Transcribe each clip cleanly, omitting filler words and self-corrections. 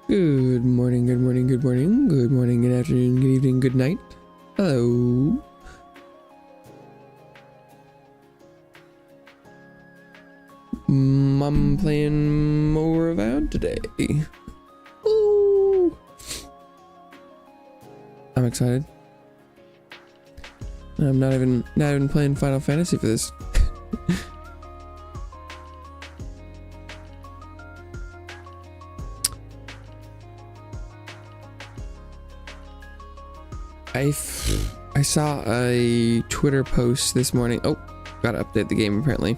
Good morning, good morning, good morning, good morning, good afternoon, good evening, good night. Hello. I'm playing more Avowed today. Ooh. I'm excited. I'm not even playing Final Fantasy for this. I saw a Twitter post this morning. Oh, gotta update the game apparently.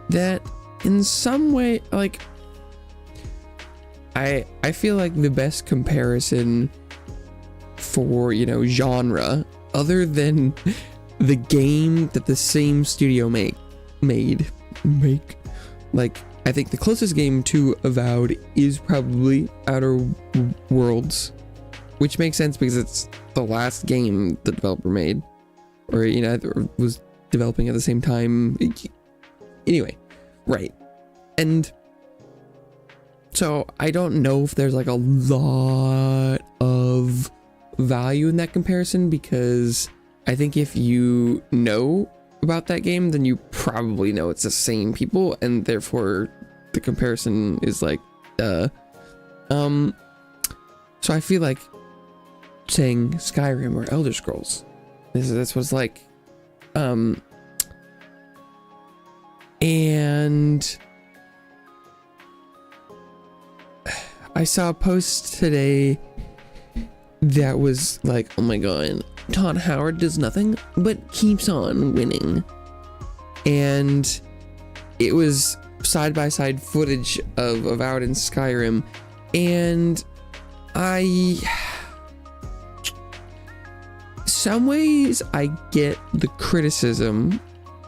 That in some way, like, I feel like the best comparison for, you know, genre, other than the game that the same studio made, like, I think the closest game to Avowed is probably Outer Worlds. Which makes sense because it's the last game the developer made, or, you know, was developing at the same time. Anyway, right. And so I don't know if there's like a lot of value in that comparison, because I think if you know about that game, then you probably know it's the same people, and therefore the comparison is like, so I feel like saying Skyrim or Elder Scrolls. This was like, and I saw a post today that was like, oh my god, Todd Howard does nothing but keeps on winning. And it was side-by-side footage of Avowed and Skyrim, and some ways I get the criticism.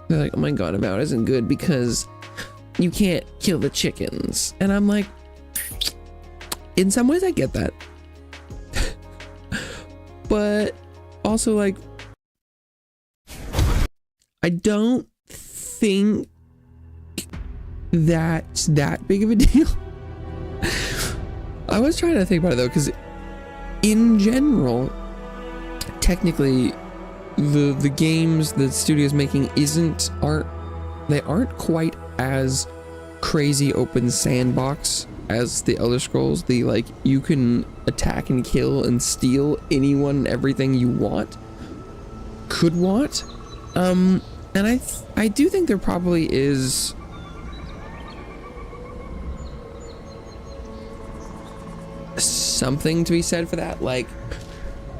They're like, oh my god, Avowed isn't good because you can't kill the chickens. And I'm like, in some ways I get that. But also, like, I don't think that's that big of a deal. I was trying to think about it though, because in general, technically, the games the studio's making aren't quite as crazy open sandbox as the Elder Scrolls. The, like, you can attack and kill and steal anyone and everything you could want. And I do think there probably is something to be said for that. Like,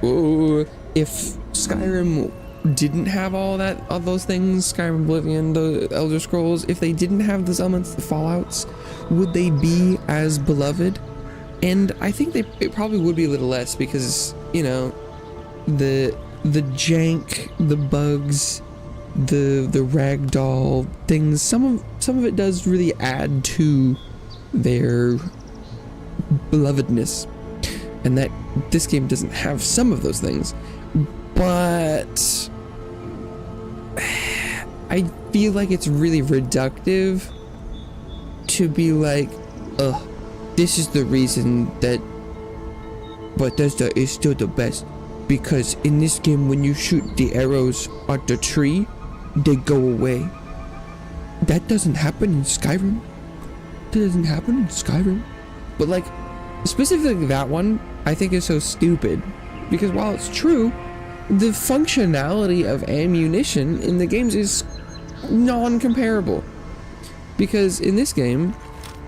oh, if Skyrim didn't have all those things, Skyrim, Oblivion, the Elder Scrolls, if they didn't have those elements, the Fallouts, would they be as beloved? And I think it probably would be a little less, because, you know, the jank, the bugs, the ragdoll things, some of it does really add to their belovedness, and that this game doesn't have some of those things. But I feel like it's really reductive to be like, this is the reason that Bethesda is still the best, because in this game, when you shoot the arrows at the tree, they go away. That doesn't happen in Skyrim. But, like, specifically that one, I think is so stupid, because while it's true, the functionality of ammunition in the games is non-comparable. Because in this game,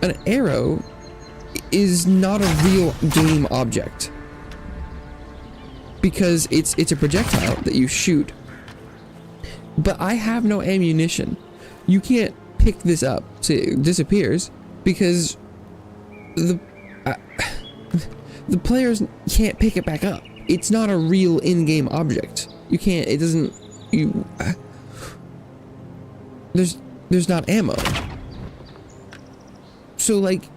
an arrow is not a real game object, because it's a projectile that you shoot. But I have no ammunition. You can't pick this up, so it disappears, because the players can't pick it back up. It's not a real in-game object. You can't, it doesn't, there's not ammo. So, like,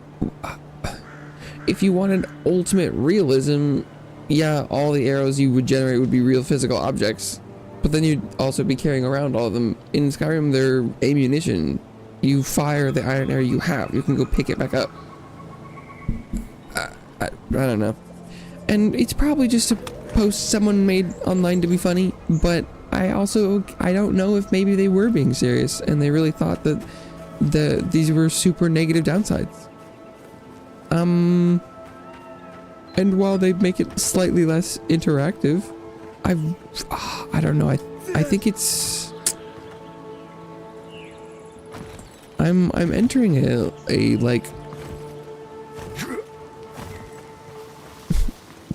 if you wanted ultimate realism, yeah, all the arrows you would generate would be real physical objects, but then you'd also be carrying around all of them. In Skyrim, they're ammunition. You fire the iron arrow you have, you can go pick it back up. I don't know. And it's probably just a post someone made online to be funny, but I don't know if maybe they were being serious and they really thought that these were super negative downsides. And while they make it slightly less interactive, I don't know. I think it's I'm entering a like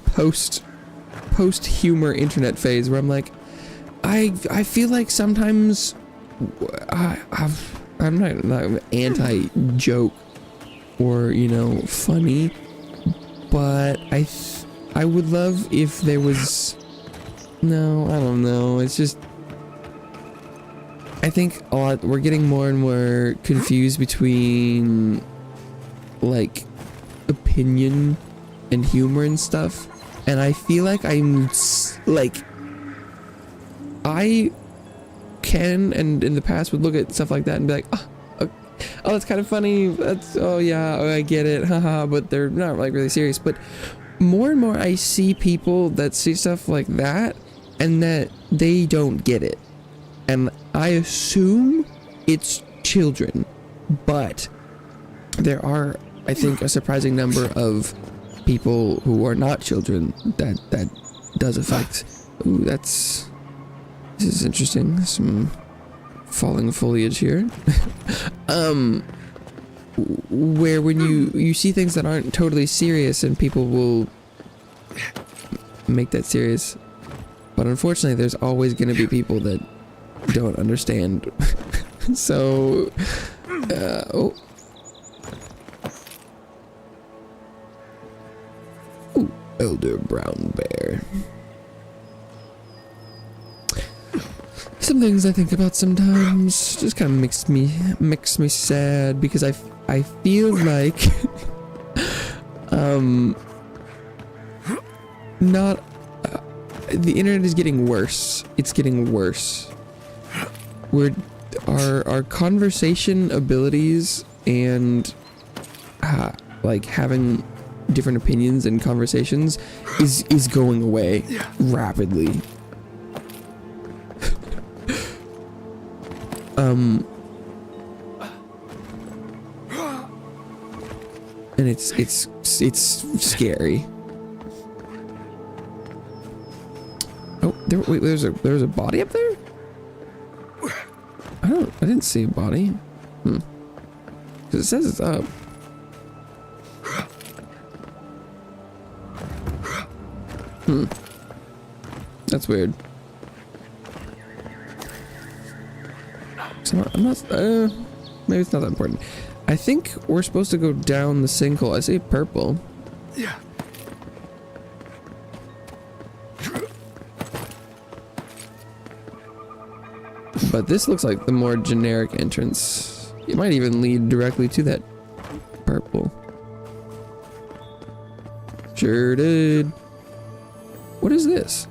post humor internet phase where I'm like, I feel like sometimes I'm not anti joke or, you know, funny, but I would love if there was, no, I don't know, it's just, I think we're getting more and more confused between like opinion and humor and stuff, and I feel like I'm like, I can and in the past would look at stuff like that and be like, oh, that's kind of funny, that's, oh yeah, oh, I get it, haha, but they're not like really serious. But more and more I see people that see stuff like that and that they don't get it, and I assume it's children, but there are, I think, a surprising number of people who are not children that does affect. Ooh, this is interesting. Some falling foliage here. Where when you see things that aren't totally serious and people will make that serious, but unfortunately there's always going to be people that don't understand. So ooh, elder brown bear. Some things I think about sometimes just kind of makes me sad, because I feel like not the internet is getting worse. It's getting worse. Our conversation abilities and like having different opinions and conversations is going away rapidly. And it's scary. Oh, wait, there's a body up there? I didn't see a body. Because it says it's up. That's weird. So I'm not maybe it's not that important. I think we're supposed to go down the sinkhole. I see purple. Yeah. But this looks like the more generic entrance. It might even lead directly to that purple. Sure did. What is this?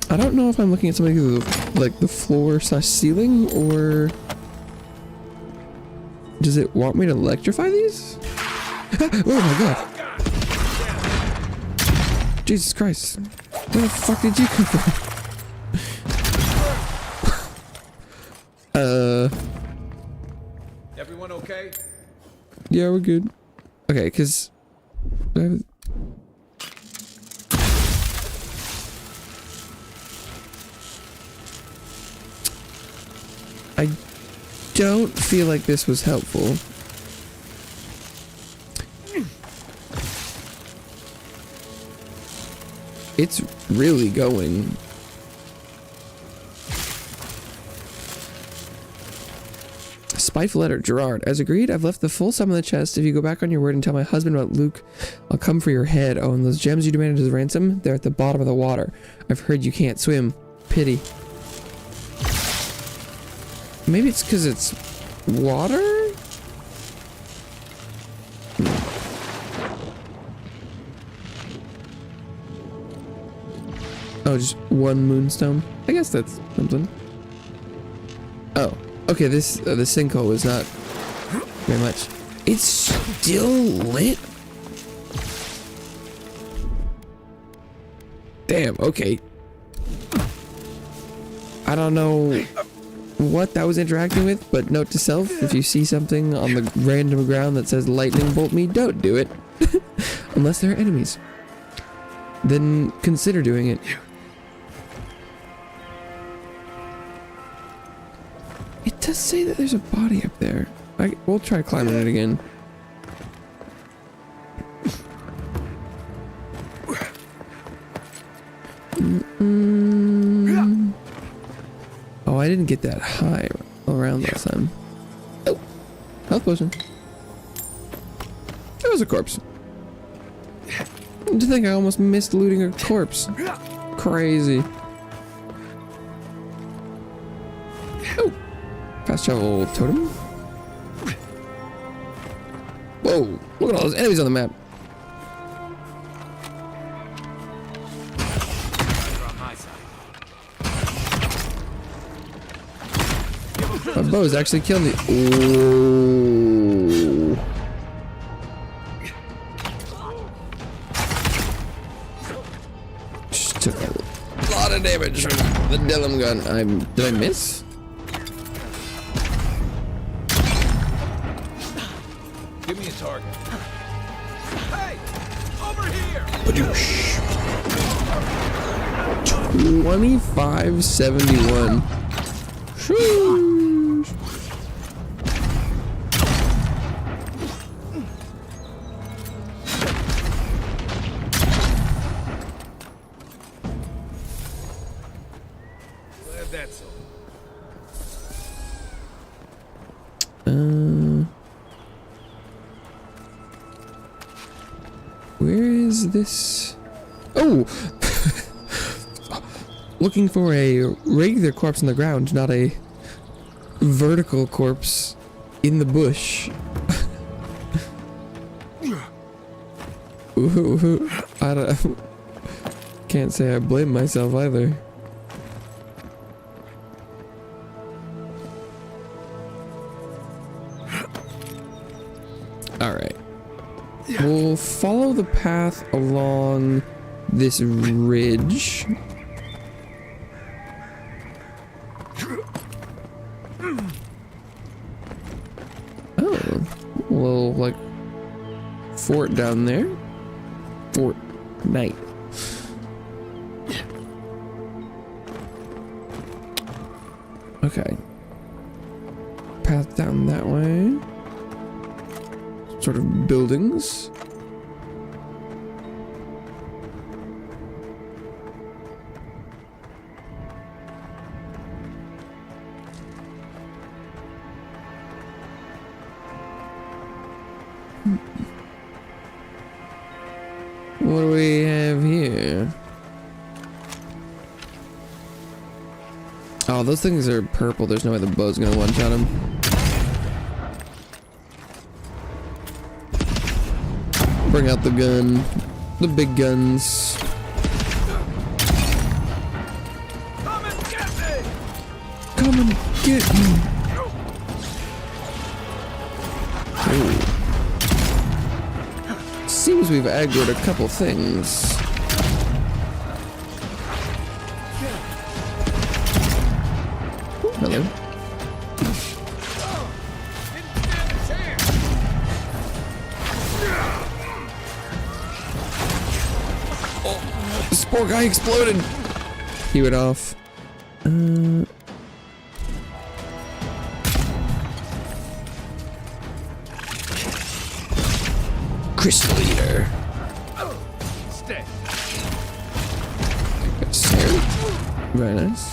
I don't know if I'm looking at something through the floor / ceiling, or does it want me to electrify these? Oh my god! Jesus Christ! Where the fuck did you come from? Everyone okay? Yeah, we're good. Okay, because I don't feel like this was helpful. It's really going. Spiteful letter, Gerard. As agreed, I've left the full sum in the chest. If you go back on your word and tell my husband about Luke, I'll come for your head. Oh, and those gems you demanded as ransom, they're at the bottom of the water. I've heard you can't swim. Pity. Maybe it's because it's water? Oh, just one moonstone? I guess that's something. Oh, Okay, this the sinkhole is not very much. It's still lit. Damn. Okay. I don't know what that was interacting with, but note to self: if you see something on the random ground that says "lightning bolt me," don't do it, unless they're enemies. Then consider doing it. It does say that there's a body up there. We'll try climbing it again. Oh, I didn't get that high around last time. Oh, health potion. That was a corpse. To think I almost missed looting a corpse. Crazy. Oh, fast travel totem. Whoa, look at all those enemies on the map. My bow's actually killing me. Ooh. Just took a lot of damage from the Dillum gun. Did I miss? Give me a target. Hey! Over here! 2571. Shoo. Glad that's all. Where is this? Oh! Looking for a regular corpse on the ground, not a vertical corpse in the bush. Ooh, can't say I blame myself either. Alright. We'll follow the path along this ridge. Oh, a little like fort down there. Fort Knight. Okay. Path down that way. Sort of buildings. What do we have here? Oh, those things are purple. There's no way the bow's gonna one-shot them. Bring out the gun. The big guns. Come and get me! Come and get me! Ooh. Seems we've aggroed a couple things. Ooh, hello. Oh, this poor guy exploded. He went off. Crystal Eater. Stay. Snare. Very nice.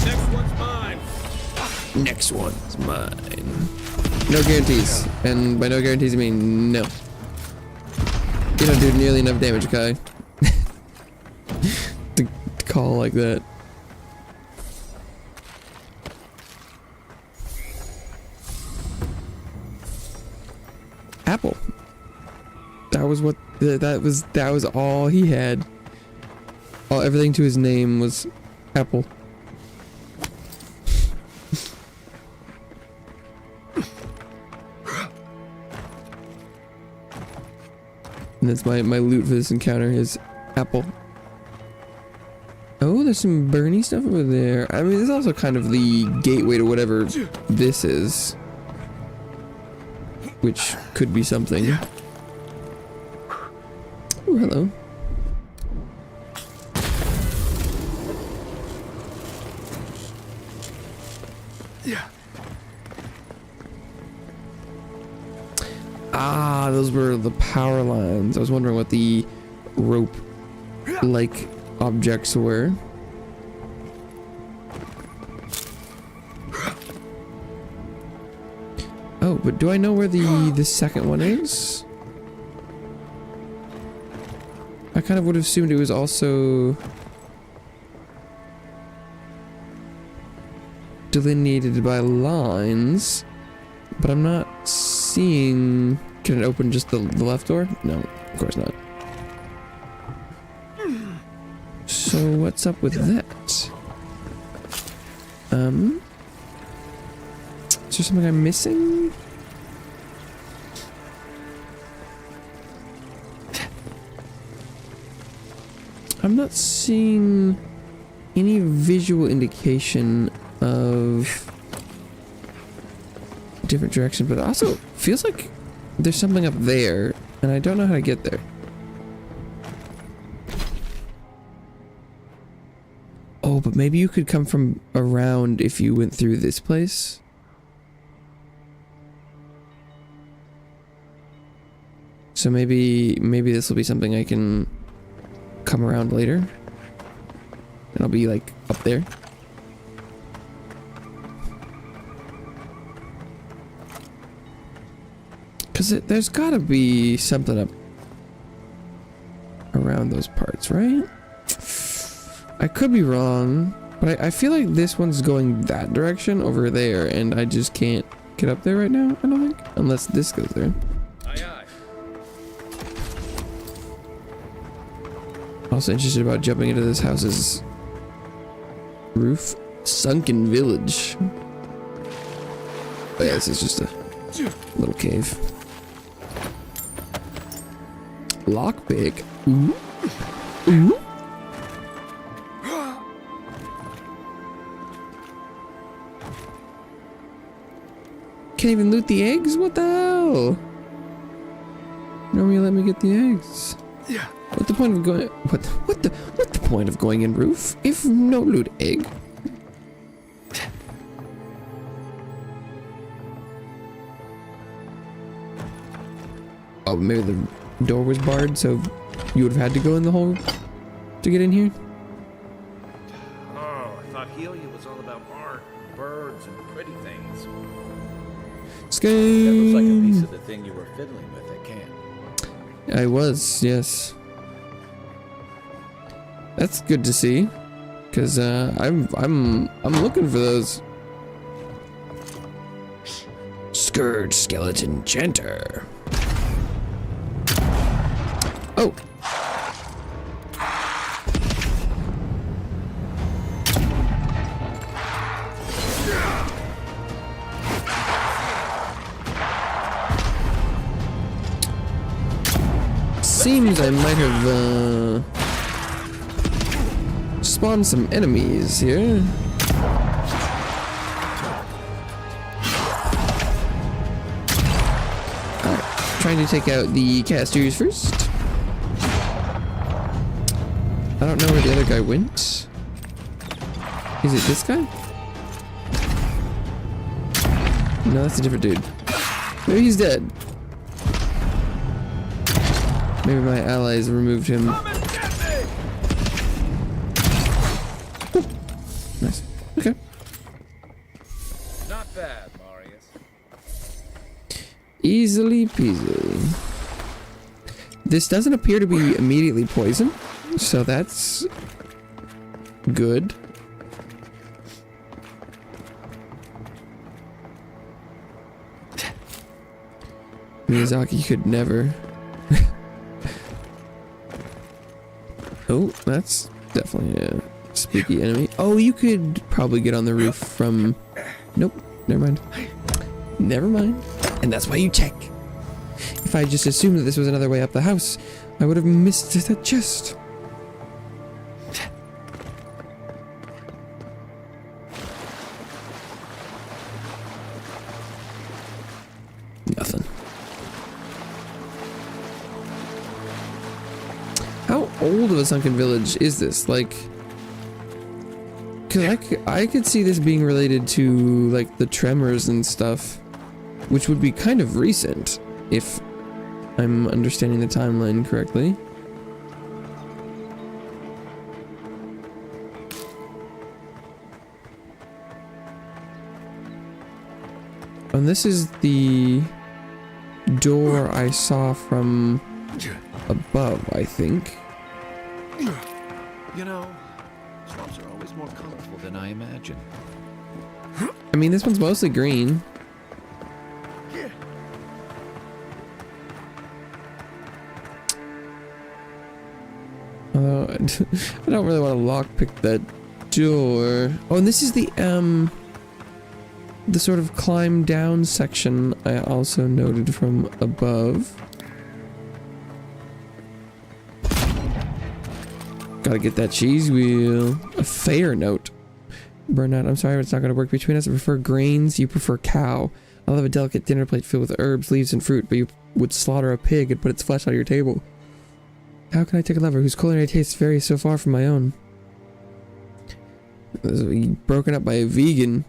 Next one's mine. Next one's mine. No guarantees. And by no guarantees, I mean no. You don't do nearly enough damage, Kai. to call like that. Apple. That was what that was all he had. Everything to his name was apple. And that's my loot for this encounter is apple. Oh, there's some Bernie stuff over there. I mean, this is also kind of the gateway to whatever this is. Which could be something. Oh, hello. Ah, those were the power lines. I was wondering what the rope-like objects were. Oh, but do I know where the second one is? I kind of would have assumed it was also delineated by lines, but I'm not seeing. Can it open just the left door? No, of course not. So what's up with that? Is there something I'm missing? I'm not seeing any visual indication of different direction, but it also feels like there's something up there, and I don't know how to get there. Oh, but maybe you could come from around if you went through this place. So maybe this will be something I can come around later. And I'll be like up there. Cause there's gotta be something up around those parts, right? I could be wrong, but I feel like this one's going that direction over there, and I just can't get up there right now, I don't think. Unless this goes there. Aye, aye. Also interested about jumping into this house's roof. Sunken village. Oh yeah, this is just a little cave. Lockpick. Ooh. Ooh. Can't even loot the eggs? What the hell? Normally let me get the eggs. Yeah. What's the point of going? What the point of going in roof if no loot egg? Oh, maybe the door was barred, so you would have had to go in the hole to get in here. Oh, I thought Helia was all about art, birds, and pretty things. Skate. That looks like a piece of the thing you were fiddling with at camp. I was, yes. That's good to see, cause I'm looking for those. Scourge skeleton chanter. Oh. Seems I might have spawned some enemies here. Alright, trying to take out the casters first. I don't know where the other guy went. Is it this guy? No, that's a different dude. Maybe he's dead. Maybe my allies removed him. Nice. Okay. Not bad, Marius. Easily peasy. This doesn't appear to be immediately poison, so that's good. Miyazaki could never Oh, that's definitely a spooky enemy. Oh, you could probably get on the roof from... Nope, never mind. Never mind. And that's why you check. If I just assumed that this was another way up the house, I would have missed the chest. Nothing. How old of a sunken village is this? Like, because I could see this being related to like the tremors and stuff, which would be kind of recent if I'm understanding the timeline correctly. And this is the door I saw from above, I think. You know, swamps are always more colorful than I imagine. I mean, this one's mostly green. Although, I don't really want to lockpick that door. Oh, and this is the sort of climb down section I also noted from above. Gotta get that cheese wheel. A fair note. Burnout, I'm sorry, but it's not gonna work between us. I prefer grains, you prefer cow. I love a delicate dinner plate filled with herbs, leaves, and fruit, but you would slaughter a pig and put its flesh on your table. How can I take a lover whose culinary tastes vary so far from my own? This is broken up by a vegan.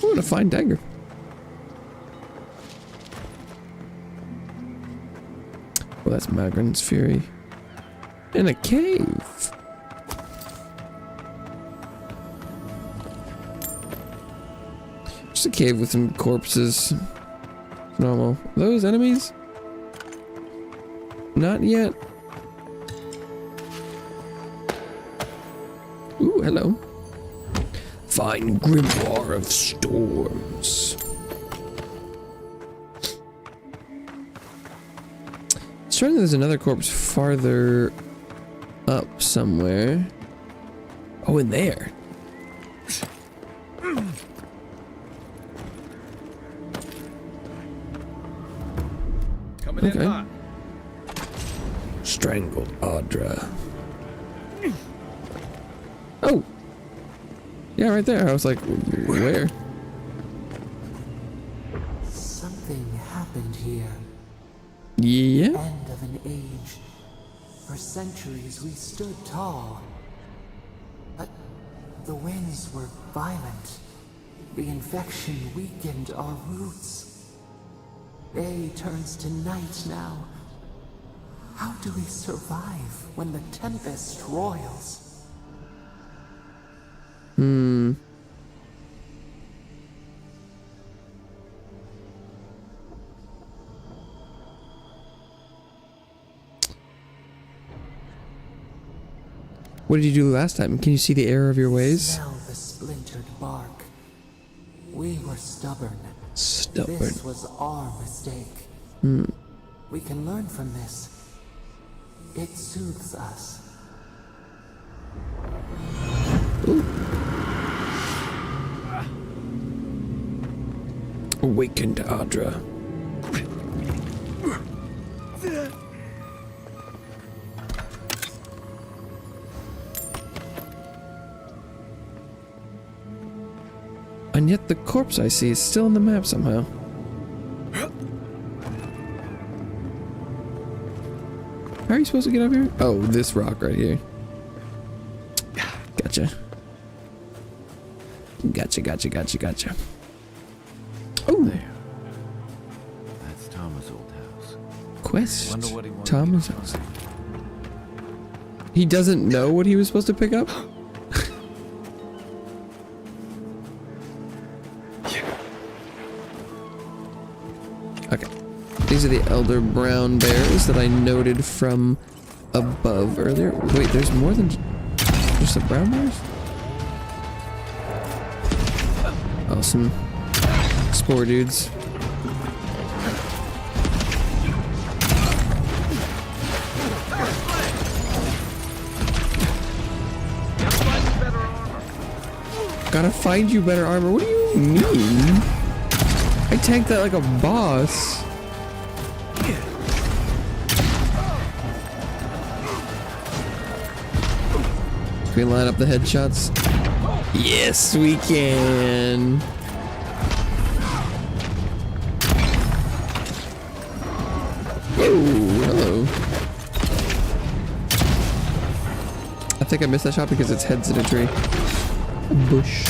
Oh, and a fine dagger. Well, that's Magrin's Fury. In a cave. Just a cave with some corpses. Normal. Are those enemies? Not yet. Ooh, hello. Fine grimoire of storms. Certainly there's another corpse farther up somewhere. Oh, in there. Coming in hot. Strangled Audra. Oh! Yeah, right there. I was like, where? Something happened here. Yeah? End of an age. For centuries we stood tall. But the winds were violent. The infection weakened our roots. Day turns to night now. How do we survive when the tempest roils? What did you do last time? Can you see the error of your ways? Smell the splintered bark. We were stubborn. Stubborn. This was our mistake. We can learn from this. It soothes us. Ooh. Awakened Audra. And yet the corpse I see is still on the map somehow. How are you supposed to get up here? Oh, this rock right here. Gotcha. Gotcha. Oh! There. That's Thomas' old house. Quest. Wonder what he wanted Thomas me to house. find. He doesn't know what he was supposed to pick up? Okay. These are the elder brown bears that I noted from above earlier. Wait, there's more than just the brown bears? Awesome. Spore dudes. gotta find you better armor. What do you mean? I tanked that like a boss. Can we line up the headshots? Yes, we can. Oh, hello. I think I missed that shot because its head's in a tree. A bush.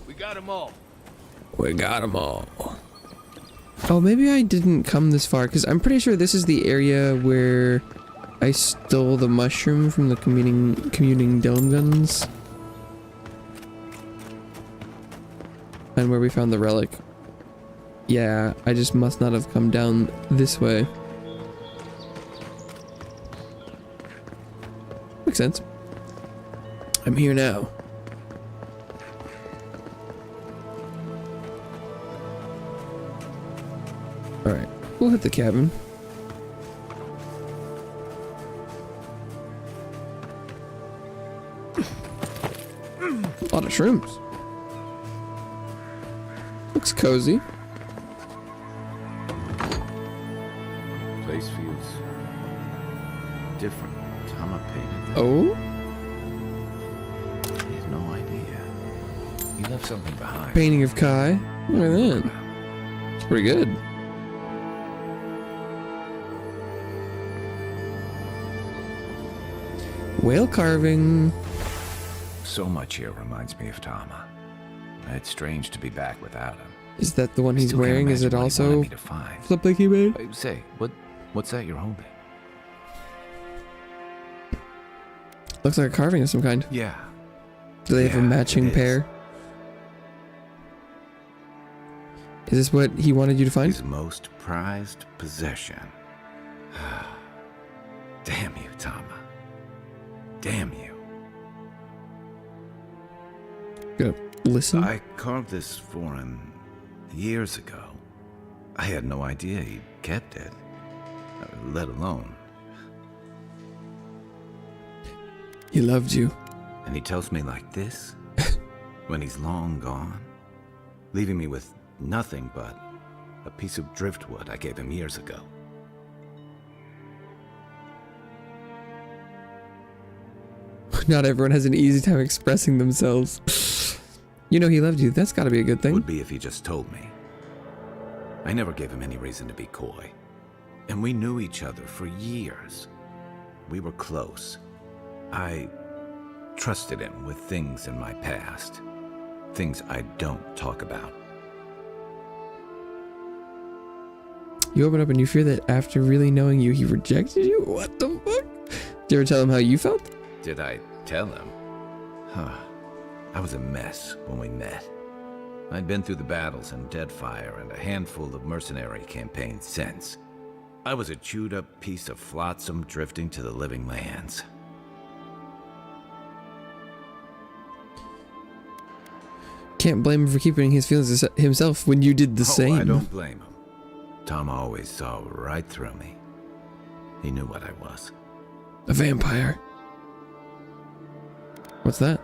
We got them all. We got them all. Oh, maybe I didn't come this far because I'm pretty sure this is the area where I stole the mushroom from the commuting dome guns. And where we found the relic. Yeah, I just must not have come down this way. Makes sense. I'm here now. Alright, we'll hit the cabin. A lot of shrooms. Looks cozy. Place feels different. Tama painted that. Oh? He has no idea. He left something behind. Painting of Kai. Look at that. It's pretty good. Whale carving. So much here reminds me of Tama. It's strange to be back without him. Is that the one he's Still can't wearing? Is imagine it what he wanted also me to find. flip like he made? Say, what's that you're holding? Looks like a carving of some kind. Yeah. Do they have a Yeah, matching it is. pair? Is this what he wanted you to find? His most prized possession. Damn you, Tama. Damn you. Go listen. I carved this for him years ago. I had no idea he kept it, let alone. He loved you. And he tells me like this when he's long gone, leaving me with nothing but a piece of driftwood I gave him years ago. Not everyone has an easy time expressing themselves. You know he loved you. That's got to be a good thing. Would be if he just told me. I never gave him any reason to be coy. And we knew each other for years. We were close. I trusted him with things in my past. Things I don't talk about. You open up and you fear that after really knowing you, he rejected you? What the fuck? Did you ever tell him how you felt? Did I tell him? Huh. I was a mess when we met. I'd been through the battles in Deadfire and a handful of mercenary campaigns since. I was a chewed-up piece of flotsam drifting to the living lands. Can't blame him for keeping his feelings himself when you did the same. I don't blame him. Tom always saw right through me. He knew what I was. A vampire. What's that?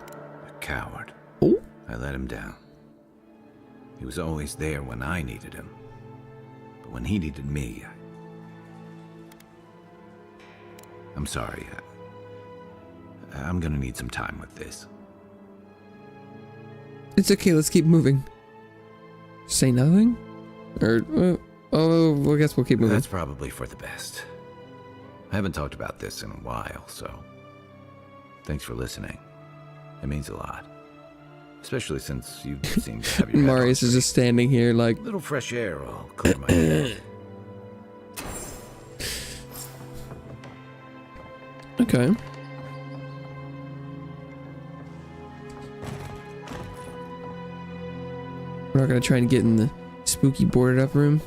A coward. Oh? I let him down. He was always there when I needed him. But when he needed me, I'm sorry. I'm gonna need some time with this. It's okay, let's keep moving. Say nothing? Or, well, I guess we'll keep moving. That's probably for the best. I haven't talked about this in a while, so thanks for listening. It means a lot. Especially since you seem to have your head on Marius is straight. just standing here like... A little fresh air will clear my head. Okay. We're not gonna try and get in the spooky boarded up room.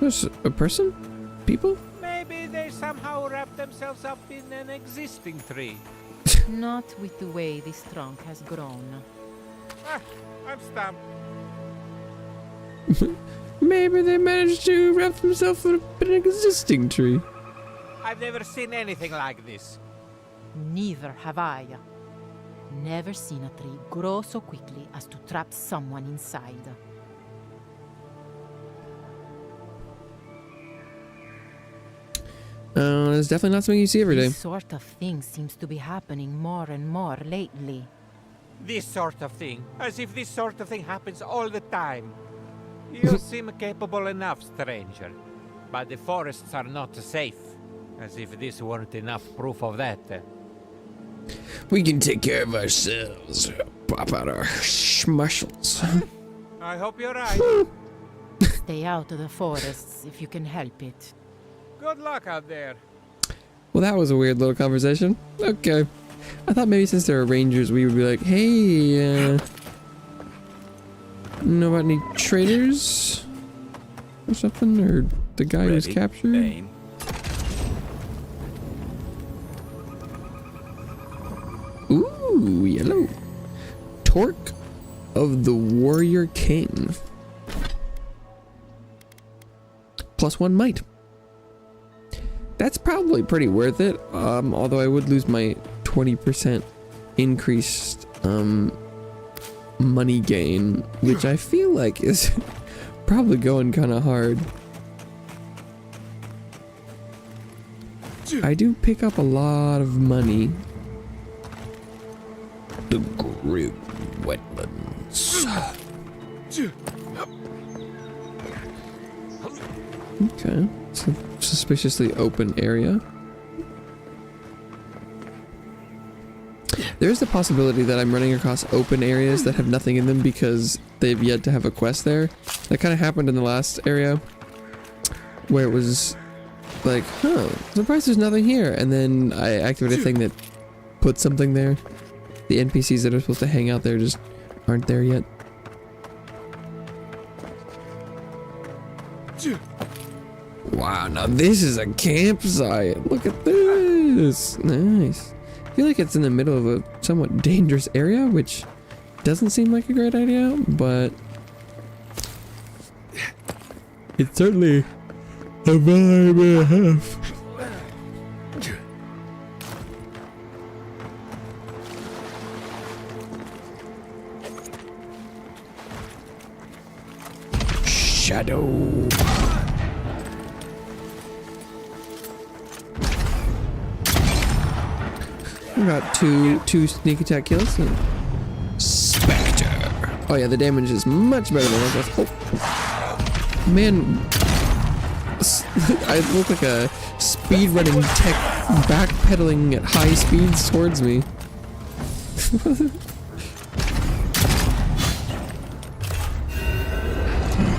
There's a person? People? Maybe they somehow wrap themselves up in an existing tree. Not with the way this trunk has grown. Ah, I'm stumped. Maybe they managed to wrap themselves up in an existing tree. I've never seen anything like this. Neither have I. Never seen a tree grow so quickly as to trap someone inside. It's definitely not something you see every day. This sort of thing seems to be happening more and more lately. This sort of thing. As if this sort of thing happens all the time. You seem capable enough, stranger. But the forests are not safe. As if this weren't enough proof of that. We can take care of ourselves. Pop out our schmushels. I hope you're right. Stay out of the forests if you can help it. Good luck out there. Well, that was a weird little conversation. Okay. I thought maybe since there are rangers, we would be like, hey, know about any traders? Or something? Or the guy who was captured? Bane. Ooh, yellow. Torque of the Warrior King. +1 might. That's probably pretty worth it. Although I would lose my 20% increased money gain, which I feel like is probably going kind of hard. I do pick up a lot of money. The Grim Wetlands. Okay, it's a suspiciously open area. There's the possibility that I'm running across open areas that have nothing in them because they've yet to have a quest there. That kind of happened in the last area where it was like, huh, surprised there's nothing here. And then I activated a thing that put something there. The NPCs that are supposed to hang out there just aren't there yet. Wow, now this is a campsite. Look at this. Nice. I feel like it's in the middle of a somewhat dangerous area, which doesn't seem like a great idea, but it's certainly a vibe and a half. Shadow. We got two sneak attack kills. Spectre. Oh yeah, the damage is much better than I thought. Oh. Man, I look like a speedrunning tech backpedaling at high speeds towards me.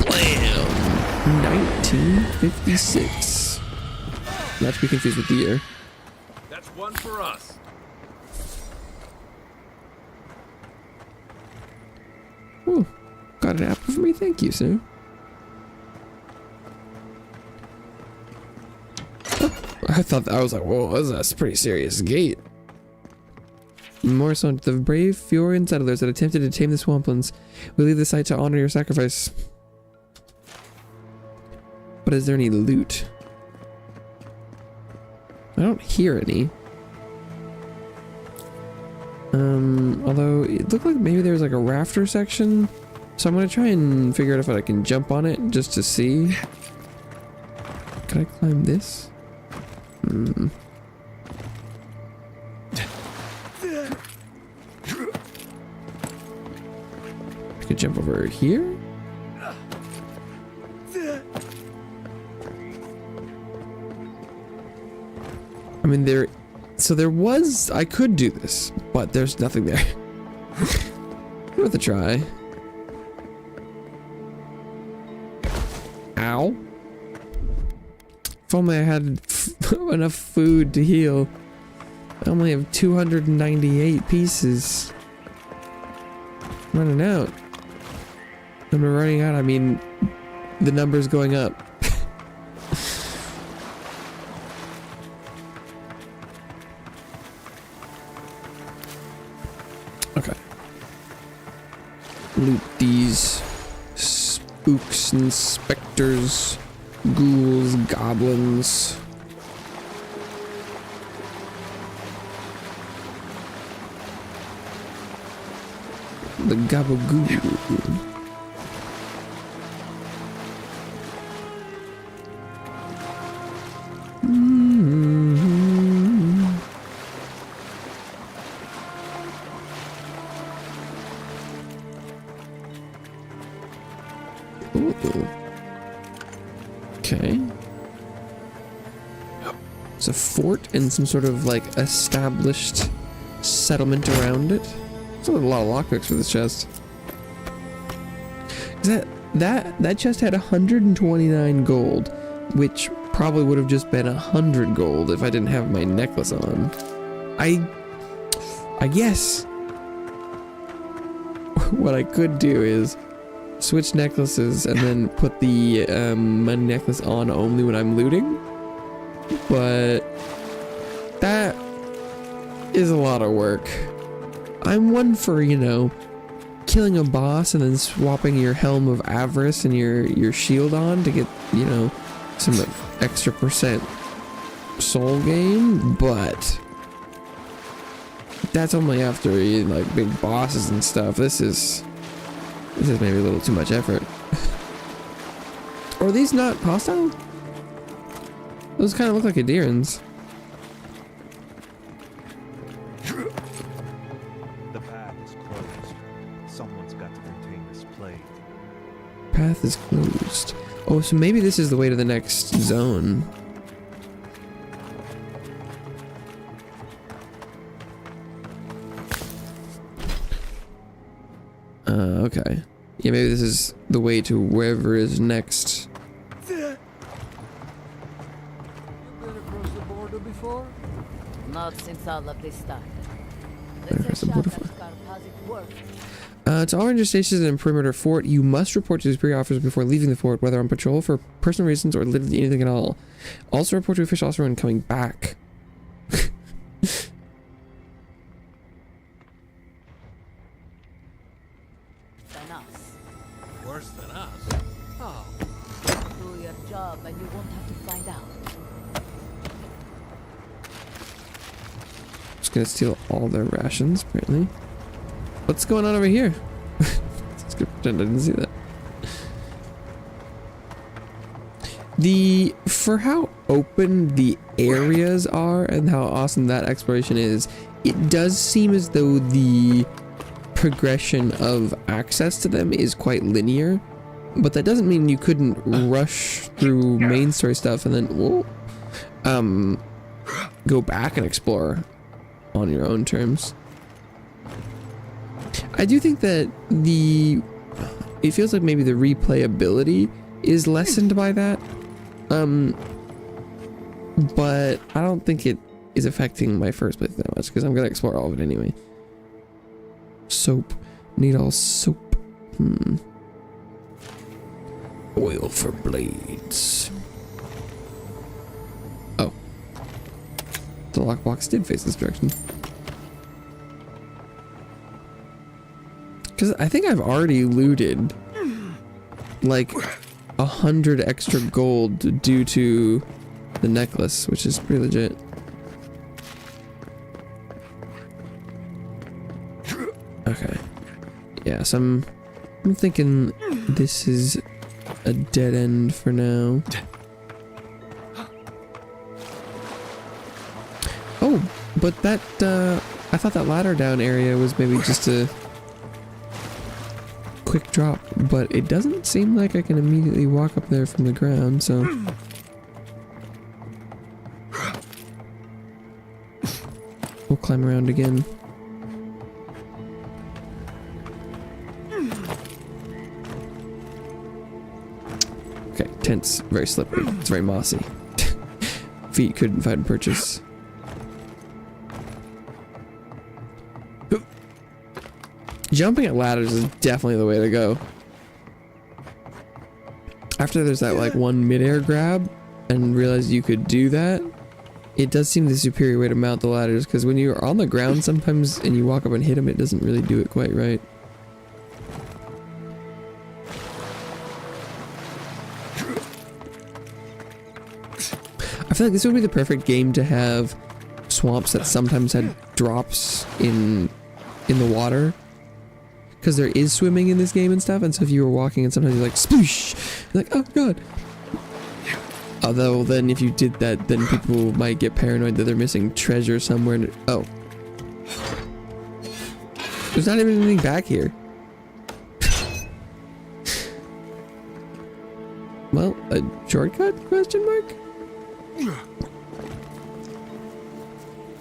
Blam! 1956. Not to be confused with the year. That's one for us. Oh, got an apple for me? Thank you, sir. Oh, I thought, I was like, whoa, that's a pretty serious gate. More so, the brave Fioran settlers that attempted to tame the swamplands. We leave the site to honor your sacrifice. But is there any loot? I don't hear any. Although it looked like maybe there was like a rafter section. So I'm gonna try and figure out if I can jump on it just to see. Can I climb this? I could jump over here. I mean, there was, I could do this, but there's nothing there. Worth a try. Ow. If only I had enough food to heal. I only have 298 pieces. I'm running out. I'm running out, I mean, the number's going up. Okay. Loot these spooks and specters, ghouls, goblins. The gabagoo. Okay. It's a fort and some sort of like established settlement around it. There's a lot of lockpicks for this chest. That chest had 129 gold, which probably would have just been 100 gold if I didn't have my necklace on. I guess what I could do is switch necklaces and then put the money necklace on only when I'm looting, but that is a lot of work. I'm one for, you know, killing a boss and then swapping your Helm of Avarice and your shield on to get, you know, some extra % soul gain, but that's only after like big bosses and stuff. This is maybe a little too much effort. Are these not hostile? Those kind of look like Adirans. The path is closed. Someone's got to contain this plague. Path is closed. Oh, so maybe this is the way to the next zone. Okay. Yeah, maybe this is the way to wherever is next. You been across the border before? Not since all of this started. Across the border for- How's it work? To all ranger stations in perimeter fort, you must report to superior officers before leaving the fort, whether on patrol for personal reasons or literally anything at all. Also report to official officer when coming back. Than us. Worse than us. Oh. Do your job and you won't have to find out. Just gonna steal all their rations, apparently. What's going on over here? Let's go pretend I didn't see that. For how open the areas are and how awesome that exploration is, it does seem as though the progression of access to them is quite linear, but that doesn't mean you couldn't rush through main story stuff and then go back and explore on your own terms. I do think that it feels like maybe the replayability is lessened by that, but I don't think it is affecting my first playthrough that much because I'm gonna explore all of it anyway. Soap, need all soap. Oil for blades. Oh, the lockbox did face this direction. Because I think I've already looted like 100 extra gold due to the necklace, which is pretty legit. Okay. Yeah, so I'm thinking this is a dead end for now. Oh, but that, I thought that ladder down area was maybe just a quick drop, but it doesn't seem like I can immediately walk up there from the ground, so we'll climb around again. Okay, tent's very slippery. It's very mossy. Feet couldn't find purchase. Jumping at ladders is definitely the way to go. After there's that like one midair grab and realize you could do that, it does seem the superior way to mount the ladders, because when you're on the ground sometimes and you walk up and hit them, it doesn't really do it quite right. feel like this would be the perfect game to have swamps that sometimes had drops in the water. Because there is swimming in this game and stuff, and so if you were walking and sometimes you're like, sploosh! You're like, oh god! Although then if you did that, then people might get paranoid that they're missing treasure somewhere. Oh. There's not even anything back here. Well, a shortcut? Question mark?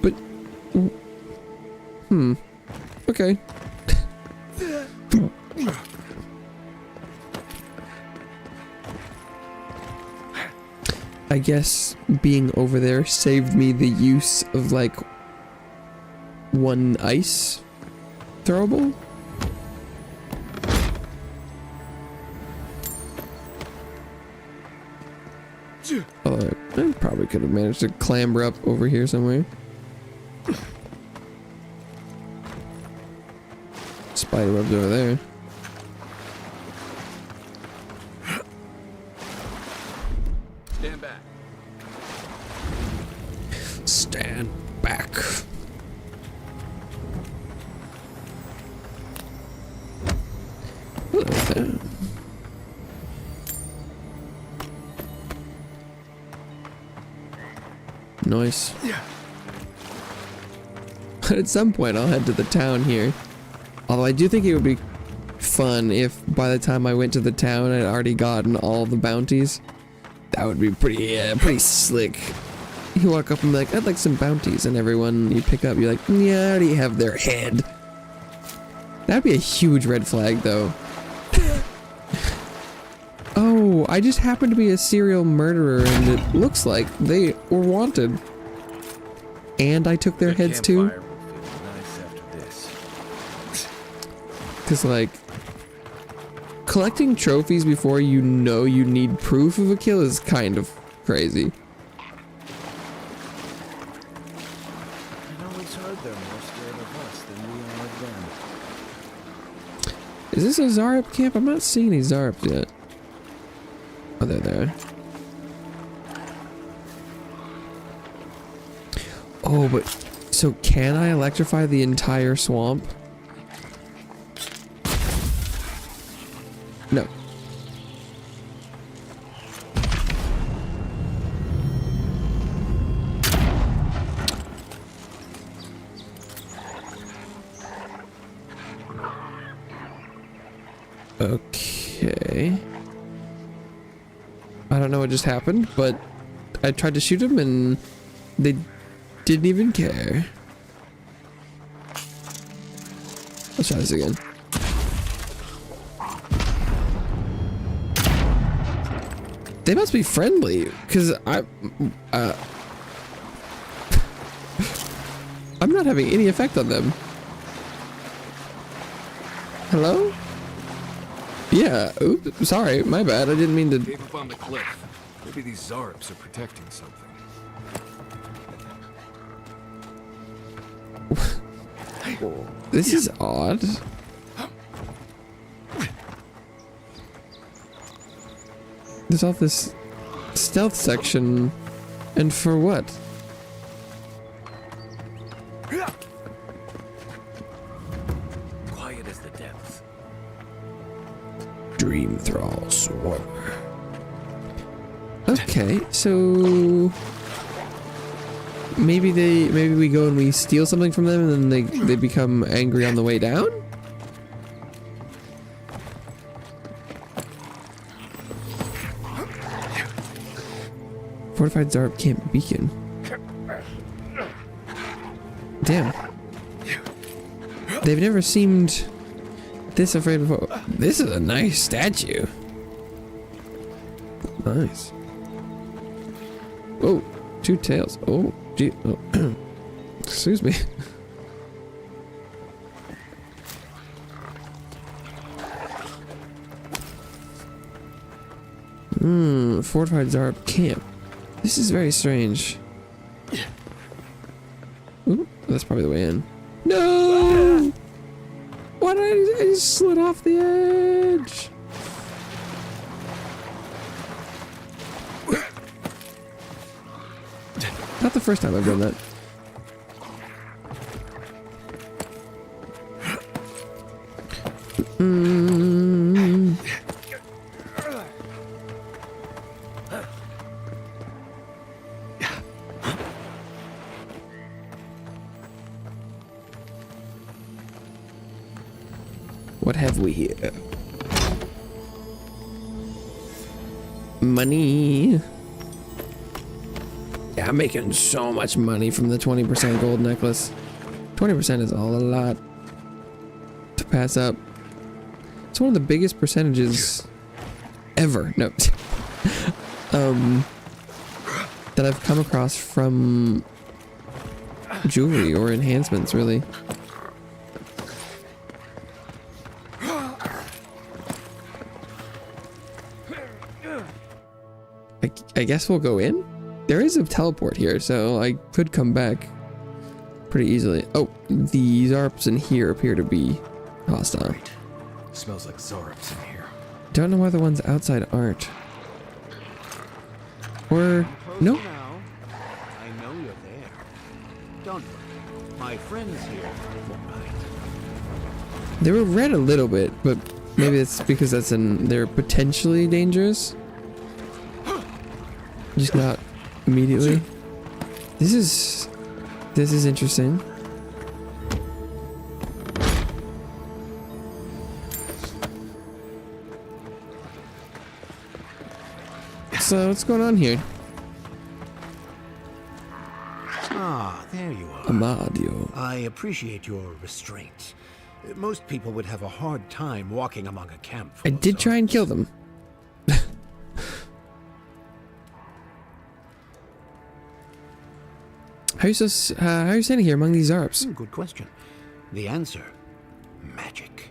But... Okay. I guess being over there saved me the use of like one ice throwable. Although I probably could have managed to clamber up over here somewhere. Spider webs over there. Stand back. Stand back. Hello there. Nice. At some point I'll head to the town here. Although I do think it would be fun if by the time I went to the town I'd already gotten all the bounties. That would be pretty slick. You walk up and be like, I'd like some bounties, and everyone you pick up, you're like, yeah, I already have their head. That'd be a huge red flag, though. Oh, I just happen to be a serial murderer, and it looks like they were wanted. And I took their heads too. Because, like, collecting trophies before you know you need proof of a kill is kind of crazy. I know it's hard, they're more scared of us than we are of them. Is this a Zarup camp? I'm not seeing any Zarups yet. Oh, they're there. Oh, but so can I electrify the entire swamp? No. Okay. I don't know what just happened, but I tried to shoot him and they didn't even care. Let's try this again. They must be friendly, because I'm not having any effect on them. Hello? Yeah, oops, sorry, my bad, I didn't mean to... Cave up on the cliff. Maybe these Zarups are protecting something. This is odd. There's all this stealth section, and for what? Quiet as the depths. Dream Thrall Swarmer. Okay, so maybe we go and we steal something from them, and then they become angry on the way down. Fortified Zarup Camp Beacon. Damn. They've never seemed this afraid before. This is a nice statue. Nice. Oh, two tails. Oh, gee. Oh. Excuse me. Fortified Zarup Camp. This is very strange. Ooh, that's probably the way in. No! Why did I just slid off the edge? Not the first time I've done that. What have we here? Money. Yeah, I'm making so much money from the 20% gold necklace. 20% is all a lot to pass up. It's one of the biggest percentages ever. No. That I've come across from jewelry or enhancements, really. I guess we'll go in? There is a teleport here, so I could come back pretty easily. Oh, the Zarps in here appear to be hostile. Great. Smells like Zarps in here. Don't know why the ones outside aren't. Or no? Now. I know you're there. Don't worry. My friends here won't mind. They were red a little bit, but maybe it's because they're potentially dangerous. Just not immediately. This is interesting. So what's going on here? Ah, there you are. Amadio. I appreciate your restraint. Most people would have a hard time walking among a camp full I of did try and Zarps. kill them. How are you standing here among these Zarps? Good question. The answer, magic.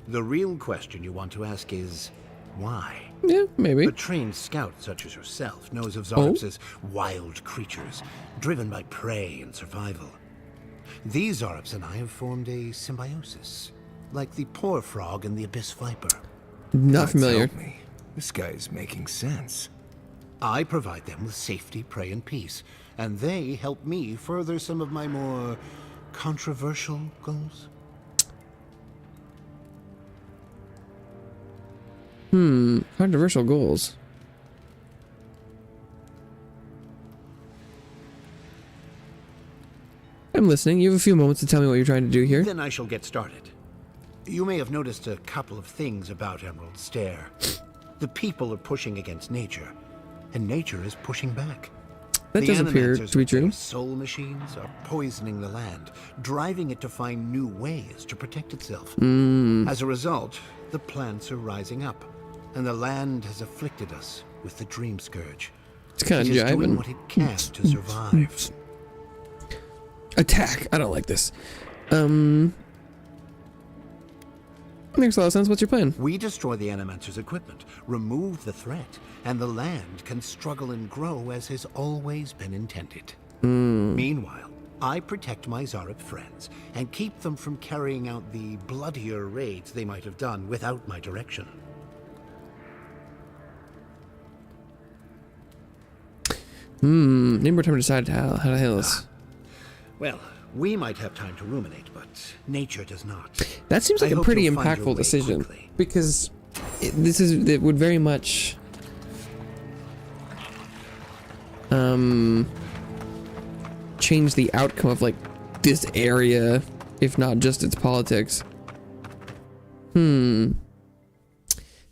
The real question you want to ask is, why? Yeah, maybe. A trained scout such as yourself knows of Oh? Zarps as wild creatures, driven by prey and survival. These Zarps and I have formed a symbiosis, like the poor frog and the abyss viper. Not Gods familiar. help me. This guy is making sense. I provide them with safety, prey, and peace, and they help me further some of my more controversial goals. Controversial goals. I'm listening. You have a few moments to tell me what you're trying to do here. Then I shall get started. You may have noticed a couple of things about Emerald Stair. The people are pushing against nature, and nature is pushing back. That The does appear animators to be with their true. soul machines are poisoning the land, driving it to find new ways to protect itself. As a result, the plants are rising up, and the land has afflicted us with the Dream Scourge. It's kind It of is doing jiving. what it can to survive. Attack. I don't like this. Makes a lot of sense. What's your plan? We destroy the Animancer's equipment, remove the threat, and the land can struggle and grow as has always been intended. Meanwhile, I protect my Zarep friends and keep them from carrying out the bloodier raids they might have done without my direction. Need more time to decide how to handle this. Well, we might have time to ruminate, but nature does not. That seems like I a hope pretty you'll find your impactful way decision quickly. because it would very much change the outcome of like this area, if not just its politics. The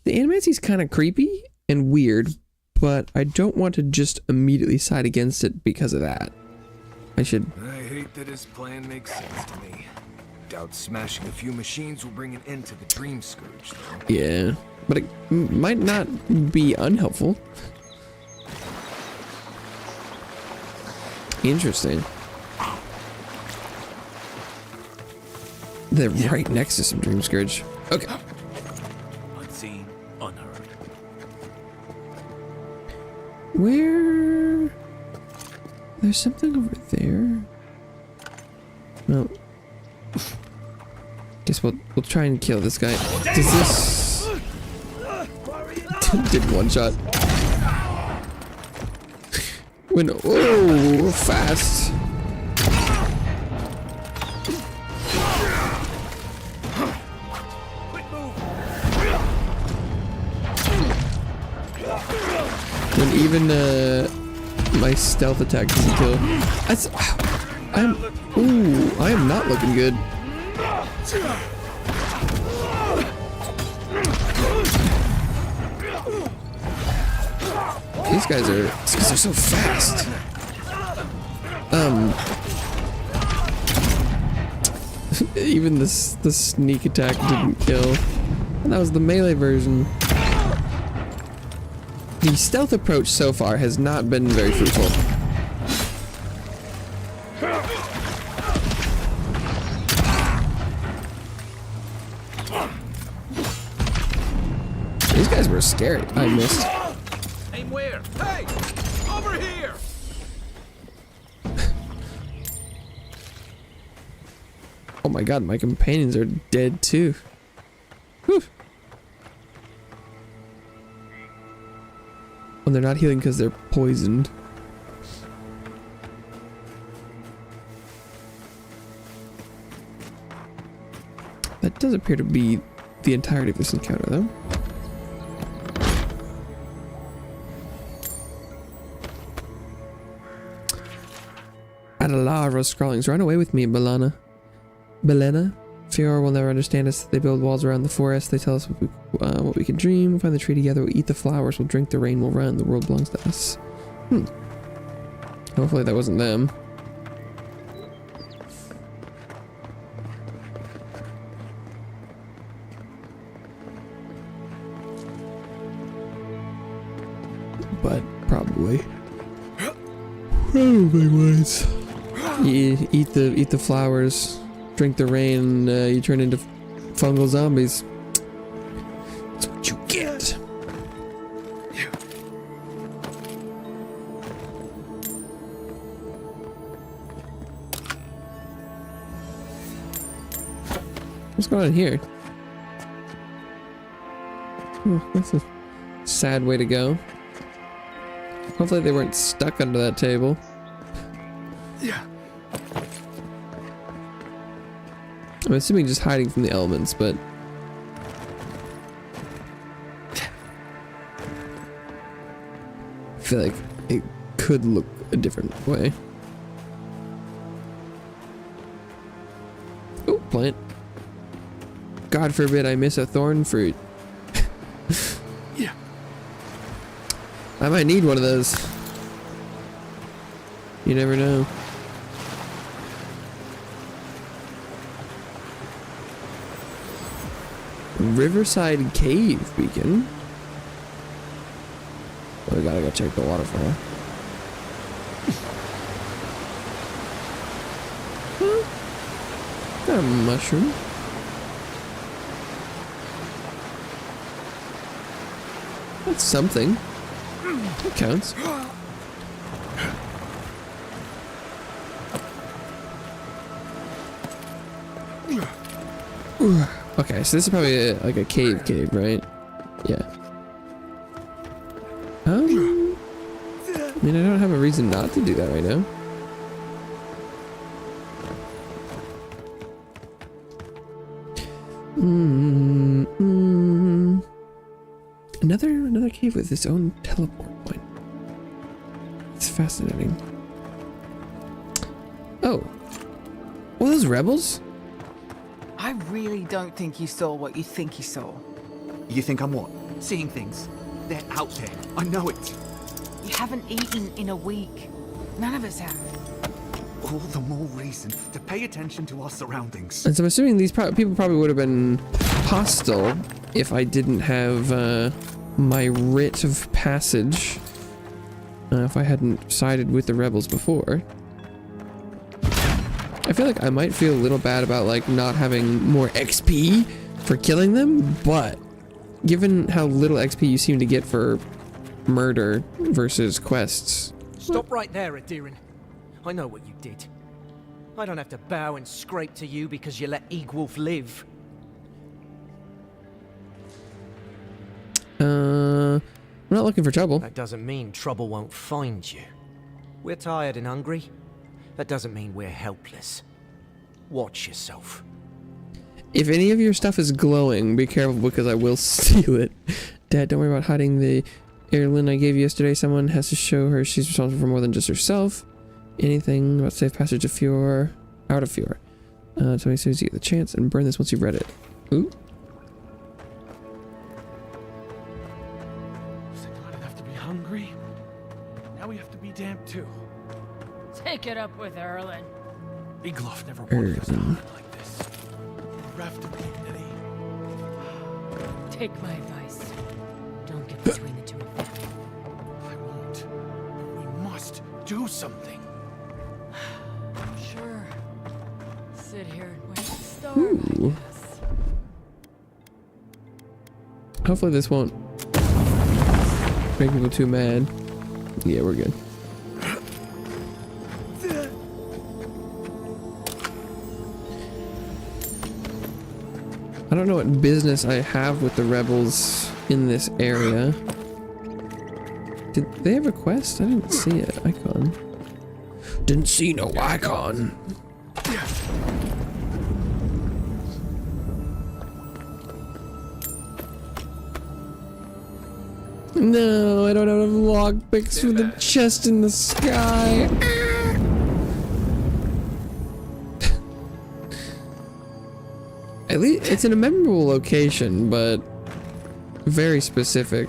animatie's kind of creepy and weird, but I don't want to just immediately side against it because of that. I should. I hate that his plan makes sense to me. Doubt smashing a few machines will bring an end to the Dream Scourge, though. Yeah, but it might not be unhelpful. Interesting. They're right next to some Dream Scourge. Okay. Unseen, unheard. Where? There's something over there. No. Guess we'll try and kill this guy. Does this did one shot? When oh, fast. When even my stealth attack doesn't kill. I am not looking good. These guys are so fast. Even the sneak attack didn't kill. And that was the melee version. The stealth approach so far has not been very fruitful. These guys were scary. I missed. Aim where? Hey! Over here! Oh my god, my companions are dead too. Whew. When they're not healing because they're poisoned. That does appear to be the entirety of this encounter, though. Adelara Scrawlings, run away with me, Belena. Fiora will never understand us. They build walls around the forest. They tell us what we can dream. We'll find the tree together. We'll eat the flowers. We'll drink the rain. We'll run. The world belongs to us. Hopefully that wasn't them. But probably. Probably was. You eat the flowers. Drink the rain, you turn into fungal zombies. That's what you get. What's going on here? Oh, that's a sad way to go. Hopefully they weren't stuck under that table. Yeah. I'm assuming just hiding from the elements, but I feel like it could look a different way. Oh, plant. God forbid I miss a thorn fruit. Yeah. I might need one of those. You never know. Riverside Cave Beacon. Oh, we gotta go check the waterfall. Got a mushroom. That's something. It counts. Okay, so this is probably like a cave, right? Yeah. I mean, I don't have a reason not to do that right now. Another cave with its own teleport point. It's fascinating. Oh. Well, those rebels? I really don't think you saw what you think you saw. You think I'm what? Seeing things. They're out there. I know it. You haven't eaten in a week. None of us have. All the more reason to pay attention to our surroundings. And so I'm assuming these people probably would have been hostile if I didn't have my writ of passage. If I hadn't sided with the rebels before. I feel like I might feel a little bad about like not having more XP for killing them, but given how little XP you seem to get for murder versus quests. Stop right there, Adirin. I know what you did. I don't have to bow and scrape to you because you let Eagwolf live. I'm not looking for trouble. That doesn't mean trouble won't find you. We're tired and hungry. That doesn't mean we're helpless. Watch yourself. If any of your stuff is glowing, be careful because I will steal it. Dad, don't worry about hiding the heirloom I gave you yesterday. Someone has to show her she's responsible for more than just herself. Anything about safe passage of Fjord, out of Fjord. Tell me as soon as you get the chance and burn this once you've read it. Ooh. Was it not enough to be hungry? Now we have to be damp too. Take it up with Erlen. Iglof never wanted us to hunt like this. Bereft of dignity. Take my advice. Don't get between the two of them. I won't. We must do something. Sure. Sit here and wait to starve, I guess. Hopefully this won't make people too mad. Yeah, we're good. I don't know what business I have with the rebels in this area. Did they have a quest? I didn't see it. Icon. Didn't see no icon. No, I don't have lockpicks for the chest in the sky. At least it's in a memorable location, but very specific.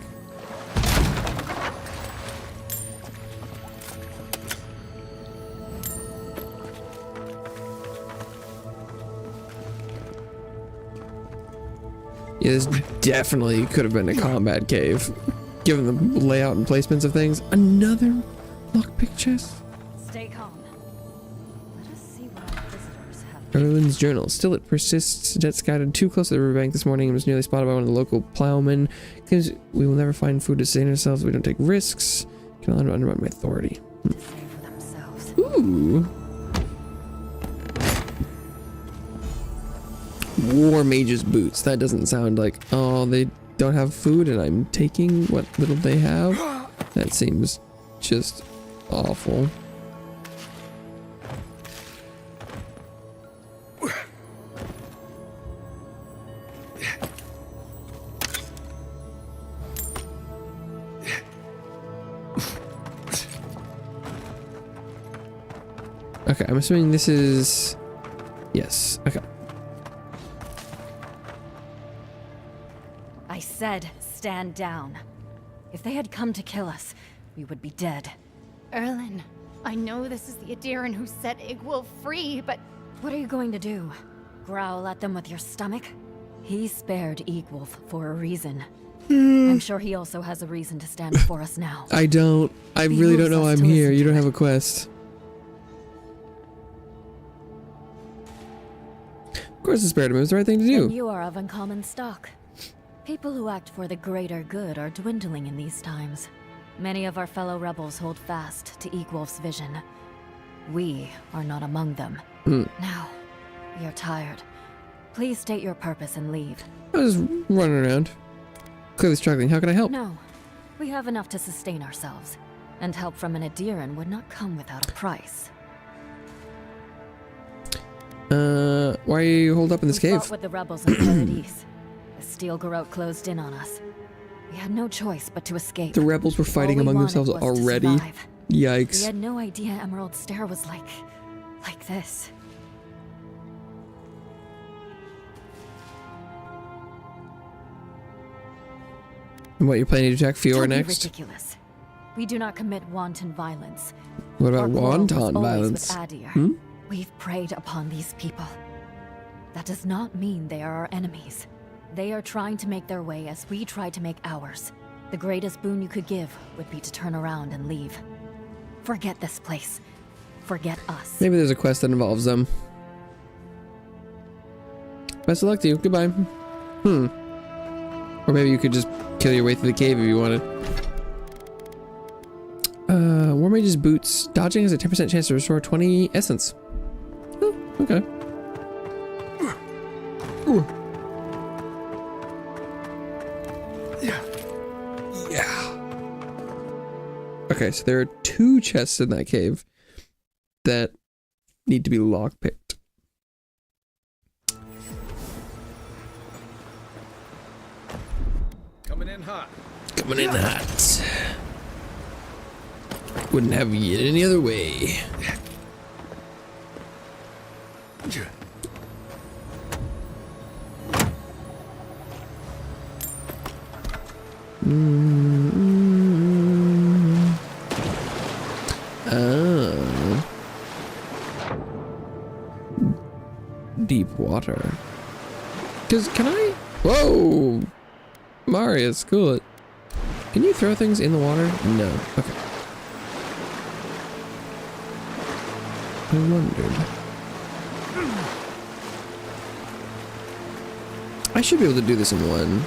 Yeah, this definitely could have been a combat cave, given the layout and placements of things. Another lockpick chest. Stay calm. Let us see what our visitors have. Erlen's journal. Still it persists. Jet scouted too close to the riverbank this morning and was nearly spotted by one of the local plowmen. Claims we will never find food to sustain ourselves. We don't take risks. Can only undermine my authority. Save for themselves. Ooh. War mage's boots. That doesn't sound like, oh, they don't have food and I'm taking what little they have. That seems just awful. Okay, I'm assuming this is... Yes, okay. I said, stand down. If they had come to kill us, we would be dead. Erlen, I know this is the Adiran who set Igwolf free, but... What are you going to do? Growl at them with your stomach? He spared Igwolf for a reason. I'm sure he also has a reason to stand before us now. I don't. I really don't know I'm here. You don't have a quest. Of course the spirit moves the right thing to do. And you are of uncommon stock. People who act for the greater good are dwindling in these times. Many of our fellow rebels hold fast to Igwolf's vision. We are not among them. Now, we are tired. Please state your purpose and leave. I was just running around. Clearly struggling. How can I help? No. We have enough to sustain ourselves. And help from an Adiran would not come without a price. Why are you holed up in this We cave? fought with the rebels in Paradise. The Steel Garrote closed in on us. We had no choice but to escape. The rebels were fighting All we among wanted themselves was to already. survive. Yikes. We had no idea Emerald Stair was like this. And what, you're planning to attack Fiora Don't be next? ridiculous. We do not commit wanton violence. What about Our quarrel was wanton always violence? with Adir. Hmm? We've preyed upon these people. That does not mean they are our enemies. They are trying to make their way as we try to make ours. The greatest boon you could give would be to turn around and leave. Forget this place. Forget us. Maybe there's a quest that involves them. Best of luck to you. Goodbye. Or maybe you could just kill your way through the cave if you wanted. War Mage's boots. Dodging has a 10% chance to restore 20 essence. Oh, okay. Yeah. Okay, so there are 2 chests in that cave that need to be lockpicked. Coming in hot. Coming in hot. Wouldn't have it any other way. Deep water. Cause can I? Whoa, Marius, cool it. Can you throw things in the water? No. Okay. I wondered. I should be able to do this in one.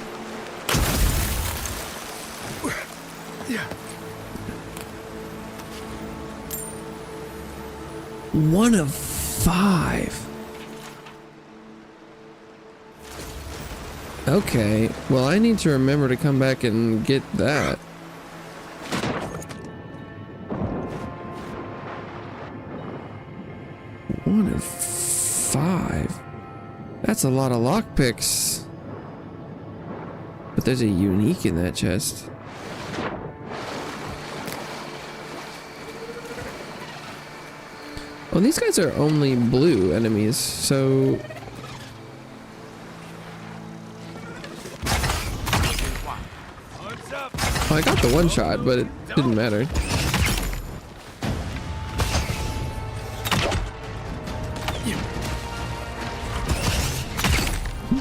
One of 5. Okay, well I need to remember to come back and get that. One of 5. That's a lot of lockpicks. But there's a unique in that chest. Well, these guys are only blue enemies, so... Well, I got the one shot, but it didn't matter.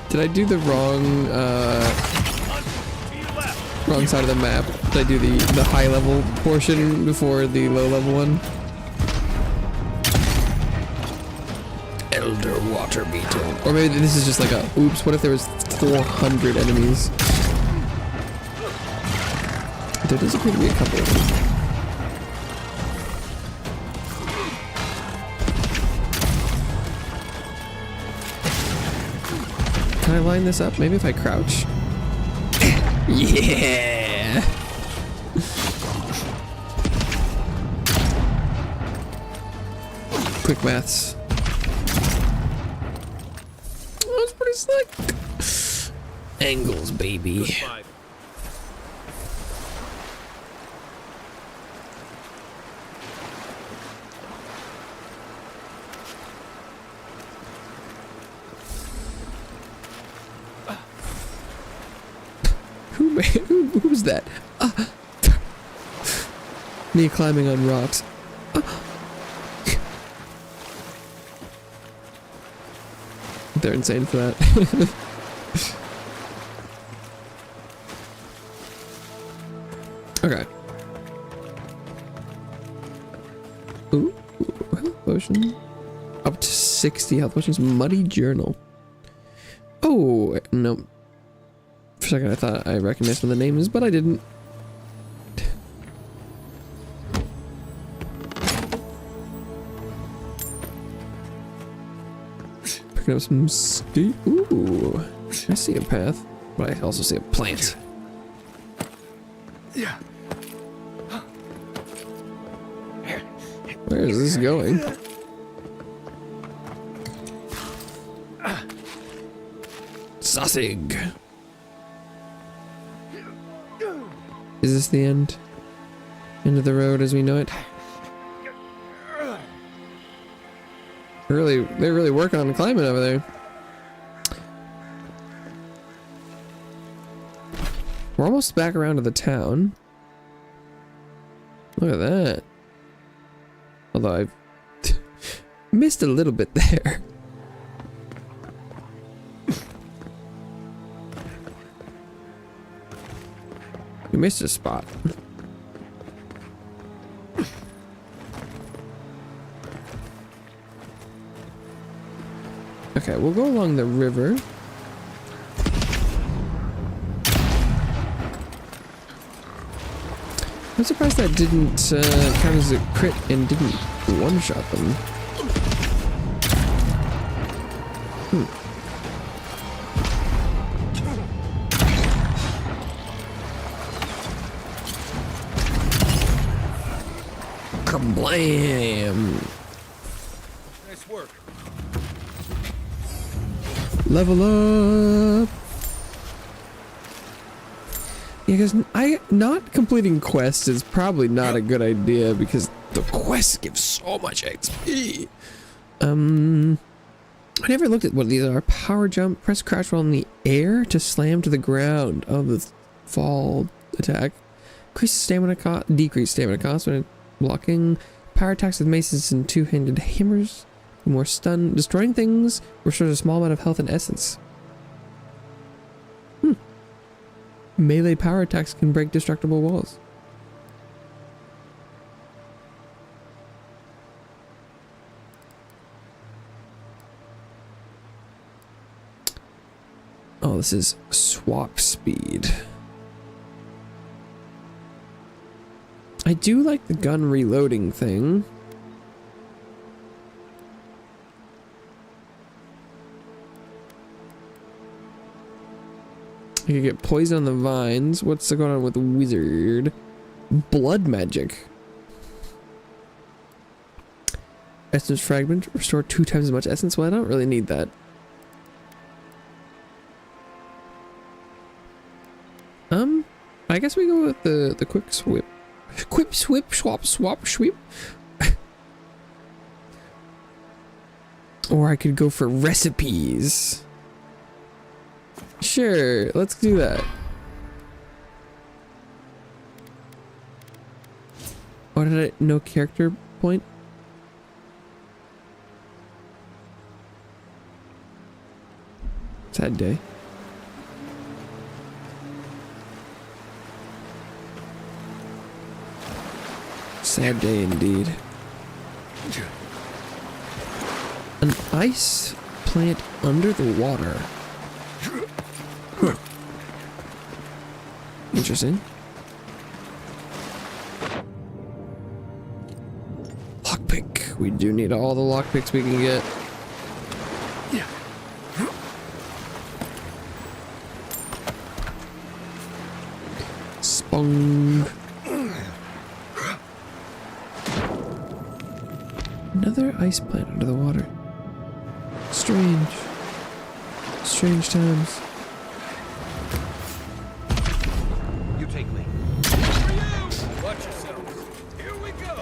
Did I do the wrong side of the map? Did I do the high level portion before the low level one? Elder water beetle. Or maybe this is just like a, oops, what if there was 400 enemies? There does appear to be a couple of them. Can I line this up? Maybe if I crouch. Yeah! Quick maths. Oh, that's pretty slick. Angles, baby. Goodbye. Who's that? Me climbing on rocks. They're insane for that. Okay. Ooh, health potion. Up to 60 health potions. Muddy journal. Oh, no. For a second I thought I recognized what the name is, but I didn't. Picking up some steep. Ooh, I see a path, but I also see a plant. Where is this going? Sausage. Is this the end? End of the road as we know it? They're really working on climbing over there. We're almost back around to the town. Look at that. Although I've missed a little bit there. You missed a spot. Okay, we'll go along the river. I'm surprised that didn't count as a crit and didn't one-shot them. Kablam! Nice work. Level up! Yeah, because not completing quests is probably not a good idea because the quests give so much XP. I never looked at what these are. Power jump, press crouch while in the air to slam to the ground. Oh, the fall attack. Increase stamina cost, decrease stamina cost when blocking. Power attacks with maces and two-handed hammers. More stun. Destroying things restores a small amount of health and essence. Melee power attacks can break destructible walls. Oh, this is swap speed. I do like the gun reloading thing. I could get poison on the vines. What's going on with the wizard? Blood magic. Essence fragment. Restore 2 times as much essence. Well, I don't really need that. I guess we go with the quick swip. Quip, swip, swap, swap, sweep. Or I could go for recipes. Sure, let's do that. Or did I no character point? Sad day. Sad day indeed. An ice plant under the water. Huh. Interesting. Lockpick. We do need all the lockpicks we can get. Spong. Another ice plant under the water. Strange. Strange times. You take lead. Watch yourselves. Here we go.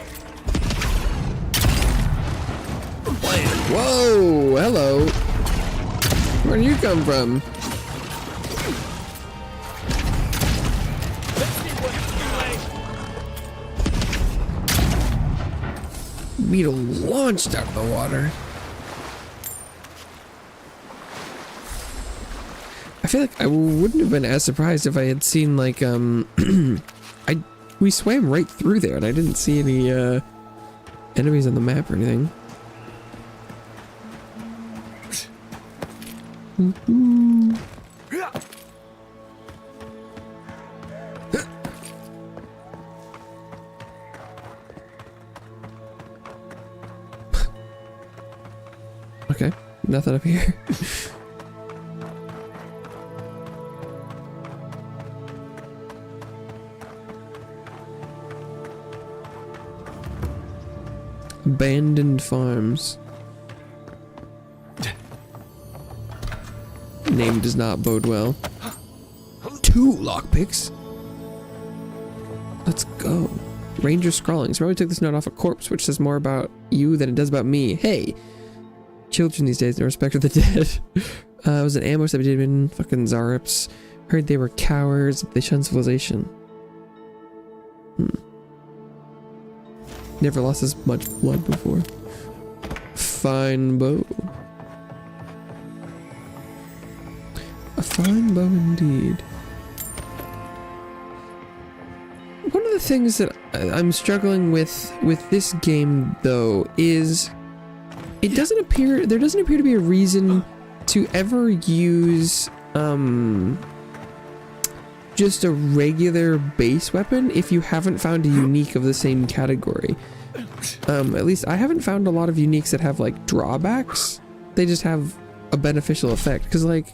Whoa! Hello. Where'd you come from? Beetle launched out of the water. I feel like I wouldn't have been as surprised if I had seen like we swam right through there and I didn't see any enemies on the map or anything. Okay, nothing up here. Abandoned farms. Name does not bode well. 2 lockpicks. Let's go. Ranger scrawling. So probably took this note off a corpse, which says more about you than it does about me. Hey, children these days, no respect for the dead. It was an ambush that did in fucking Zareps. Heard they were cowards. They shunned civilization. Never lost as much blood before. Fine bow. A fine bow indeed. One of the things that I'm struggling with this game though is there doesn't appear to be a reason to ever use just a regular base weapon if you haven't found a unique of the same category. At least I haven't found a lot of uniques that have like drawbacks. They just have a beneficial effect. Because like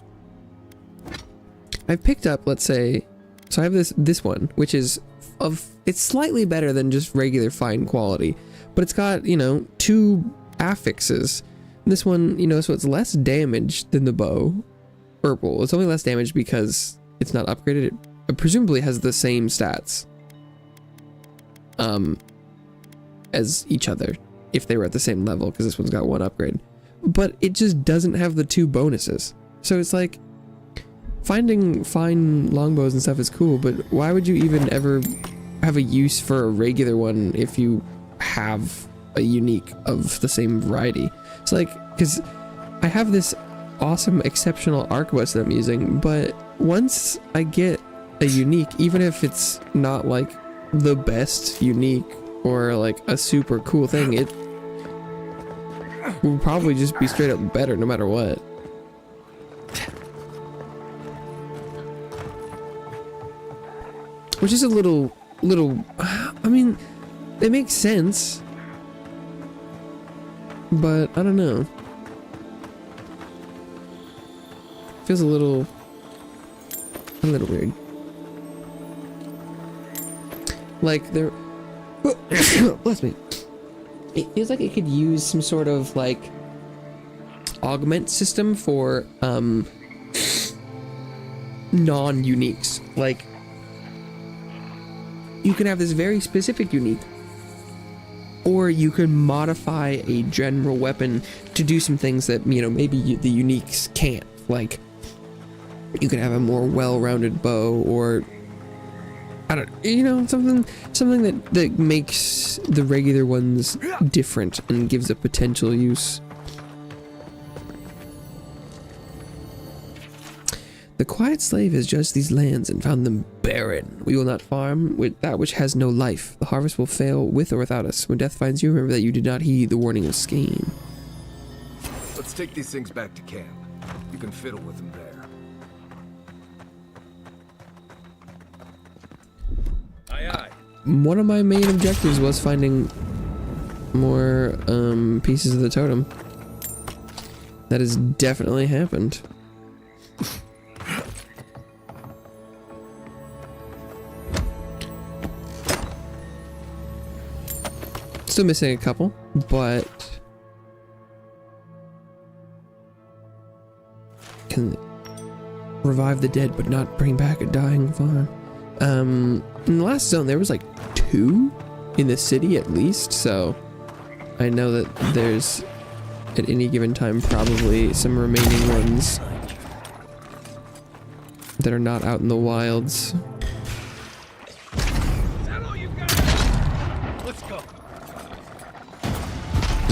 I've picked up, let's say, so I have this one, which is it's slightly better than just regular fine quality. but it's got, you know, 2 affixes. This one, you know, so it's less damage than the bow. Or, well, it's only less damage because it's not upgraded. It presumably has the same stats as each other if they were at the same level, because this one's got 1 upgrade. But it just doesn't have the 2 bonuses. So it's like, finding fine longbows and stuff is cool, but why would you even ever have a use for a regular one if you have a unique of the same variety? It's like, because I have this awesome exceptional arquebus that I'm using, but once I get a unique, even if it's not like the best unique or like a super cool thing, it will probably just be straight up better no matter what. Which is a little, I mean, it makes sense, but I don't know. Feels a little weird. Like there, bless me. It feels like it could use some sort of like augment system for non-uniques. Like you can have this very specific unique, or you can modify a general weapon to do some things that, you know, maybe the uniques can't. Like you could have a more well-rounded bow, or I don't, you know, something that makes the regular ones different and gives a potential use. The quiet slave has judged these lands and found them barren. We will not farm with that which has no life. The harvest will fail with or without us. When death finds you, remember that you did not heed the warning of Skane. Let's take these things back to camp. You can fiddle with them there. Aye, aye. One of my main objectives was finding more pieces of the totem. That has definitely happened. Still missing a couple, but can revive the dead but not bring back a dying farm. In the last zone there was like 2 in the city at least, so I know that there's at any given time probably some remaining ones that are not out in the wilds.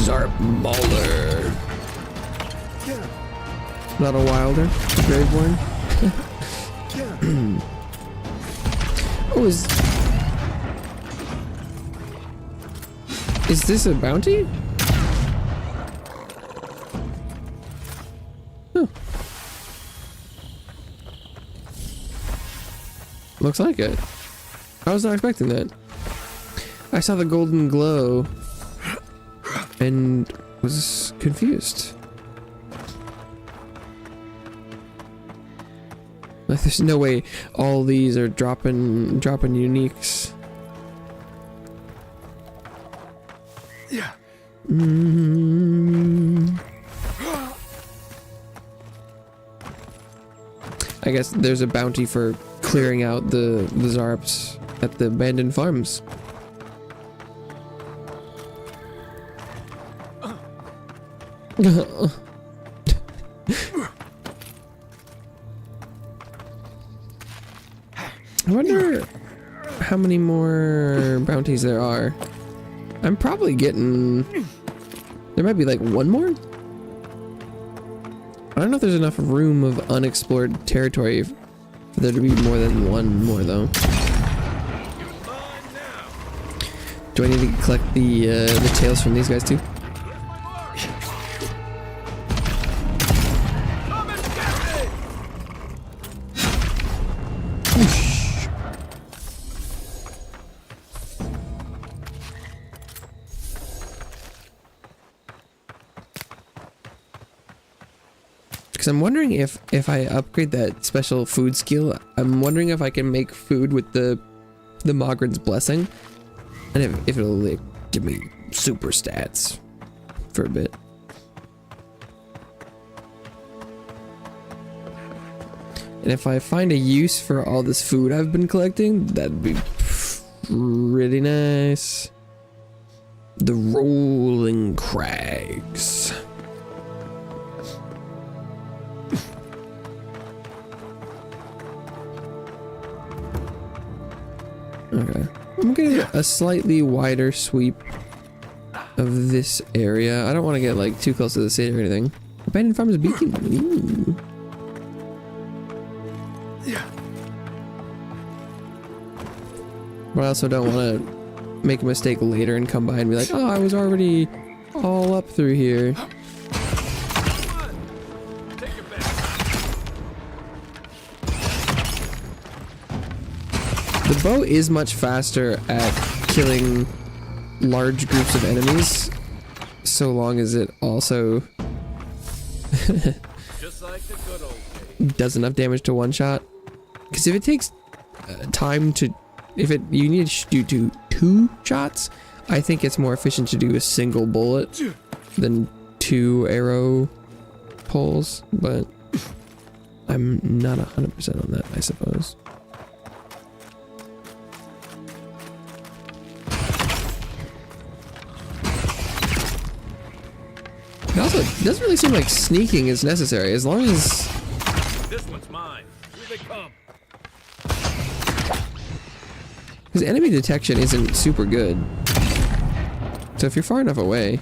Zarp Mauler. Not a wilder, a graveborn. Oh, is this a bounty? Huh. Looks like it. I was not expecting that. I saw the golden glow and was confused. Like, there's no way all these are dropping uniques. Yeah. I guess there's a bounty for clearing out the Zarps at the abandoned farms. I wonder how many more bounties there are. I'm probably getting... There might be like 1 more? I don't know if there's enough room of unexplored territory for there to be more than 1 more though. Do I need to collect the tails from these guys too? Because I'm wondering if I upgrade that special food skill, I'm wondering if I can make food with the Mogren's blessing, and if it'll like, give me super stats for a bit. And if I find a use for all this food I've been collecting, that'd be pretty nice. The rolling crags. Okay. I'm gonna get a slightly wider sweep of this area. I don't want to get like too close to the city or anything. Abandoned Farmers Beacon. Ooh. But I also don't want to make a mistake later and come by and be like, oh, I was already all up through here. The bow is much faster at killing large groups of enemies, so long as it also Just like the good old days. does enough damage to one shot. Because if it takes time to, you need to do two shots, I think it's more efficient to do a single bullet than 2 arrow pulls. But I'm not 100% on that, I suppose. It also doesn't really seem like sneaking is necessary, as long as... This one's mine. Here they come. Because enemy detection isn't super good. So if you're far enough away...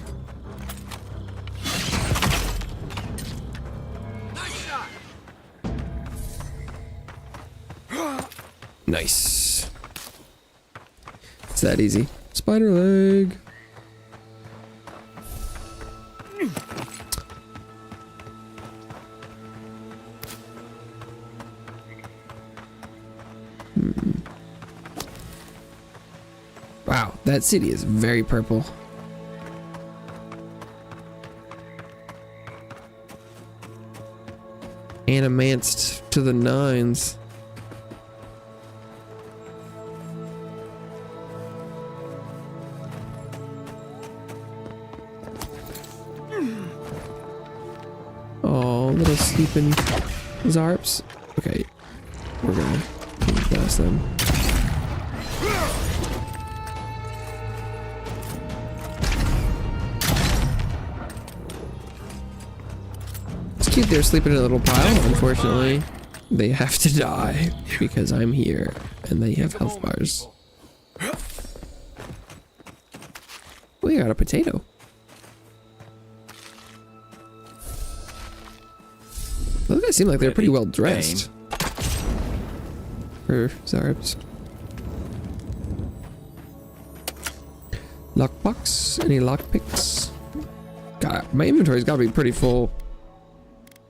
Nice. It's that easy. Spider leg. Wow, that city is very purple. Animanced to the nines. Oh, little sleeping Zarps. Okay, we're gonna blast them. It's cute they're sleeping in a little pile. Unfortunately, they have to die because I'm here and they have health bars. We got a potato. Those guys seem like they're pretty well dressed. For Zarbs. Lockbox? Any lockpicks? God, my inventory's gotta be pretty full.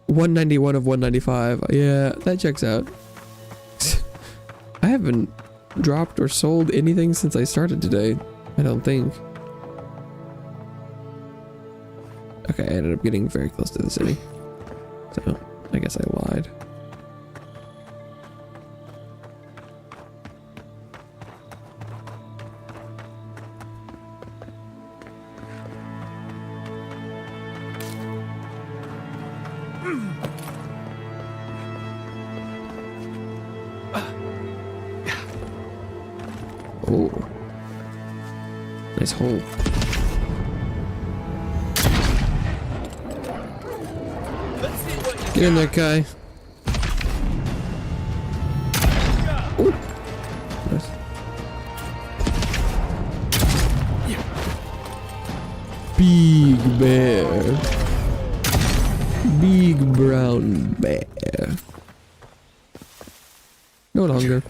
191 of 195. Yeah, that checks out. I haven't dropped or sold anything since I started today. I don't think. Okay, I ended up getting very close to the city. So, I guess I lied. Oh. Nice hole. Get in there, Kai. Ooh. Nice. Big bear. Big brown bear. No longer.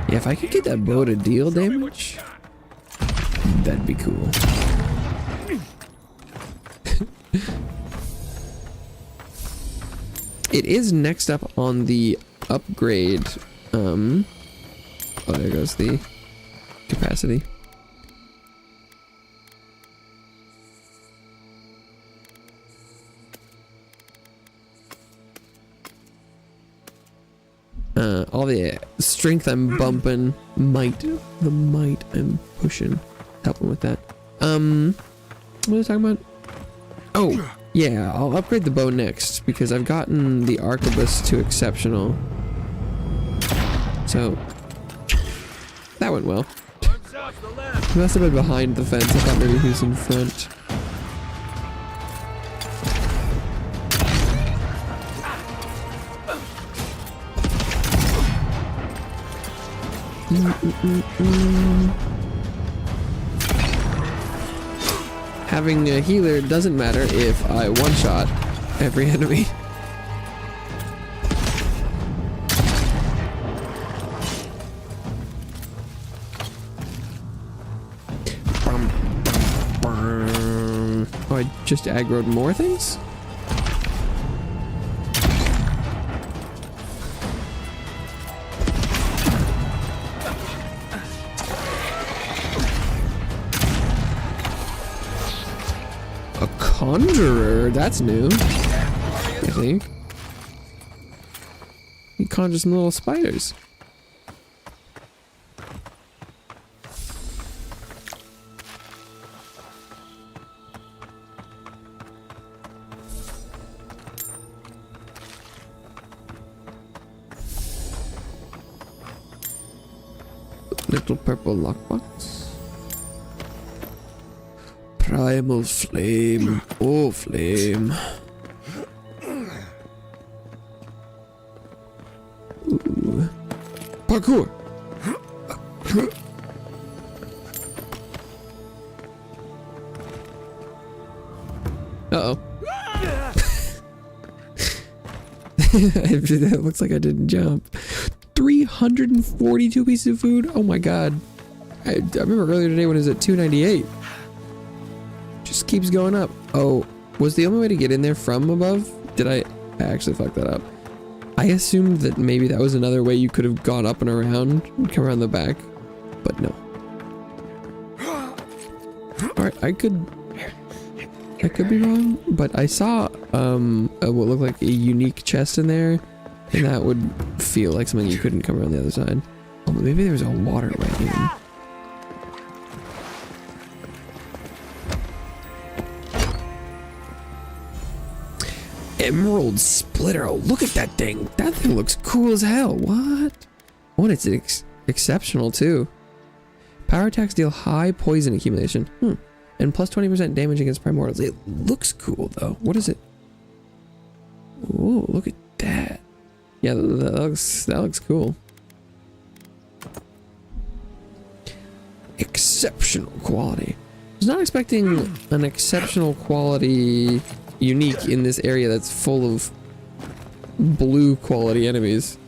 Yeah, if I could get that bow to deal damage, that'd be cool. It is next up on the upgrade. Oh, there goes the capacity. strength I'm bumping. Might. The might I'm pushing. Helping with that. What was I talking about? Oh, yeah, I'll upgrade the bow next because I've gotten the arquebus to exceptional. So, that went well. He must have been behind the fence. I thought maybe he was in front. Having a healer doesn't matter if I one-shot every enemy. Oh, I just aggroed more things? A conjurer? That's new. I think. He conjures some little spiders. Little purple lockbox. Primal flame. Oh, flame. Ooh. Parkour. Uh-oh. That looks like I didn't jump. 342 pieces of food? Oh my god. I remember earlier today when it was at 298. Just keeps going up. Oh, was the only way to get in there from above? Did I actually fuck that up? I assumed that maybe that was another way you could have gone up and around and come around the back, but no. Alright, I could be wrong, but I saw what looked like a unique chest in there, and that would feel like something you couldn't come around the other side. Oh, but maybe there was a waterway in. Emerald splitter. Oh, look at that thing. That thing looks cool as hell. What? Oh, and it's exceptional too. Power attacks deal high poison accumulation. And plus 20% damage against primordials. It looks cool though. What is it? Oh, look at that. Yeah, that looks cool. Exceptional quality. I was not expecting an exceptional quality unique in this area that's full of blue quality enemies.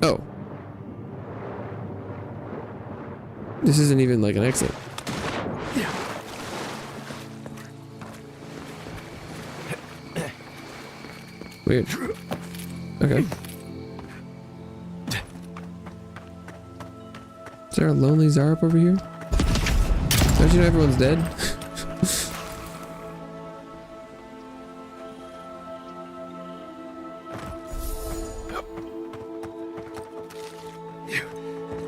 Oh. This isn't even like an exit. Weird. Okay. Is there a lonely Zarp over here? Don't you know everyone's dead?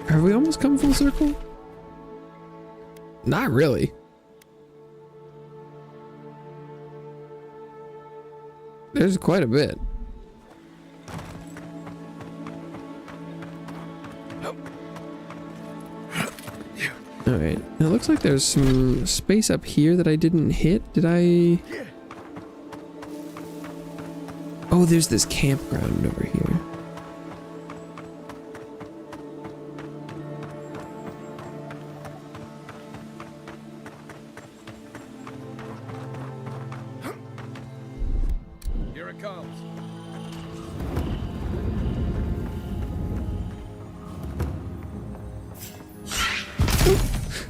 Have we almost come full circle? Not really. There's quite a bit. Alright, it looks like there's some space up here that I didn't hit. Did I? Oh, there's this campground over here. Here it comes.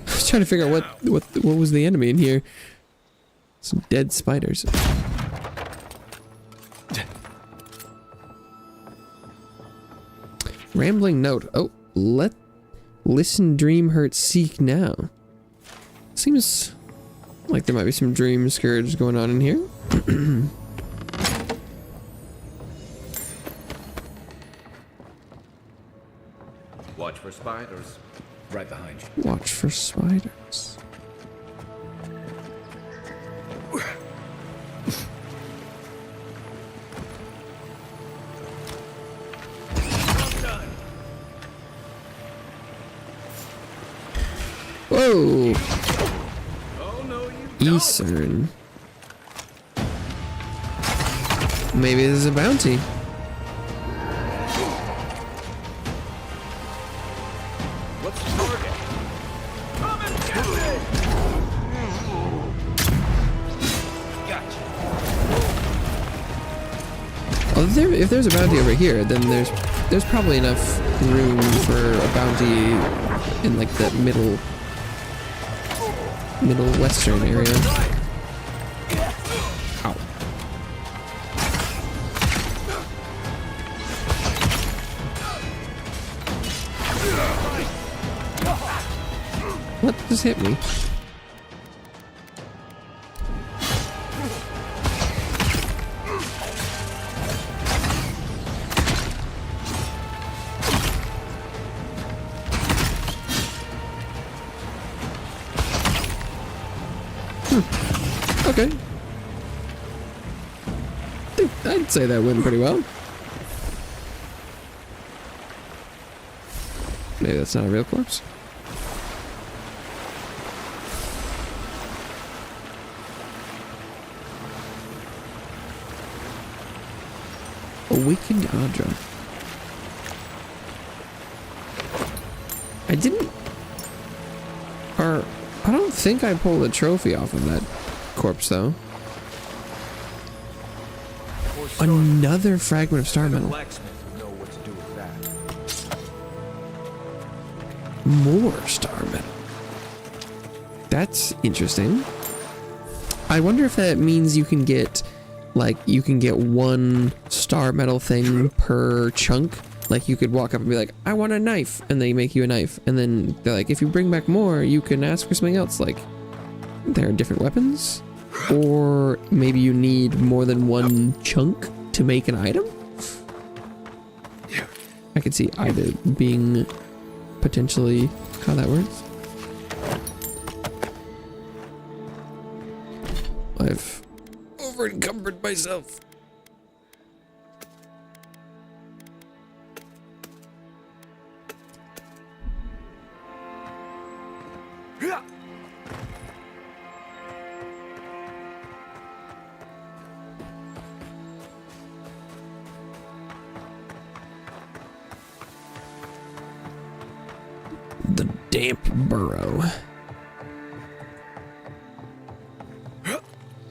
I was trying to figure out what was the enemy in here. Some dead spiders. Rambling note. Oh, listen, dream, hurt, seek now. Seems Like there might be some dream scourge going on in here. Watch for spiders. Right behind you. Watch for spiders. Whoa! Oh no, you Eastern. Maybe this is a bounty. What's the target? Come and get me! Gotcha. Well, if there's a bounty over here, then there's probably enough room for a bounty in like that middle western area. Ow. What just hit me? Okay. I'd say that went pretty well. Maybe that's not a real corpse. Awakened Adra. I don't think I pulled a trophy off of that corpse though. Another fragment of star metal. More star metal. That's interesting. I wonder if that means you can get one star metal thing per chunk. Like you could walk up and be like, I want a knife, and they make you a knife, and then they're like, if you bring back more, you can ask for something else. Like there are different weapons, or maybe you need more than one chunk to make an item. I could see either being potentially how that works. I've over encumbered myself. The damp burrow.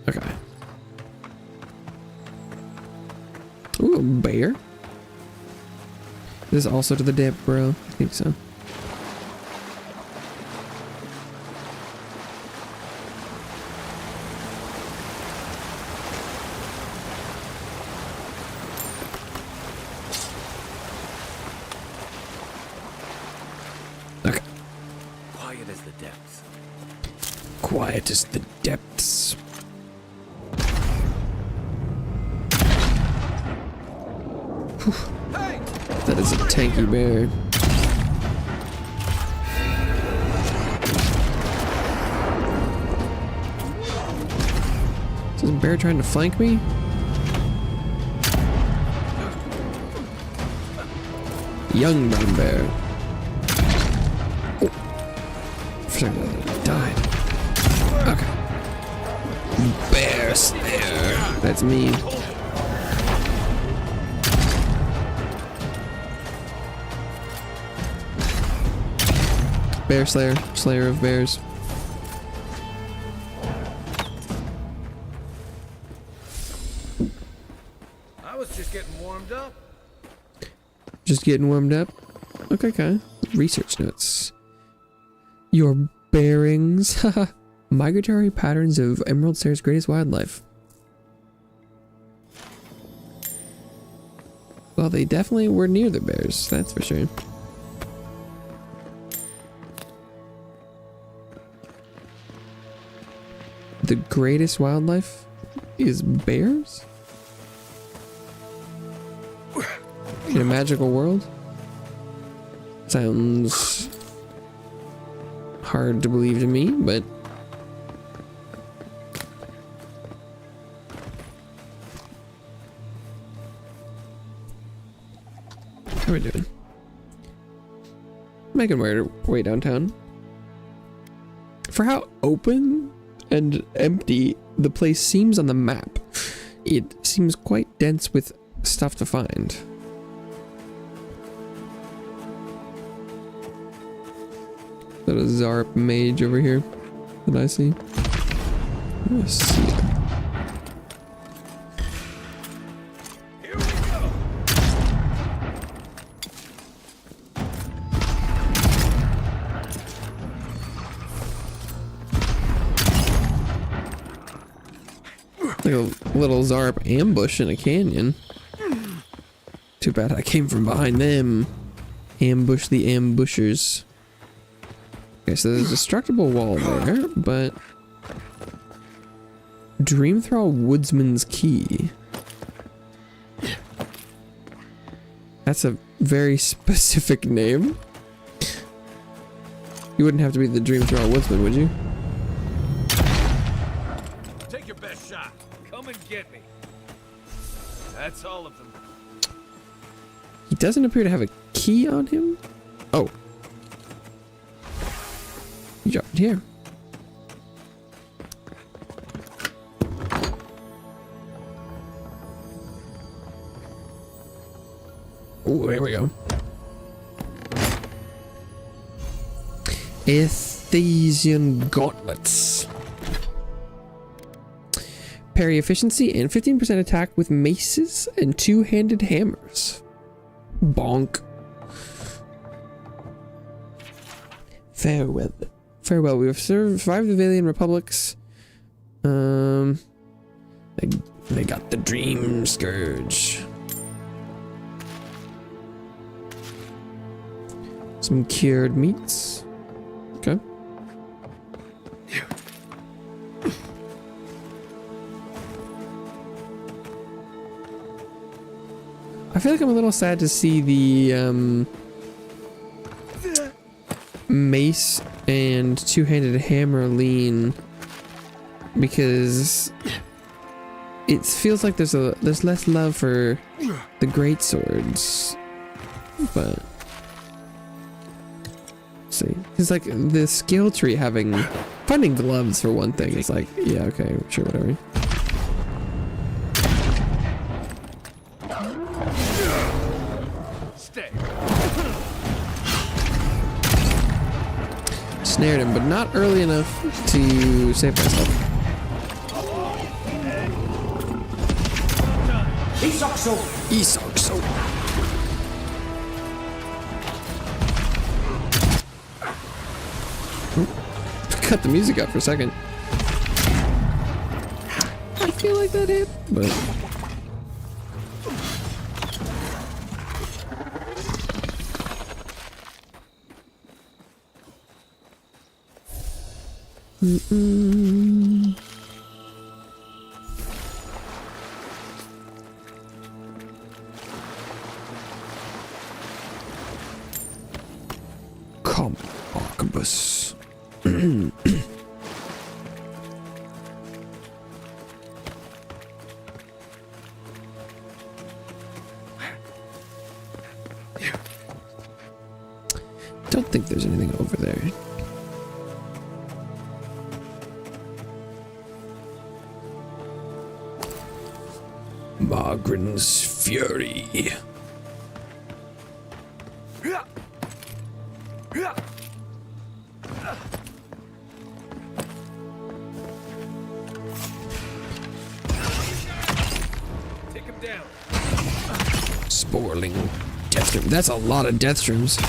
Okay. Ooh, a bear. This is also to the damp burrow? I think so. Okay. Quiet as the depths. Quiet as the depths. Hey! That is a tanky bear. Is this bear trying to flank me? Young brown bear. Oh. For a second, I died. Okay. Bear Slayer. That's me. Bear Slayer. Slayer of bears. I was just getting warmed up. Just getting warmed up. Okay, okay. Research notes. Your bearings. Migratory patterns of Emerald Stare's greatest wildlife. Well, they definitely were near the bears, that's for sure. the greatest wildlife is bears? In a magical world? Sounds hard to believe to me, but how are we doing? Making our way downtown. For how open and empty the place seems on the map, it seems quite dense with stuff to find. Is that a Zarp mage over here that I see? Let's see. Like a little Zarp ambush in a canyon. Too bad I came from behind them. Ambush the ambushers. Okay, so there's a destructible wall there, but Dreamthrall Woodsman's Key. That's a very specific name. You wouldn't have to be the Dreamthrall Woodsman, would you? Take your best shot. Come and get me. That's all of them. He doesn't appear to have a key on him. Oh. You dropped it here. Oh, here we go. Athesian gauntlets. Parry efficiency and 15% attack with maces and two-handed hammers. Bonk. Farewell. Farewell. We have survived the Valian Republics. They got the Dream Scourge. Some cured meats. Okay. I feel like I'm a little sad to see the mace and two-handed hammer lean, because it feels like there's less love for the great swords, but let's see, it's like the skill tree finding gloves for one thing. It's like, yeah, okay, sure, whatever. Snared him, but not early enough to save myself. Isokso. Cut the music out for a second. I feel like that hit, but come, Arquebus. Don't think there's anything over there. Margren's Fury. Take him down. Sporling Deathstream. That's a lot of Deathstreams.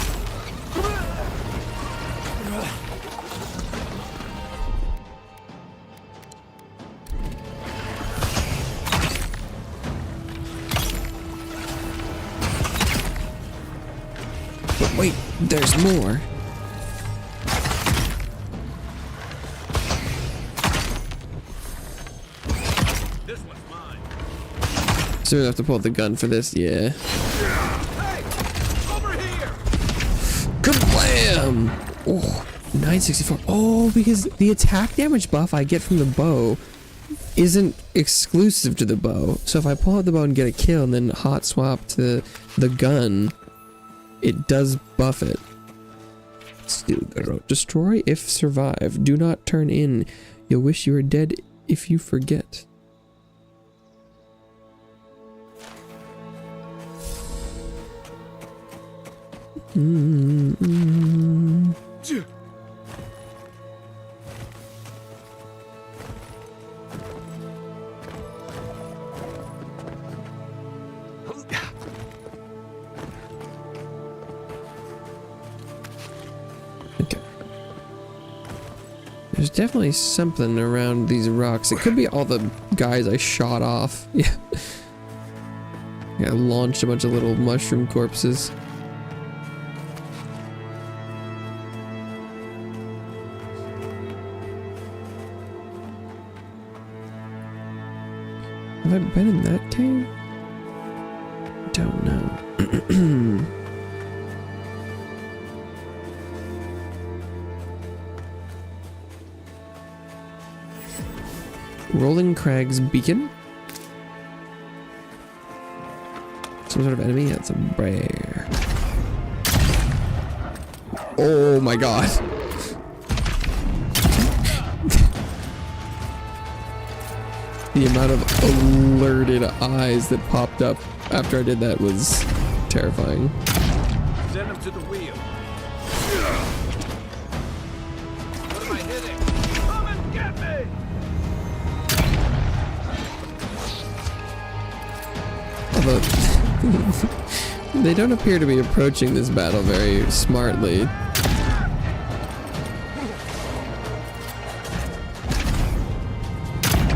Wait, there's more. This one's mine. So we have to pull out the gun for this, yeah. Hey! Over here! Kablam! Oh, 964. Oh, because the attack damage buff I get from the bow isn't exclusive to the bow. So if I pull out the bow and get a kill and then hot swap to the gun, it does buff it. Steal the road. Destroy if survive. Do not turn in. You'll wish you were dead if you forget. Okay. There's definitely something around these rocks. It could be all the guys I shot off. Yeah. I launched a bunch of little mushroom corpses. Have I been in that cave? Don't know. Rolling Crags Beacon? Some sort of enemy? That's a bear. Oh my god. The amount of alerted eyes that popped up after I did that was terrifying. Send him to the wheel. What am I hitting? Come and get me! Although they don't appear to be approaching this battle very smartly.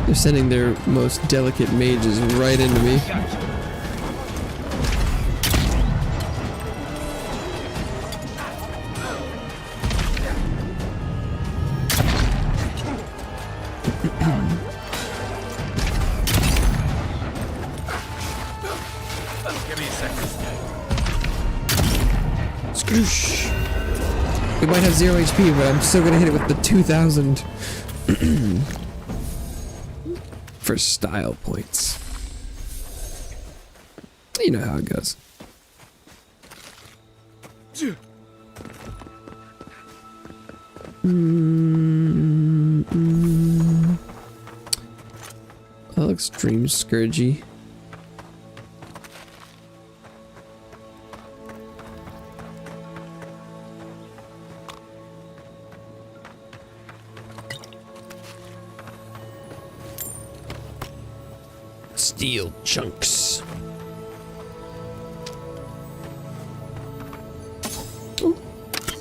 They're sending their most delicate mages right into me. Give me a second. Scroosh. We might have 0 HP, but I'm still gonna hit it with the 2000. For style points. You know how it goes. That looks Dream Scourgy. Steel chunks. Oh,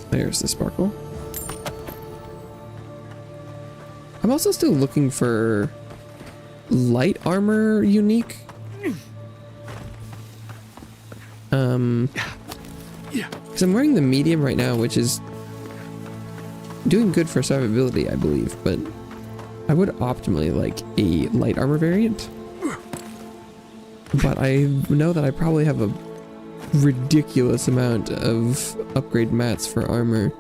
there's the sparkle. I'm also still looking for light armor unique. Because I'm wearing the medium right now, which is doing good for survivability, I believe, but I would optimally like a light armor variant. But I know that I probably have a ridiculous amount of upgrade mats for armor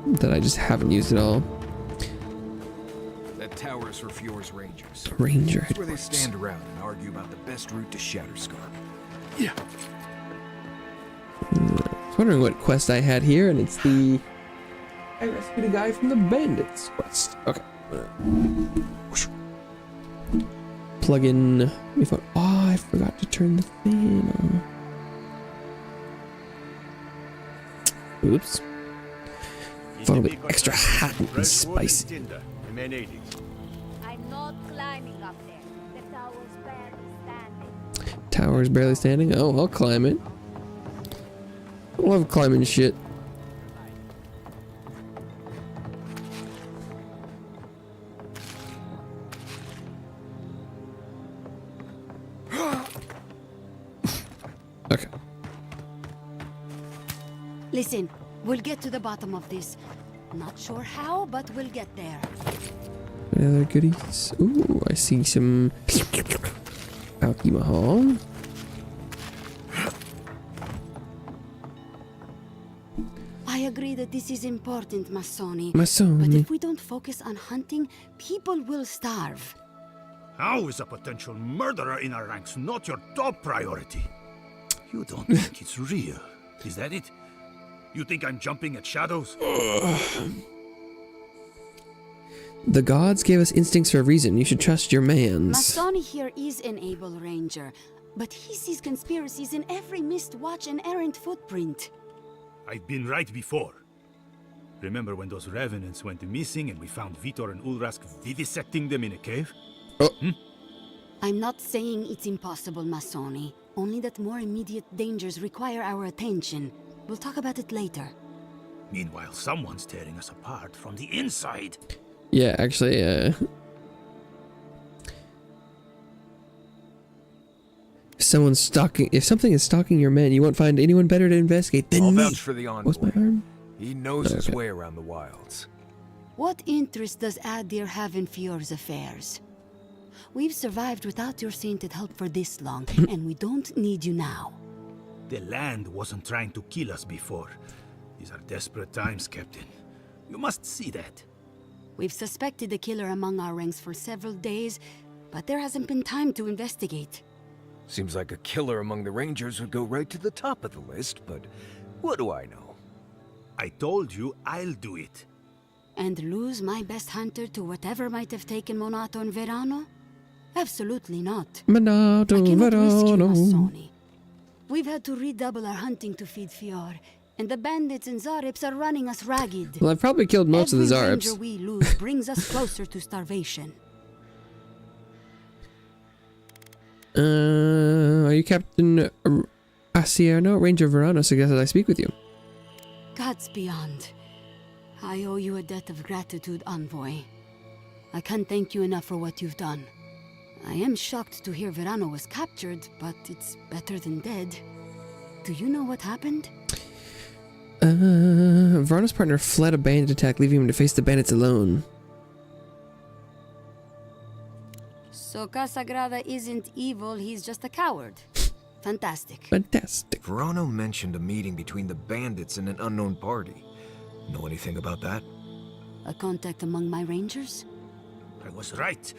that I just haven't used at all. That tower is for Fjord's Rangers. Ranger It's where they headquarters. stand around and argue about the best route to Shatterscarp. Yeah. I was wondering what quest I had here, and it's the I rescued a guy from the bandits quest. Okay. Plug in. Oh, I forgot to turn the fan on. Oops. Thought it'll be extra hot and spicy. I'm not climbing up there. The tower's barely standing. Tower's barely standing? Oh, I'll climb it. I love climbing shit. Okay. Listen, we'll get to the bottom of this. Not sure how, but we'll get there. Any other goodies? Ooh, I see some alcohol. I agree that this is important, Masoni. Masoni. But if we don't focus on hunting, people will starve. How is a potential murderer in our ranks not your top priority? You don't think it's real, is that it? You think I'm jumping at shadows? The gods gave us instincts for a reason. You should trust your mans. Masoni here is an able ranger, but he sees conspiracies in every missed watch and errant footprint. I've been right before. Remember when those revenants went missing and we found Vitor and Ulrask vivisecting them in a cave? I'm not saying it's impossible, Masoni. Only that more immediate dangers require our attention. We'll talk about it later. Meanwhile, someone's tearing us apart from the inside. Yeah, actually, if something is stalking your men, you won't find anyone better to investigate than I'll me. vouch for the envoy. What's my arm? He knows his Okay. way around the wilds. What interest does Adir have in Fior's affairs? We've survived without your sainted help for this long, and we don't need you now. The land wasn't trying to kill us before. These are desperate times, Captain. You must see that. We've suspected the killer among our ranks for several days, but there hasn't been time to investigate. Seems like a killer among the Rangers would go right to the top of the list, but what do I know? I told you I'll do it. And lose my best hunter to whatever might have taken Monato and Verano? Absolutely not. Monato, I cannot risk you, Verano. Masoni. We've had to redouble our hunting to feed Fior, and the bandits and Zarips are running us ragged. Well, I've probably killed most of the Every Zarips. ranger we lose brings us closer to starvation. Are you Captain Asierno? Ranger Verano suggested I speak with you. Gods beyond. I owe you a debt of gratitude, Envoy. I can't thank you enough for what you've done. I am shocked to hear Verano was captured, but it's better than dead. Do you know what happened? Verano's partner fled a bandit attack, leaving him to face the bandits alone. So Casagrada isn't evil, he's just a coward. Fantastic. Fantastic. Verano mentioned a meeting between the bandits and an unknown party. Know anything about that? A contact among my rangers? I was right.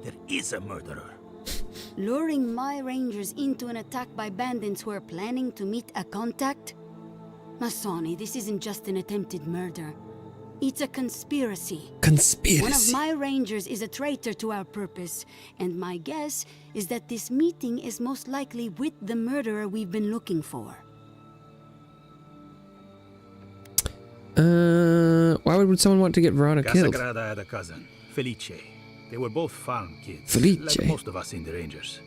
There is a murderer. Luring my rangers into an attack by bandits who are planning to meet a contact? Masoni, this isn't just an attempted murder. It's a conspiracy. Conspiracy. One of my rangers is a traitor to our purpose, and my guess is that this meeting is most likely with the murderer we've been looking for. Why would someone want to get Verano killed? Casagrada had a cousin, Felice. They were both farm kids, Felice. like most of us in the Rangers.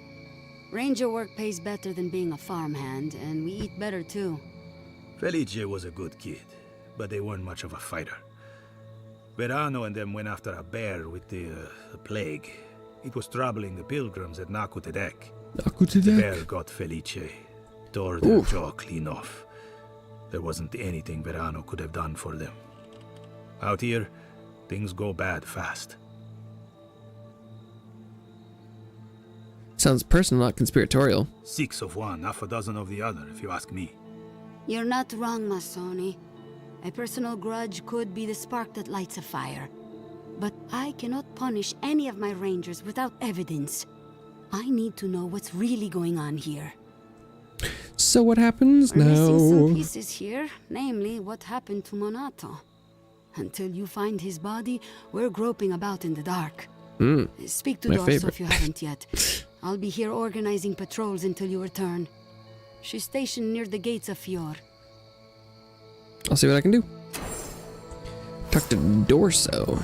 Ranger work pays better than being a farmhand, and we eat better too. Felice was a good kid, but they weren't much of a fighter. Verano and them went after a bear with the plague. It was troubling the pilgrims at Nakutedek. The bear got Felice, tore their jaw clean off. There wasn't anything Verano could have done for them. Out here, things go bad fast. Sounds personal, not conspiratorial. 6 of one, half a dozen of the other, if you ask me. You're not wrong, Masoni. A personal grudge could be the spark that lights a fire. But I cannot punish any of my rangers without evidence. I need to know what's really going on here. So what happens We're missing some now? pieces here, namely what happened to Monato. Until you find his body, we're groping about in the dark. Speak to my Dorso favorite. if you haven't yet. I'll be here organizing patrols until you return. She's stationed near the gates of Fior. I'll see what I can do. Talk to Dorso.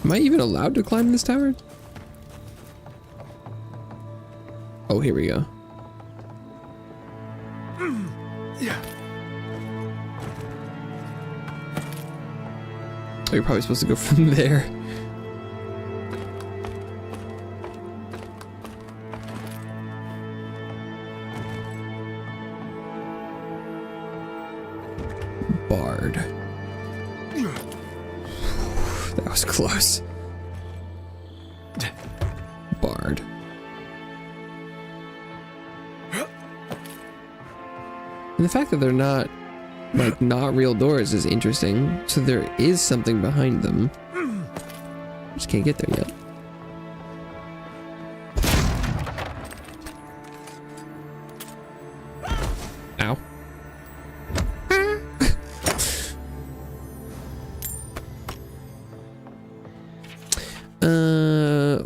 Am I even allowed to climb this tower? Oh, here we go. Oh, you're probably supposed to go from there. That was close. Barred. And the fact that they're not, like, not real doors is interesting. So there is something behind them. Just can't get there yet. Ow.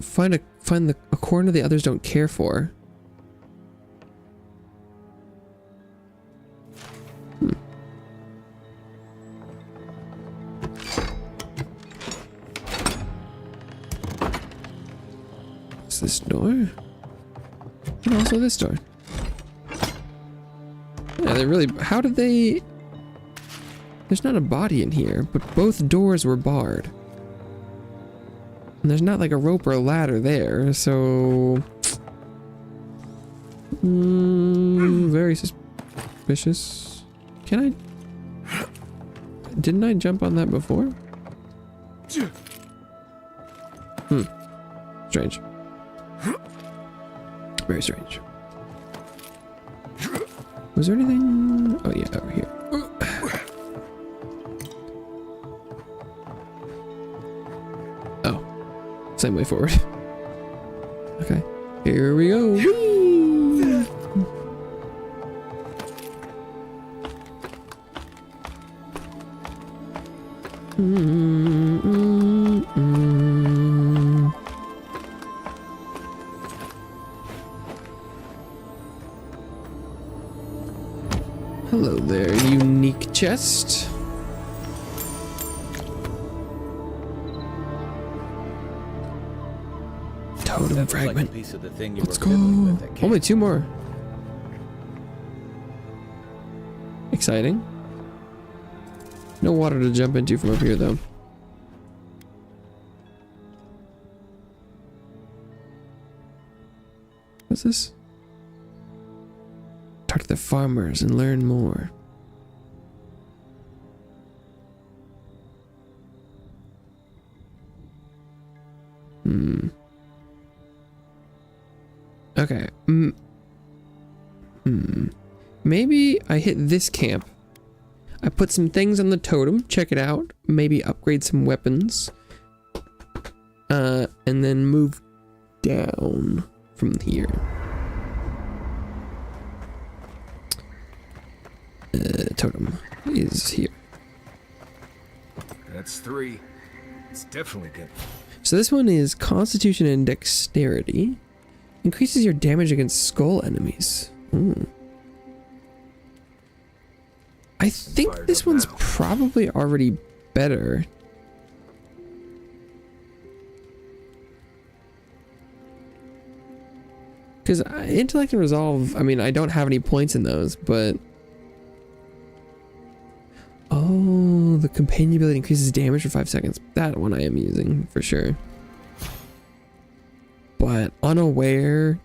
Find a corner the others don't care for. What's this door? And also this door. Yeah, they really... How did they... There's not a body in here, but both doors were barred. And there's not like a rope or a ladder there, so... very suspicious. Can I... Didn't I jump on that before? Strange. Very strange. Was there anything? Oh yeah, over here. Oh, same way forward. Okay, here we go. Whee! Hello there, unique chest. Totem fragment. Like a piece of the thing you Let's were go. fiddling with at camp. Only 2 more. Exciting. No water to jump into from up here though. What's this? Talk to the farmers and learn more. Okay. Maybe I hit this camp. I put some things on the totem, check it out, maybe upgrade some weapons. And then move down from here. Totem is here. That's 3. It's definitely good. So this one is Constitution and Dexterity. Increases your damage against skull enemies. I think this one's probably already better. Because Intellect and Resolve, I mean, I don't have any points in those, but... Oh, the companion ability increases damage for 5 seconds. That one I am using, for sure. But Unaware...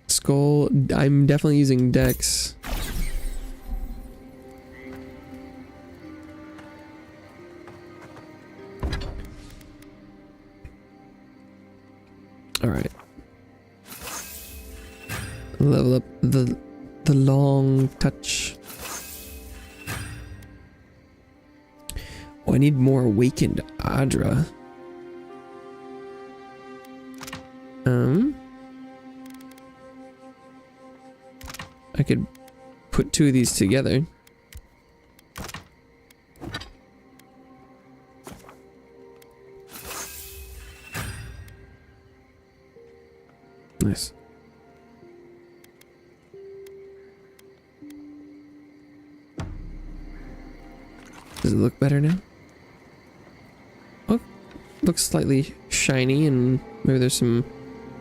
Skull, I'm definitely using Dex. Alright. Level up the long touch. Oh, I need more awakened Adra. I could put 2 of these together. Nice. Does it look better now? Oh, looks slightly shiny and maybe there's some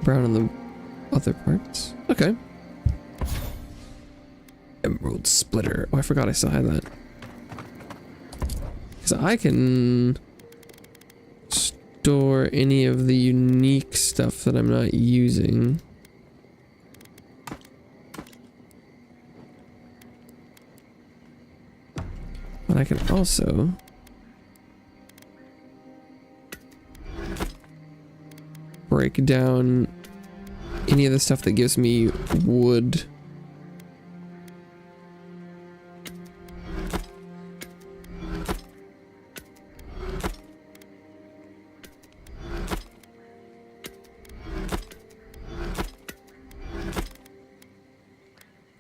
brown on the other parts. Okay. Emerald Splitter. Oh, I forgot I still had that. Because I can store any of the unique stuff that I'm not using. But I can also break down any of the stuff that gives me wood.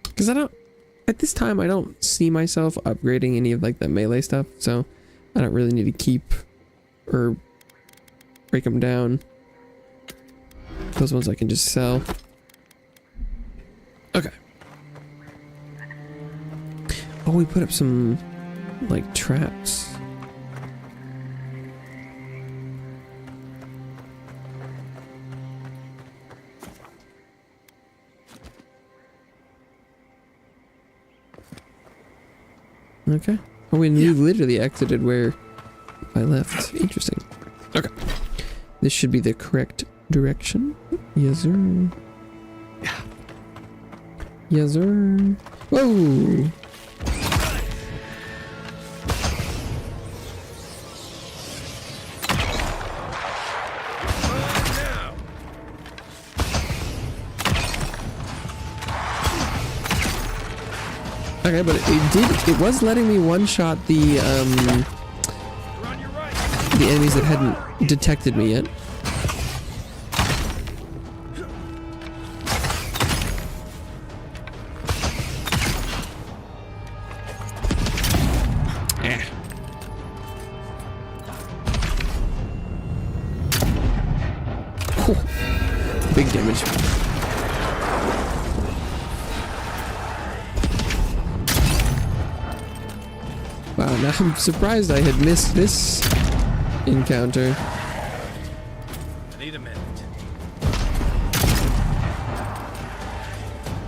Because at this time, I don't see myself upgrading any of like the melee stuff, so I don't really need to keep or break them down. Those ones I can just sell. Okay. Oh, we put up some like traps. Okay. Oh, we literally exited where I left. Interesting. Okay. This should be the correct direction. Yes, sir. Yes, sir. Whoa! Okay, but it was letting me one-shot the enemies that hadn't detected me yet. Big damage. Wow, now I'm surprised I had missed this encounter. I need a minute.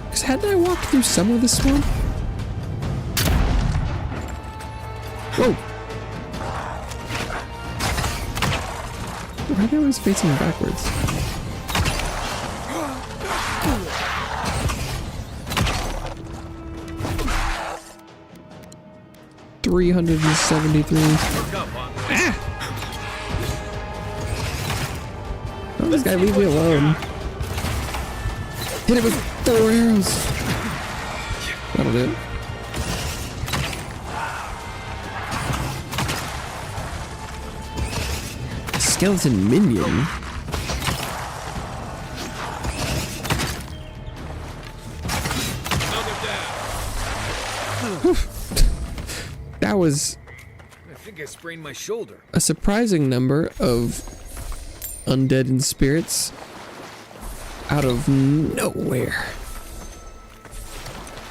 Because hadn't I walked through some of the swamp? Whoa! Why are they always facing backwards? $373. Oh, this guy, leave me alone. Hit it with 4 arrows. That'll do it. Skeleton minion. That was I think I sprained my shoulder. a surprising number of undead and spirits out of nowhere.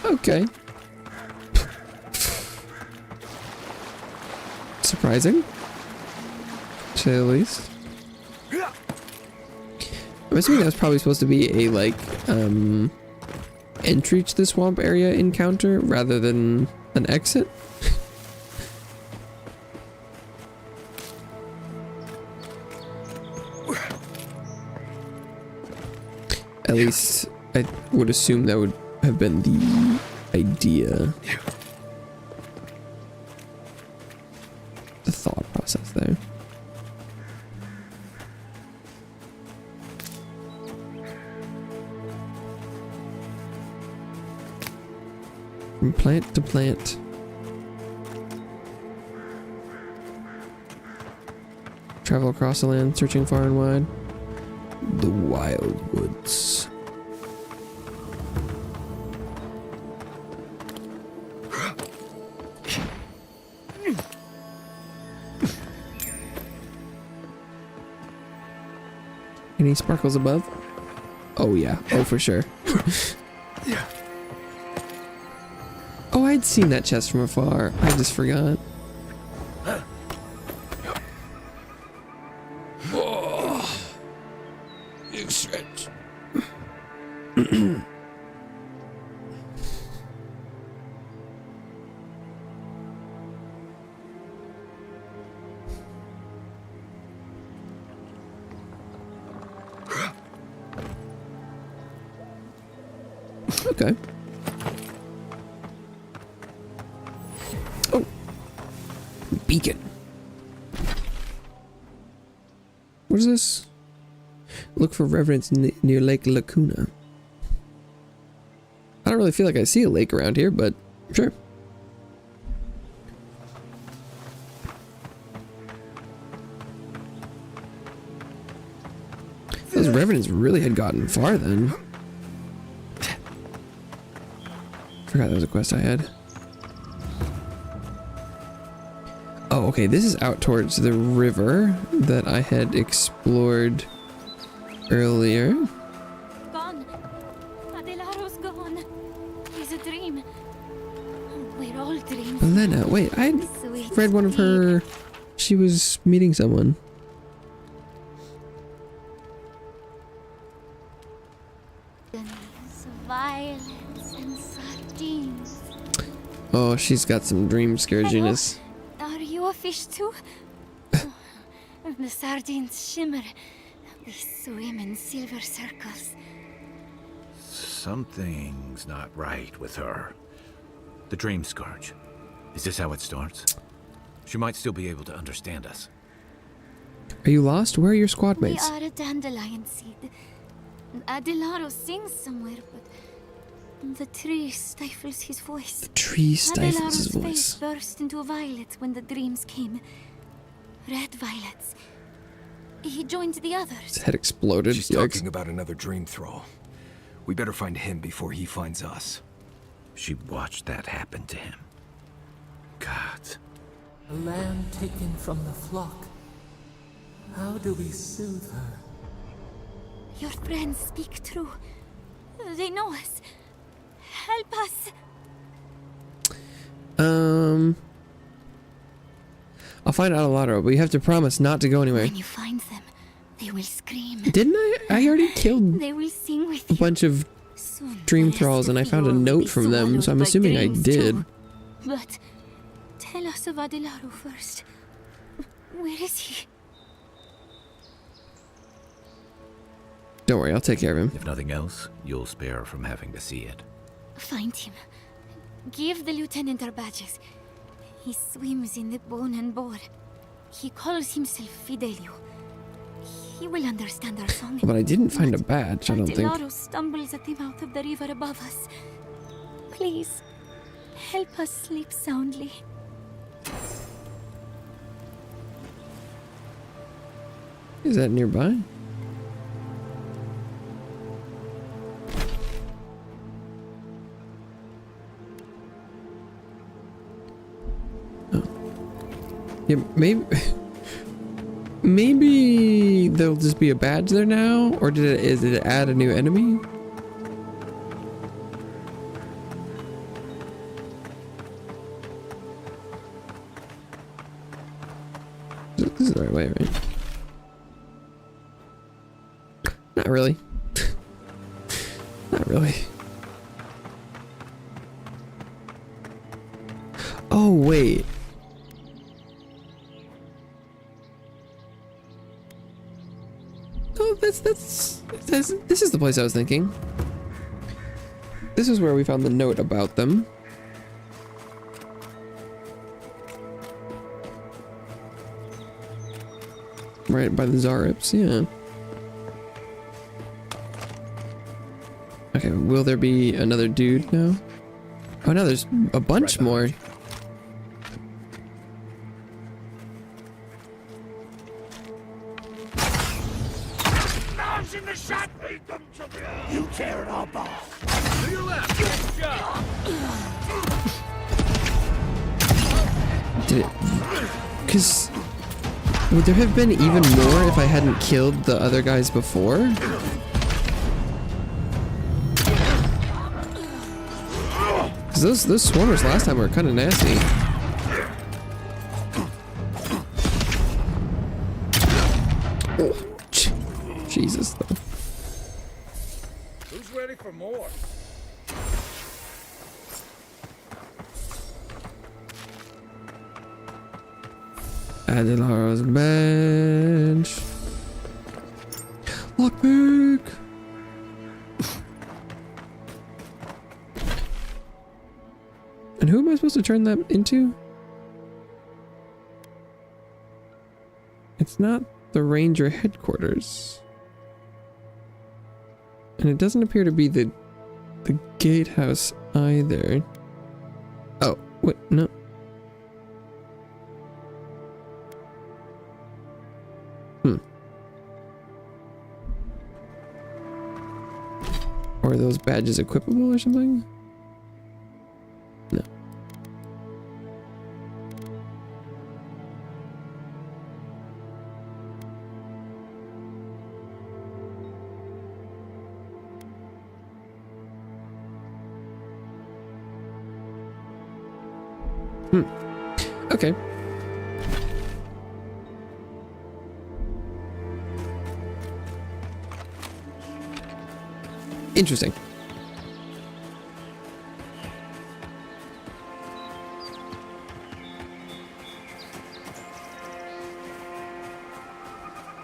Okay. Surprising, to say the least. I'm assuming that was probably supposed to be a like entry to the swamp area encounter rather than an exit. At least I would assume that would have been the idea. The thought process there. From plant to plant. Travel across the land, searching far and wide. The wild woods. Any sparkles above? Oh yeah, oh for sure. Oh, I'd seen that chest from afar. I just forgot. Oh, big stretch. Okay. Oh. Beacon. What is this? Look for revenants near Lake Lacuna. I don't really feel like I see a lake around here, but sure. Those revenants really had gotten far then. Forgot that was a quest I had. Oh, okay, this is out towards the river that I had explored earlier. Gone. Adelaro's gone. It's a dream. We're all dreams. Elena, wait, I read one of her... She was meeting someone. Violets and sardines. Oh, she's got some dream scourginess. Are you a fish too? The sardines shimmer. We swim in silver circles. Something's not right with her. The dream scourge. Is this how it starts? She might still be able to understand us. Are you lost? Where are your squad We mates? are a dandelion seed. Adelaro sings somewhere, but the tree stifles his voice. The tree stifles his Adelaro's voice. face burst into violet when the dreams came. Red violets. He joined the others. His head exploded. She's Yikes. talking about another dream thrall. We better find him before he finds us. She watched that happen to him. God. A lamb taken from the flock. How do we soothe her? Your friends speak true. They know us. Help us. I'll find Adelaro, but you have to promise not to go anywhere. When you find them, they will scream. Didn't I? I already killed They will sing with a you. bunch of Soon, dream the rest thralls, and I of found a you will note be from them, so I'm swallowed by assuming I dreams did. too. But tell us of Adelaro first. Where is he? Don't worry, I'll take care of him. If nothing else, you'll spare her from having to see it. Find him. Give the lieutenant our badges. He swims in the bone and boar. He calls himself Fidelio. He will understand our song. But I didn't find a badge, I don't think. Adelaro stumbles at the mouth of the river above us. Please, help us sleep soundly. Is that nearby? Yeah, maybe there'll just be a badge there now, or is it add a new enemy? This is the right way, right? Not really. Not really. Oh wait. Oh, this is the place I was thinking. This is where we found the note about them. Right by the Zarips, yeah. Okay, will there be another dude now? Oh no, there's a bunch more. You tear it all off. To your left. Good job. Did it? Because would there have been even more if I hadn't killed the other guys before? Because those swarmers last time were kind of nasty. Oh, Jesus though. Who's ready for more? Adelaro's bench. Lockpick. And who am I supposed to turn that into? It's not the ranger headquarters. And it doesn't appear to be the gatehouse either. Oh, wait, no. Or are those badges equipable or something? No. Okay. Interesting.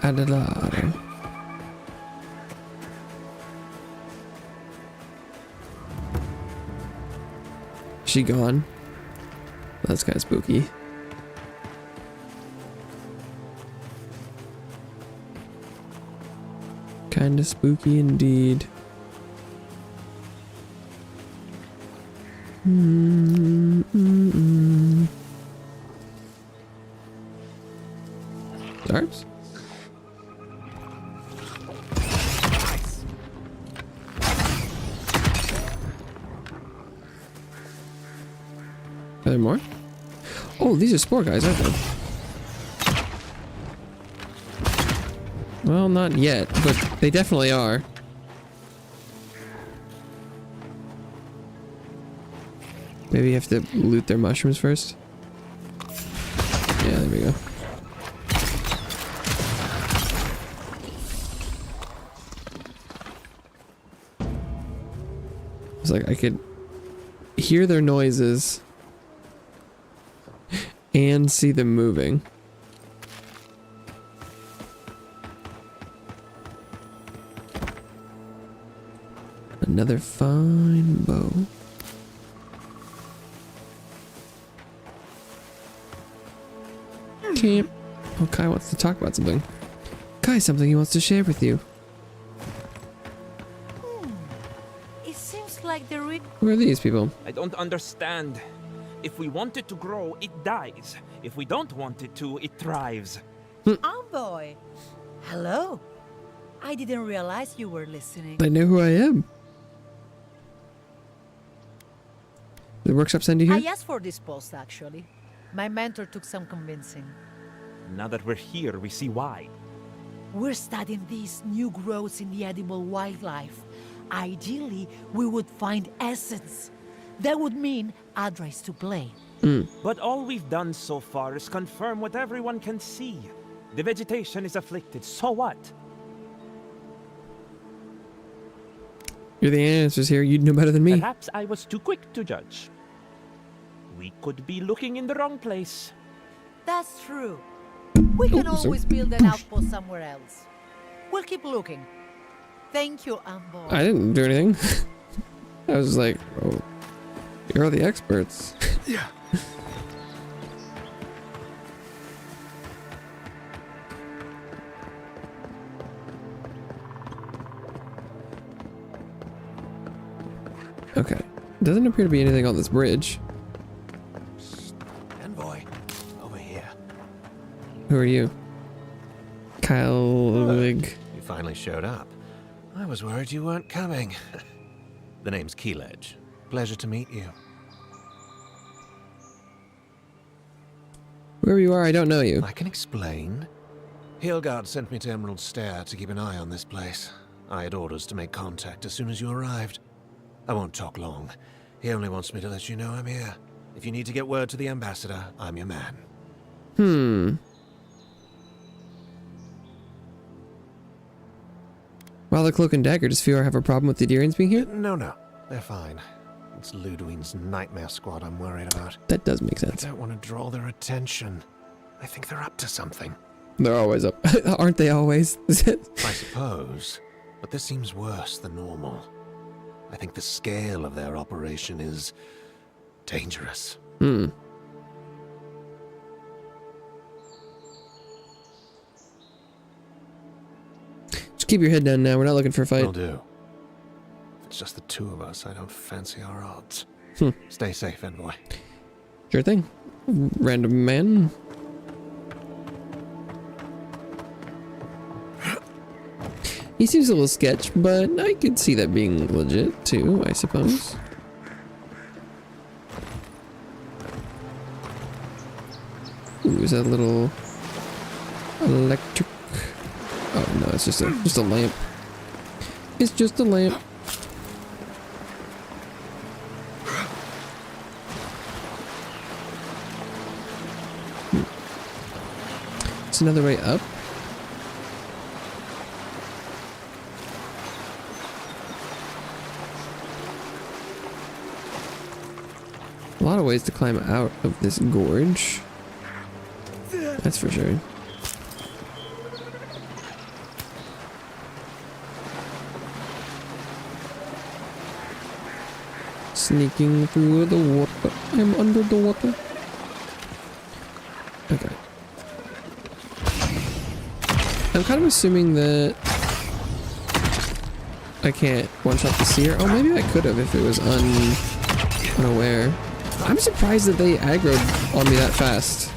Adelaide. She gone? That's kind of spooky. Kind of spooky indeed. Darts? Are there more? Oh, these are spore guys, aren't they? Well, not yet, but they definitely are. Maybe you have to loot their mushrooms first. Yeah, there we go. It's like I could hear their noises and see them moving. Another fine bow. Camp. Oh, Kai wants to talk about something. Kai, something he wants to share with you. It seems like the Who are these people? I don't understand. If we want it to grow, it dies. If we don't want it to, it thrives. Envoy! Hello. I didn't realize you were listening. I know who I am. The workshop send you I here? asked for this post, actually. My mentor took some convincing. Now that we're here, we see why. We're studying these new growths in the edible wildlife. Ideally, we would find essence. That would mean Adra's to blame. But all we've done so far is confirm what everyone can see. The vegetation is afflicted, so what? You're the answers here. You'd know better than me. Perhaps I was too quick to judge. We could be looking in the wrong place. That's true. We can always build an outpost somewhere else. We'll keep looking. Thank you, Ambo. I didn't do anything. I was like, oh, you're the experts. Yeah. Okay. Doesn't appear to be anything on this bridge. Envoy, over here. Who are you? Kyle Wig. You finally showed up. I was worried you weren't coming. The name's Keeledge. Pleasure to meet you. Whoever you are, I don't know you. I can explain. Hilgard sent me to Emerald Stair to keep an eye on this place. I had orders to make contact as soon as you arrived. I won't talk long. He only wants me to let you know I'm here. If you need to get word to the ambassador, I'm your man. While the cloak and dagger, does Fiora have a problem with the Deerians being here? No. They're fine. It's Ludwig's nightmare squad I'm worried about. That does make sense. I don't want to draw their attention. I think they're up to something. They're always up. Aren't they always? I suppose. But this seems worse than normal. I think the scale of their operation is dangerous. Just keep your head down now. We're not looking for a fight. Will do. it's just the two of us, I don't fancy our odds. Hmm. Stay safe, envoy. Sure thing. Random man. He seems a little sketch, but I could see that being legit too, I suppose. Ooh, is that a little electric? Oh no, it's just a lamp. It's just a lamp. It's another way up. A lot of ways to climb out of this gorge. That's for sure. Sneaking through the water. I'm under the water. Okay. I'm kind of assuming that I can't one-shot the seer. Oh, maybe I could have if it was unaware. I'm surprised that they aggroed on me that fast.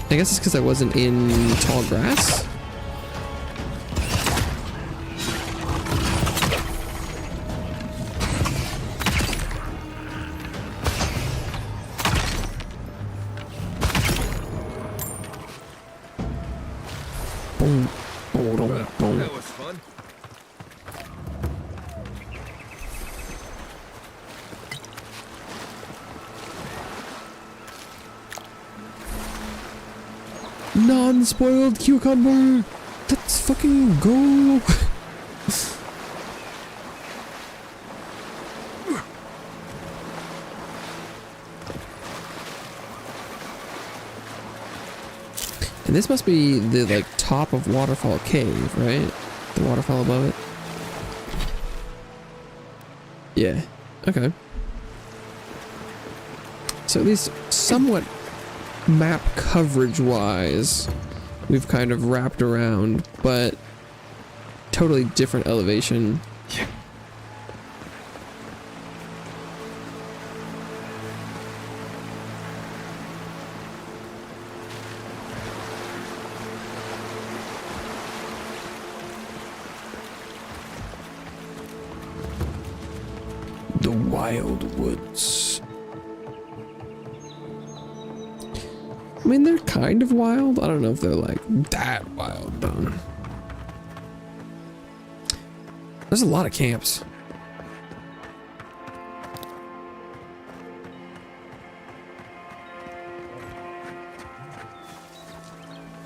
I guess it's because I wasn't in tall grass. Boom. Boom. Boom. That was fun. Non-spoiled cucumber! Let's fucking go! And this must be the like top of Waterfall Cave, right? The waterfall above it. Yeah. Okay. So at least somewhat map coverage wise we've kind of wrapped around, but totally different elevation. The Wild Woods. I mean, they're kind of wild. I don't know if they're like that wild though. There's a lot of camps.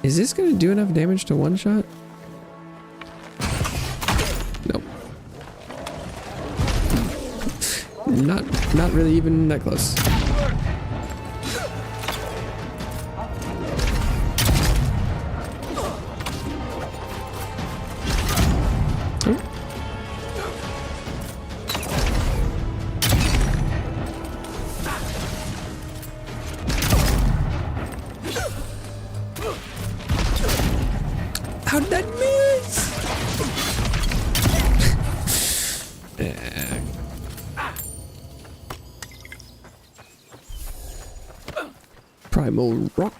Is this gonna do enough damage to one shot? Nope. Not really even that close. How did that miss? Primal rock.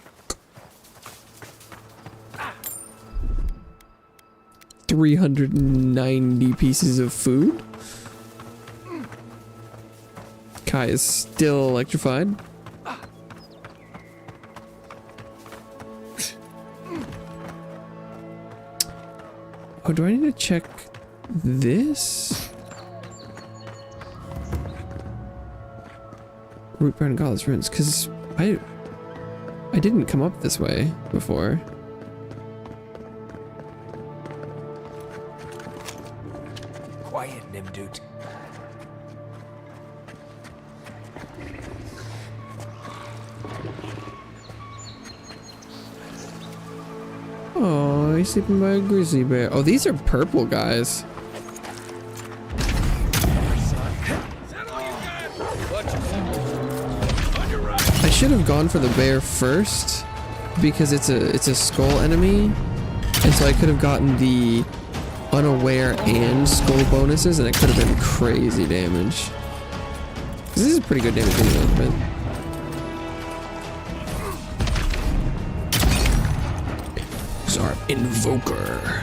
390 pieces of food. Kai is still electrified. Oh, do I need to check this? Root Brown Godless Ruins, because I didn't come up this way before. Quiet, Nimdude. Oh, he's sleeping by a grizzly bear. Oh, these are purple guys. I should have gone for the bear first because it's a skull enemy, and so I could have gotten the unaware and skull bonuses, and it could have been crazy damage. This is pretty good damage anyway, but this is our invoker.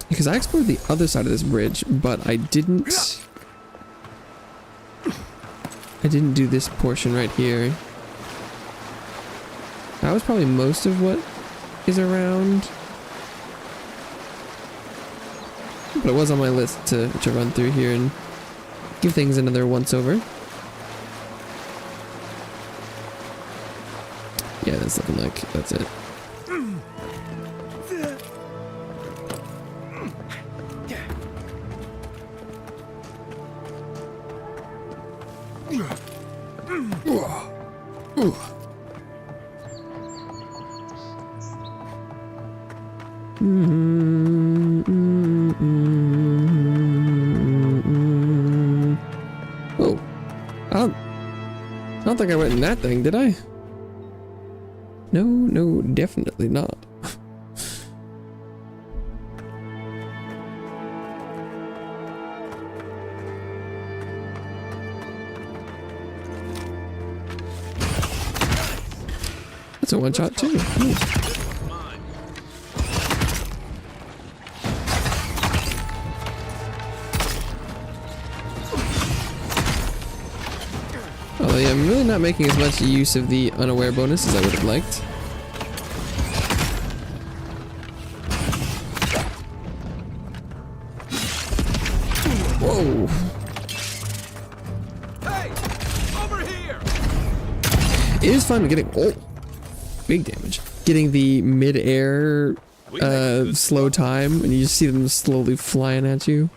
Because I explored the other side of this bridge, but I didn't do this portion right here. That was probably most of what is around. But it was on my list to run through here and give things another once over. Yeah, that's looking like that's it. Oh, I don't think I went in that thing, did I? No, definitely not. That's a one-shot too. Ooh. Although yeah, I'm really not making as much use of the unaware bonus as I would have liked. Whoa! Hey, over here! It is fun getting big damage. Getting the mid-air slow time, and you just see them slowly flying at you.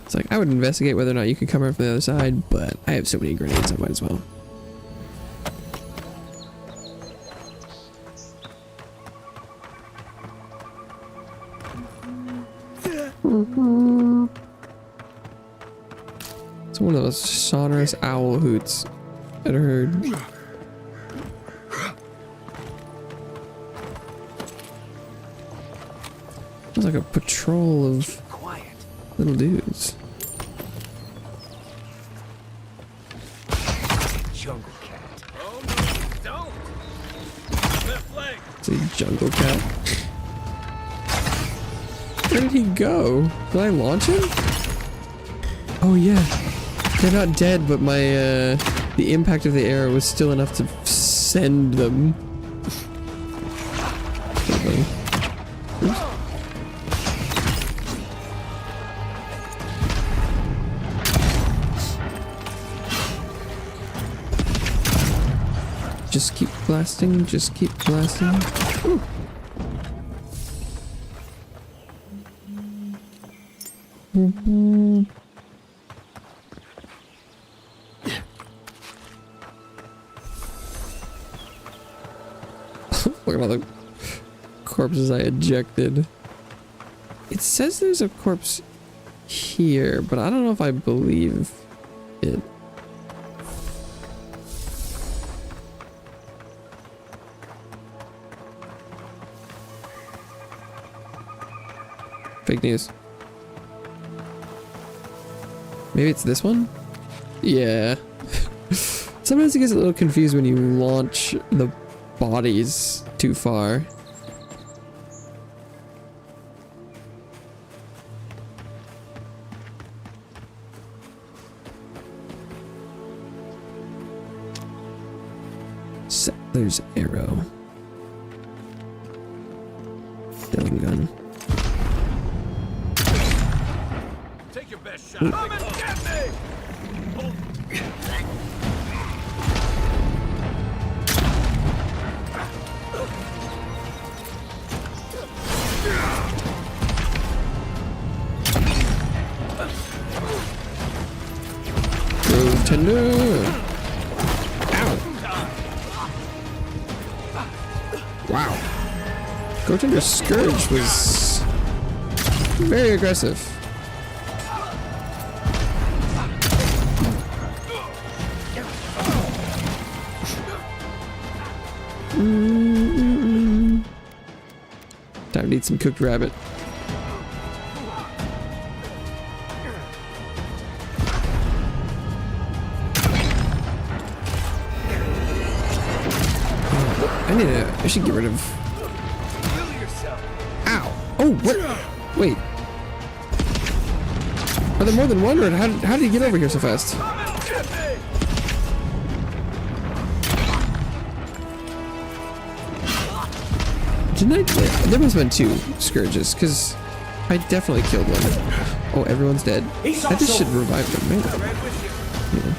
It's like, I would investigate whether or not you could come around from the other side, but I have so many grenades, I might as well. It's one of those sonorous owl hoots that I heard. It's like a patrol of little dudes. Jungle cat. Oh no, don't! Left leg! It's a jungle cat. Where did he go? Did I launch him? Oh yeah. They're not dead, but my the impact of the arrow was still enough to send them. Oops. Just keep blasting, just keep blasting. Ooh. Look at all the corpses I ejected. It says there's a corpse here, but I don't know if I believe it. Fake news. Maybe it's this one? Yeah. Sometimes it gets a little confused when you launch the bodies too far. Settler's arrow. Killing gun. Take your best shot. Come and get me! Grove tender. Ow. Wow. Gotender's Scourge was very aggressive. Time to eat some cooked rabbit. I should get rid of. Ow! Oh, what? Wait. Are there more than one, or how did he get over here so fast? Didn't I? There must have been 2 scourges, because I definitely killed one. Oh, everyone's dead. I just should revive them, man. Yeah.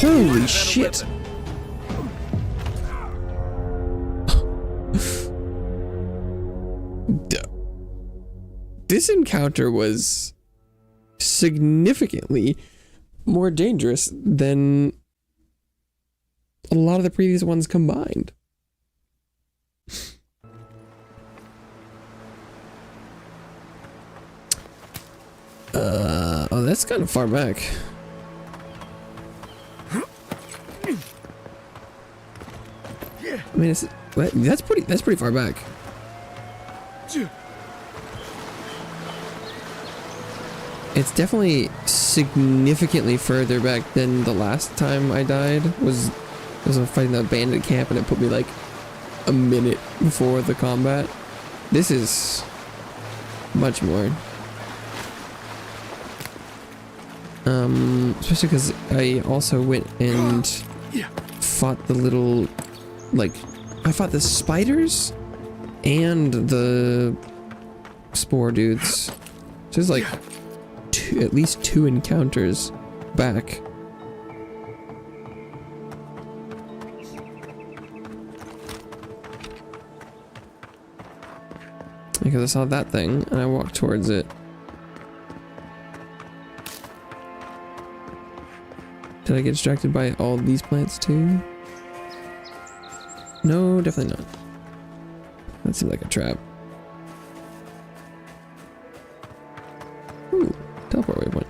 Holy shit! This encounter was significantly more dangerous than a lot of the previous ones combined. Oh, that's kind of far back. I mean, that's pretty far back. It's definitely significantly further back than the last time I died. Was fighting that bandit camp, and it put me like a minute before the combat. This is much more. Especially because I also went and fought the little, like, I fought the spiders and the spore dudes. So there's like at least 2 encounters back. Because I saw that thing and I walked towards it. Did I get distracted by all these plants too? No, definitely not. That seemed like a trap. Ooh, teleport waypoint.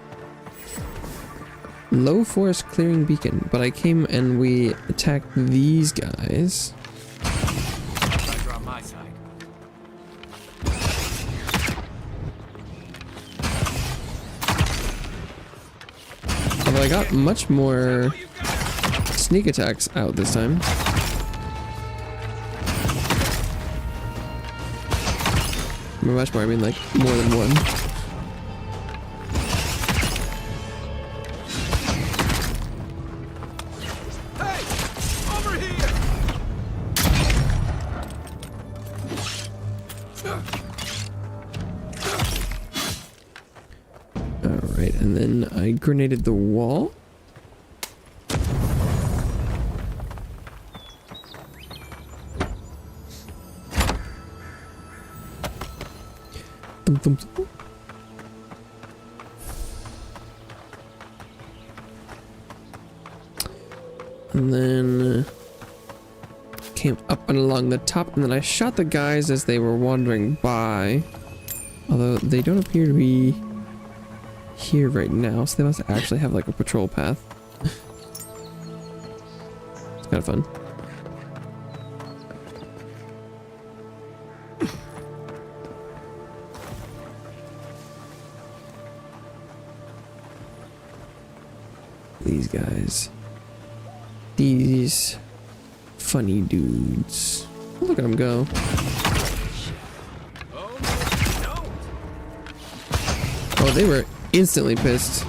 Low forest clearing beacon, but I came and we attacked these guys. On my side. Although I got much more sneak attacks out this time. By much more, I mean like more than one. Alright, and then I grenaded the wall. And then came up and along the top, and then I shot the guys as they were wandering by. Although they don't appear to be here right now, so they must actually have like a patrol path. It's kind of fun. These guys. These funny dudes. Look at them go. Oh, they were instantly pissed.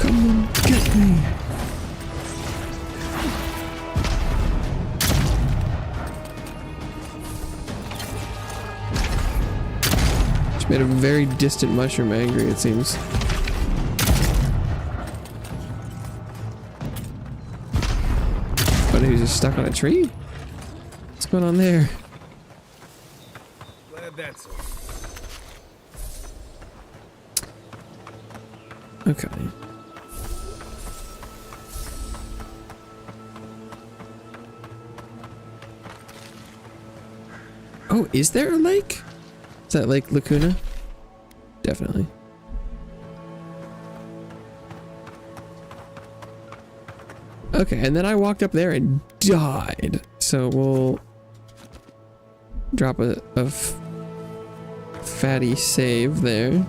Come on, get me. Just made a very distant mushroom angry, it seems. But he was just stuck on a tree? going on there? Glad that's all. Okay. Oh, is there a lake? Is that Lake Lacuna? Definitely. Okay, and then I walked up there and died. So we'll drop a fatty save there.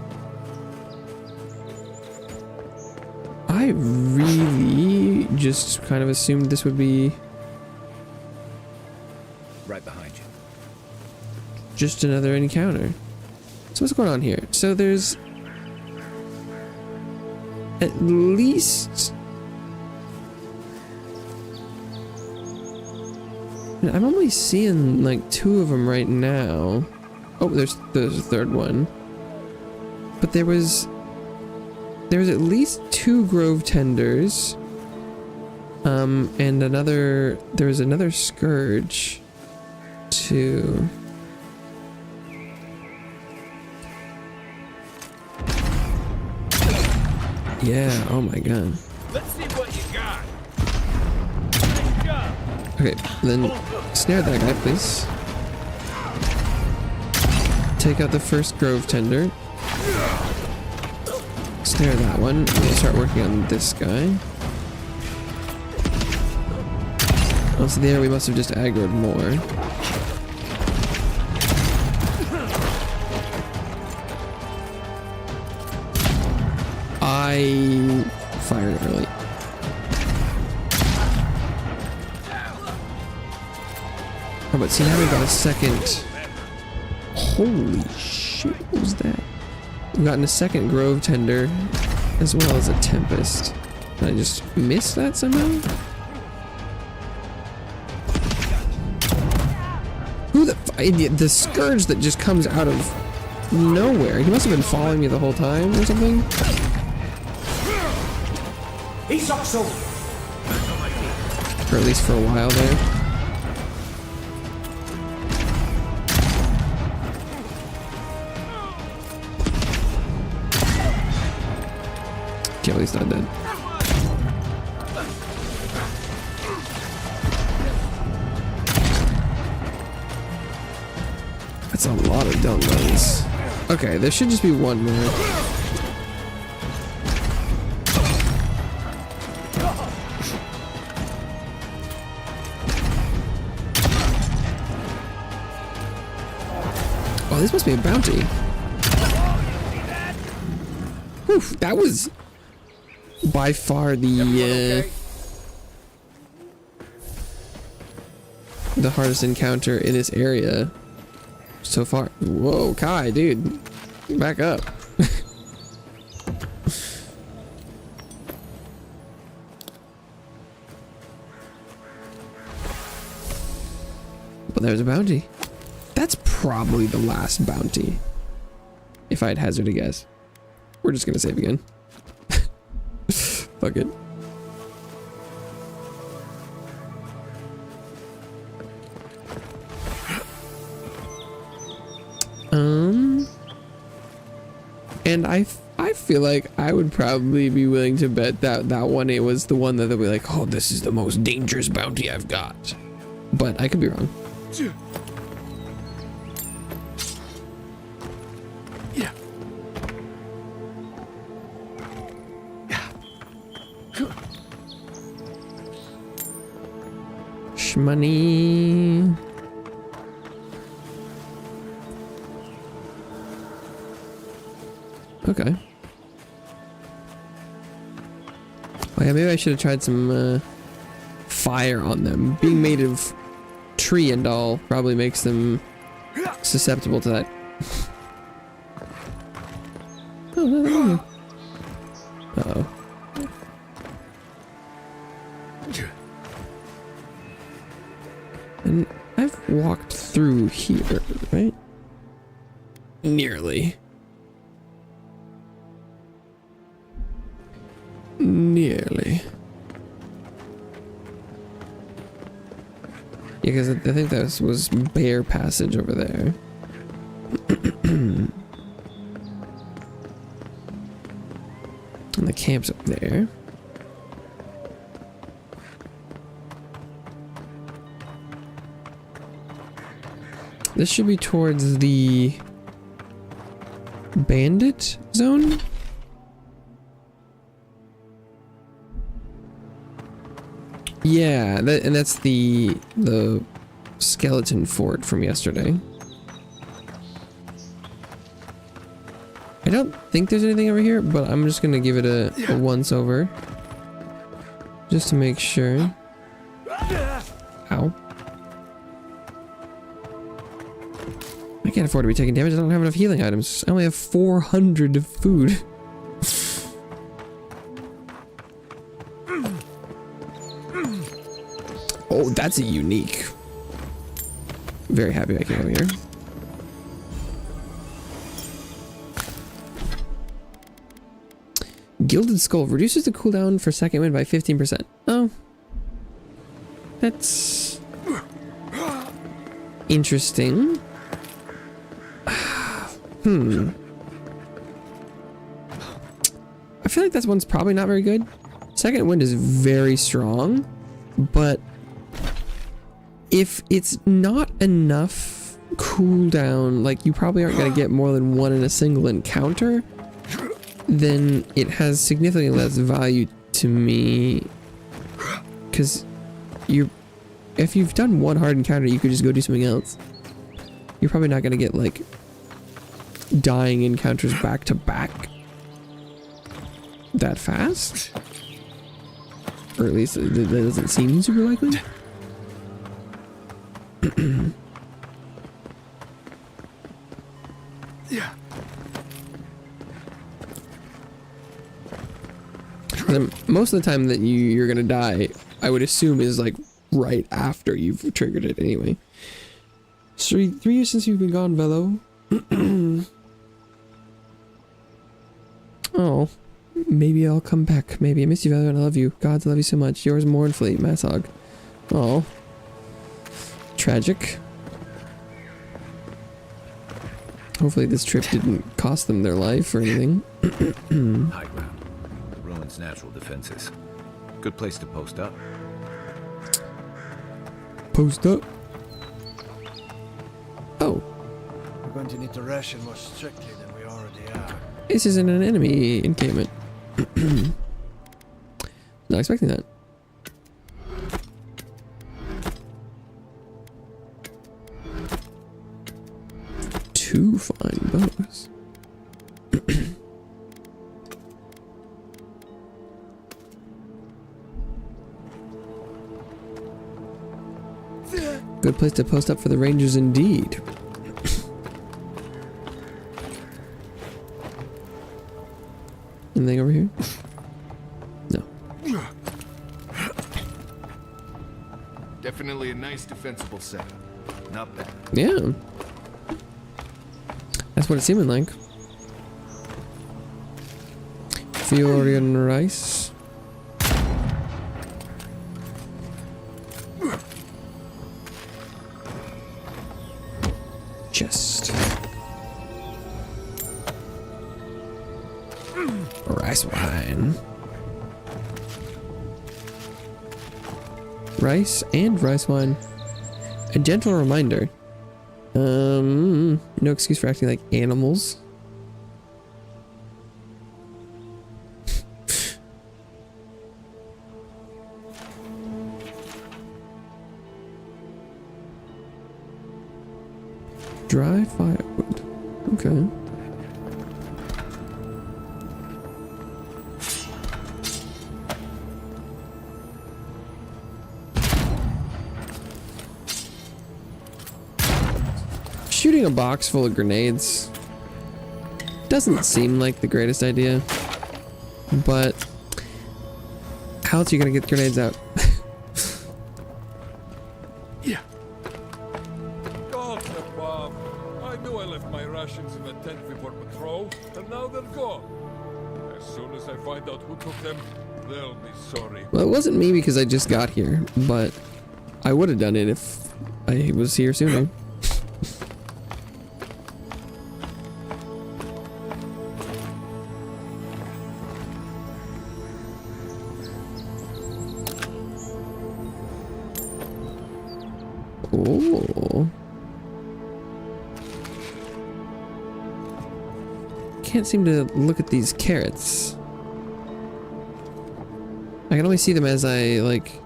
I really just kind of assumed this would be Right behind you. just another encounter. So what's going on here? So there's at least... I'm only seeing like 2 of them right now. Oh, there's a third one. But there was at least 2 grove tenders. And there was another scourge too. Yeah, oh my god. Let's see what you got. Okay, then snare that guy, please. Take out the first grove tender. Snare that one. We'll start working on this guy. Oh, so there we must have just aggroed more. I fired early. Oh, but see now we got a second. Holy shit, what was that? We've gotten a second grove tender as well as a tempest. Did I just miss that somehow? Who the scourge that just comes out of nowhere? He must have been following me the whole time or something. He's also. Or at least for a while there. Okay, well, he's not dead. That's a lot of dumb ones. Okay, there should just be one more. Oh, this must be a bounty. Whew, that was by far the hardest encounter in this area so far. Whoa, Kai, dude, back up. But there's a bounty. That's probably the last bounty, if I'd hazard a guess. We're just gonna save again. Fuck it. And I feel like I would probably be willing to bet that that one, it was the one that they'll be like, oh, this is the most dangerous bounty I've got. But I could be wrong. Yeah. Shmoney. Okay. Oh yeah, maybe I should have tried some fire on them. Being made of tree and all probably makes them susceptible to that. Oh, no. Uh-oh. And I've walked through here, right? Nearly. Nearly. because I think that was Bear Passage over there. And the camp's up there. This should be towards the bandit zone. Yeah, and that's the skeleton fort from yesterday. I don't think there's anything over here, but I'm just gonna give it a once over, just to make sure. Ow. I can't afford to be taking damage. I don't have enough healing items. I only have 400 of food. Oh, that's a unique. Very happy I came over here. Gilded Skull reduces the cooldown for second wind by 15%. Oh. That's interesting. I feel like that one's probably not very good. Second wind is very strong, but if it's not enough cooldown, like you probably aren't going to get more than one in a single encounter, then it has significantly less value to me. Because if you've done one hard encounter, you could just go do something else. You're probably not going to get like dying encounters back to back that fast, or at least that doesn't seem super likely. Yeah. Most of the time that you're gonna die, I would assume, is like right after you've triggered it anyway. So 3 years since you've been gone, Velo. Oh, maybe I'll come back. Maybe. I miss you, Velo, and I love you. Gods, I love you so much. Yours mournfully, Massog. Oh, tragic. Hopefully this trip didn't cost them their life or anything. High ground. The ruins' natural defenses. Good place to post up. Post up. Oh. We're going to need to ration more strictly than we already are. This isn't an enemy encampment. Not expecting that. Two fine bows. Good place to post up for the Rangers indeed. Anything over here? No. Definitely a nice defensible setup. Not bad. Yeah. That's what it's seeming like. Fiorian rice. Chest. Rice wine. Rice and rice wine. A gentle reminder. No excuse for acting like animals. Dry firewood. Okay. Shooting a box full of grenades doesn't seem like the greatest idea, but how else are you gonna get grenades out? Yeah. God above. I knew I left my rations in the tent before patrol, and now they're gone. As soon as I find out who took them, they'll be sorry. Well, it wasn't me because I just got here, but I would have done it if I was here sooner. Oh. Can't seem to look at these carrots. I can only see them as I, like...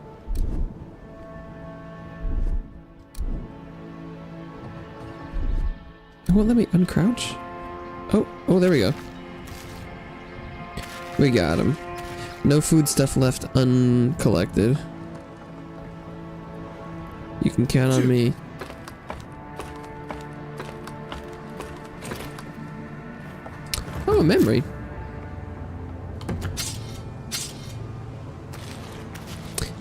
It won't let me uncrouch? Oh, there we go. We got him. No food stuff left uncollected. You can count on me. Oh, a memory.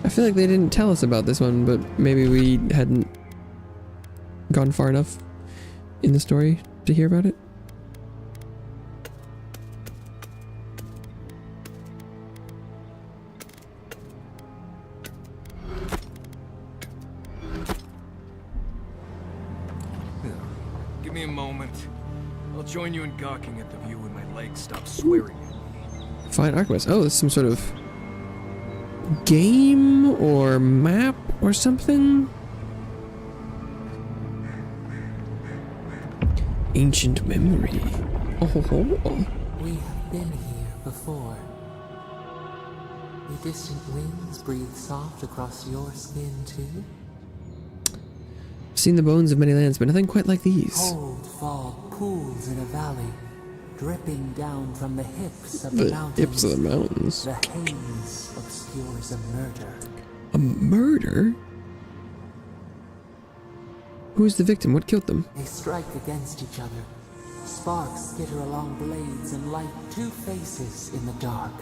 I feel like they didn't tell us about this one, but maybe we hadn't gone far enough in the story to hear about it. Give me a moment. I'll join you in gawking at the view when my legs stop swearing at me. Find Archwest. Oh, it's some sort of game or map or something? Ancient memory. Oh. We have been here before. The distant winds breathe soft across your skin too. Seen the bones of many lands, but nothing quite like these. Cold fog pools in a valley, dripping down from the hips of The mountains. hips of the mountains. The haze obscures a murder. A murder? Who is the victim? What killed them? They strike against each other. Sparks skitter along blades and light two faces in the dark.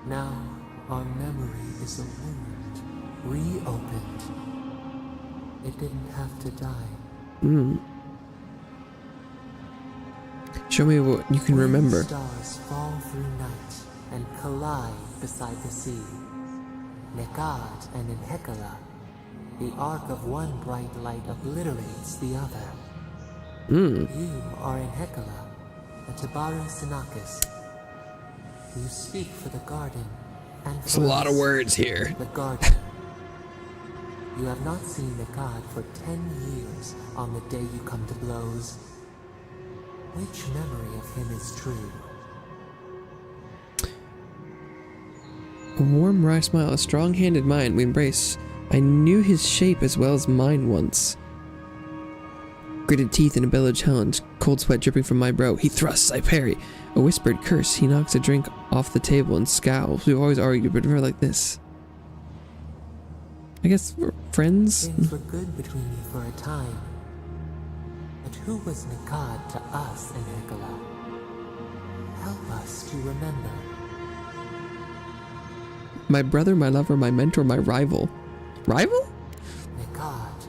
Now our memory is a wound, reopened. It didn't have to die. Show me what you can remember. Stars fall through night and collide beside the sea. Nekad and Enhekala. The arc of one bright light obliterates the other. You are Enhekala, a Tabaru Sinakis. You speak for the garden, and There's a lot of words here. The garden. You have not seen Nekad for 10 years on the day you come to blows. Which memory of him is true? A warm, wry smile, a strong-handed mind we embrace. I knew his shape as well as mine once. Gritted teeth in a bellowed challenge, cold sweat dripping from my brow. He thrusts, I parry. A whispered curse, he knocks a drink off the table and scowls. We've always argued, but never like this. I guess we're friends? Things were good between you for a time. But who was Nekad to us, Enhekala? Help us to remember. My brother, my lover, my mentor, my rival. Rival? Nekad,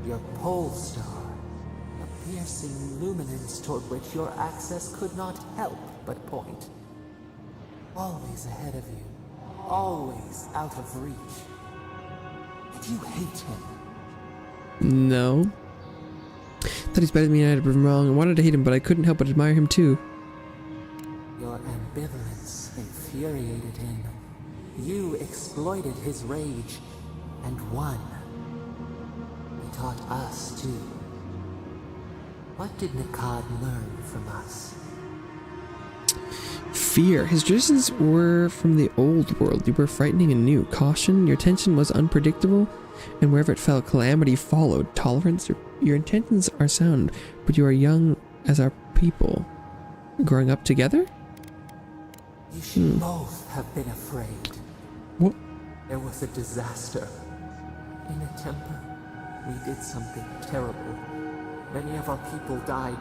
your pole star. A piercing luminance toward which your access could not help but point. Always ahead of you. Always out of reach. Did you hate him? No. Thought he's better than me and I had to prove him wrong. I wanted to hate him, but I couldn't help but admire him too. Your ambivalence infuriated him. You exploited his rage and won. He taught us too. What did Nekad learn from us? Fear. His traditions were from the old world. You were frightening and new. Caution. Your tension was unpredictable, and wherever it fell, calamity followed. Tolerance. Your intentions are sound, but you are young as our people. Growing up together? You should both have been afraid. What? There was a disaster. In a temple, we did something terrible. Many of our people died.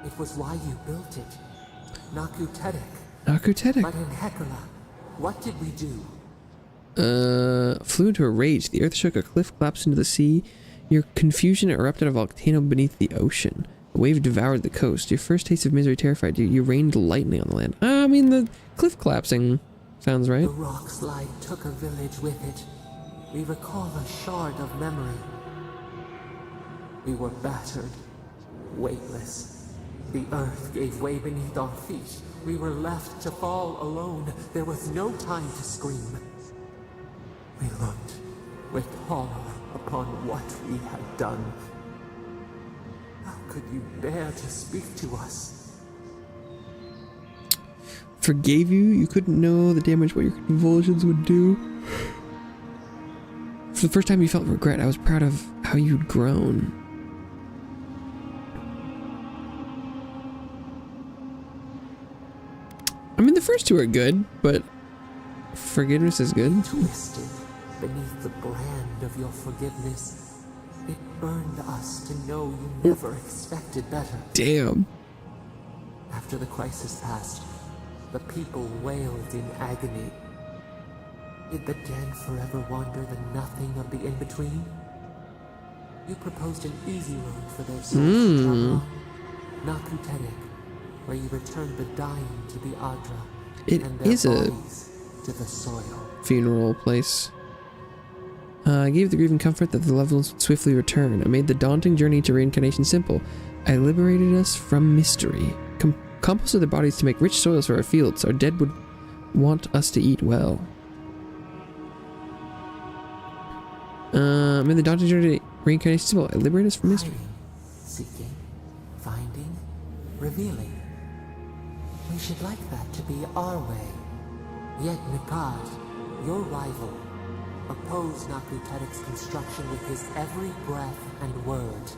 It was why you built it. Nakutedek. Nakutedek. But in Hekala, what did we do? Flew into a rage. The earth shook, a cliff collapsed into the sea. Your confusion erupted a volcano beneath the ocean. A wave devoured the coast. Your first taste of misery terrified you. You rained lightning on the land. I mean, the cliff collapsing sounds right. The rock slide took a village with it. we recall a shard of memory. We were battered, weightless. The earth gave way beneath our feet. We were left to fall alone. There was no time to scream. We looked with horror upon what we had done. How could you bear to speak to us? Forgave you? You couldn't know the damage what your convulsions would do? For the first time you felt regret, I was proud of how you'd grown. I mean, the first two are good, but forgiveness is good. Twisted beneath the brand of your forgiveness, it burned us to know you never expected better. Damn. After the crisis passed, the people wailed in agony. Did the dead forever wander the nothing of the in-between? You proposed an easy road for their souls to travel on. Nakutedek, where you returned the dying to the Adra, It and their is a bodies to the soil. funeral place. I gave the grieving comfort that the loved ones would swiftly return. I made the daunting journey to reincarnation simple. I liberated us from mystery. Composted their bodies to make rich soils for our fields. Our dead would want us to eat well. Made the daunting journey to reincarnation simple. I liberated us from mystery. Seeking, finding, revealing. We should like that to be our way. Yet Nikad, your rival, opposed Nakutedek's construction with his every breath and word.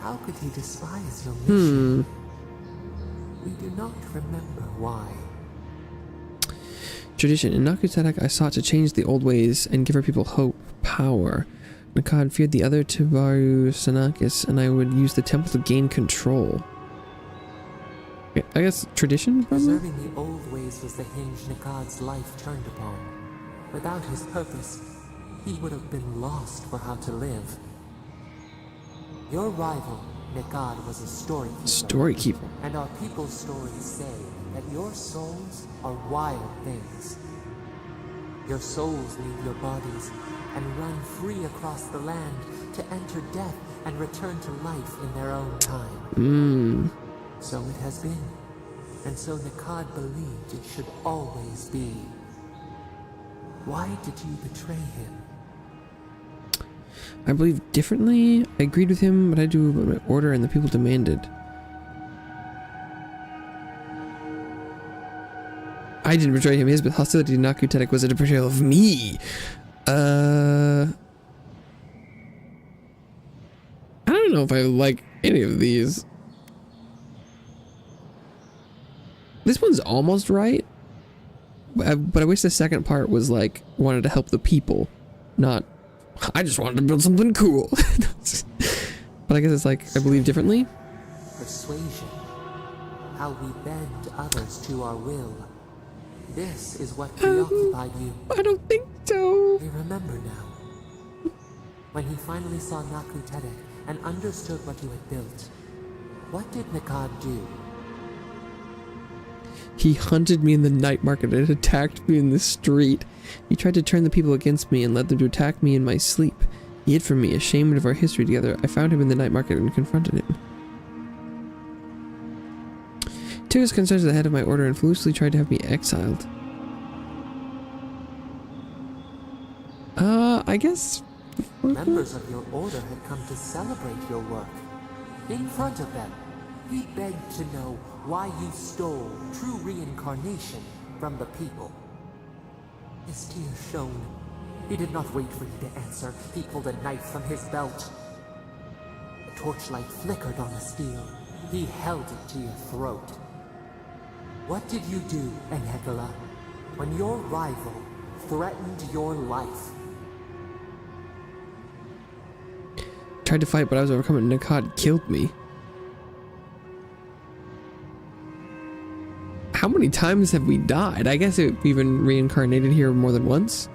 How could he despise your mission? We do not remember why. Tradition. In Nakutedek, I sought to change the old ways and give our people hope, power. Nikad feared the other Tibaru Sanakis, and I would use the temple to gain control. Okay, I guess tradition, probably? Preserving the old ways was the hinge Nikad's life turned upon. Without his purpose, he would have been lost for how to live. Your rival, Nikad, was a storykeeper. Storykeeper. And our people's stories say that your souls are wild things. Your souls leave your bodies and run free across the land to enter death and return to life in their own time. So it has been, and so Nikad believed it should always be. Why did you betray him? I believed differently. I agreed with him, but I do what my order and the people demanded. I didn't betray him. His hostility to Nakutedek was a betrayal of me. I don't know if I like any of these. This one's almost right, but I wish the second part was like, wanted to help the people, not, I just wanted to build something cool. But I guess it's like, I believe differently. Persuasion. How we bend others to our will. This is what preoccupied you. I don't think so. We remember now. When he finally saw Nakutedek and understood what you had built, what did Nikad do? He hunted me in the night market and attacked me in the street. He tried to turn the people against me and led them to attack me in my sleep. He hid from me, ashamed of our history together. I found him in the night market and confronted him. He took his concerns to the head of my order and foolishly tried to have me exiled. I guess... Members of your order had come to celebrate your work. In front of them, he begged to know why you stole true reincarnation from the people. His tears shone. He did not wait for you to answer. He pulled a knife from his belt. The torchlight flickered on the steel. He held it to your throat. What did you do, Enhekala, when your rival threatened your life? Tried to fight, but I was overcome and Nikad killed me. How many times have we died? I guess we've been reincarnated here more than once.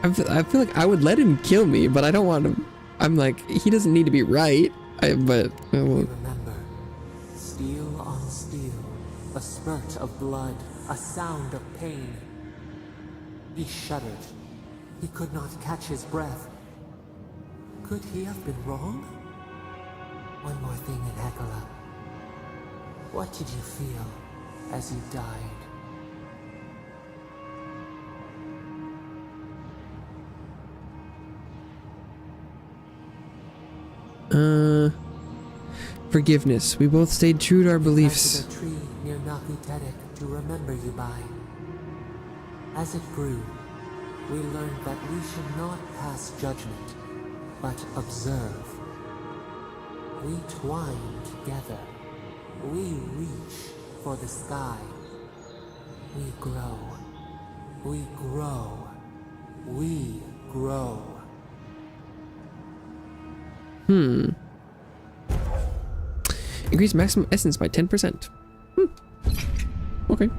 I feel like I would let him kill me, but I don't want him. I'm like, he doesn't need to be right. But Remember, steel on steel, a spurt of blood, a sound of pain. He shuddered. He could not catch his breath. Could he have been wrong? One more thing in Hekala. What did you feel as you died? Forgiveness. We both stayed true to our beliefs. Planted a tree near Nakutedek to remember you by. As it grew, we learned that we should not pass judgment, but observe. We twine together. We reach for the sky. We grow. We grow. We grow. Increase maximum essence by 10%. Okay.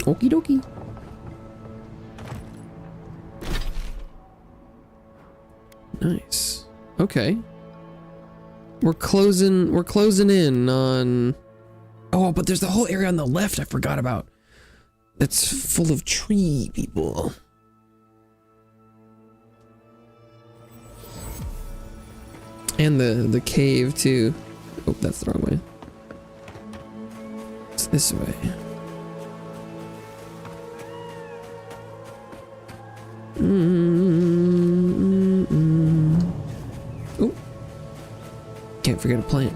Okie dokie. Nice. Okay. We're closing in on... Oh, but there's the whole area on the left I forgot about. That's full of tree people. And the cave too. Oh, that's the wrong way. It's this way. Oh, can't forget a plant.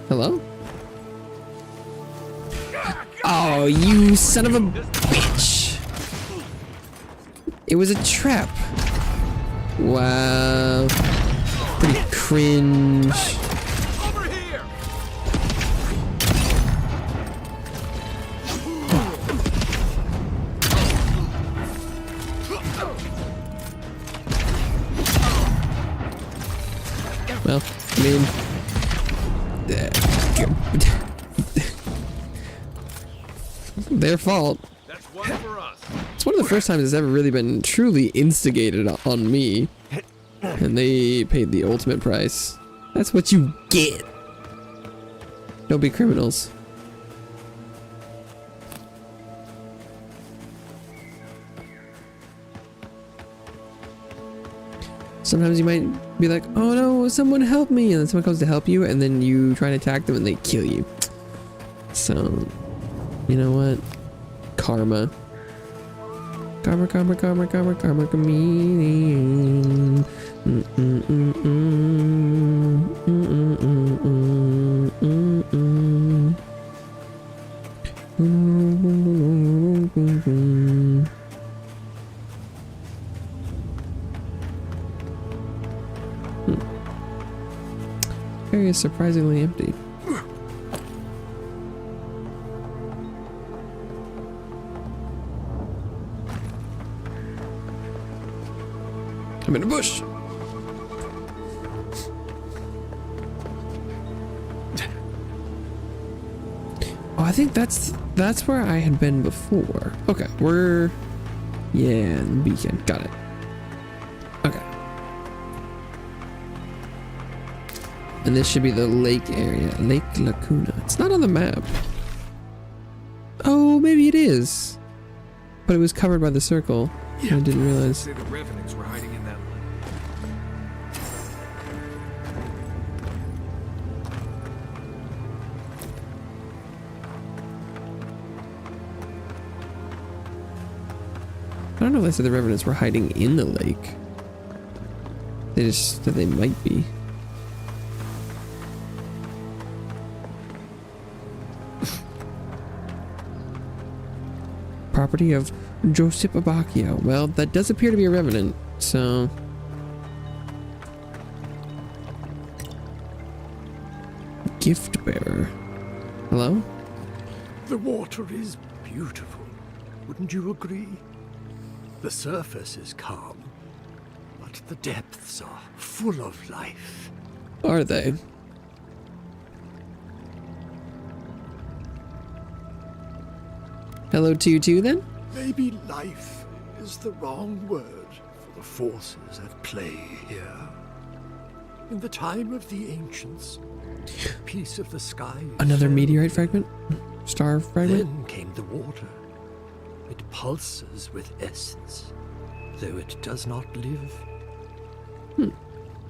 Hello? Oh, you son of a bitch! It was a trap. Wow. Pretty cringe. Over here. Well, I mean, their fault. That's one for us. It's one of the first times it's ever really been truly instigated on me. And they paid the ultimate price. That's what you get. Don't be criminals. Sometimes you might be like, oh no, someone help me. And then someone comes to help you and then you try to attack them and they kill you. So, you know what? Karma. Karma, karma, karma, karma, karma, chameleon. Area is surprisingly empty. I'm in a bush. Oh, I think that's where I had been before. Okay, yeah, the beacon. Got it. Okay. And this should be the lake area. Lake Lacuna. It's not on the map. Oh, maybe it is. But it was covered by the circle. Yeah. I didn't realize. Say the revenants were hiding in that lake. I don't know if they said the revenants were hiding in the lake. They just said they might be. Property of Josip Abacchio. Well, that does appear to be a revenant, so... Gift bearer. Hello? The water is beautiful. Wouldn't you agree? The surface is calm, but the depths are full of life. Are they? Hello to you too, then? Maybe life is the wrong word for the forces at play here. In the time of the ancients, a piece of the sky... Another meteorite fragment? Star fragment? Then came the water. It pulses with essence, though it does not live.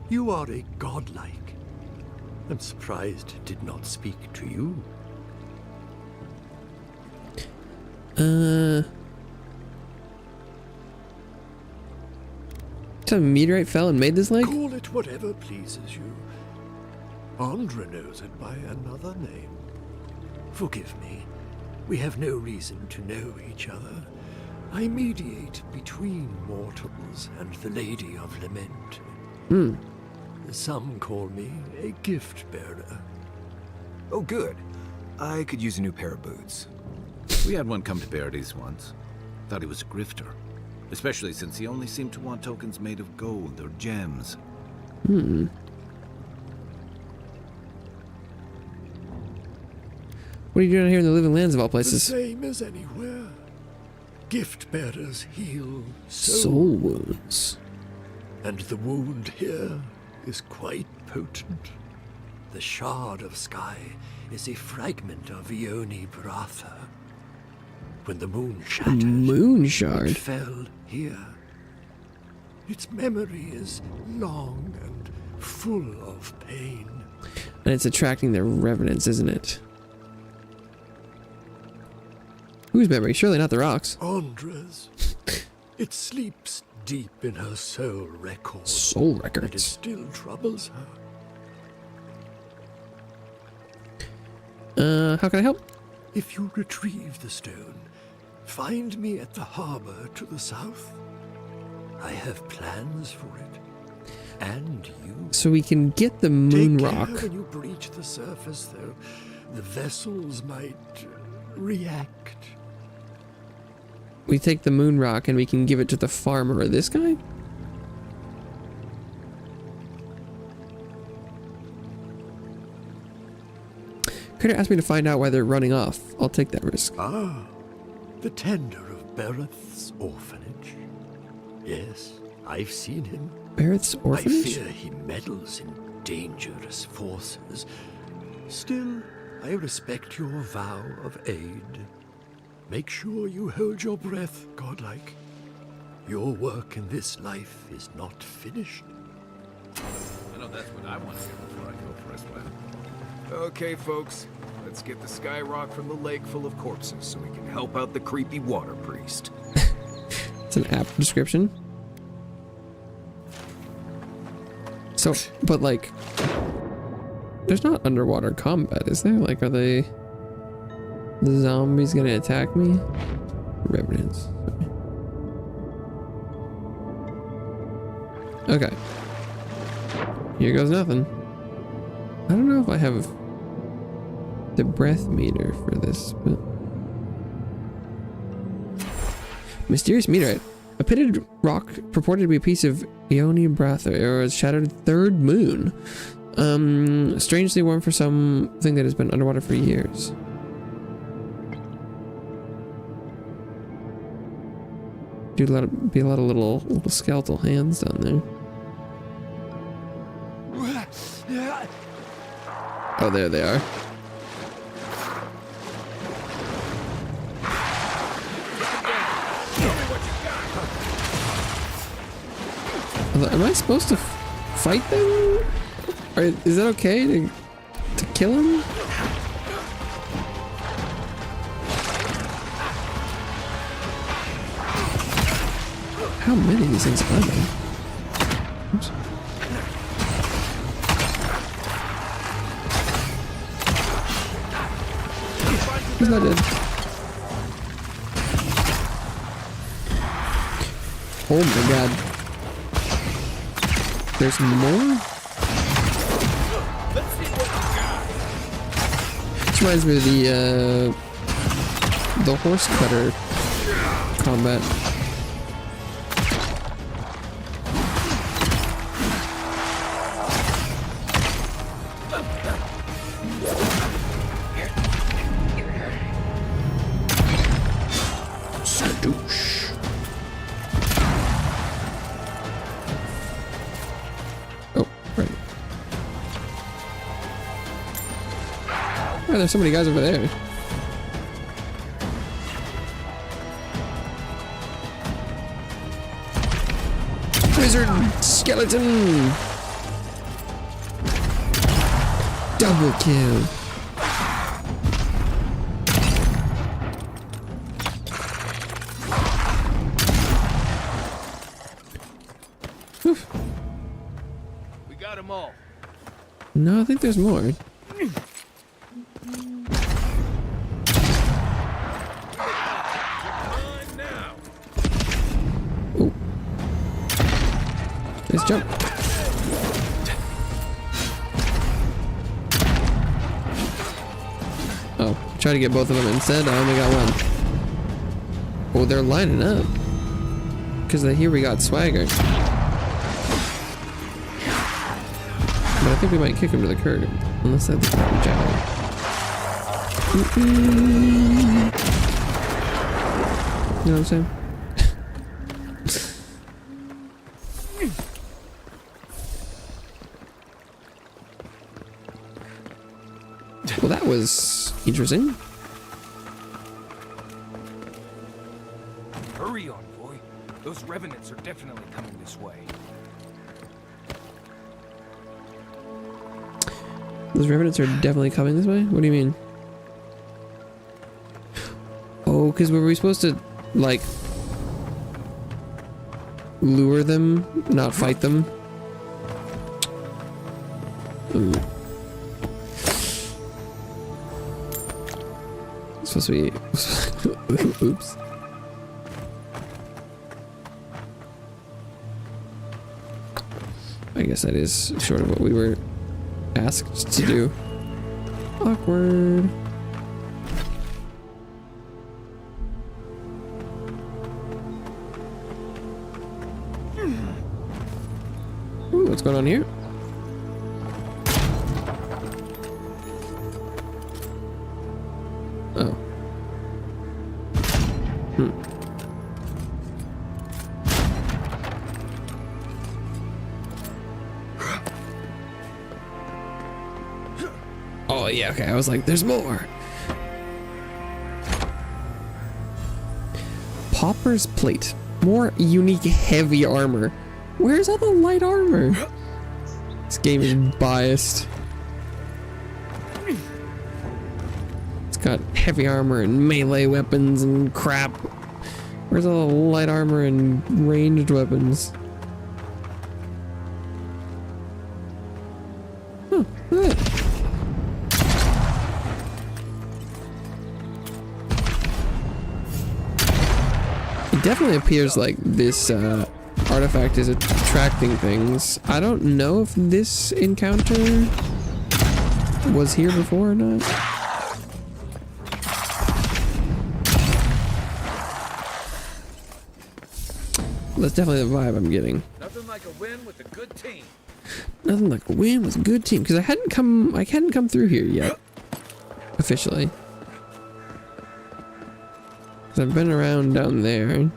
You are a godlike. I'm surprised it did not speak to you. Some meteorite fell and made this lake? Call it whatever pleases you. Andra knows it by another name. Forgive me. We have no reason to know each other. I mediate between mortals and the Lady of Lament. Some call me a gift bearer. Oh, good. I could use a new pair of boots. We had one come to Verdes once. Thought he was a grifter. Especially since he only seemed to want tokens made of gold or gems. What are you doing out here in the Living Lands of all places? The same as anywhere. Gift bearers heal soul wounds. And the wound here is quite potent. The shard of sky is a fragment of Ione Bratha. When the moon shattered, moon shard? It fell here. Its memory is long and full of pain. And it's attracting their revenants, isn't it? Whose memory? Surely not the rocks. Andra's. It sleeps deep in her soul record. Soul And it records. still troubles How can I help? If you retrieve the stone, find me at the harbor to the south. I have plans for it. And you. So we can get the moon Take rock. care when you breach the surface, though. The vessels might react. We take the moon rock and we can give it to the farmer. This guy? Critter asked me to find out why they're running off. I'll take that risk. Ah, the tender of Bereth's orphanage. Yes, I've seen him. Bereth's orphanage? I fear he meddles in dangerous forces. Still, I respect your vow of aid. Make sure you hold your breath, godlike. Your work in this life is not finished. I know that's what I want to hear before I go for a swim. Okay, folks. Let's get the sky rock from the lake full of corpses so we can help out the creepy water priest. It's an app description. So, but like, there's not underwater combat, is there? Like, are they... The zombies gonna attack me? Revenants. Okay. Here goes nothing. I don't know if I have the breath meter for this, but... Mysterious meteorite. A pitted rock purported to be a piece of Ione Bratha, or a shattered third moon. Strangely warm for something that has been underwater for years. Be a lot of little skeletal hands down there. Oh, there they are. Am I supposed to fight them? Or is that okay to kill him? How many of these things are there? Oops. He's not dead. Oh my god. There's more? This reminds me of the horse cutter combat. Why are there so many guys over there? Wizard skeleton! Double kill. Oof. We got them all. No, I think there's more. Oh. Nice jump. Oh, try to get both of them instead. I only got one. Oh, they're lining up. Because here we got swagger. But I think we might kick him to the curb. Unless that's the javelin. You know what I'm saying? Well, that was interesting. Hurry on, boy. Those revenants are definitely coming this way. Those revenants are definitely coming this way? What do you mean? Oh, because were we supposed to, like, lure them, not fight them? Ooh. It's supposed to be... Oops. I guess that is short of what we were asked to do. Awkward. Ooh, what's going on here? Oh. Oh, yeah, okay. I was like, there's more. Pauper's plate. More unique heavy armor. Where's all the light armor? This game is biased. It's got heavy armor and melee weapons and crap. Where's all the light armor and ranged weapons? Huh, look at that. It definitely appears like this artifact is attracting things. I don't know if this encounter was here before or not. That's definitely the vibe I'm getting. Nothing like a win with a good team. Nothing like a win with a good team, because I hadn't come through here yet officially. Because I've been around down there.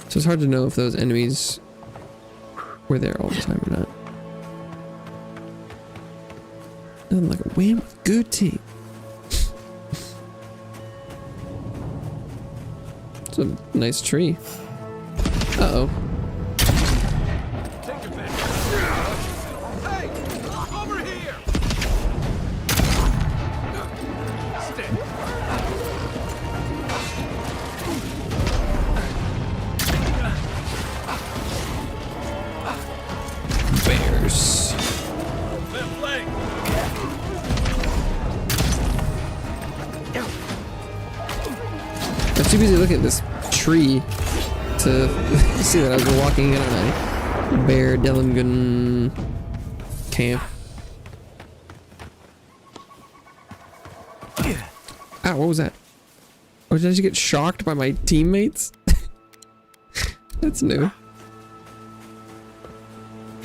So it's hard to know if those enemies were there all the time or not. Nothing like a win with a good team. It's a nice tree. Uh-oh. Take it back. Hey! Over here! Stay. Bears. Left leg. I'm too busy looking at this tree to see that I was walking in on a bear Dellingun camp. Ow, what was that? Oh, did I just get shocked by my teammates? That's new.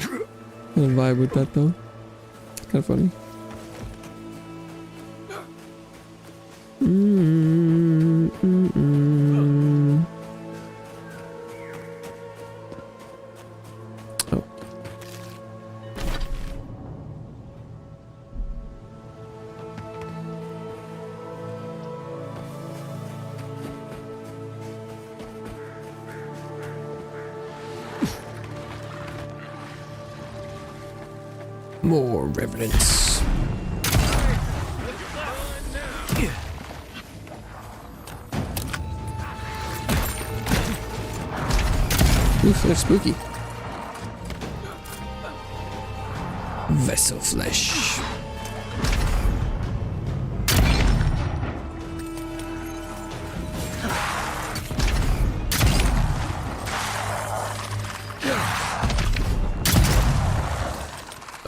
I don't vibe with that though. It's kind of funny. Oh. More reverence. Oof, looks spooky. Vessel flesh.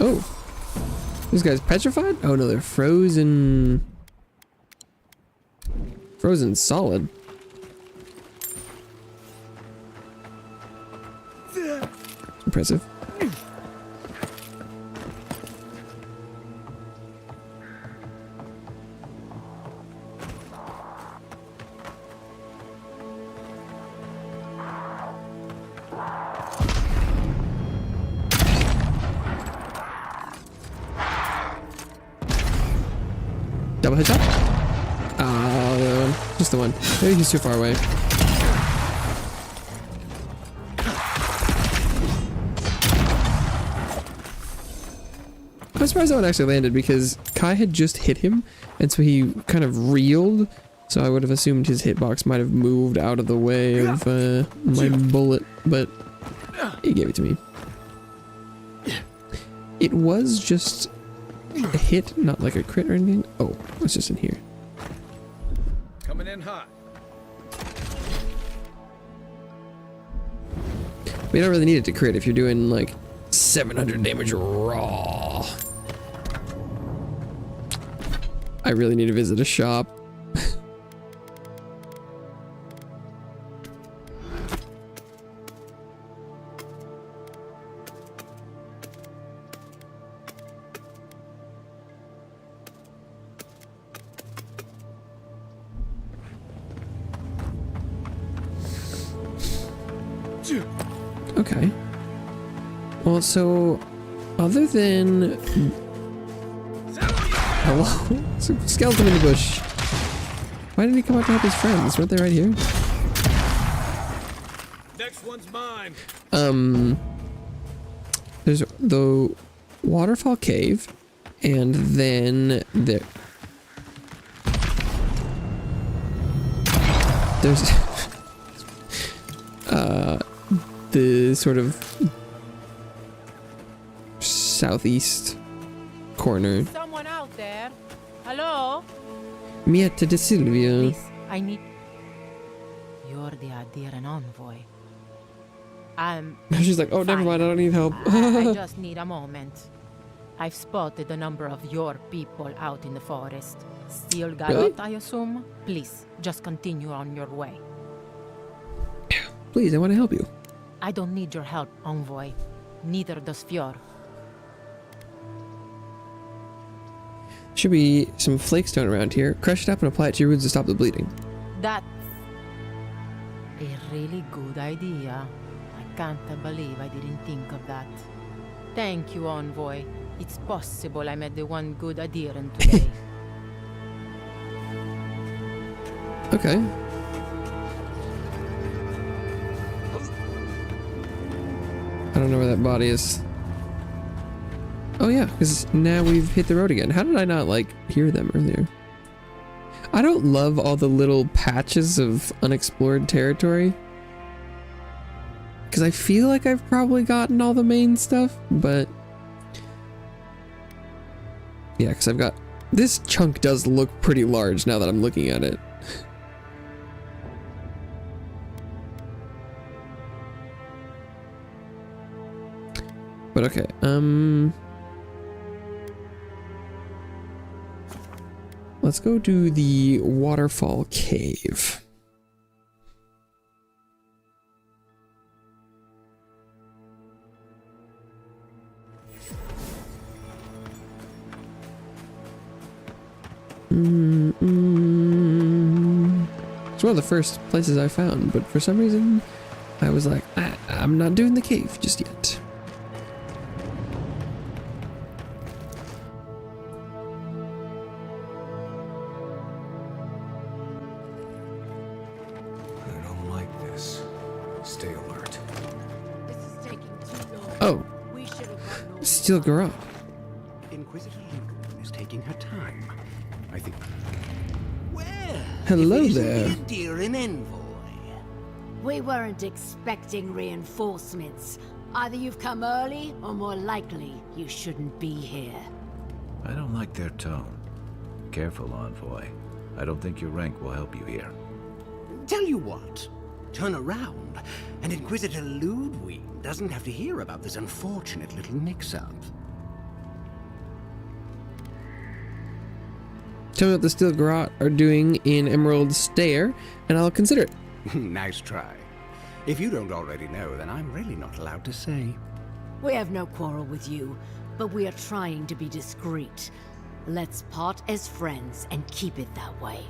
Oh, this guy's petrified? Oh no, they're frozen. Frozen solid. Impressive. Double headshot? Just the one. Maybe he's too far away. I'm surprised that one actually landed because Kai had just hit him, and so he kind of reeled. So I would have assumed his hitbox might have moved out of the way of my bullet, but he gave it to me. It was just a hit, not like a crit or anything. Oh, it's just in here. Coming in hot. We don't really need it to crit if you're doing like 700 damage raw. I really need to visit a shop. Okay. Well, so other than hello, skeleton in the bush. Why didn't he come out to help his friends? Weren't they right here? Next one's mine. There's the waterfall cave, and then there's the sort of southeast corner. Someone out there? Hello? Mietta de Silvia. Please, I need... You're the Adiran envoy. She's like, oh, never mind, I don't need help. I just need a moment. I've spotted a number of your people out in the forest. Still got Really? it, I assume? Please, just continue on your way. Please, I want to help you. I don't need your help, envoy. Neither does Fjord. Should be some flakestone around here. Crush it up and apply it to your wounds to stop the bleeding. That's a really good idea. I can't believe I didn't think of that. Thank you, envoy. It's possible I met the one good adherent today. Okay. I don't know where that body is. Oh yeah, because now we've hit the road again. How did I not, like, hear them earlier? I don't love all the little patches of unexplored territory. Because I feel like I've probably gotten all the main stuff, but... yeah, because I've got... this chunk does look pretty large now that I'm looking at it. But okay, let's go to the waterfall cave. It's one of the first places I found, but for some reason I was like, I'm not doing the cave just yet. I don't like this. Stay alert. Oh, steel garage. Inquisitor Ludwig is taking her time. I think... Hello there. Dear an envoy. We weren't expecting reinforcements. Either you've come early, or more likely, you shouldn't be here. I don't like their tone. Careful, envoy. I don't think your rank will help you here. Tell you what, turn around, and Inquisitor Ludwig doesn't have to hear about this unfortunate little mix-up. Tell me what the Steel Garrote are doing in Emerald Stair, and I'll consider it. Nice try. If you don't already know, then I'm really not allowed to say. We have no quarrel with you, but we are trying to be discreet. Let's part as friends and keep it that way.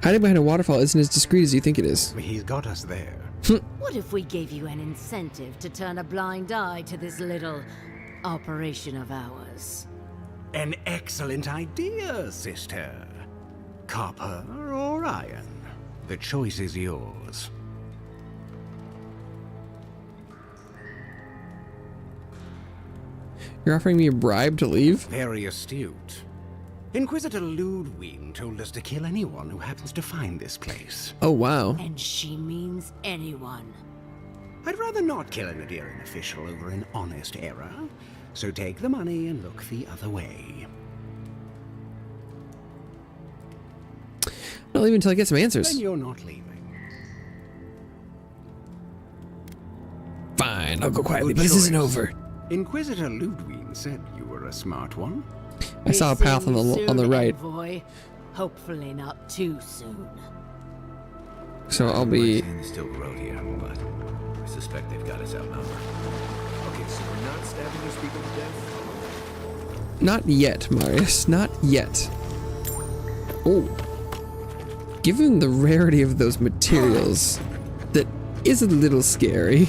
Hiding behind a waterfall isn't as discreet as you think it is. He's got us there. What if we gave you an incentive to turn a blind eye to this little operation of ours? An excellent idea, sister. Copper or iron? The choice is yours. You're offering me a bribe to leave? Very astute. Inquisitor Ludwig told us to kill anyone who happens to find this place. Oh, wow. And she means anyone. I'd rather not kill an Adirian official over an honest error, so take the money and look the other way. Not leaving until I get some answers. Then you're not leaving. Fine, I'll go quietly, but this isn't over. Inquisitor Ludwig said you were a smart one. I saw a path on the right. Envoy. Hopefully not too soon. So I'll be... I'm still road here, but I suspect they've got us outnumbered. Okay, so we're not stabbing these people to death? Not yet, Marius. Not yet. Oh. Given the rarity of those materials, that is a little scary.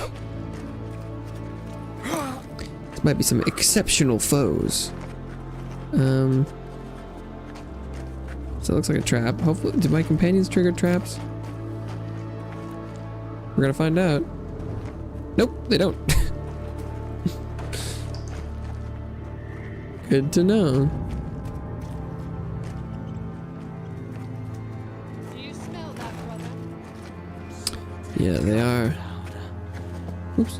There might be some exceptional foes. So it looks like a trap. Hopefully, do my companions trigger traps? We're gonna find out. Nope, they don't. Good to know. Do you smell that, brother? Yeah, they are. Oops.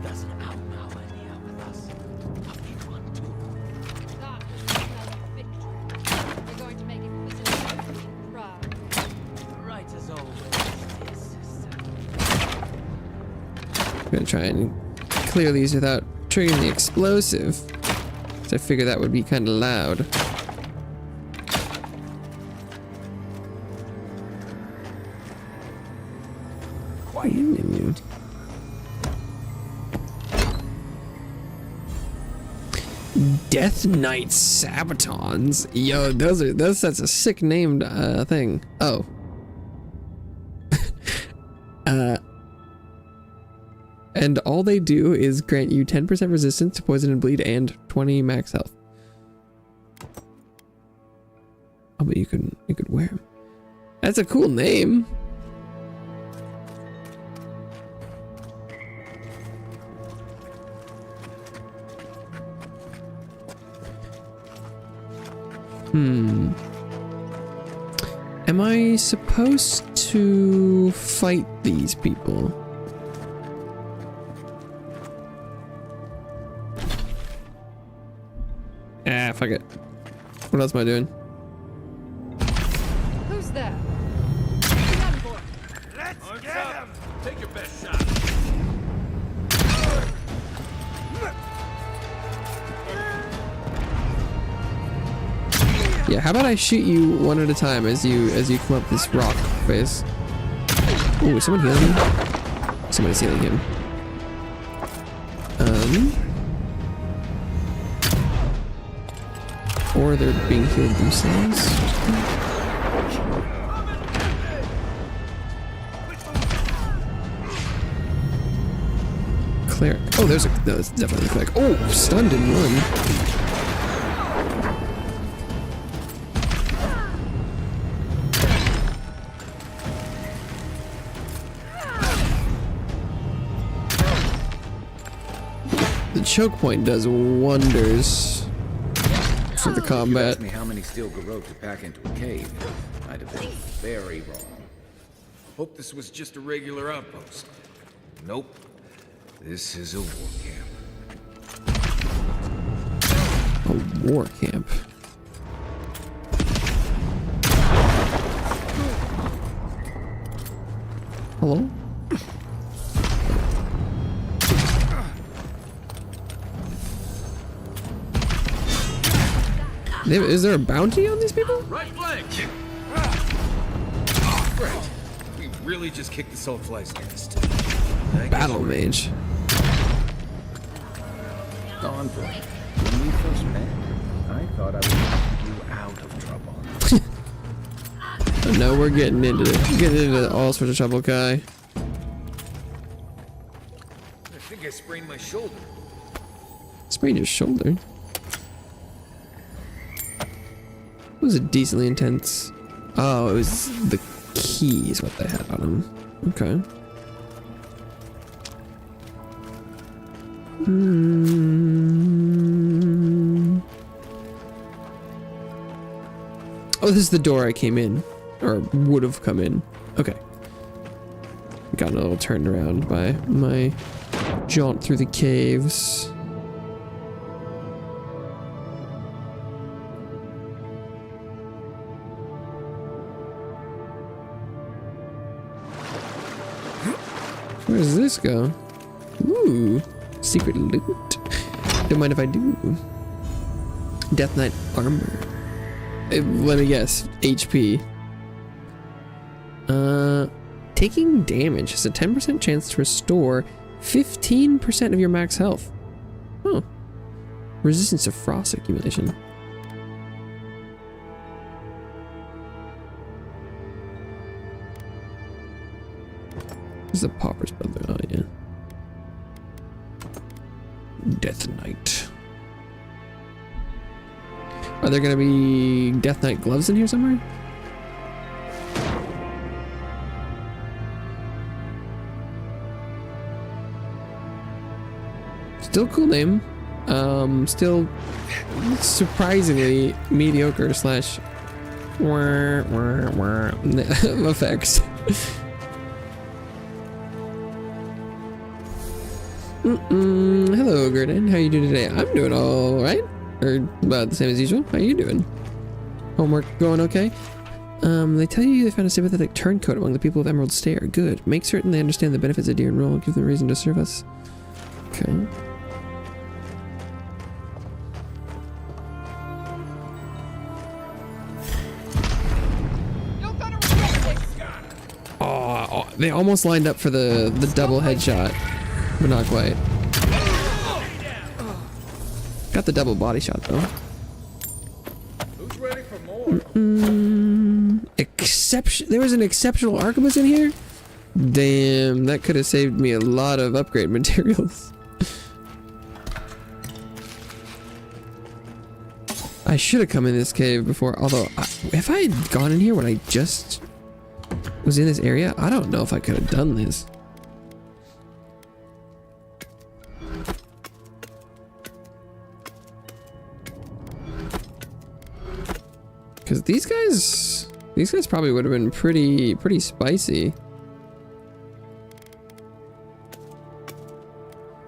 I'm gonna try and clear these without triggering the explosive, because I figure that would be kind of loud. Death Knight Sabatons. Yo, that's a sick named thing. Oh. And all they do is grant you 10% resistance to poison and bleed and 20 max health. Oh, but you could wear them. That's a cool name. Am I supposed to fight these people? Ah, fuck it. What else am I doing? Who's there? Let's get him! Take your best shot. Yeah, how about I shoot you one at a time as you come up this rock face? Ooh, is someone healing him? Somebody's healing him. Or they're being healed themselves. Cleric. Oh, there's definitely a cleric. Oh, stunned in one. The choke point does wonders. for the If you combat. asked me how many steel garrote to pack into a cave, I'd have been very wrong. Hope this was just a regular outpost. Nope. This is a war camp. A war camp. Hello? Is there a bounty on these people? Right flank! Great. We really just kicked the Soulfly's nest. Battle mage. Envoy, when we first met, I thought I would keep you out of trouble. No, we're getting into all sorts of trouble, Kai. I think I sprained my shoulder. Sprained your shoulder. It was a decently intense. Oh, it was the key is what they had on him. Okay. Oh, this is the door I came in, or would have come in. Okay. Got a little turned around by my jaunt through the caves. Where does this go? Ooh, secret loot. Don't mind if I do. Death Knight armor. Let me guess, HP. Taking damage has a 10% chance to restore 15% of your max health. Huh. Resistance to frost accumulation. This is the Pauper's Brother. Oh, yeah. Death Knight. Are there gonna be Death Knight gloves in here somewhere? Still cool name. Still surprisingly mediocre slash effects. Hello, Gurdon. How you doing today? I'm doing all right, or about the same as usual. How you doing? Homework going okay? They tell you they found a sympathetic turncoat among the people of Emerald Stair. Good. Make certain they understand the benefits of Deer Roll. Give them a reason to serve us. Okay. Oh, they almost lined up for the double headshot, but not quite. Got the double body shot though. Who's ready for more? There was an exceptional archivist in here? Damn, that could have saved me a lot of upgrade materials. I should have come in this cave before, although if I had gone in here when I just was in this area, I don't know if I could have done this. Because these guys probably would have been pretty spicy.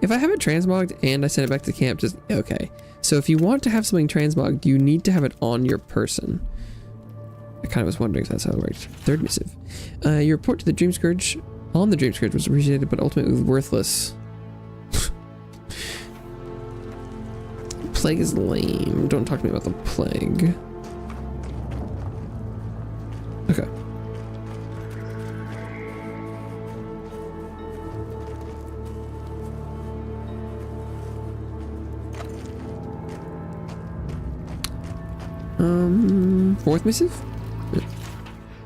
If I have it transmogged and I send it back to camp, just okay. So if you want to have something transmogged, you need to have it on your person. I kind of was wondering if that's how it worked. Third missive. Your report to the Dream Scourge on the Dream Scourge was appreciated, but ultimately worthless. Plague is lame. Don't talk to me about the plague. Okay. Fourth missive?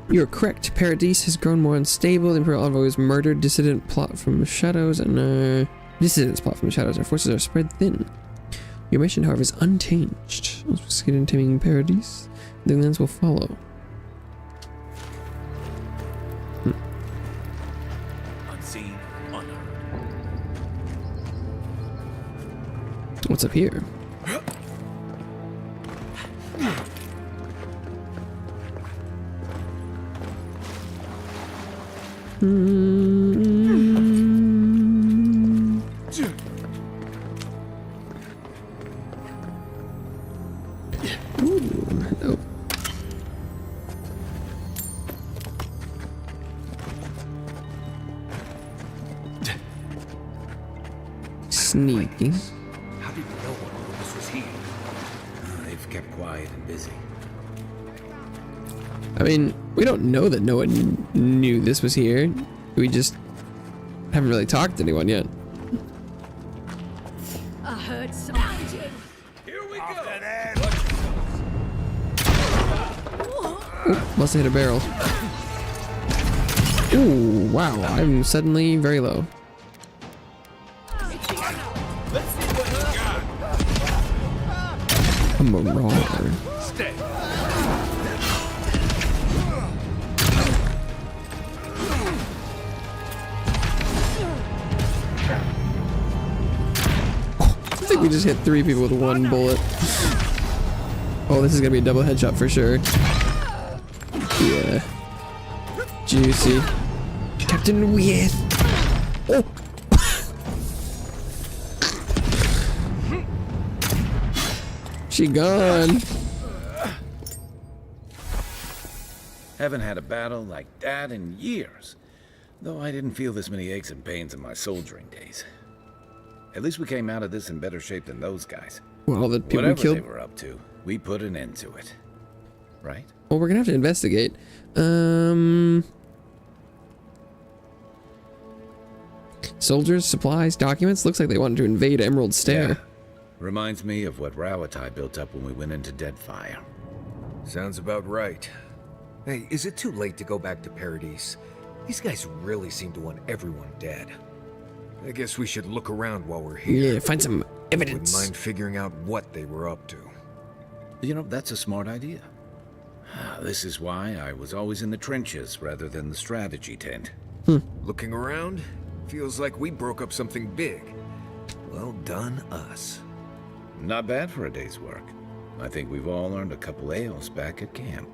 You're correct. Paradise has grown more unstable. The Imperial Envoy was murdered. Dissidents plot from the shadows and our forces are spread thin. Your mission, however, is unchanged. Let's succeed in taming Paradise. The lands will follow. Unseen, unheard. What's up here? Oh. Sneaking. How did no one know this was here? They've kept quiet and busy. I mean, we don't know that no one knew this was here. We just haven't really talked to anyone yet. I heard something. Here we go. Oop, must have hit a barrel. Ooh, wow, I'm suddenly very low. A marauder. Stay. I think we just hit 3 people with 1 bullet. Oh, this is gonna be a double headshot for sure. Yeah. Juicy. Captain Wyeth. Oh. She gone. Haven't had a battle like that in years. Though I didn't feel this many aches and pains in my soldiering days. At least we came out of this in better shape than those guys. Well, the people Whatever killed. they were up to, we put an end to it. Right? Well, we're gonna have to investigate. Soldiers, supplies, documents. Looks like they wanted to invade Emerald Stair. Yeah. Reminds me of what Rawatai built up when we went into Deadfire. Sounds about right. Hey, is it too late to go back to Paradise? These guys really seem to want everyone dead. I guess we should look around while we're here. Yeah, find some evidence. Wouldn't mind figuring out what they were up to. You know, that's a smart idea. This is why I was always in the trenches rather than the strategy tent. Looking around, feels like we broke up something big. Well done, us. Not bad for a day's work. I think we've all earned a couple ales back at camp.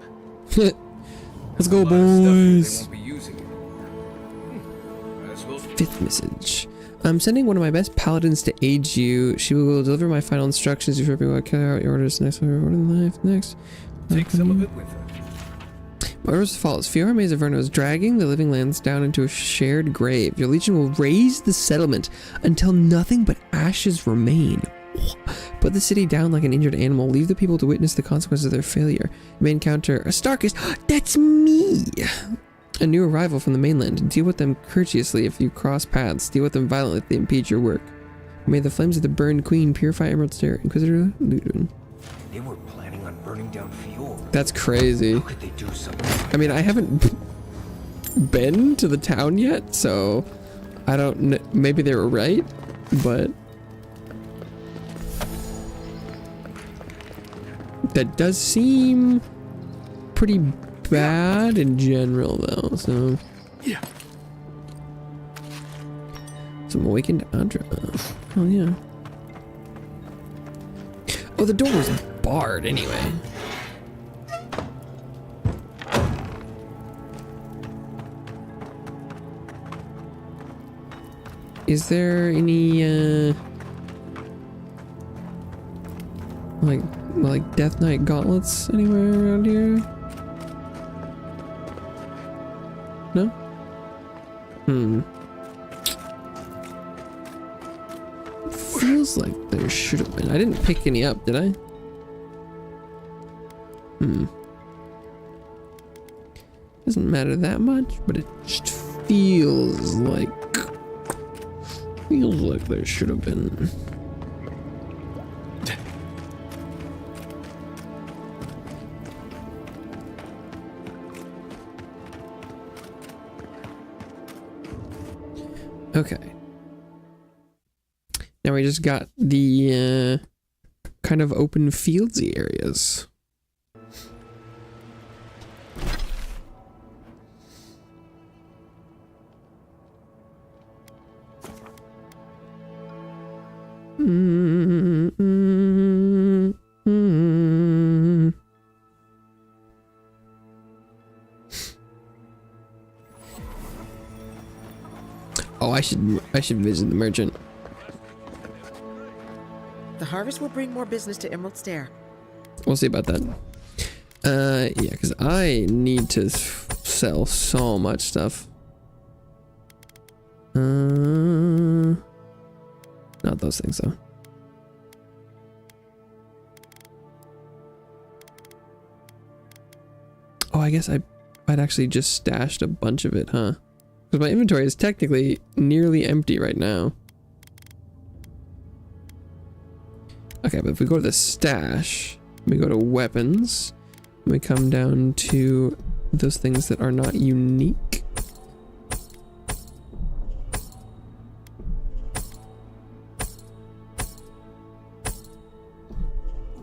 Let's go, boys. They won't be using it anymore. Might as well. 5th message. I'm sending one of my best paladins to aid you. She will deliver my final instructions before people carry out your orders. Next order in life. Next. Take some of it with her. My orders as follows. Fiora Maze of Verno is dragging the living lands down into a shared grave. Your legion will raise the settlement until nothing but ashes remain. Put the city down like an injured animal. Leave the people to witness the consequences of their failure. You may encounter a Starkist. That's me! A new arrival from the mainland. Deal with them courteously if you cross paths. Deal with them violently if they impede your work. May the flames of the burned queen purify Emerald Stair. Inquisitor Ludwig. They were planning on burning down Fjord. That's crazy. How could they do something? I mean, I haven't been to the town yet, so I don't know. Maybe they were right, but that does seem pretty bad in general, though. So yeah. Some awakened Andra. Oh yeah. Oh, the door was barred anyway. Is there any like Death Knight gauntlets anywhere around here? No? Feels like there should have been. I didn't pick any up, did I? Doesn't matter that much, but it just feels like there should have been. Okay. Now we just got the kind of open fieldsy areas. Oh, I should visit the merchant. The harvest will bring more business to Emerald Stair. We'll see about that. Yeah, because I need to sell so much stuff. Not those things though. Oh, I guess I'd actually just stashed a bunch of it, huh? Because my inventory is technically nearly empty right now. Okay, but if we go to the stash, we go to weapons, and we come down to those things that are not unique.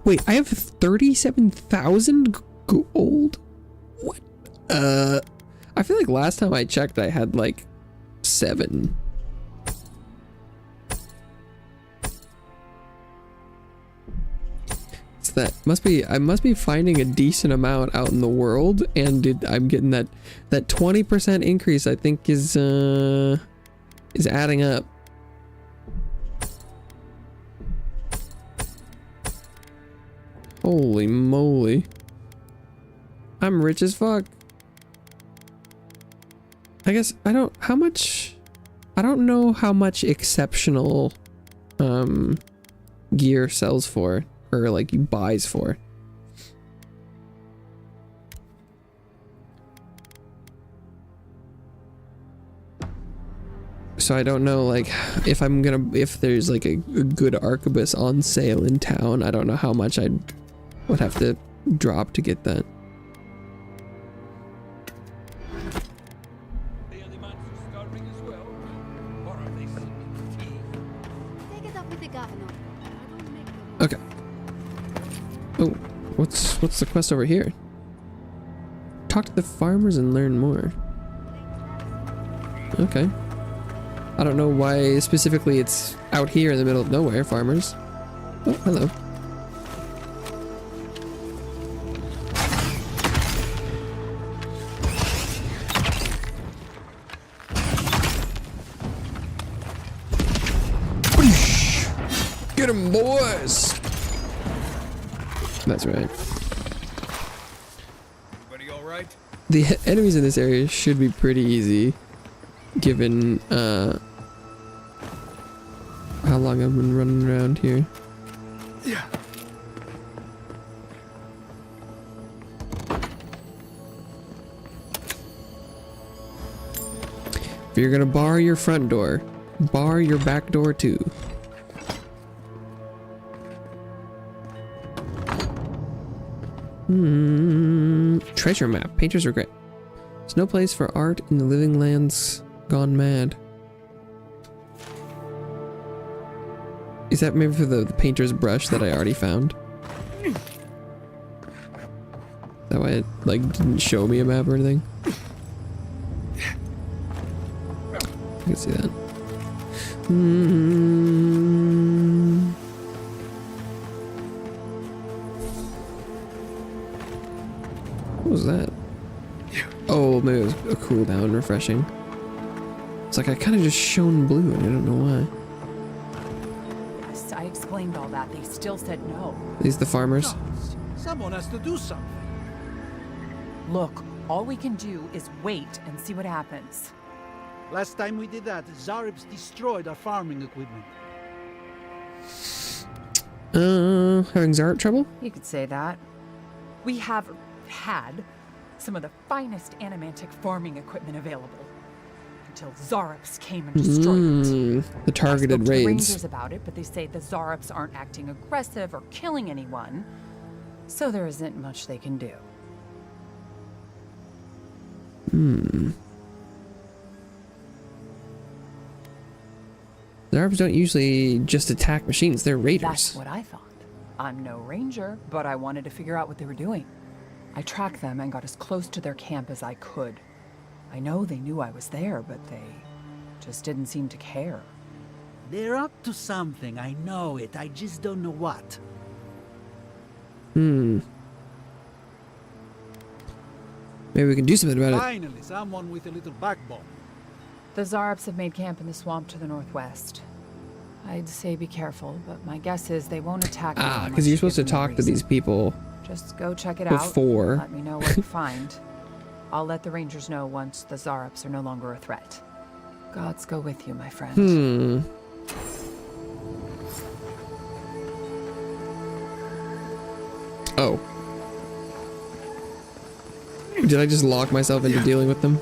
Wait, I have 37,000 gold? What? I feel like last time I checked I had like 7. It's that I must be finding a decent amount out in the world, and I'm getting that 20% increase I think is adding up. Holy moly. I'm rich as fuck. I guess I don't know how much exceptional gear sells for, or like buys for. So I don't know like if there's like a good arquebus on sale in town. I don't know how much I would have to drop to get that. Okay. Oh, what's the quest over here? Talk to the farmers and learn more. Okay. I don't know why specifically it's out here in the middle of nowhere, farmers. Oh, hello. Get 'em, boys! That's right. Everybody all right? The enemies in this area should be pretty easy, given how long I've been running around here. Yeah. If you're gonna bar your front door, bar your back door too. Treasure map. Painter's regret. There's no place for art in the living lands gone mad. Is that maybe for the painter's brush that I already found? That way it like didn't show me a map or anything? I can see that. What was that? Oh, maybe it was a cooldown refreshing. It's like I kind of just shone blue and I don't know why. Yes, I explained all that. They still said no. These the farmers? Someone has to do something. Look, all we can do is wait and see what happens. Last time we did that, Zaribs destroyed our farming equipment. Having Zarib trouble? You could say that. We have had some of the finest animantic farming equipment available until Zaribs came and destroyed it. The targeted I spoke to the raids. Rangers about it, but they say the Zaribs aren't acting aggressive or killing anyone, so there isn't much they can do. Zaribs don't usually just attack machines, they're raiders. That's what I thought. I'm no ranger, but I wanted to figure out what they were doing. I tracked them and got as close to their camp as I could. I know they knew I was there, but they just didn't seem to care. They're up to something, I know it. I just don't know what. Maybe we can do something about it. Finally, someone with a little backbone. The Zarops have made camp in the swamp to the northwest. I'd say be careful, but my guess is they won't attack you. Ah, because you're supposed to talk to these people. Just go check it before. out. Let me know what you find. I'll let the Rangers know once the Zarops are no longer a threat. Gods go with you, my friend. Oh. Did I just lock myself into dealing with them?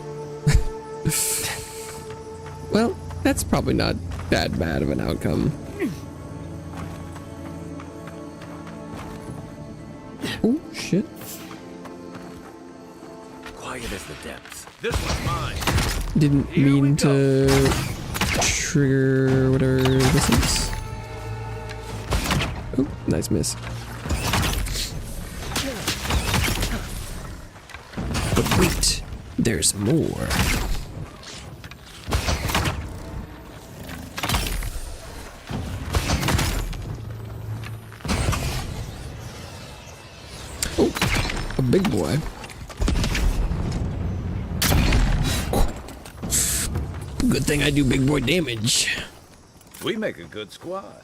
Well, that's probably not that bad of an outcome. Oh, shit. Quiet as the depths. This one's mine. Didn't mean to trigger whatever this is. Oh, nice miss. But wait, there's more. Oh, a big boy. Good thing I do big boy damage. We make a good squad.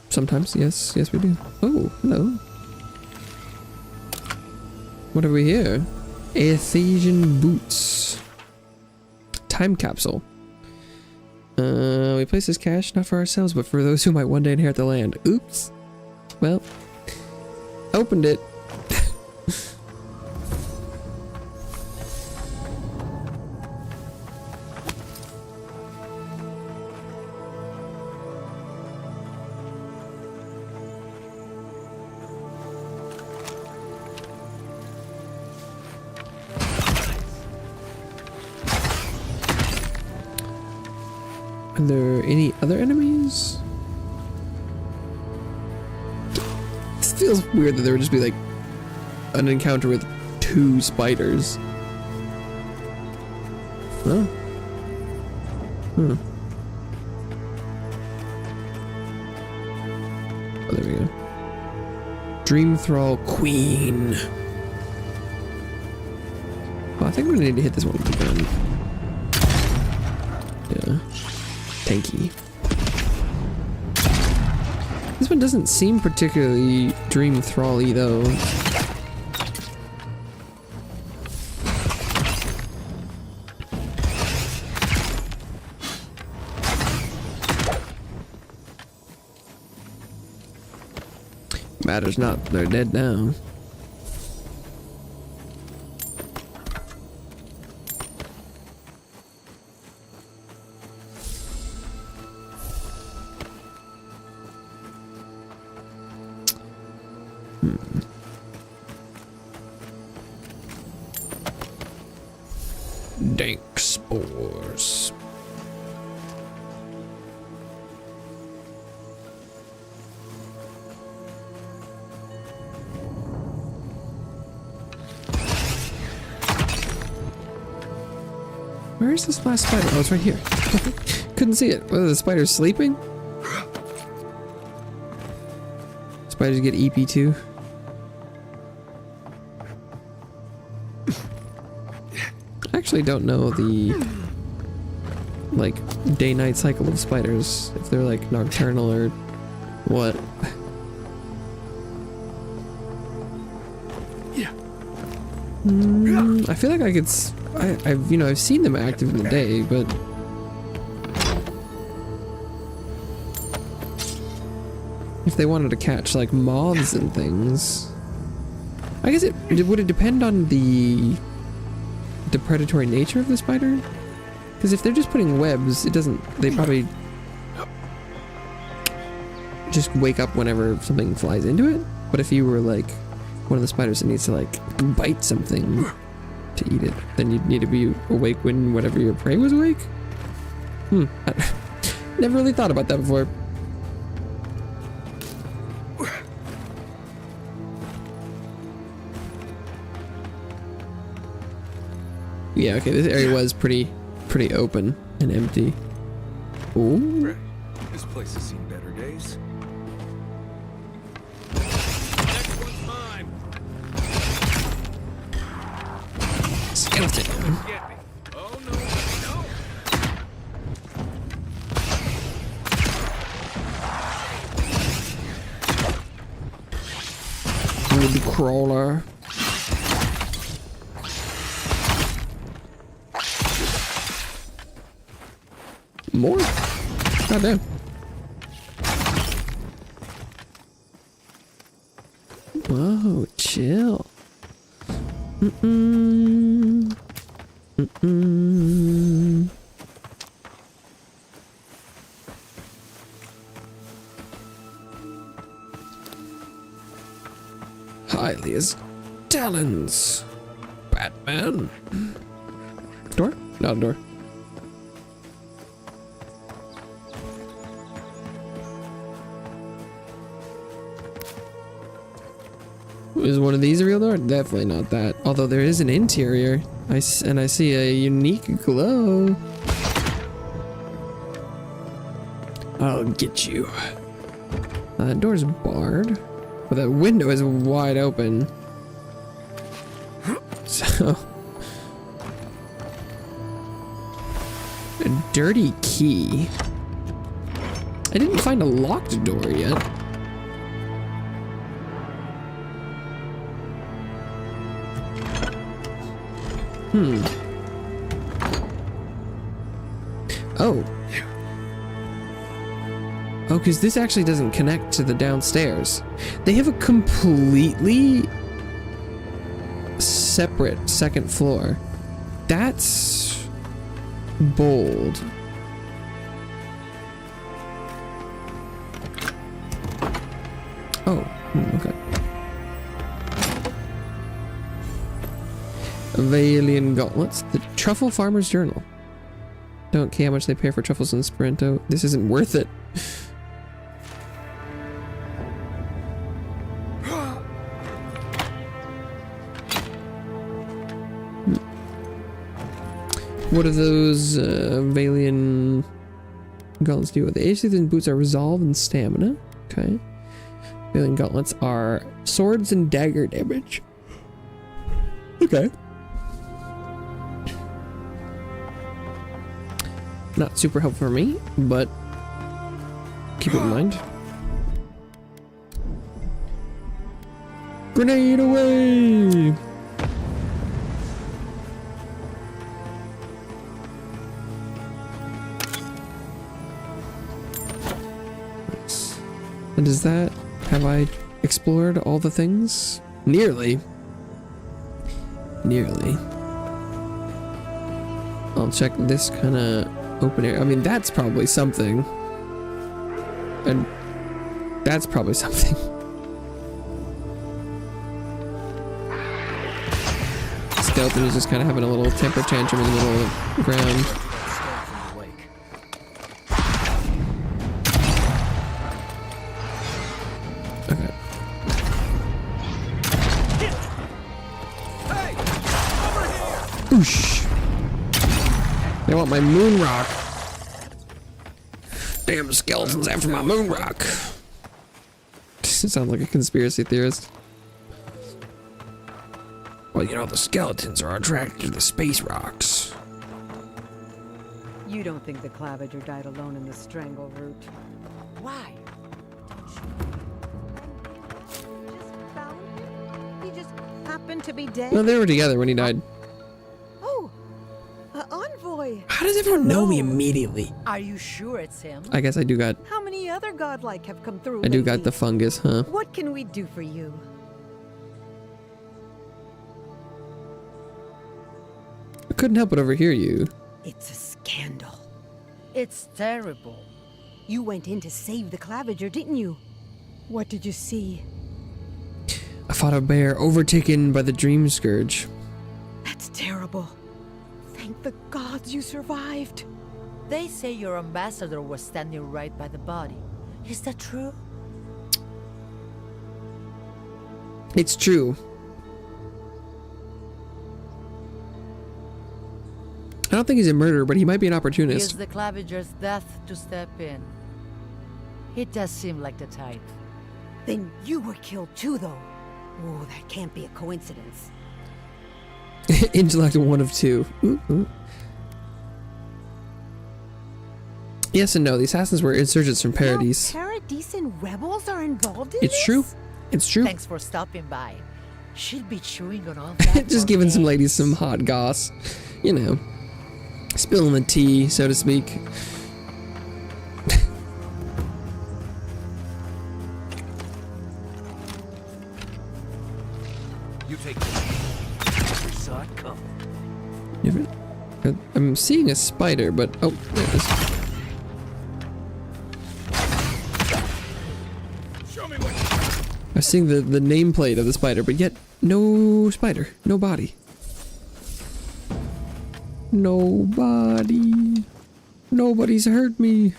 Sometimes, yes. Yes, we do. Oh, hello. What have we here? Athesian boots. Time capsule. We place this cash not for ourselves, but for those who might one day inherit the land. Oops. Well, opened it. Are there any other enemies? This feels weird that there would just be like an encounter with 2 spiders. Oh. Oh, there we go. Dream Thrall Queen. Well, I think we're gonna need to hit this one with the gun. Yeah. Tanky. This one doesn't seem particularly Dream Thrall-y though. Matters not, they're dead now. Dank spores. Where is this last spider? Oh, it's right here. Couldn't see it. Whether the spider's sleeping? Spiders get EP too. I actually don't know the like day-night cycle of spiders, if they're like nocturnal or what. I feel like I could I've seen them active in the day, but if they wanted to catch like moths and things, I guess would it depend on the predatory nature of the spider? Because if they're just putting webs, they probably just wake up whenever something flies into it. But if you were like one of the spiders that needs to like bite something to eat it, then you'd need to be awake when whatever your prey was awake. Never really thought about that before. Yeah, okay, this area was pretty open and empty. Ooh. This place has seen better days. skeleton. Oh no, no! Wood crawler. More? Goddamn. Whoa, chill. Hylia's talons. Batman. Door? Not a door. Is one of these a real door? Definitely not that. Although there is an interior. I see a unique glow. I'll get you. That door's barred. But that window is wide open. So... a dirty key. I didn't find a locked door yet. Oh. Oh, because this actually doesn't connect to the downstairs. They have a completely separate second floor. That's bold. Oh, okay. Avalian gauntlets. The Truffle Farmer's Journal. Don't care how much they pay for truffles in Esperanto. This isn't worth it. What do those Avalian gauntlets do? The Aether boots are resolve and stamina. Okay. Avalian gauntlets are swords and dagger damage. Okay. Not super helpful for me, but keep it in mind. Grenade away! And is that... have I explored all the things? Nearly. Nearly. I'll check this kind of open area. I mean, that's probably something. And that's probably something. Skeleton is just kind of having a little temper tantrum in the middle of the ground. Okay. Oosh. They want my moon rock. Damn skeletons after my moon rock. Sound like a conspiracy theorist. Well, you know, the skeletons are attracted to the space rocks. You don't think the Claviger died alone in the strangle route? Why? He just happened to be dead? No, they were together when he died. Oh, Envoy. How does everyone know me immediately? Are you sure it's him? I guess I do got... How many other godlike have come through I do lately? got the fungus, huh? What can we do for you? I couldn't help but overhear you. It's a scandal. It's terrible. You went in to save the Claviger, didn't you? What did you see? I fought a bear overtaken by the Dream Scourge. That's terrible. Thank the gods you survived. They say your ambassador was standing right by the body. Is that true? It's true. I don't think he's a murderer, but he might be an opportunist. Is the Claviger's death to step in? It does seem like the type. Then you were killed too, though. Oh, that can't be a coincidence. Intellect 1 of 2. Ooh, ooh. Yes and no. The assassins were insurgents from Paradise. Paradisian rebels are involved in It's true. It's true. Thanks for stopping by. She'll be chewing on all that. Just giving some ladies some hot goss. You know. Spilling the tea, so to speak. You take this. We saw it come. I'm seeing a spider, but oh, there it is. Show me what. I was seeing the nameplate of the spider, but yet no spider, no body. Nobody. Nobody's hurt me.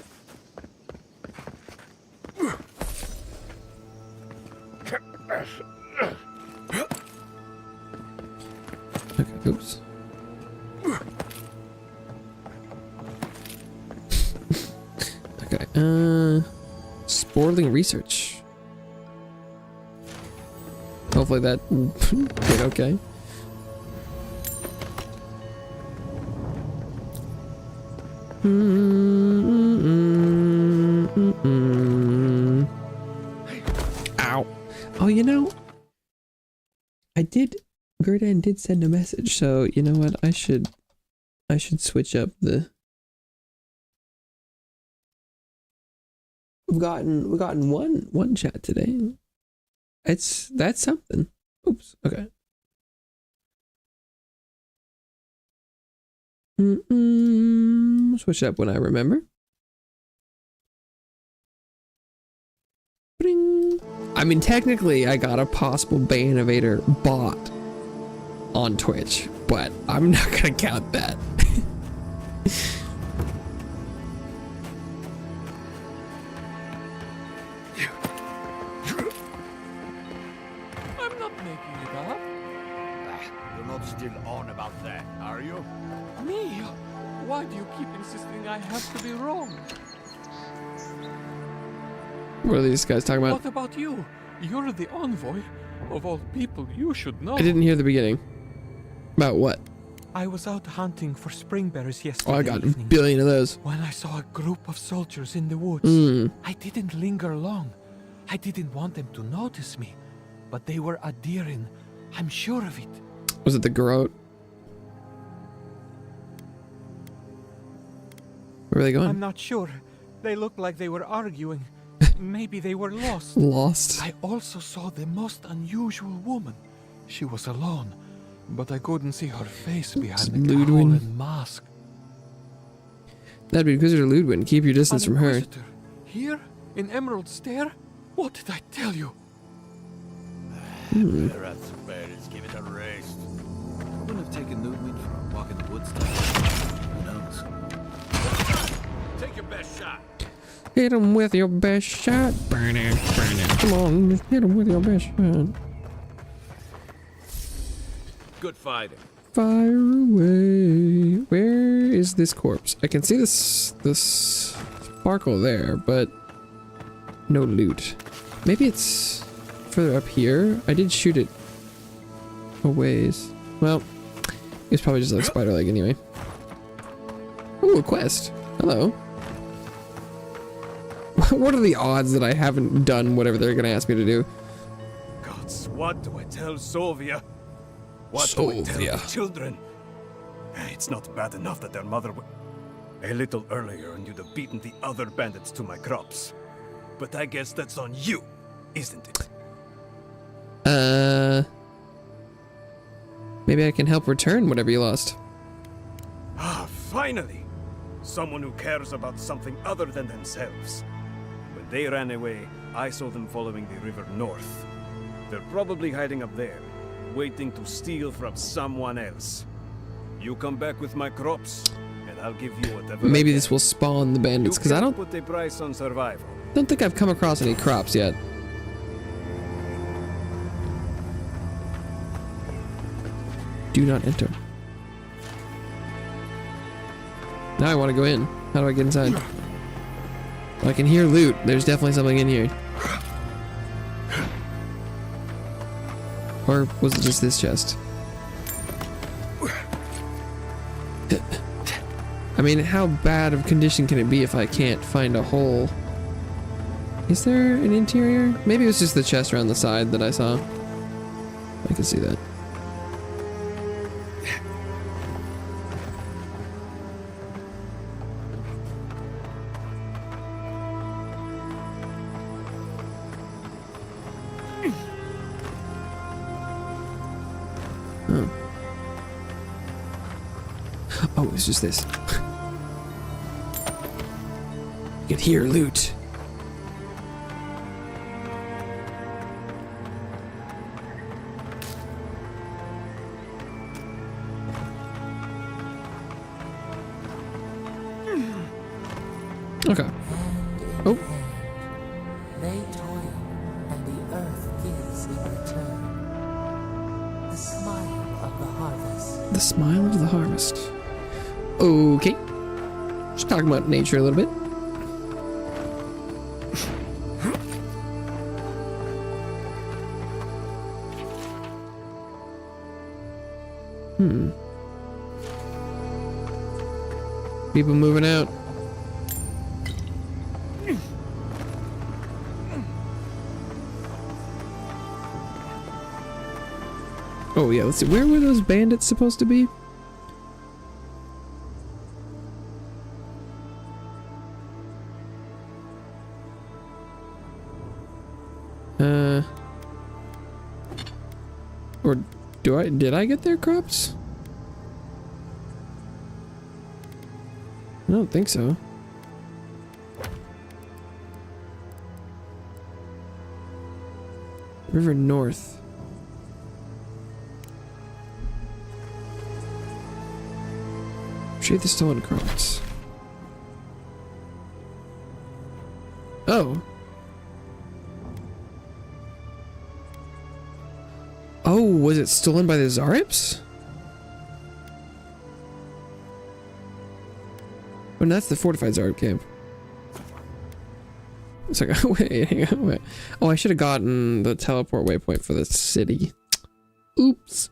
Okay, oops. Okay, Sporling research. Hopefully that did okay. Ow. Oh, you know, Gerdan did send a message, so you know what, I should switch up the... We've gotten one chat today. That's something. Oops, okay. Switch it up when I remember. Bring. I mean, technically, I got a possible Bayinnovator bot on Twitch, but I'm not gonna count that. I'm not making it up. You're not still on about that, are you? Me? Why do you keep insisting I have to be wrong? What are these guys talking about? What about you? You're the envoy. Of all people, you should know. I didn't hear the beginning. About what? I was out hunting for springberries yesterday. Oh, I got evening a billion of those. When I saw a group of soldiers in the woods, I didn't linger long. I didn't want them to notice me, but they were adhering. I'm sure of it. Was it the Garrote? Where were they going? I'm not sure. They looked like they were arguing. Maybe they were lost. Lost. I also saw the most unusual woman. She was alone, but I couldn't see her face behind the cowl and mask. That'd be Inquisitor Ludwin. Keep your distance from her. Here? In Emerald Stair? What did I tell you? Perhaps bears give it a rest. I wouldn't have taken Ludwig for a walk in the woods. Who knows? Take your best shot. Hit him with your best shot. Burn it, burn it. Come on, just hit him with your best shot. Good fighting. Fire away. Where is this corpse? I can see this sparkle there, but no loot. Maybe it's further up here. I did shoot it a ways. Well, it's probably just like spider leg anyway. Ooh, a quest. Hello. What are the odds that I haven't done whatever they're gonna ask me to do? Gods, what do I tell Sovia? What do I tell the children? It's not bad enough that their mother a little earlier and you'd have beaten the other bandits to my crops. But I guess that's on you, isn't it? Maybe I can help return whatever you lost. Ah, finally! Someone who cares about something other than themselves. When they ran away, I saw them following the river north. They're probably hiding up there, waiting to steal from someone else. You come back with my crops, and I'll give you whatever. Maybe this will spawn the bandits, because I don't put a price on survival. think I've come across any crops yet. Do not enter. Now I want to go in. How do I get inside? Well, I can hear loot. There's definitely something in here. Or was it just this chest? I mean, how bad of condition can it be if I can't find a hole? Is there an interior? Maybe it was just the chest around the side that I saw. I can see that. Oh, it's just this. You can hear loot. Okay. Oh. They toil, and the earth gives in return. The smile of the harvest. The smile of the harvest. Okay. Just talking about nature a little bit. People moving out. Oh yeah, let's see. Where were those bandits supposed to be? Or did I get their crops? I don't think so. River North. Retrieve the stolen crops. Oh. Oh, was it stolen by the Zarips? Oh, no, that's the fortified Zarip camp. It's like, wait, hang on, wait. Oh, I should have gotten the teleport waypoint for the city. Oops.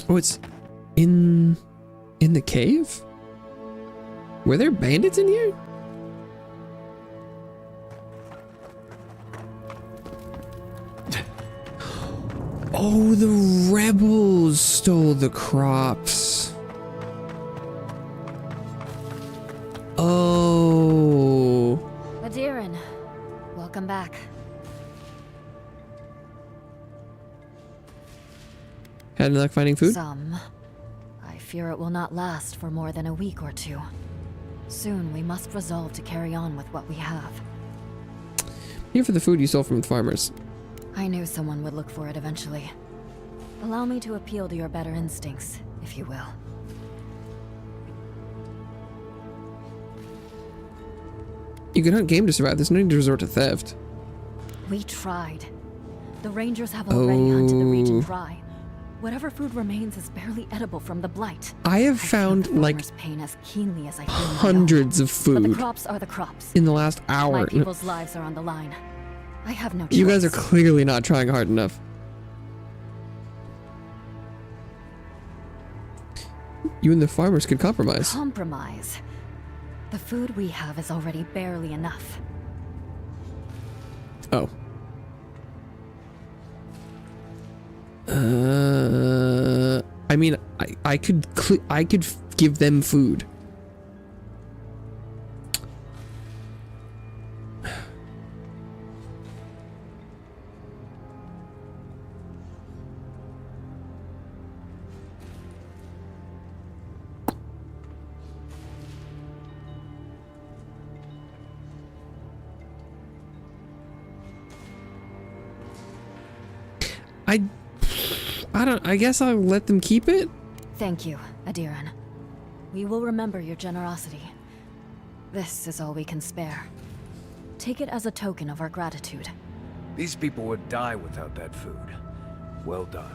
Oh, it's in the cave? Were there bandits in here? Oh, the rebels stole the crops. Oh. Adirin, welcome back. Had any luck finding food? Some. I fear it will not last for more than a week or two. Soon we must resolve to carry on with what we have. Here for the food you stole from farmers. I knew someone would look for it eventually. Allow me to appeal to your better instincts, if you will. You can hunt game to survive. There's no need to resort to theft. We tried. The rangers have already hunted the region dry. Whatever food remains is barely edible from the blight. I have found like pain as keenly as I feel hundreds of food. But the crops are the crops. In the last hour. My people's lives are on the line. I have no choice. You guys are clearly not trying hard enough. You and the farmers could compromise. Compromise? The food we have is already barely enough. Oh. I mean, I could give them food. I guess I'll let them keep it? Thank you, Adiran. We will remember your generosity. This is all we can spare. Take it as a token of our gratitude. These people would die without that food. Well done.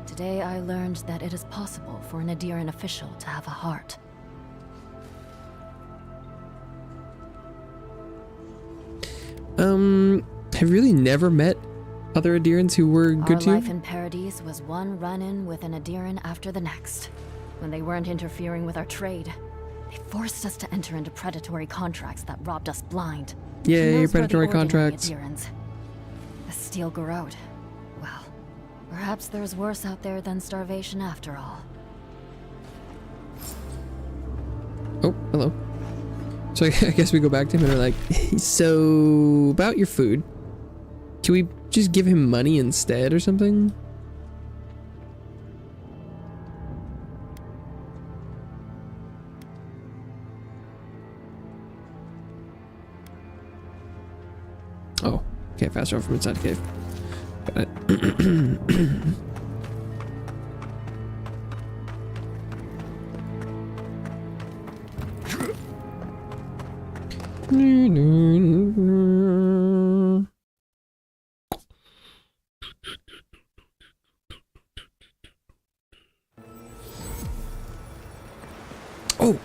Today I learned that it is possible for an Adiran official to have a heart. Have you really never met other Adirans who were good to Our you? life in Paradise was one run-in with an Adiran after the next. When they weren't interfering with our trade, they forced us to enter into predatory contracts that robbed us blind. Yay, And those were the predatory ordinary contracts. Adirans. The Steel Garrod. Well, perhaps there's worse out there than starvation after all. Oh, hello. So I guess we go back to him and we're like, so about your food, can we just give him money instead or something? Oh, okay, fast travel from inside the cave. Got it. Oh,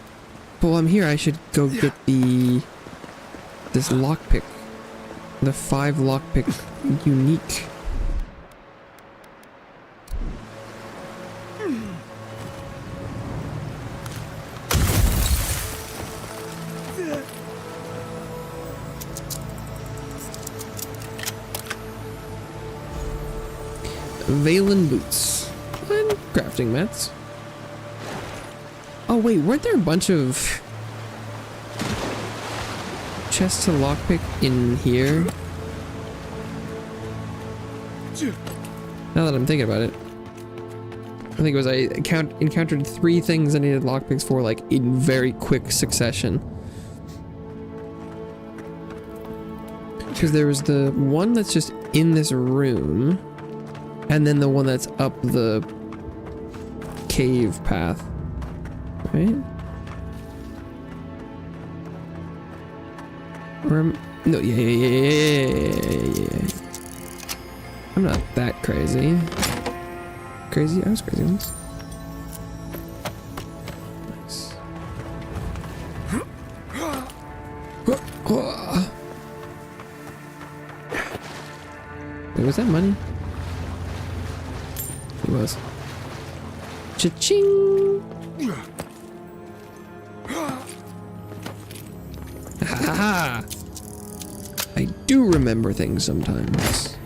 but while I'm here, I should go get this lockpick, the 5 lockpick unique. Valen boots and crafting mats. Oh wait, weren't there a bunch of chests to lockpick in here? Now that I'm thinking about it, I think it was I encountered 3 things I needed lockpicks for, like in very quick succession. Because there was the one that's just in this room, and then the one that's up the cave path, right? Or no, yeah. I'm not that crazy. Crazy? I was crazy once. Nice. Wait, was that money? It was. Cha-ching! Ha ha! I do remember things sometimes.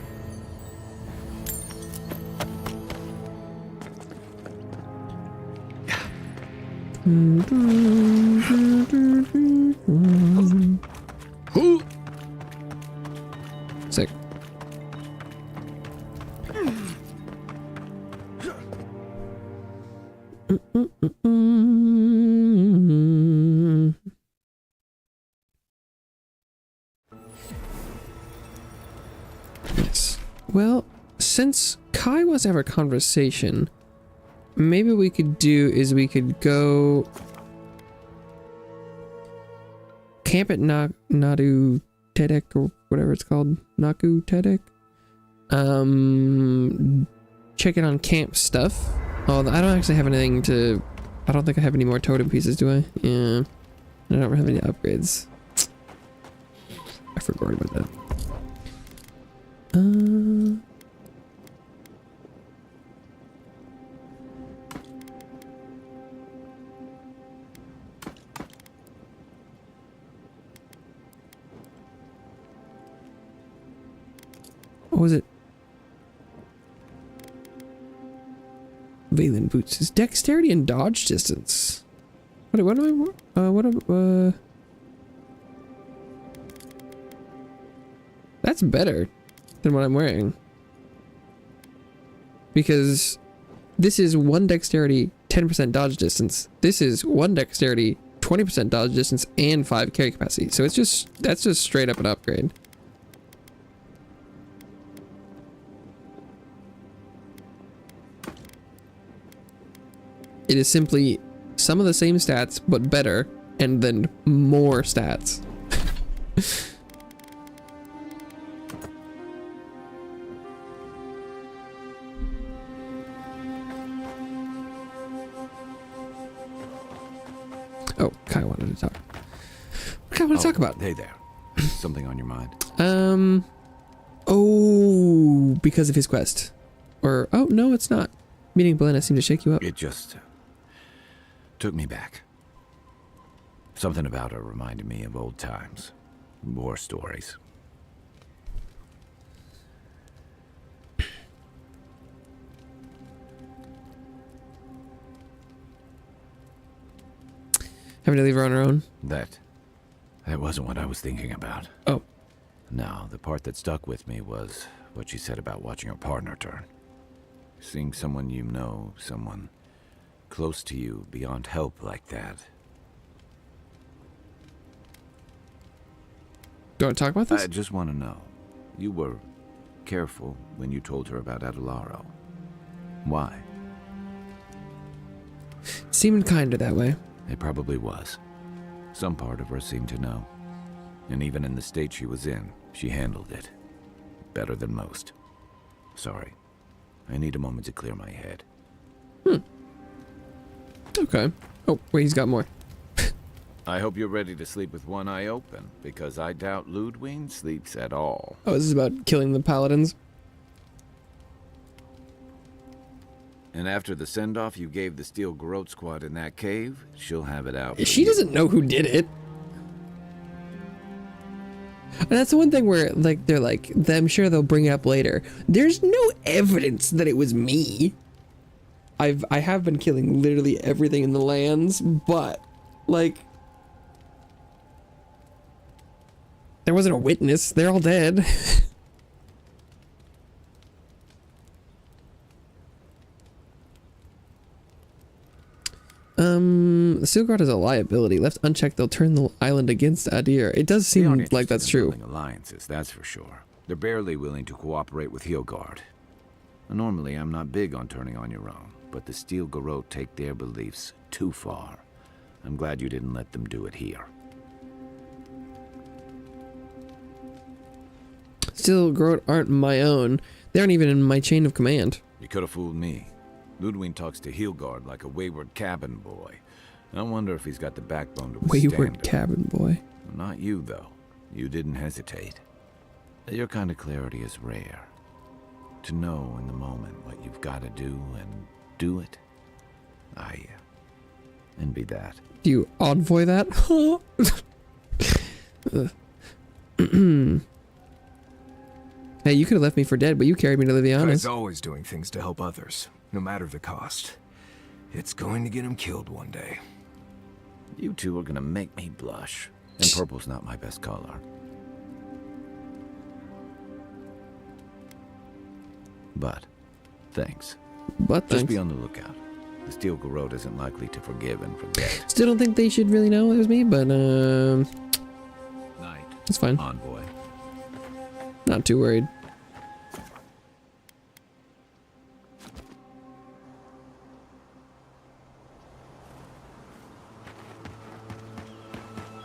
Sick. Yes. Well, since Kai wants to have a conversation, maybe what we could do is we could go camp at Nadu Tedek or whatever it's called. Naku Tedek. Check in on camp stuff. Oh, I don't actually have anything to... I don't think I have any more totem pieces, do I? Yeah. I don't have any upgrades. I forgot about that. What was it? Valen boots. Is dexterity and dodge distance. What am I? That's better than what I'm wearing. Because this is 1 dexterity, 10% dodge distance. This is 1 dexterity, 20% dodge distance, and 5 carry capacity. So it's just, that's just straight up an upgrade. It is simply some of the same stats, but better, and then more stats. Oh, Kai wanted to talk. What Kai want to talk about? Hey there. Something on your mind? Oh, because of his quest. Or, oh, no, it's not. Meeting Belena seemed to shake you up. It just took me back. Something about her reminded me of old times. War stories. Having to leave her on her own? That wasn't what I was thinking about. Oh. No, the part that stuck with me was what she said about watching her partner turn. Seeing someone you know, someone close to you, beyond help like that. Do you want to talk about this? I just want to know. You were careful when you told her about Adelaro. Why? Seemed kinder that way. It probably was. Some part of her seemed to know. And even in the state she was in, she handled it. Better than most. Sorry. I need a moment to clear my head. Okay. Oh, wait, he's got more. I hope you're ready to sleep with one eye open, because I doubt Ludwig sleeps at all. Oh, this is about killing the paladins? And after the send-off you gave the Steel Garrote squad in that cave, she'll have it out. She doesn't know who did it. And that's the one thing where, like, they're like, I'm sure they'll bring it up later. There's no evidence that it was me. I have been killing literally everything in the lands, but, like, there wasn't a witness. They're all dead. The Steel Guard is a liability. Left unchecked, they'll turn the island against Adir. It does seem like that's true. Alliances, that's for sure. They're barely willing to cooperate with Hilgard. Normally, I'm not big on turning on your own, but the Steel Garrote take their beliefs too far. I'm glad you didn't let them do it here. Steel Garrote aren't my own. They aren't even in my chain of command. You could have fooled me. Ludwig talks to Hilgard like a wayward cabin boy. I wonder if he's got the backbone to withstand Wayward her. cabin boy. Not you, though. You didn't hesitate. Your kind of clarity is rare. To know in the moment what you've got to do and do it. I envy that. Do you envoy that? Hey, you could have left me for dead, but you carried me to Liviana's. Guy's always doing things to help others, no matter the cost. It's going to get him killed one day. You two are gonna make me blush. And purple's not my best color. But, thanks. But Just be on the lookout. The Steel Garrote isn't likely to forgive and forget. Still don't think they should really know it was me, but Night. It's fine. Envoy. Not too worried.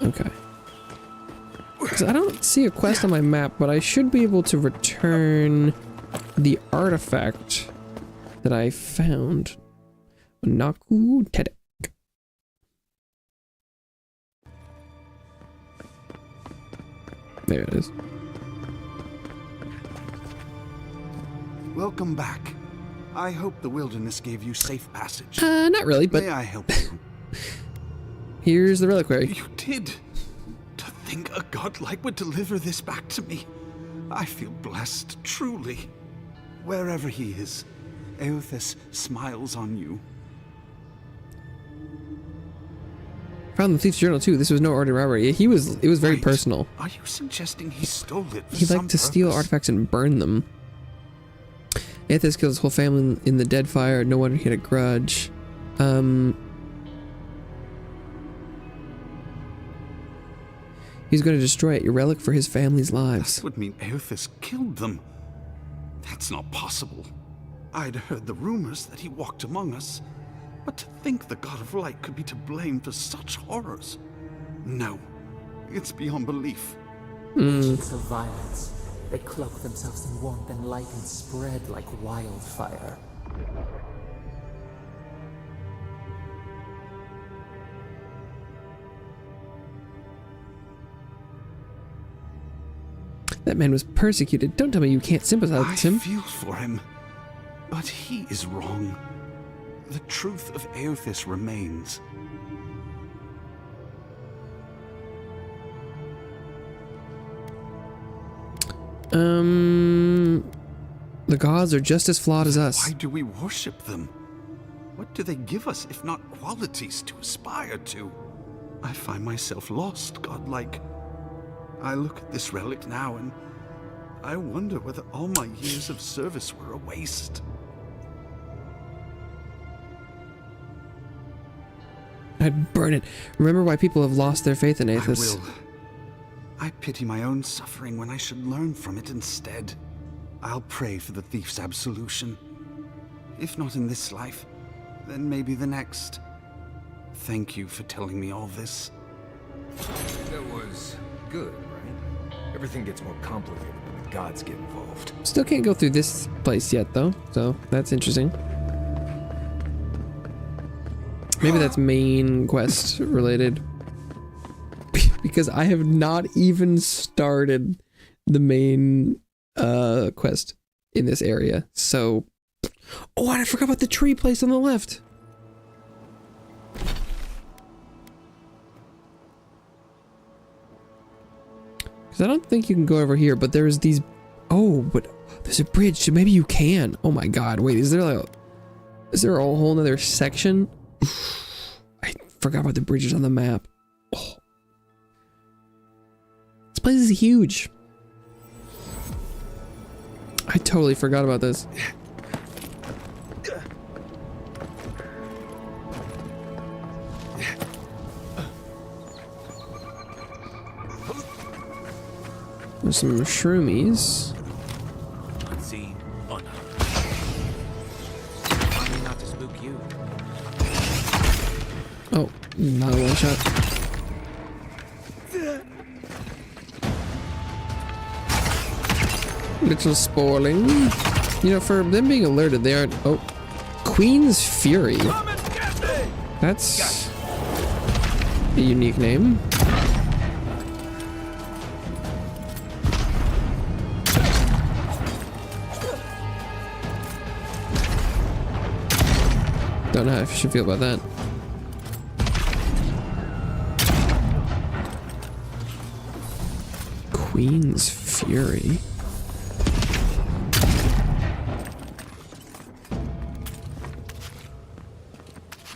Okay. Because I don't see a quest on my map, but I should be able to return the artifact that I found. Naku Tedek. There it is. Welcome back. I hope the wilderness gave you safe passage. Not really, but... May I help you? Here's the reliquary. You did. To think a godlike would deliver this back to me. I feel blessed, truly. Wherever he is, Eothas smiles on you. Found the thief's journal too. This was no ordinary robbery. It was very personal. Are you suggesting he stole it for He some liked to steal artifacts and burn them. Eothas killed his whole family in the dead fire. No wonder he had a grudge. He's going to destroy it. Your relic for his family's lives. That would mean Eothas killed them. That's not possible. I'd heard the rumors that he walked among us, but to think the God of Light could be to blame for such horrors. No, it's beyond belief. Agents of violence. They cloak themselves in warmth and light and spread like wildfire. That man was persecuted. Don't tell me you can't sympathize with him. I feel for him, but he is wrong. The truth of Eothas remains. The gods are just as flawed as us. Why do we worship them? What do they give us if not qualities to aspire to? I find myself lost, godlike. I look at this relic now and I wonder whether all my years of service were a waste. I'd burn it. Remember why people have lost their faith in Aethys. I will. I pity my own suffering when I should learn from it instead. I'll pray for the thief's absolution. If not in this life, then maybe the next. Thank you for telling me all this. That was good, right? Everything gets more complicated when the gods get involved. Still can't go through this place yet, though, so that's interesting. Maybe that's main quest related. Because I have not even started the main quest in this area. So, oh, and I forgot about the tree place on the left. Because I don't think you can go over here, but there's these. Oh, but there's a bridge, so maybe you can. Oh my God! Wait, is there a whole nother section? I forgot about the bridges on the map. Oh. This place is huge. I totally forgot about this. There's some shroomies. Unseen, unheard. Trying not to spook you. Oh, not a one shot. Little spoiling. You know, for them being alerted, they aren't. Oh, Queen's Fury. That's a unique name. Don't know how I should feel about that. Queen's Fury.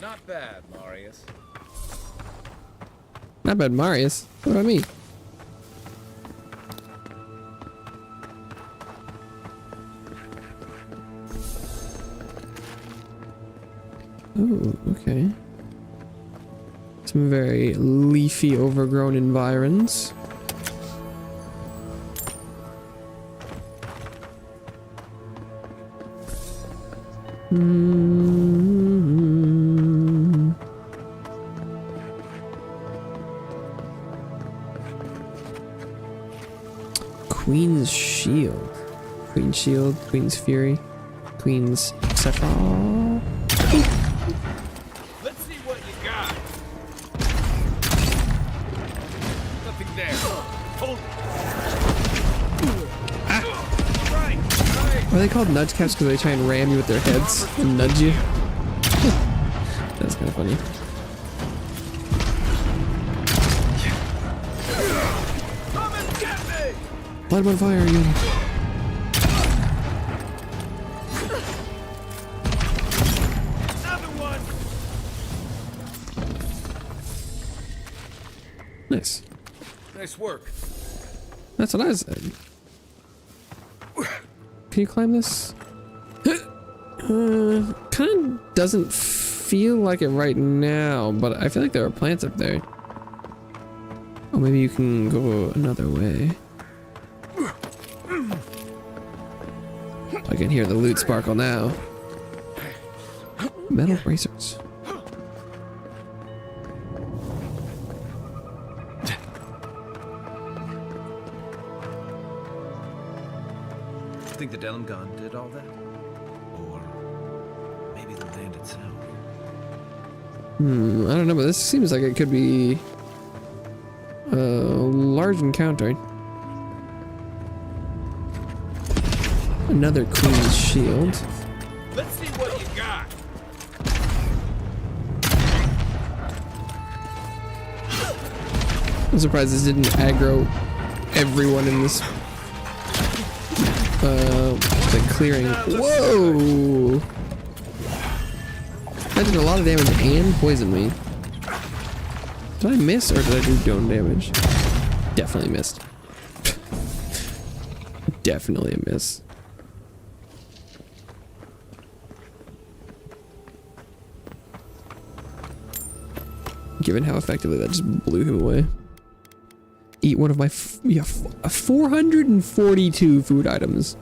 Not bad, Marius. Not bad, Marius. What about me? Oh, okay. Some very leafy, overgrown environs. Queen's Shield. Queen's Shield, Queen's Fury, Queen's etc. Let's see what you got. Nothing there. Hold it. Right. Are they called nudge caps because they try and ram you with their heads and nudge you? That's kind of funny. Come and get me. Light him on fire again. Nice. Nice work. That's what I said. Can you climb this? Kind of doesn't feel like it right now, but I feel like there are plants up there. Oh, maybe you can go another way. I can hear the loot sparkle now. Metal bracers. Think the Delim gun did all that? Or maybe the land itself? I don't know, but this seems like it could be a large encounter. Another Queen's Shield. Let's see what you got. I'm surprised this didn't aggro everyone in this the clearing. Whoa! That did a lot of damage and poisoned me. Did I miss or did I do dome damage? Definitely missed. Definitely a miss. Given how effectively that just blew him away. Eat one of my 442 food items.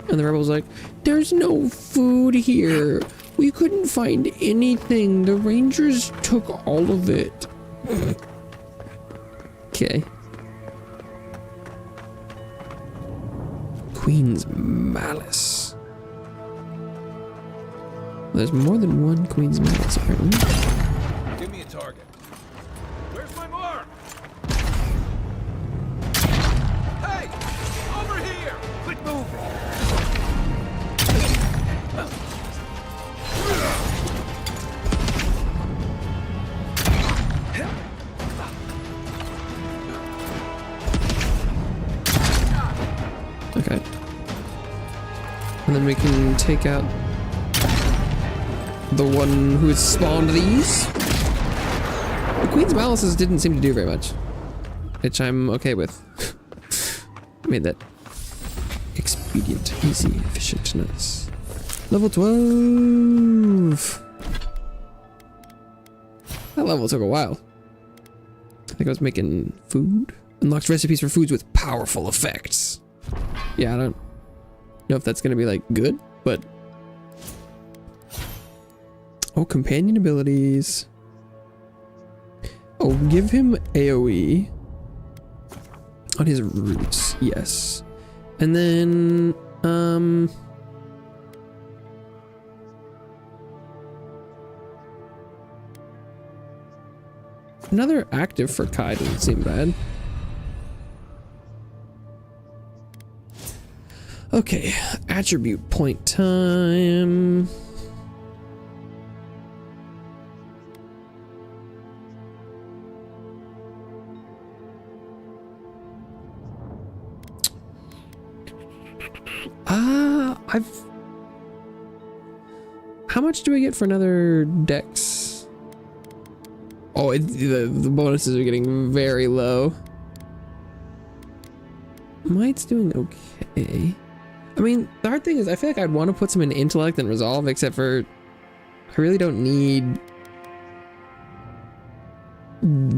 And the rebel's like, there's no food here. We couldn't find anything. The rangers took all of it. Okay. Queen's Malice. Well, there's more than one Queen's Malice, apparently. Give me a target. Where's my mark? Hey! Over here! Quit moving! Okay. And then we can take out the one who has spawned these. The Queen's Malices didn't seem to do very much, which I'm okay with. Made that expedient, easy, efficient, nice. Level 12. That level took a while. I think I was making food. Unlocks recipes for foods with powerful effects. Yeah, I don't know if that's gonna be like good, but oh, companion abilities. Oh, give him AoE on his roots, yes. And then another active for Kai doesn't seem bad. Okay, attribute point time. How much do I get for another dex? Oh, the bonuses are getting very low. Might's doing okay. I mean, the hard thing is I feel like I'd want to put some in intellect and resolve, except for I really don't need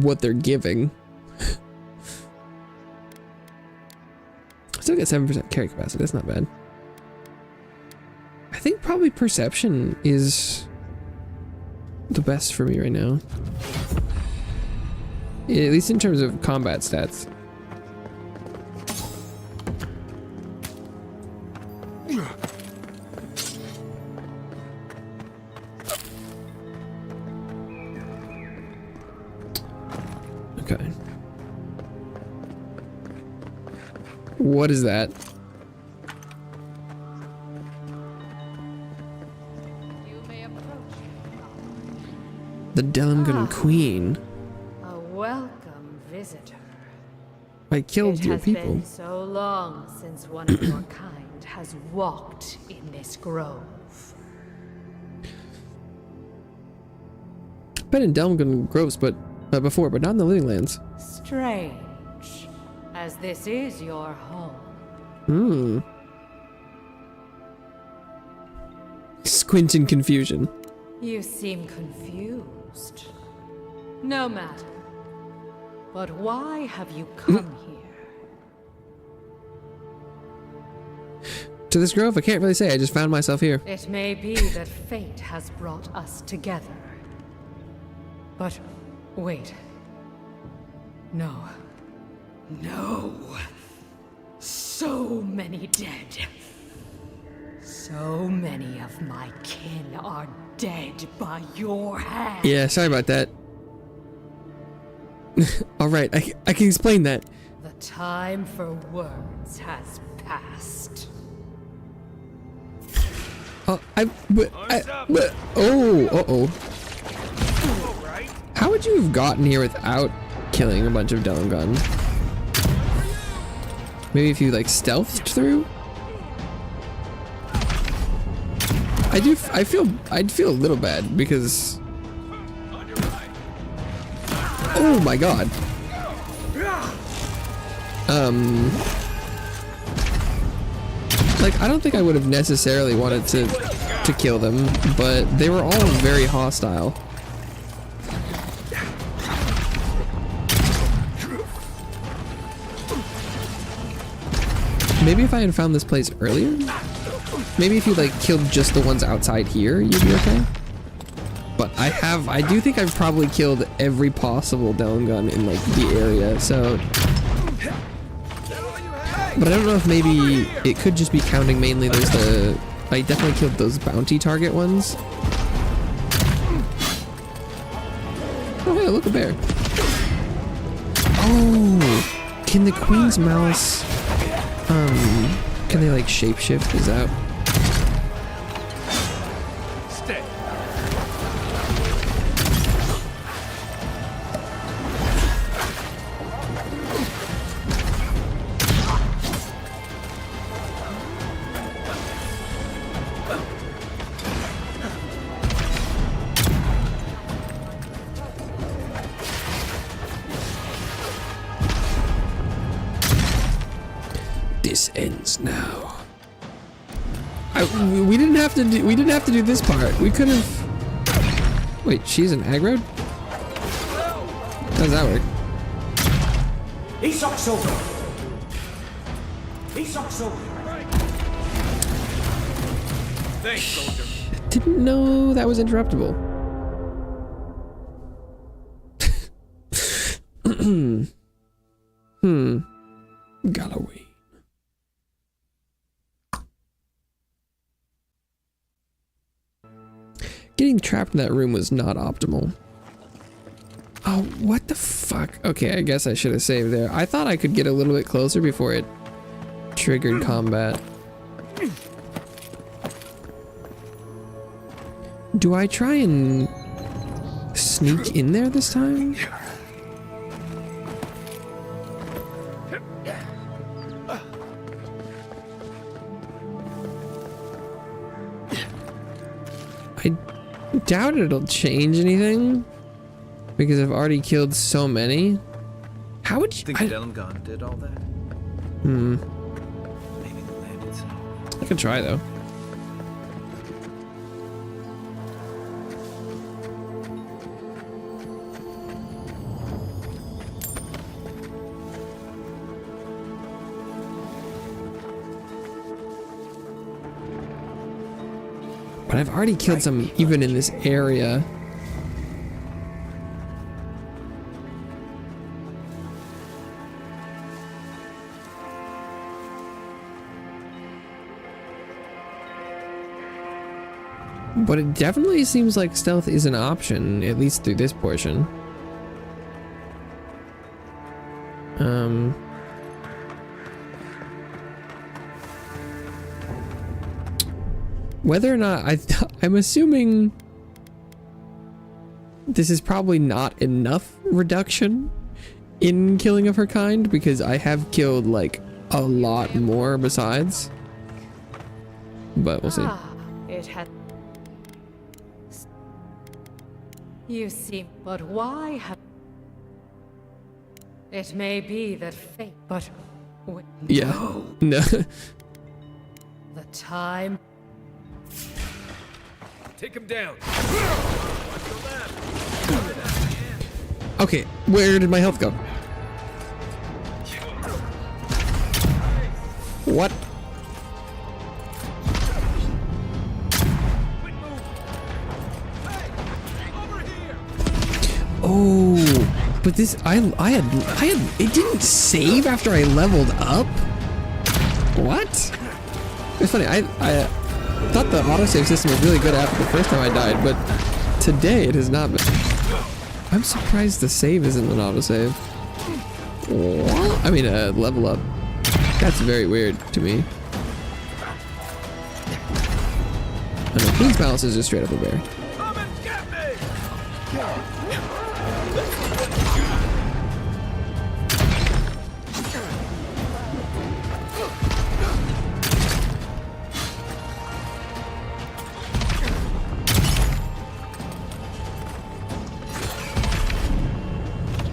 what they're giving. I still get 7% carry capacity, that's not bad. I think probably perception is the best for me right now. Yeah, at least in terms of combat stats. Okay. What is that? The Delmgun Queen. A welcome visitor. I killed your people. It has been so long since one of your kind has walked in this grove. Been in Delmgun Groves, but before, but not in the Living Lands. Strange, as this is your home. Hmm. Squint in confusion. You seem confused. No matter. But why have you come here? To this grove, I can't really say. I just found myself here. It may be that fate has brought us together. But wait. No. No. So many dead. So many of my kin are dead by your hand. Yeah, sorry about that. Alright, I can explain that. The time for words has passed. How would you have gotten here without killing a bunch of Delungun? Maybe if you like stealthed through? I'd feel a little bad because oh my god. Like I don't think I would have necessarily wanted to kill them, but they were all very hostile. Maybe if I had found this place earlier? Maybe if you like killed just the ones outside here, you'd be okay? But I do think I've probably killed every possible Delungun in like the area, so... But I don't know if maybe it could just be counting mainly those I definitely killed those bounty target ones. Oh hey, look, a bear. Oh! Can the Queen's Mouse... can they like shapeshift? Is that... Stay. This ends now. We didn't have to do this part. We could have. Wait, she's an aggro? How does that work? Thanks, soldier. Didn't know that was interruptible. Galloway. Getting trapped in that room was not optimal. Oh, what the fuck? Okay, I guess I should have saved there. I thought I could get a little bit closer before it triggered combat. Do I try and sneak in there this time? I doubt it'll change anything because I've already killed so many. How would you think Delungun did all that? Hmm. Maybe the land itself. I can try though. But I've already killed some even in this area. But it definitely seems like stealth is an option, at least through this portion. Whether or not I'm assuming this is probably not enough reduction in killing of her kind because I have killed like a lot more besides. But we'll see. It had. You see, but why have? It may be that fate, but wait, yeah, no. The time. Take him down. Okay, where did my health go? What? Oh, but this I had it didn't save after I leveled up. What? It's funny. I thought the autosave system was really good after the first time I died, but today it has not been. I'm surprised the save isn't an autosave. What? I mean, level up. That's very weird to me. And the Queen's Palace is just straight up a bear.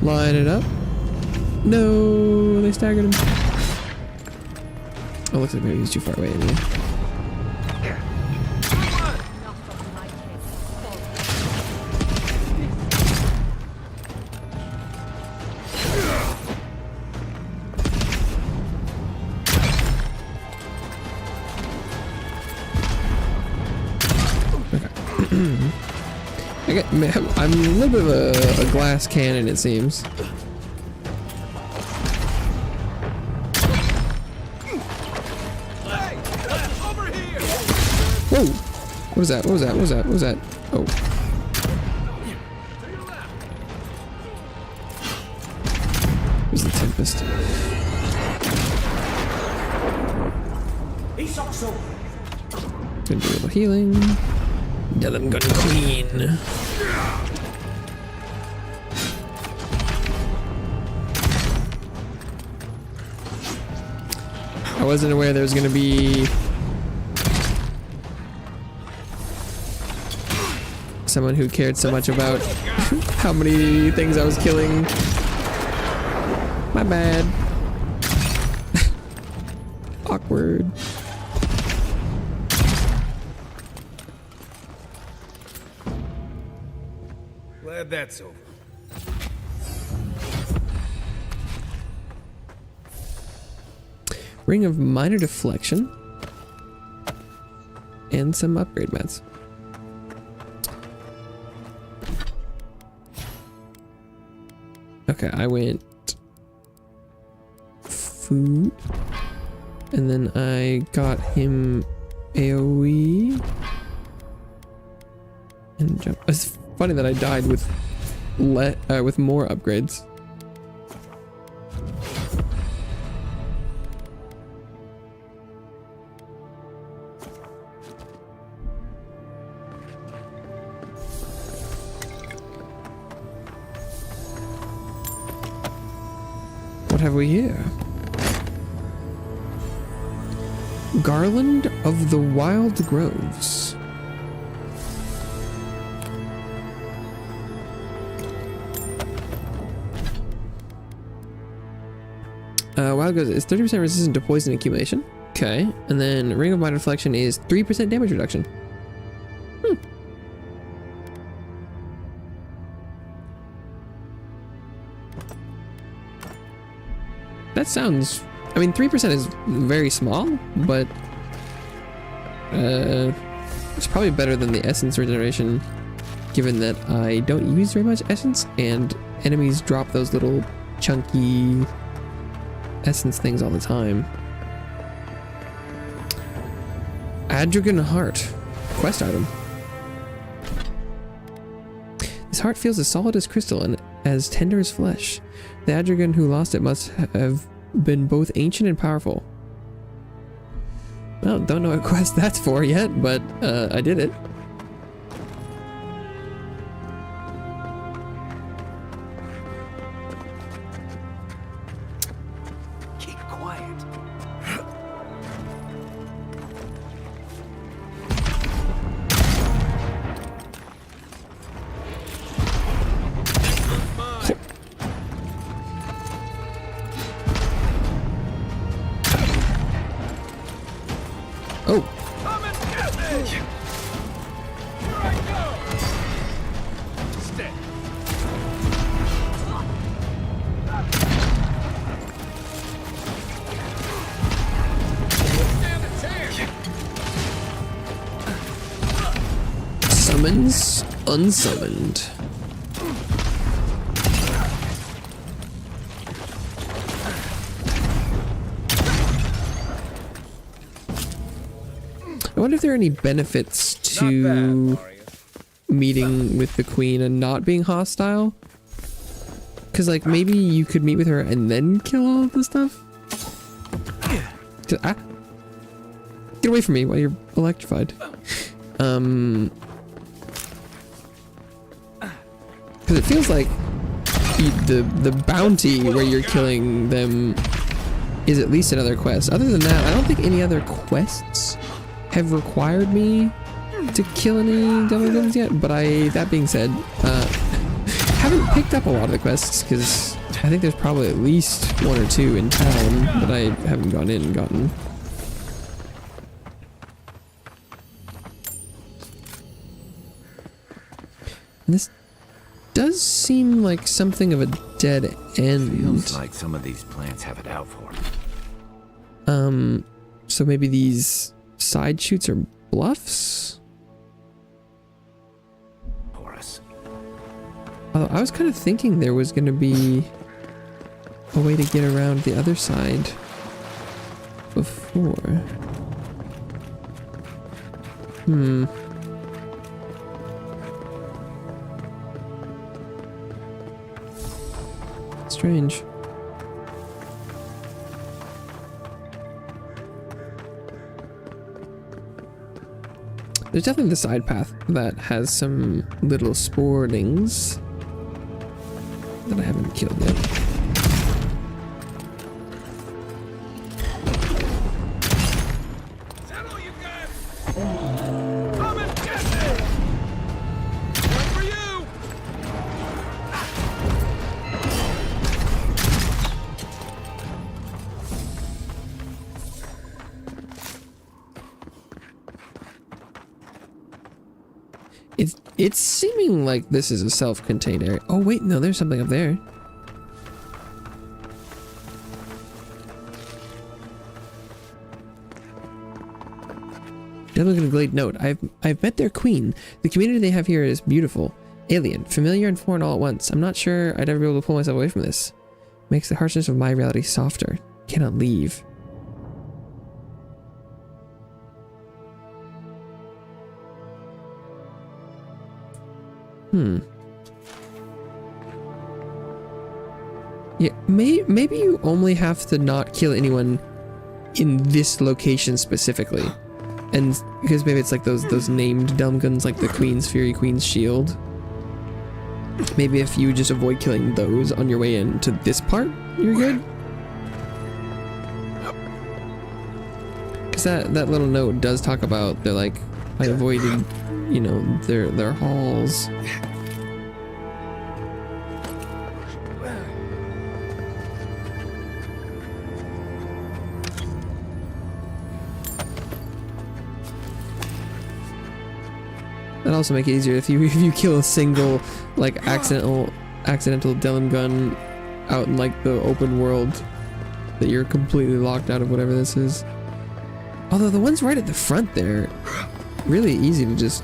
Line it up. No, they staggered him. Oh, looks like maybe he's too far away anyway. I'm a little bit of a glass cannon, it seems. Whoa! What was that? What was that? What was that? What was that? Oh. It was the Tempest. Gonna do a little healing. Dylan Gun Queen. I wasn't aware there was gonna be someone who cared so much about how many things I was killing. My bad. Awkward. Glad that's over. Ring of Minor Deflection. And some upgrade mats. Okay, I went food. And then I got him AoE. And jump. It's funny that I died with more upgrades. What have we here? Garland of the Wild Groves. Wild Groves is 30% resistant to poison accumulation. Okay, and then Ring of Minor Deflection is 3% damage reduction. That sounds... I mean, 3% is very small, but... it's probably better than the Essence regeneration, given that I don't use very much Essence, and enemies drop those little chunky Essence things all the time. Adragon Heart. Quest item. This heart feels as solid as crystal and as tender as flesh. The Adragon who lost it must have been both ancient and powerful. Well, don't know what quest that's for yet, but I did it. Keep quiet. Oh. Come and get me! Here I go! Stay. Stand a chance! Summons unsummoned. I wonder if there are any benefits to meeting with the Queen and not being hostile. Because, like, maybe you could meet with her and then kill all of the stuff? Get away from me while you're electrified. Because it feels like the bounty where you're killing them is at least another quest. Other than that, I don't think any other quests have required me to kill any Demogorgons yet. But that being said, haven't picked up a lot of the quests because I think there's probably at least 1 or 2 in town that I haven't gone in and gotten. And this does seem like something of a dead end. Feels like some of these plants have it out for me. So maybe these side shoots are bluffs? Horus. Although I was kind of thinking there was going to be a way to get around the other side before. Strange. There's definitely the side path that has some little sporlings that I haven't killed yet. It's seeming like this is a self-contained area. Oh wait, no, there's something up there. Demogorgon Glade note. I've met their queen. The community they have here is beautiful. Alien, familiar and foreign all at once. I'm not sure I'd ever be able to pull myself away from this. Makes the harshness of my reality softer. Cannot leave. Yeah, maybe you only have to not kill anyone in this location specifically. And because maybe it's like those named dumb guns like the Queen's Fury, Queen's Shield. Maybe if you just avoid killing those on your way into this part, you're good. Because that little note does talk about they're like, I avoided, you know, their halls. That'd also make it easier if you kill a single like accidental Dylan gun out in like the open world that you're completely locked out of whatever this is. Although the ones right at the front there, really easy to just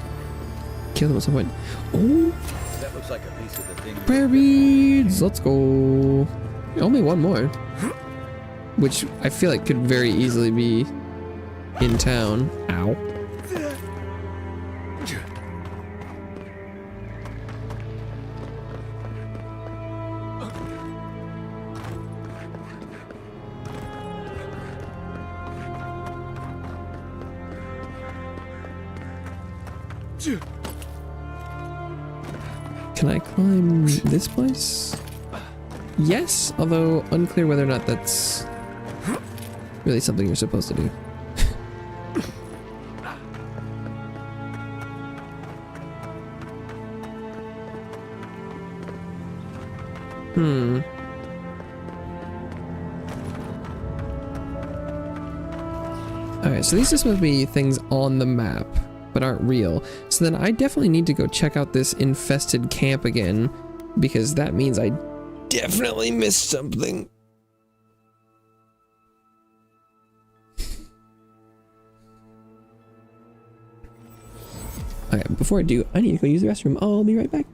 kill them at some point. Oh, That looks like a piece of the thing. prayer beads. Let's go. Only one more, which I feel like could very easily be in town. Ow. Can I climb this place? Yes, although unclear whether or not that's really something you're supposed to do. Alright, so these are supposed to be things on the map, but aren't real. So then I definitely need to go check out this infested camp again, because that means I definitely missed something. Okay, before I do, I need to go use the restroom. I'll be right back.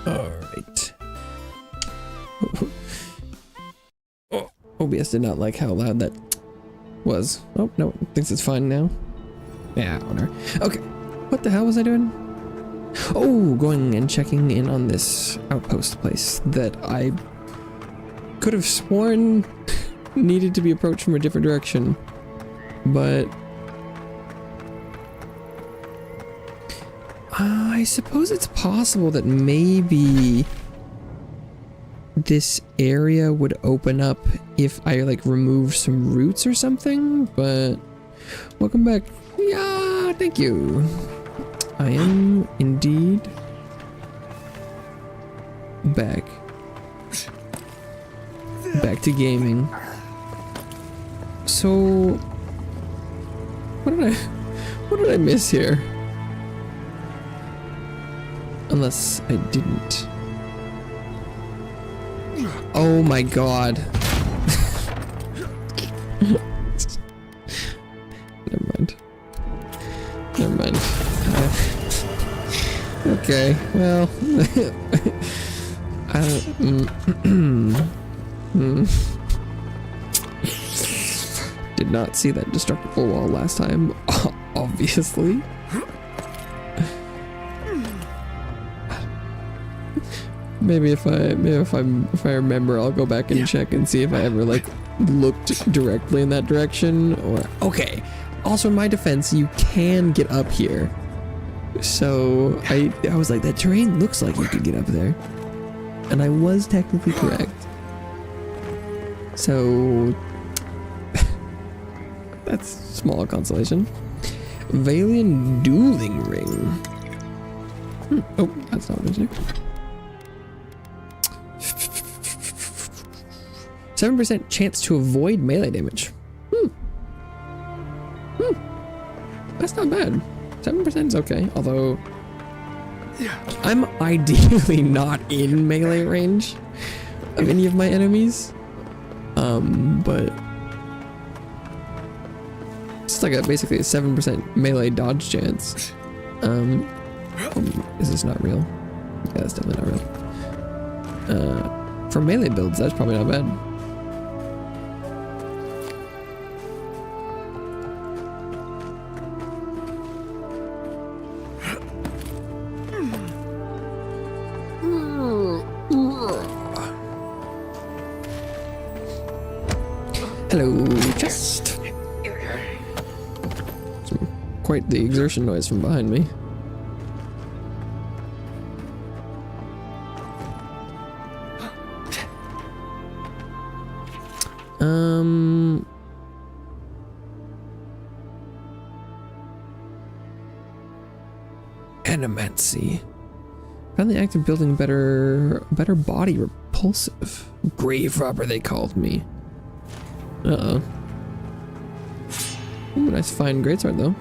Alright. Oh, OBS did not like how loud that was. Oh, no, thinks it's fine now. Yeah, whatever. Okay, what the hell was I doing? Oh, going and checking in on this outpost place that I could have sworn needed to be approached from a different direction, but I suppose it's possible that maybe this area would open up if I like remove some roots or something, but welcome back. Yeah, thank you. I am indeed back to gaming. So what did I miss here? Unless I didn't. Oh my god. Never mind. Never mind. Okay, well. I don't. Did not see that destructible wall last time, obviously. Maybe if I remember, I'll go back and check and see if I ever like looked directly in that direction. Or okay. Also, in my defense, you can get up here. So I was like, that terrain looks like you could get up there, and I was technically correct. So that's small consolation. Valiant dueling ring. Oh, that's not what it is. 7% chance to avoid melee damage. That's not bad. 7% is okay, although I'm ideally not in melee range of any of my enemies. But it's like basically a 7% melee dodge chance. Is this not real? Yeah, that's definitely not real. For melee builds, that's probably not bad. Hello, chest. Quite the exertion noise from behind me. Animancy. Found the act of building better body repulsive. Grave robber, they called me. Uh-oh. Ooh, nice fine greatsword though.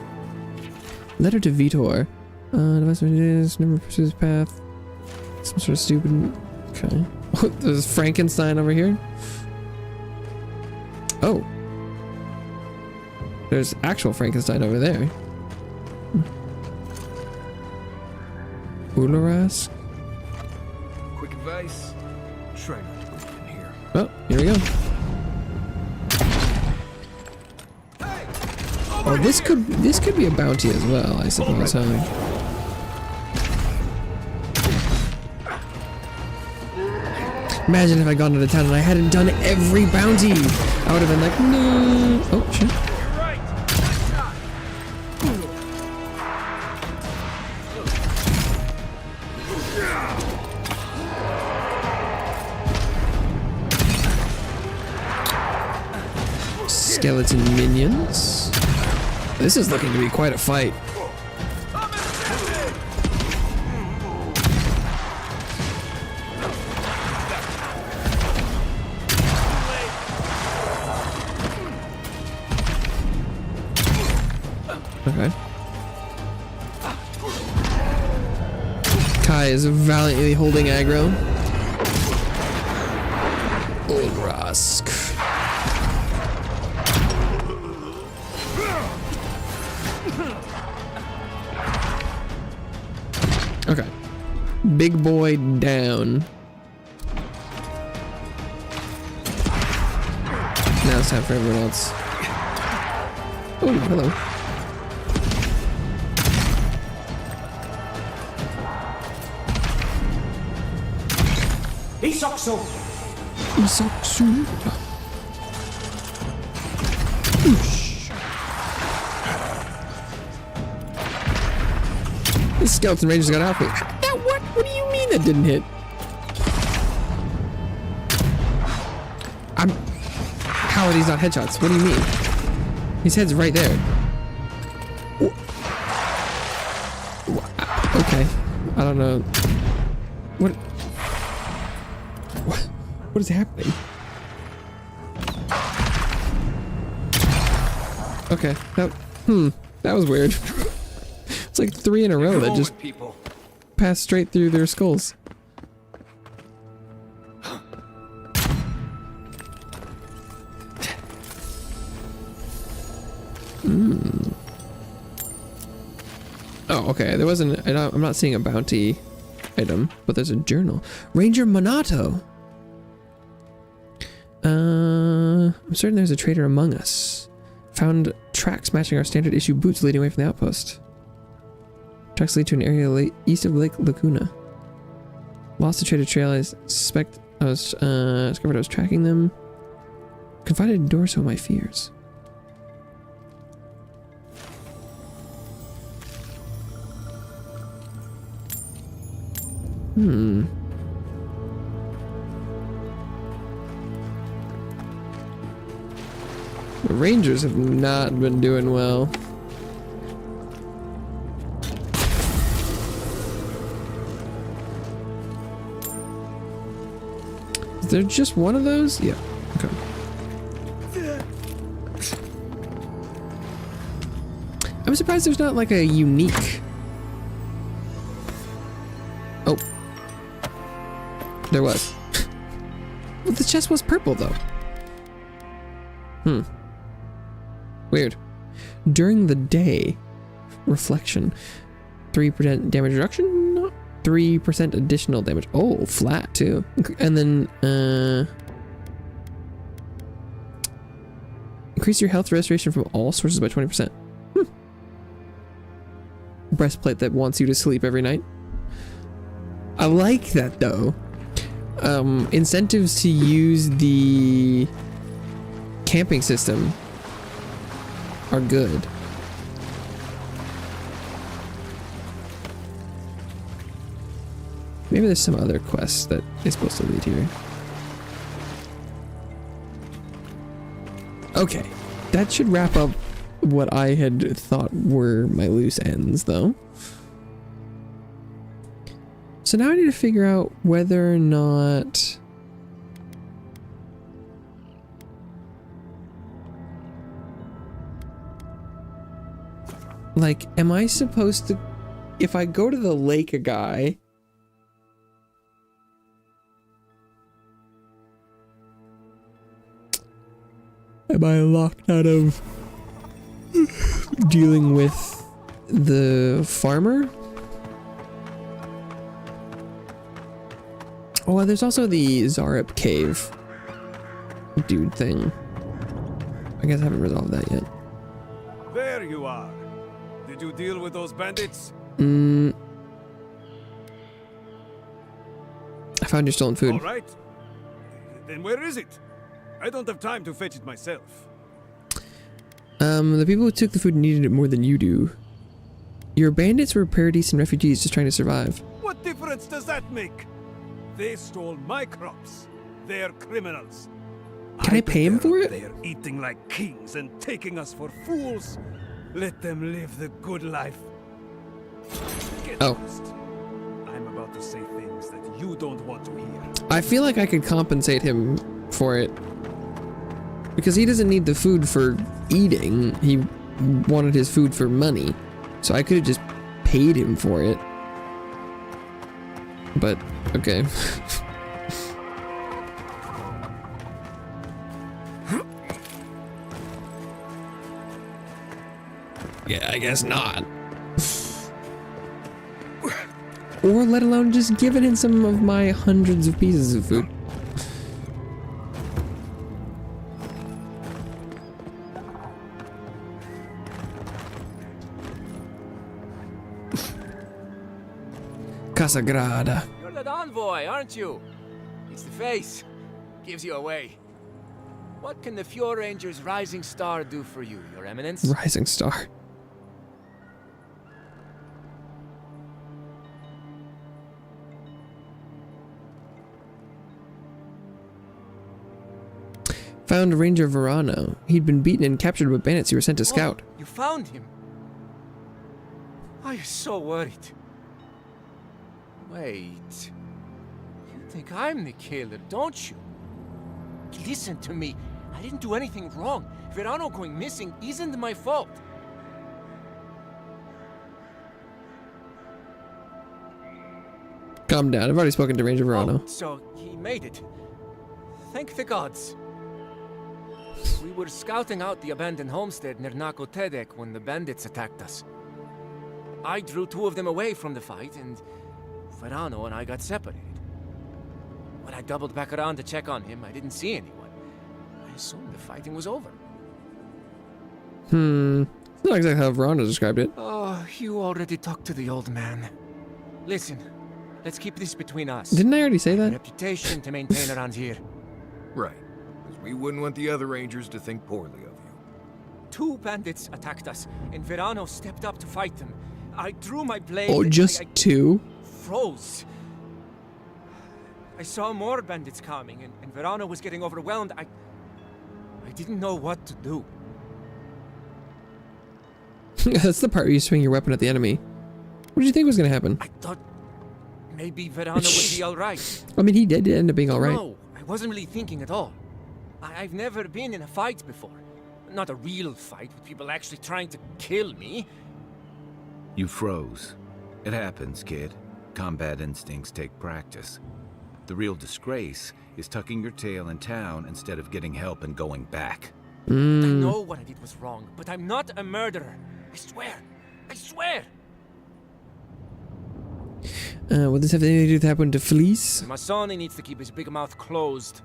Letter to Vitor. Device what it is, never pursue this path. Some sort of stupid. Okay. Oh, there's Frankenstein over here. Oh. There's actual Frankenstein over there. Ularask. Quick advice. Try not to breathe in here. Oh, here we go. Oh, this could be a bounty as well, I suppose, huh? Imagine if I'd gone to the town and I hadn't done every bounty. I would have been like, no. Oh, shit. Skeleton minions. This is looking to be quite a fight. Okay. Kai is valiantly holding aggro. Ulrask. Okay. Big boy down. Now it's time for everyone else. Oh, hello. Isoksu! Isoksu. This skeleton rangers got out me. That what? What do you mean that didn't hit? How are these not headshots? What do you mean? His head's right there. Okay. I don't know. What is happening? Okay. That was weird. It's like 3 in a row that just passed straight through their skulls. Oh, okay. There wasn't. I'm not seeing a bounty item, but there's a journal. Ranger Monato. I'm certain there's a trader among us. Found tracks matching our standard issue boots leading away from the outpost. Tracks lead to an area east of Lake Lacuna. Lost the trader trail. I suspect I was discovered I was tracking them. Confided in Dorso my fears. The Rangers have not been doing well. Is there just one of those? Yeah. Okay. I'm surprised there's not like a unique. Oh. There was. Well, the chest was purple though. Weird. During the day, reflection, 3% damage reduction, not 3% additional damage. Oh, flat too. And then increase your health restoration from all sources by 20%. Breastplate that wants you to sleep every night. I like that though. Incentives to use the camping system are good. Maybe there's some other quests that is supposed to lead here. Okay, that should wrap up what I had thought were my loose ends though. So now I need to figure out whether or not like, am I supposed to, if I go to the lake a guy, am I locked out of dealing with the farmer? Oh, there's also the Zarup cave dude thing. I guess I haven't resolved that yet. There you are. Did you deal with those bandits? I found your stolen food. All right. Then where is it? I don't have time to fetch it myself. The people who took the food needed it more than you do. Your bandits were paradise and refugees just trying to survive. What difference does that make? They stole my crops. They're criminals. Can I pay him for it? They're eating like kings and taking us for fools. Let them live the good life. Get lost. I'm about to say things that you don't want to hear. I feel like I could compensate him for it. Because he doesn't need the food for eating. He wanted his food for money. So I could have just paid him for it. But, okay. Yeah, I guess not. or let alone just giving in some of my hundreds of pieces of food. Casagrada. You're that envoy, aren't you? It's the face. Gives you away. What can the Fjord Ranger's Rising Star do for you, Your Eminence? Rising Star. Found Ranger Verano. He'd been beaten and captured by bandits who were sent to scout. You found him? I was so worried. Wait. You think I'm the killer, don't you? Listen to me. I didn't do anything wrong. Verano going missing isn't my fault. Calm down. I've already spoken to Ranger Verano. Oh, so he made it. Thank the gods. We were scouting out the abandoned homestead near Nakotedek when the bandits attacked us. I drew 2 of them away from the fight, and Verano and I got separated. When I doubled back around to check on him, I didn't see anyone. I assumed the fighting was over. It's not exactly how Verano described it. Oh, you already talked to the old man. Listen, let's keep this between us. Didn't I already say I have that? a reputation to maintain around here. Right. Because we wouldn't want the other rangers to think poorly of you. 2 bandits attacked us, and Verano stepped up to fight them. I drew my blade. Oh, just 2? Froze. I saw more bandits coming, and Verano was getting overwhelmed. I didn't know what to do. That's the part where you swing your weapon at the enemy. What did you think was going to happen? I thought maybe Verano would be alright. I mean, he did end up being alright. No, I wasn't really thinking at all. I've never been in a fight before. Not a real fight with people actually trying to kill me. You froze. It happens, kid. Combat instincts take practice. The real disgrace is tucking your tail in town instead of getting help and going back. I know what I did was wrong, but I'm not a murderer. I swear. I swear. What does have anything to do with what happened to Felice? Masoni needs to keep his big mouth closed.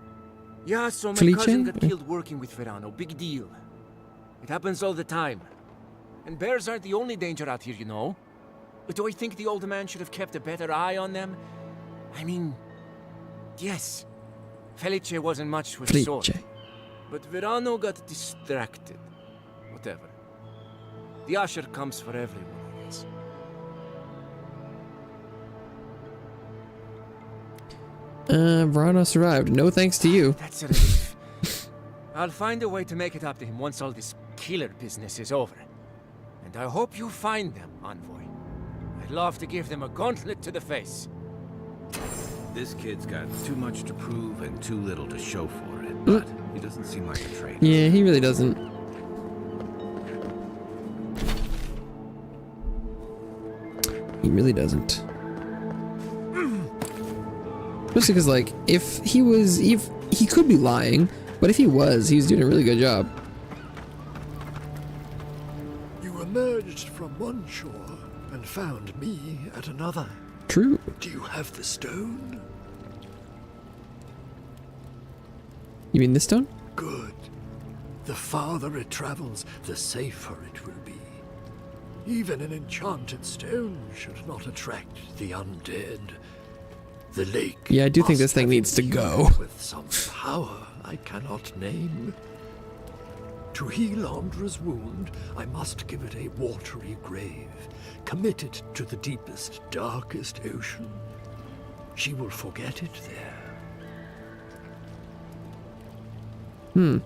Yeah, so my Felice? cousin got killed working with Verano. Big deal. It happens all the time. And bears aren't the only danger out here, you know. But do I think the older man should have kept a better eye on them? I mean, yes. Felice wasn't much with Felice. sword. But Verano got distracted. Whatever. The usher comes for everyone, I guess. Verano survived. No thanks to you. That's a relief. I'll find a way to make it up to him once all this killer business is over. And I hope you find them, Envoy. I'd love to give them a gauntlet to the face. This kid's got too much to prove and too little to show for it, but he doesn't seem like a traitor. Yeah, he really doesn't. He really doesn't. Especially because, like, if he could be lying, but if he was doing a really good job. You emerged from one shore and found me at another. True. Do you have the stone? You mean this stone? Good. The farther it travels, the safer it will be. Even an enchanted stone should not attract the undead. The lake. Yeah, I do think this must thing have needs to go. imbued with some power I cannot name. To heal Andra's wound, I must give it a watery grave, committed to the deepest, darkest ocean. She will forget it there. You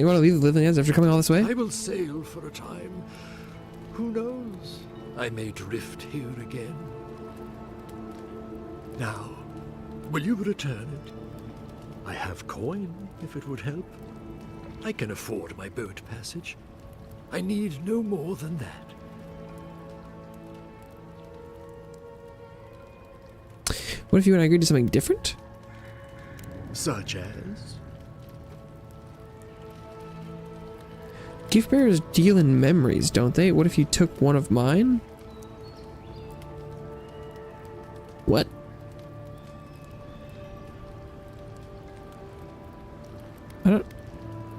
want to leave the living ends after coming all this way? I will sail for a time. Who knows? I may drift here again. Now, will you return it? I have coin, if it would help. I can afford my boat passage. I need no more than that. What if you and I agreed to something different? Such as? Gift bearers deal in memories, don't they? What if you took one of mine? What? I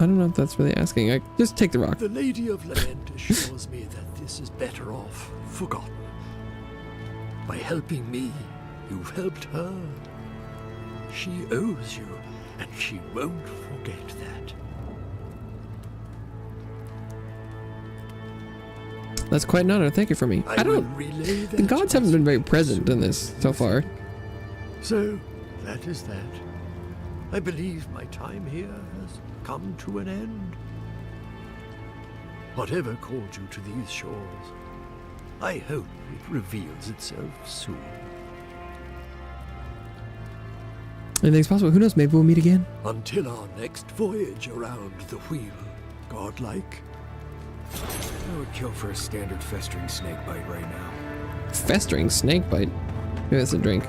don't know if that's really asking. I just take the rock. The Lady of Lament assures me that this is better off forgotten. By helping me, you've helped her. She owes you, and she won't forget that. That's quite an honor. Thank you for me. I don't. The gods haven't been very present in this so far. So, that is that. I believe my time here has come to an end. Whatever called you to these shores, I hope it reveals itself soon. Anything's possible. Who knows? Maybe we'll meet again. Until our next voyage around the wheel, godlike. I would kill for a standard festering snake bite right now. Festering snake bite? Maybe that's a drink.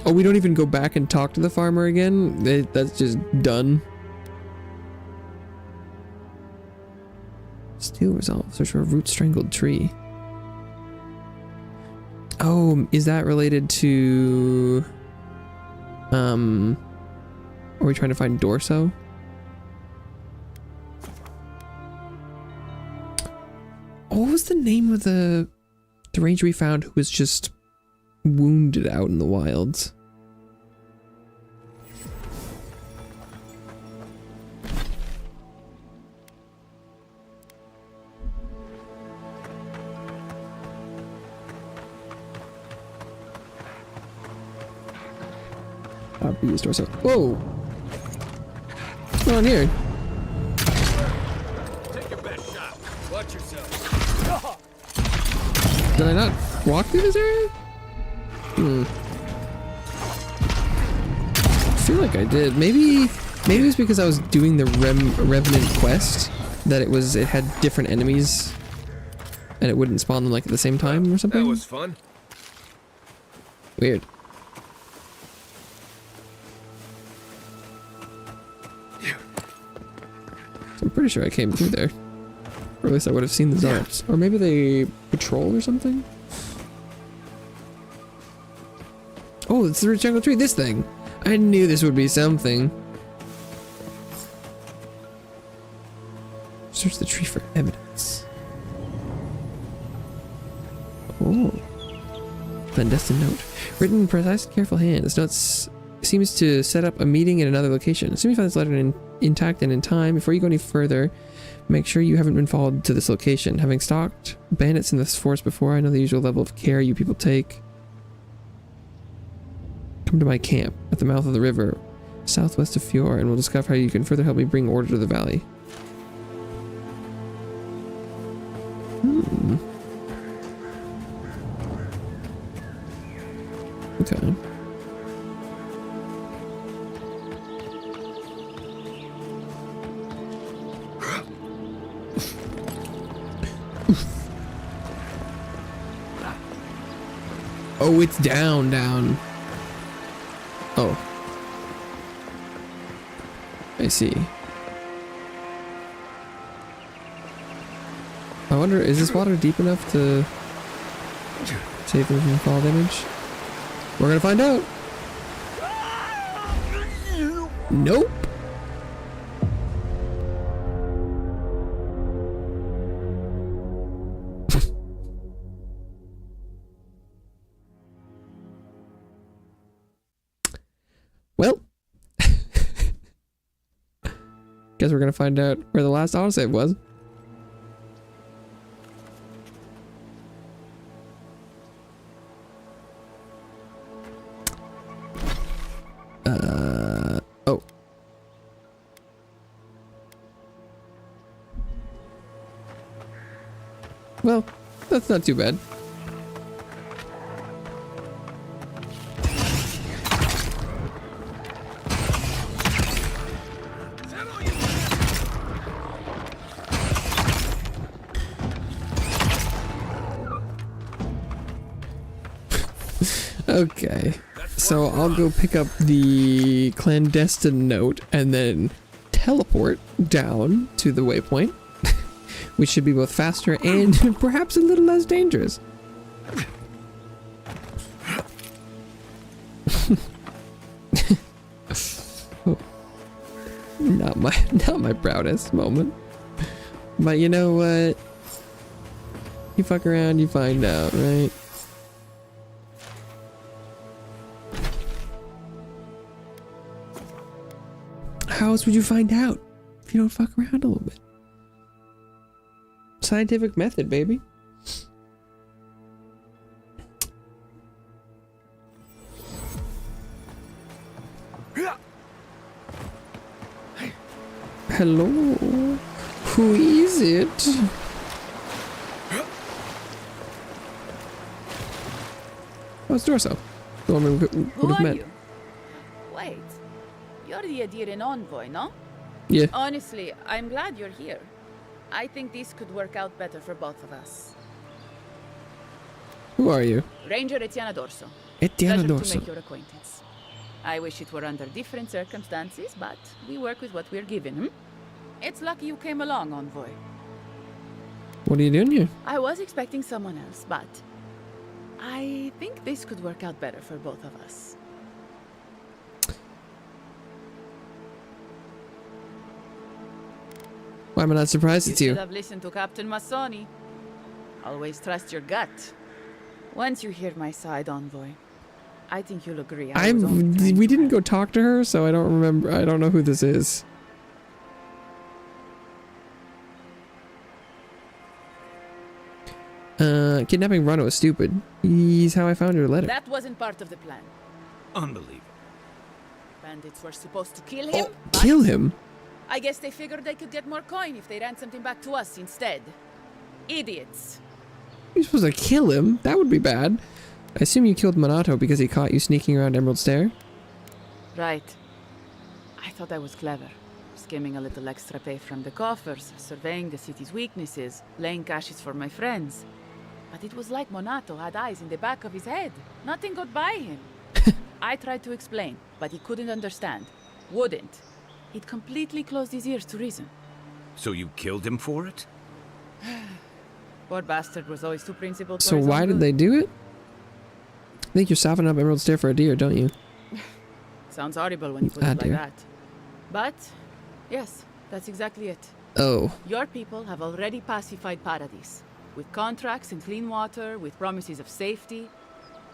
Oh, we don't even go back and talk to the farmer again? That's just done. Steel resolve. Search for a root strangled tree. Oh, is that related to... Are we trying to find Dorso? What was the name of the ranger we found who was just wounded out in the wilds? Whoa! What's going on here? Take your best shot. Watch yourself. Did I not walk through this area? I feel like I did. Maybe it was because I was doing the Revenant quest that it had different enemies and it wouldn't spawn them like at the same time or something. That was fun. Weird. I'm pretty sure I came through there. Or at least I would have seen the Zarps. Or maybe they patrol or something? Oh, it's the root jungle tree. This thing. I knew this would be something. Search the tree for evidence. Oh. Clandestine note. Written in precise, careful hand. This note seems to set up a meeting in another location. Assuming you find this letter intact and in time, before you go any further, make sure you haven't been followed to this location. Having stalked bandits in this forest before, I know the usual level of care you people take. Come to my camp at the mouth of the river, southwest of Fjord, and we'll discover how you can further help me bring order to the valley. Okay. Oh, it's down. Oh. I see. I wonder, is this water deep enough to save them from fall damage? We're gonna find out. Nope. Well, guess we're gonna find out where the last autosave was. Oh. Well, that's not too bad. Okay, so I'll go pick up the clandestine note and then teleport down to the waypoint, which should be both faster and perhaps a little less dangerous. Not my proudest moment. But you know what? You fuck around, you find out, right? How else would you find out if you don't fuck around a little bit? Scientific method, baby. Hello? Who is it? Oh, it's Dorso. The one we would Who have are met. you? Wait, you're the Adiran envoy, no? Yeah. Honestly, I'm glad you're here. I think this could work out better for both of us. Who are you? Ranger Etiana Dorso. Etiana Pleasure Dorso. to make your acquaintance. I wish it were under different circumstances, but we work with what we're given, hmm? It's lucky you came along, envoy. What are you doing here? I was expecting someone else, but I think this could work out better for both of us. Why am I not surprised it's You you? should have listened to Captain Massoni. Always trust your gut. Once you hear my side, envoy, I think you'll agree. We didn't go talk to her, so I don't remember. I don't know who this is. Kidnapping Rano is stupid. He's how I found your letter. That wasn't part of the plan. Unbelievable. Bandits were supposed to kill him. Kill him? I guess they figured they could get more coin if they ran something back to us instead. Idiots. You're supposed to kill him? That would be bad. I assume you killed Minato because he caught you sneaking around Emerald Stair? Right. I thought I was clever. Skimming a little extra pay from the coffers, surveying the city's weaknesses, laying caches for my friends. But it was like Monato had eyes in the back of his head. Nothing got by him. I tried to explain, but he couldn't understand. Wouldn't. He'd completely closed his ears to reason. So you killed him for it? Poor bastard was always too principled for So his why own did good. they do it? I think you're softening up Emerald Stair for a deer, don't you? Sounds horrible when you put it like dear. that. But, yes, that's exactly it. Oh. Your people have already pacified Paradise. With contracts and clean water, with promises of safety.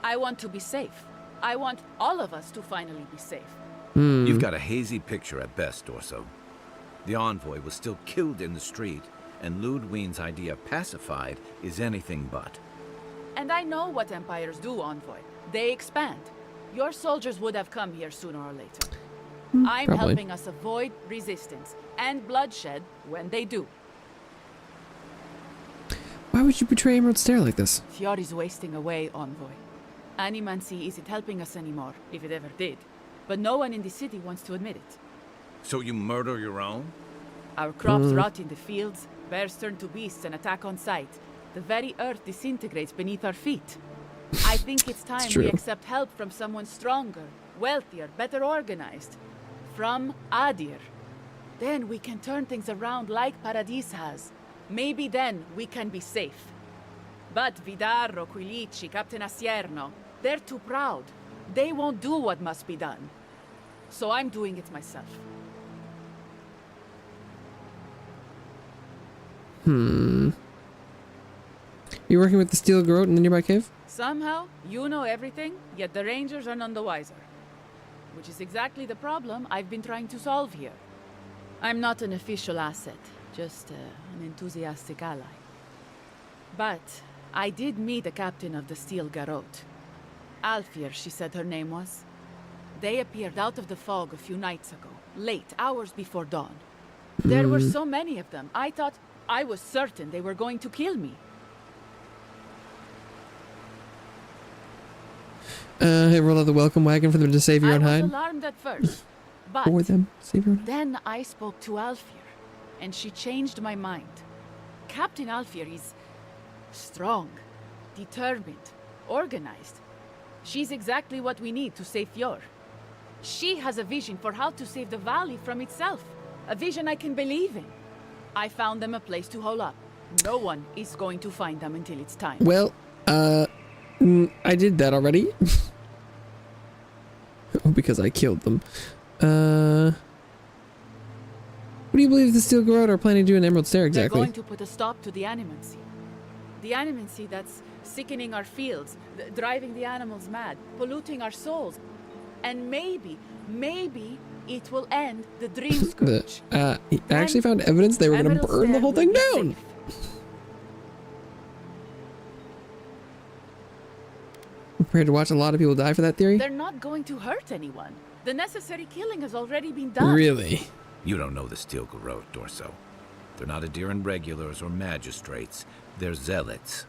I want to be safe. I want all of us to finally be safe. You've got a hazy picture at best, Dorso. The envoy was still killed in the street, and Ludwine's idea of pacified is anything but. And I know what empires do, envoy. They expand. Your soldiers would have come here sooner or later. I'm probably. helping us avoid resistance and bloodshed when they do. Why would you betray Emerald Stair like this? Fiori's wasting away, envoy. Animancy isn't helping us anymore, if it ever did. But no one in the city wants to admit it. So you murder your own? Our crops rot in the fields, bears turn to beasts and attack on sight. The very earth disintegrates beneath our feet. I think it's time we true. accept help from someone stronger, wealthier, better organized. From Adir. Then we can turn things around like Paradis has. Maybe then we can be safe. But Vidarro, Quilici, Captain Asierno, they're too proud. They won't do what must be done. So I'm doing it myself. You working with the Steel Garrote in the nearby cave? Somehow, you know everything, yet the Rangers are none the wiser. Which is exactly the problem I've been trying to solve here. I'm not an official asset, just an enthusiastic ally. But I did meet the captain of the Steel Garrote. Alfir, she said her name was. They appeared out of the fog a few nights ago, late, hours before dawn. There were so many of them, I was certain they were going to kill me. Roll out the welcome wagon for them to save your own I was hide? alarmed at first, but For them, save your own hide? then I spoke to Alfir, and she changed my mind. Captain Alfir is strong, determined, organized. She's exactly what we need to save Fjord. She has a vision for how to save the valley from itself. A vision I can believe in. I found them a place to hole up. No one is going to find them until it's time. Well, I did that already. Because I killed them. What do you believe the Steel Garrote are planning to do in Emerald Stair exactly? They're going to put a stop to the animancy. The animancy that's sickening our fields, driving the animals mad, polluting our souls. And maybe it will end the dream scourge. I actually found evidence they were going to burn the whole thing down. Prepared to watch a lot of people die for that theory? They're not going to hurt anyone. The necessary killing has already been done. Really? You don't know the Steel Garrote, Dorso. They're not Adiran regulars or magistrates. They're zealots.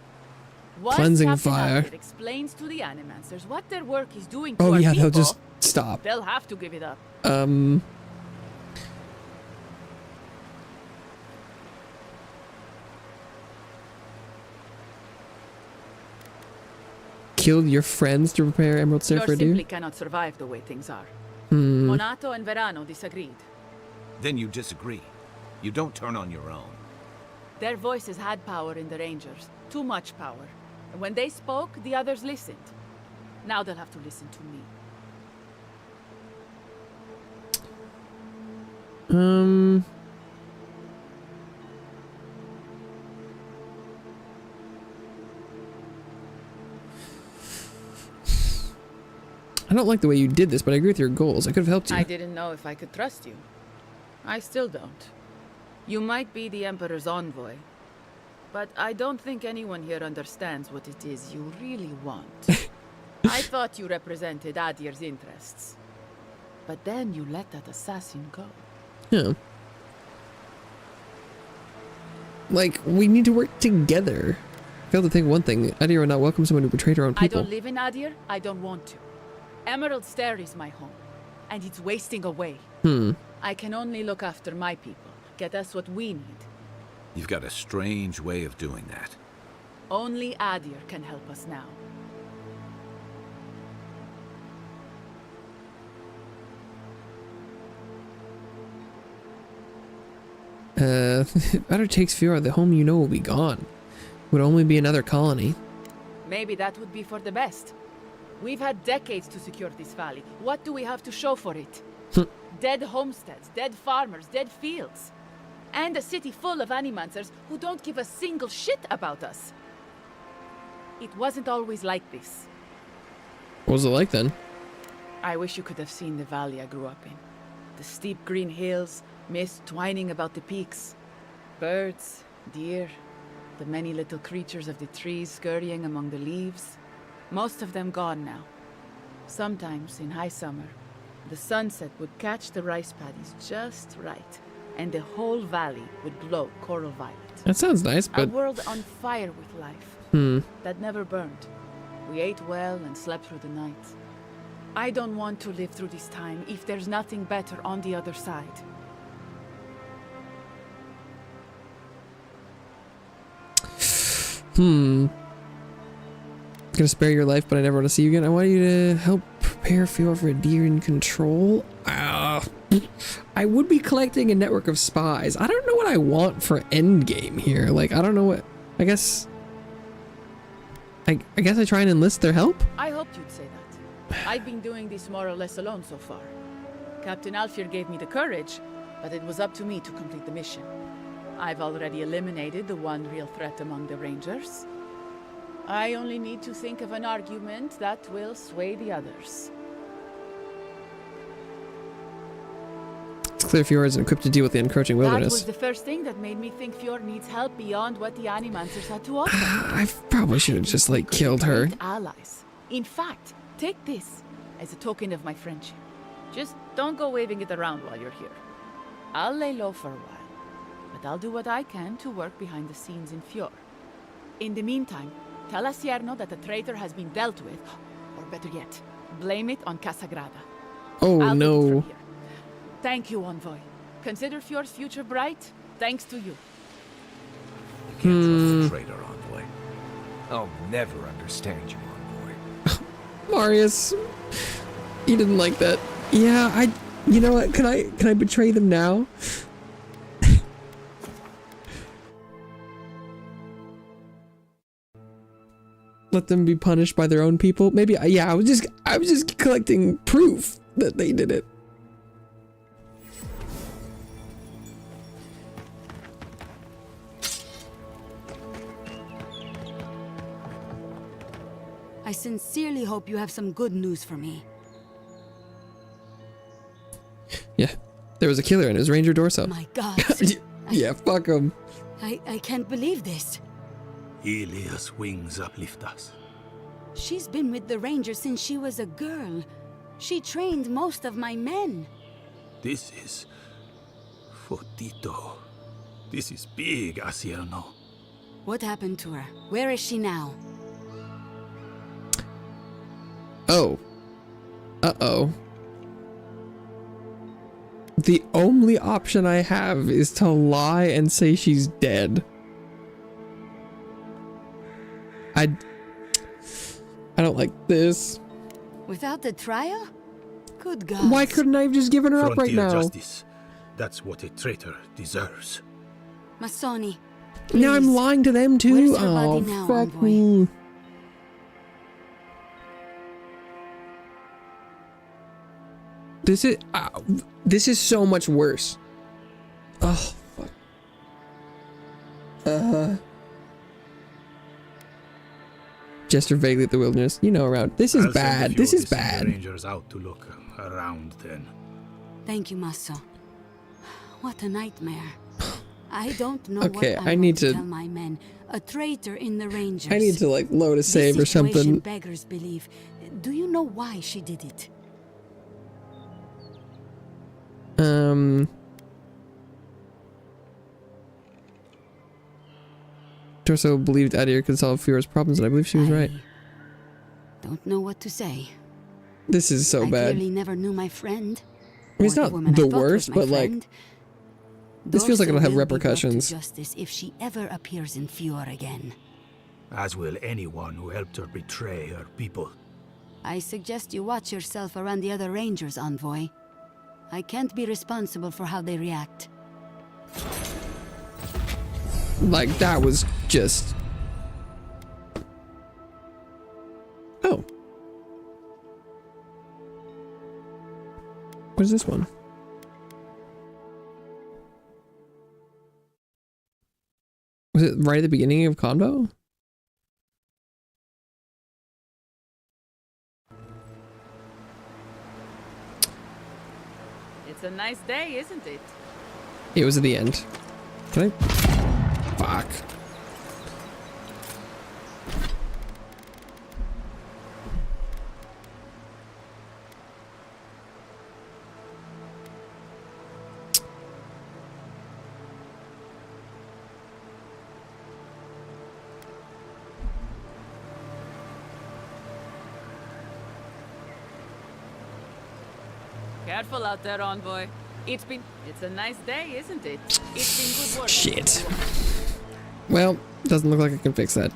Once Cleansing Captain fire. Alfred explains to the animancers what their work is doing to our yeah, people, they'll just stop. They'll have to give it up. Killed your friends to prepare Emerald Stair You for a simply deer? cannot survive the way things are. Hmm. Monato and Verano disagreed. Then you disagree. You don't turn on your own. Their voices had power in the Rangers. Too much power. And when they spoke, the others listened. Now they'll have to listen to me. I don't like the way you did this, but I agree with your goals. I could have helped you. I didn't know if I could trust you. I still don't. You might be the Emperor's envoy, but I don't think anyone here understands what it is you really want. I thought you represented Adir's interests. But then you let that assassin go. Yeah. Like, we need to work together. I failed to think of one thing. Adir would not welcome someone who betrayed her own people. I don't live in Adir. I don't want to. Emerald Stair is my home, and it's wasting away. I can only look after my people, get us what we need. You've got a strange way of doing that. Only Adir can help us now. If Adir takes Fiora, the home you know will be gone. Would only be another colony. Maybe that would be for the best. We've had decades to secure this valley. What do we have to show for it? Dead homesteads, dead farmers, dead fields. And a city full of animancers who don't give a single shit about us. It wasn't always like this. What was it like then? I wish you could have seen the valley I grew up in. The steep green hills, mist twining about the peaks. Birds, deer, the many little creatures of the trees scurrying among the leaves. Most of them gone now. Sometimes, in high summer, the sunset would catch the rice paddies just right, and the whole valley would glow coral violet. That sounds nice, but... A world on fire with life. That never burned. We ate well and slept through the night. I don't want to live through this time if there's nothing better on the other side. Gonna spare your life, but I never want to see you again. I want you to help prepare Fiora for a deer in control. I would be collecting a network of spies. I don't know what I want for endgame here. Like, I don't know what... I guess I try and enlist their help? I hoped you'd say that. I've been doing this more or less alone so far. Captain Alfir gave me the courage, but it was up to me to complete the mission. I've already eliminated the one real threat among the Rangers. I only need to think of an argument that will sway the others. It's clear Fiora isn't equipped to deal with the encroaching wilderness. That was the first thing that made me think Fjord needs help beyond what the Animancers had to offer. I probably should have just, like, killed her. Allies. In fact, take this as a token of my friendship. Just don't go waving it around while you're here. I'll lay low for a while, but I'll do what I can to work behind the scenes in Fjord. In the meantime, tell Asierno that the traitor has been dealt with, or better yet, blame it on Casagrada. Oh, I'll no. take it from here. Thank you, Envoy. Consider Fjord's future bright, thanks to you. You can't trust the traitor, Envoy. I'll never understand you, Envoy. Marius, he didn't like that. Yeah, You know what? Can I betray them now? Let them be punished by their own people? Maybe. Yeah, I was just collecting proof that they did it. I sincerely hope you have some good news for me. Yeah, there was a killer and it was Ranger Dorso. My God. Yeah, fuck him. I can't believe this. Ilia's wings uplift us. She's been with the Ranger since she was a girl. She trained most of my men. This is... Fotito. This is big, Asierno. What happened to her? Where is she now? Oh. Uh-oh. The only option I have is to lie and say she's dead. I don't like this. Without the trial? Good God. Why couldn't I have just given her up right Frontier now? justice. That's what a traitor deserves. Masoni. Now I'm lying to them too? Where's her Oh, body now, fuck Envoy? me. This is so much worse. Oh, fuck. Gesture vaguely at the wilderness. You know, around. This is I'll send a bad. few This of is the bad. Rangers out to look around then. Thank you, Maso. What a nightmare. I don't know Okay, what I I'm need going to- tell my men. A traitor in the Rangers. I need to like load a save or This situation something. beggars belief. Do you know why she did it? Torso believed Adir could solve Fiora's problems, and I believe she was right. Don't know what to say. This is so I bad. clearly never knew my friend. I mean, it's or not woman I the thought was worst, my but like, friend. this feels like it'll Dorso have will be brought to repercussions. Justice if she ever appears in Fiora again. As will anyone who helped her betray her people. I suggest you watch yourself around the other Rangers, Envoy. I can't be responsible for how they react. Like, that was just... Oh. What is this one? Was it right at the beginning of Convo? It's a nice day, isn't it? It was at the end. Can I? Fuck. Careful out there, Envoy. It's a nice day, isn't it? It's been good work. Shit. Well, doesn't look like I can fix that.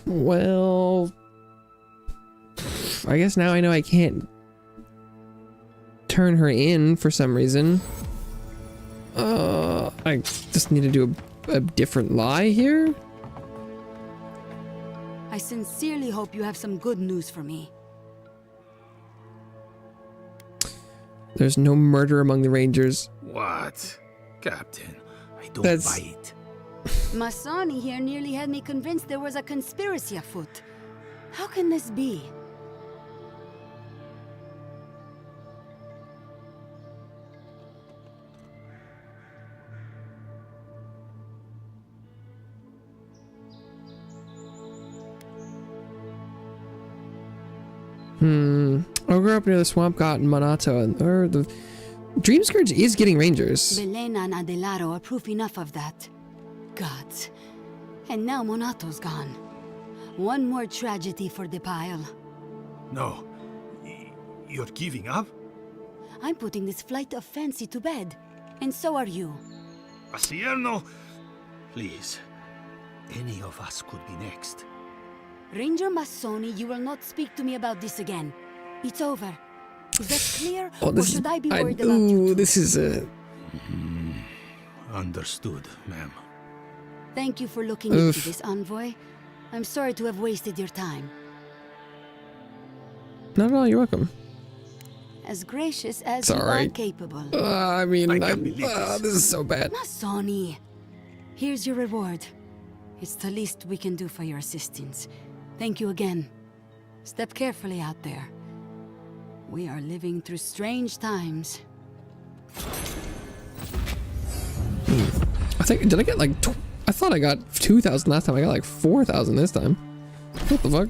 Well, I guess now I know I can't turn her in for some reason. I just need to do a different lie here. I sincerely hope you have some good news for me. There's no murder among the Rangers. What? Captain, I don't That's- buy it. Masani here nearly had me convinced there was a conspiracy afoot. How can this be? I grew up near the swamp god in Monato, or the Dream Scourge is getting Rangers. Belena and Adelaro are proof enough of that. Gods. And now Monato's gone. One more tragedy for the pile. No. You're giving up? I'm putting this flight of fancy to bed. And so are you. Asierno? Please. Any of us could be next. Ranger Massoni, you will not speak to me about this again. It's over. Is that clear? Oh, Or should I be worried about you ooh, too? this is a... Understood, ma'am. Thank you for looking into this, Envoy. I'm sorry to have wasted your time. Not at all, you're welcome. As gracious as It's you alright. are capable. I mean, this is so bad. Massoni, here's your reward. It's the least we can do for your assistance. Thank you again. Step carefully out there. We are living through strange times. I think, did I get like, I thought I got 2,000 last time. I got like 4,000 this time. What the fuck?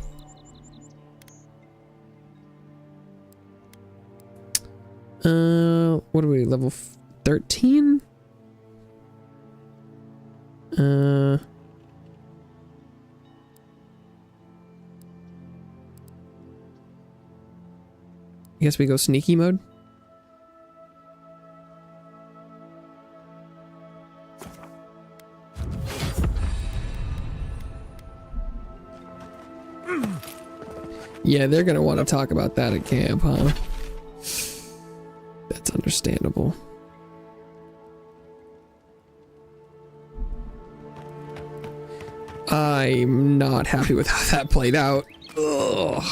What are we, level 13? I guess we go sneaky mode. Yeah, they're gonna want to talk about that at camp, huh? That's understandable. I'm not happy with how that played out. Ugh.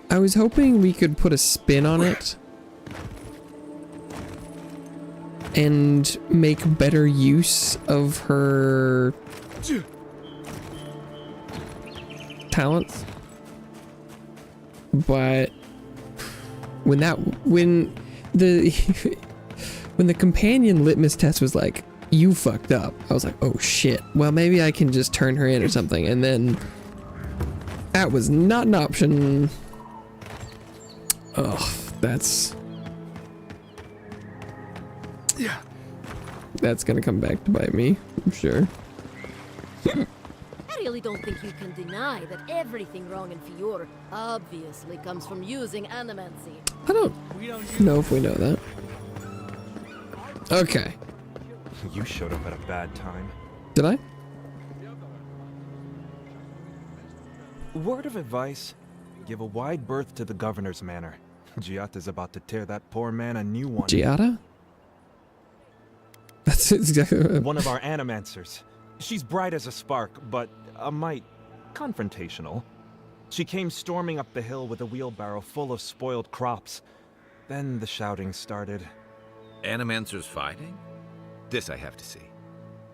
I was hoping we could put a spin on it and make better use of her talents, but when the companion litmus test was like, you fucked up, I was like, oh shit, well maybe I can just turn her in or something, and then that was not an option. Oh, that's gonna come back to bite me, I'm sure. I really don't think you can deny that everything wrong in Fior obviously comes from using animancy. I don't know if we know that. Okay. You showed up at a bad time. Did I? Word of advice, give a wide berth to the governor's manor. Giada's about to tear that poor man a new one. Giada? That's exactly one of our animancers. She's bright as a spark, but a mite confrontational. She came storming up the hill with a wheelbarrow full of spoiled crops. Then the shouting started. Animancers fighting? This I have to see.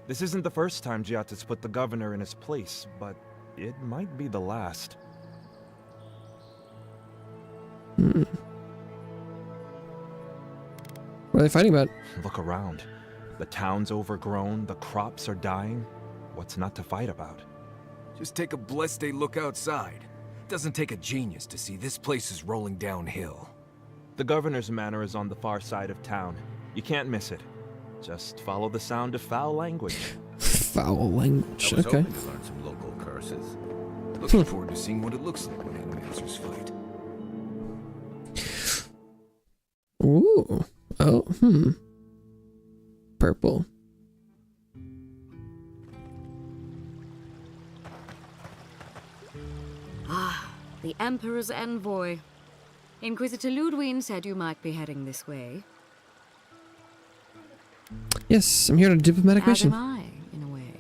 This isn't the first time Giada's put the governor in his place, but it might be the last. What are they fighting about? Look around. The town's overgrown, the crops are dying. What's not to fight about? Just take a blessed day look outside. Doesn't take a genius to see this place is rolling downhill. The governor's manor is on the far side of town. You can't miss it. Just follow the sound of foul language. Foul language, I was okay. hoping to learn some local curses. Looking forward to seeing what it looks like when animancers fight. Ooh. Oh, Purple. Ah, the Emperor's envoy. Inquisitor Ludwig said you might be heading this way. Yes, I'm here on a diplomatic As mission. am I, in a way.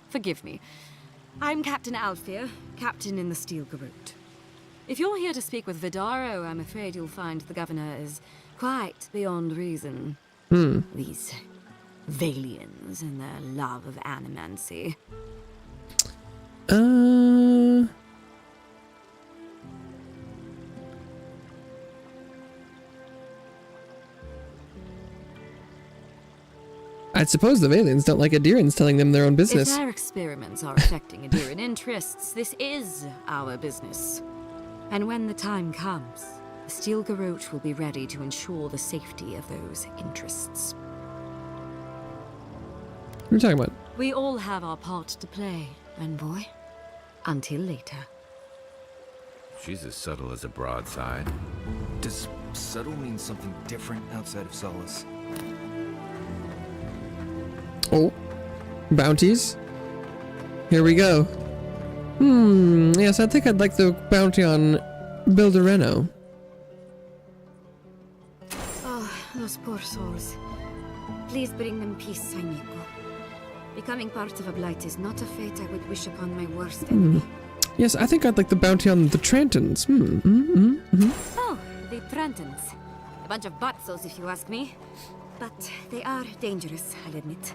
Forgive me. I'm Captain Alfia, captain in the Steel Garrote. If you're here to speak with Vidaro, I'm afraid you'll find the governor is quite beyond reason. These Valians and their love of animancy. I suppose the Valians don't like Adirans telling them their own business. If their experiments are affecting Adiran interests, this is our business. And when the time comes, the Steel Garrote will be ready to ensure the safety of those interests. What are you talking about? We all have our part to play, envoy. Until later. She's as subtle as a broadside. Does subtle mean something different outside of Solace? Oh, bounties. Here we go. Yes, I think I'd like the bounty on Buildereno. Oh, those poor souls. Please bring them peace, Saimiko. Becoming part of a blight is not a fate I would wish upon my worst enemy. Yes, I think I'd like the bounty on the Trantons. Oh, the Trantons. A bunch of butzos, if you ask me. But they are dangerous, I'll admit.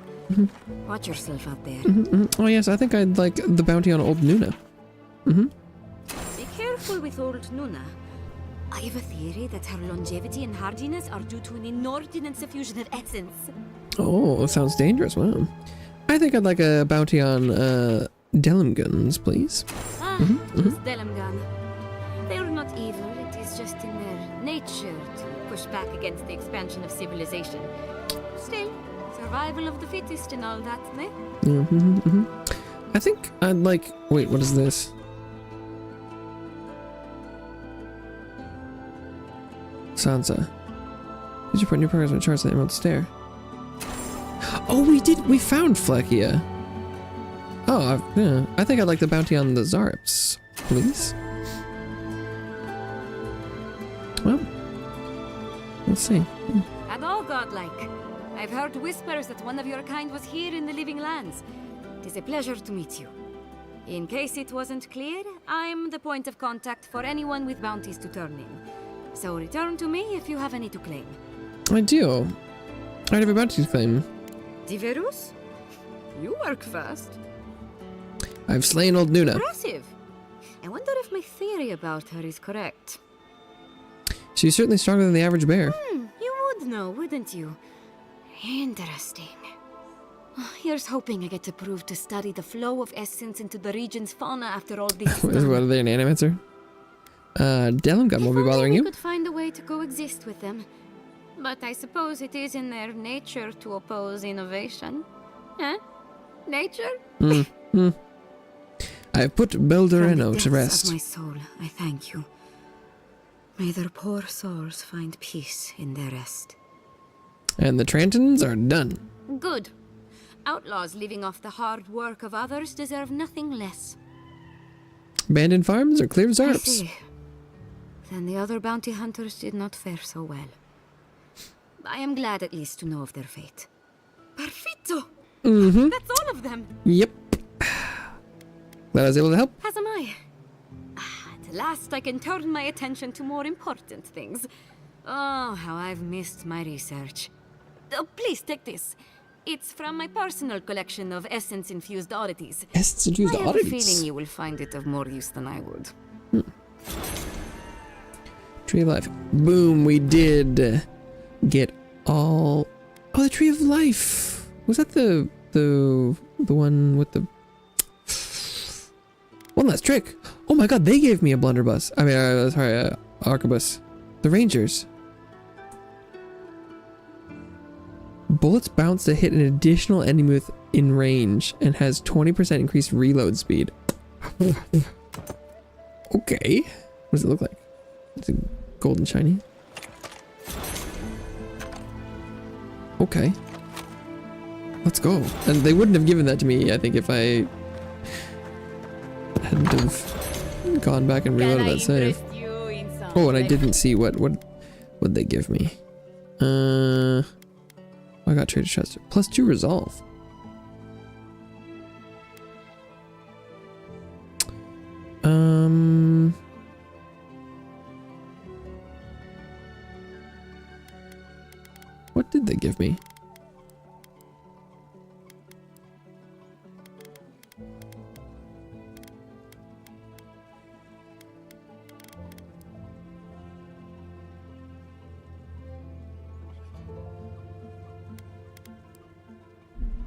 Watch yourself out there. Oh yes, I think I'd like the bounty on Old Nuna. Be careful with Old Nuna. I have a theory that her longevity and hardiness are due to an inordinate suffusion of essence. Oh, sounds dangerous. Wow. I think I'd like a bounty on Delimguns, please. Those Delimgun. They are not evil, it is just in their nature to push back against the expansion of civilization. Still, survival of the fittest and all that, ne? I think I'd like... Wait, what is this? Sansa. Did you put new progress on the charts on the Emerald Stair? Oh, we did! We found Fleckia! Oh, yeah. I think I'd like the bounty on the Zarips, please. Well, we'll see. And all godlike. I've heard whispers that one of your kind was here in the Living Lands. It is a pleasure to meet you. In case it wasn't clear, I'm the point of contact for anyone with bounties to turn in. So return to me if you have any to claim. I do. I have a bounty to claim. Diverus? You work fast. I've slain Old Nuna. Impressive. I wonder if my theory about her is correct. She's certainly stronger than the average bear. You would know, wouldn't you? Interesting. Here's hoping I get approved to study the flow of essence into the region's fauna after all this. What are they, an animancer? Delimgun will be bothering you. Could find a way to coexist with them. But I suppose it is in their nature to oppose innovation. Huh? Nature? I've put Buildereno to rest. Of my soul, I thank you. May their poor souls find peace in their rest. And the Trantons are done. Good. Outlaws living off the hard work of others deserve nothing less. Abandoned farms or clear I Zarps? see. Then the other bounty hunters did not fare so well. I am glad at least to know of their fate. Perfetto! That's all of them! Yep. Glad I was able to help. As am I. At last I can turn my attention to more important things. Oh, how I've missed my research. Oh, please take this. It's from my personal collection of essence-infused oddities. Essence-infused I have a oddities? feeling you will find it of more use than I would. Tree of Life. Boom, we did get all... Oh, the Tree of Life! Was that the one with the... One last trick! Oh my god, they gave me a blunderbuss. I mean, sorry, arquebus. The Rangers. Bullets bounce to hit an additional enemy within range and has 20% increased reload speed. Okay. What does it look like? It's a golden shiny. Okay. Let's go. And they wouldn't have given that to me, I think, if I hadn't have gone back and reloaded that save. Oh, and I didn't see what they give me. I got Trader Chester. +2 resolve. What did they give me?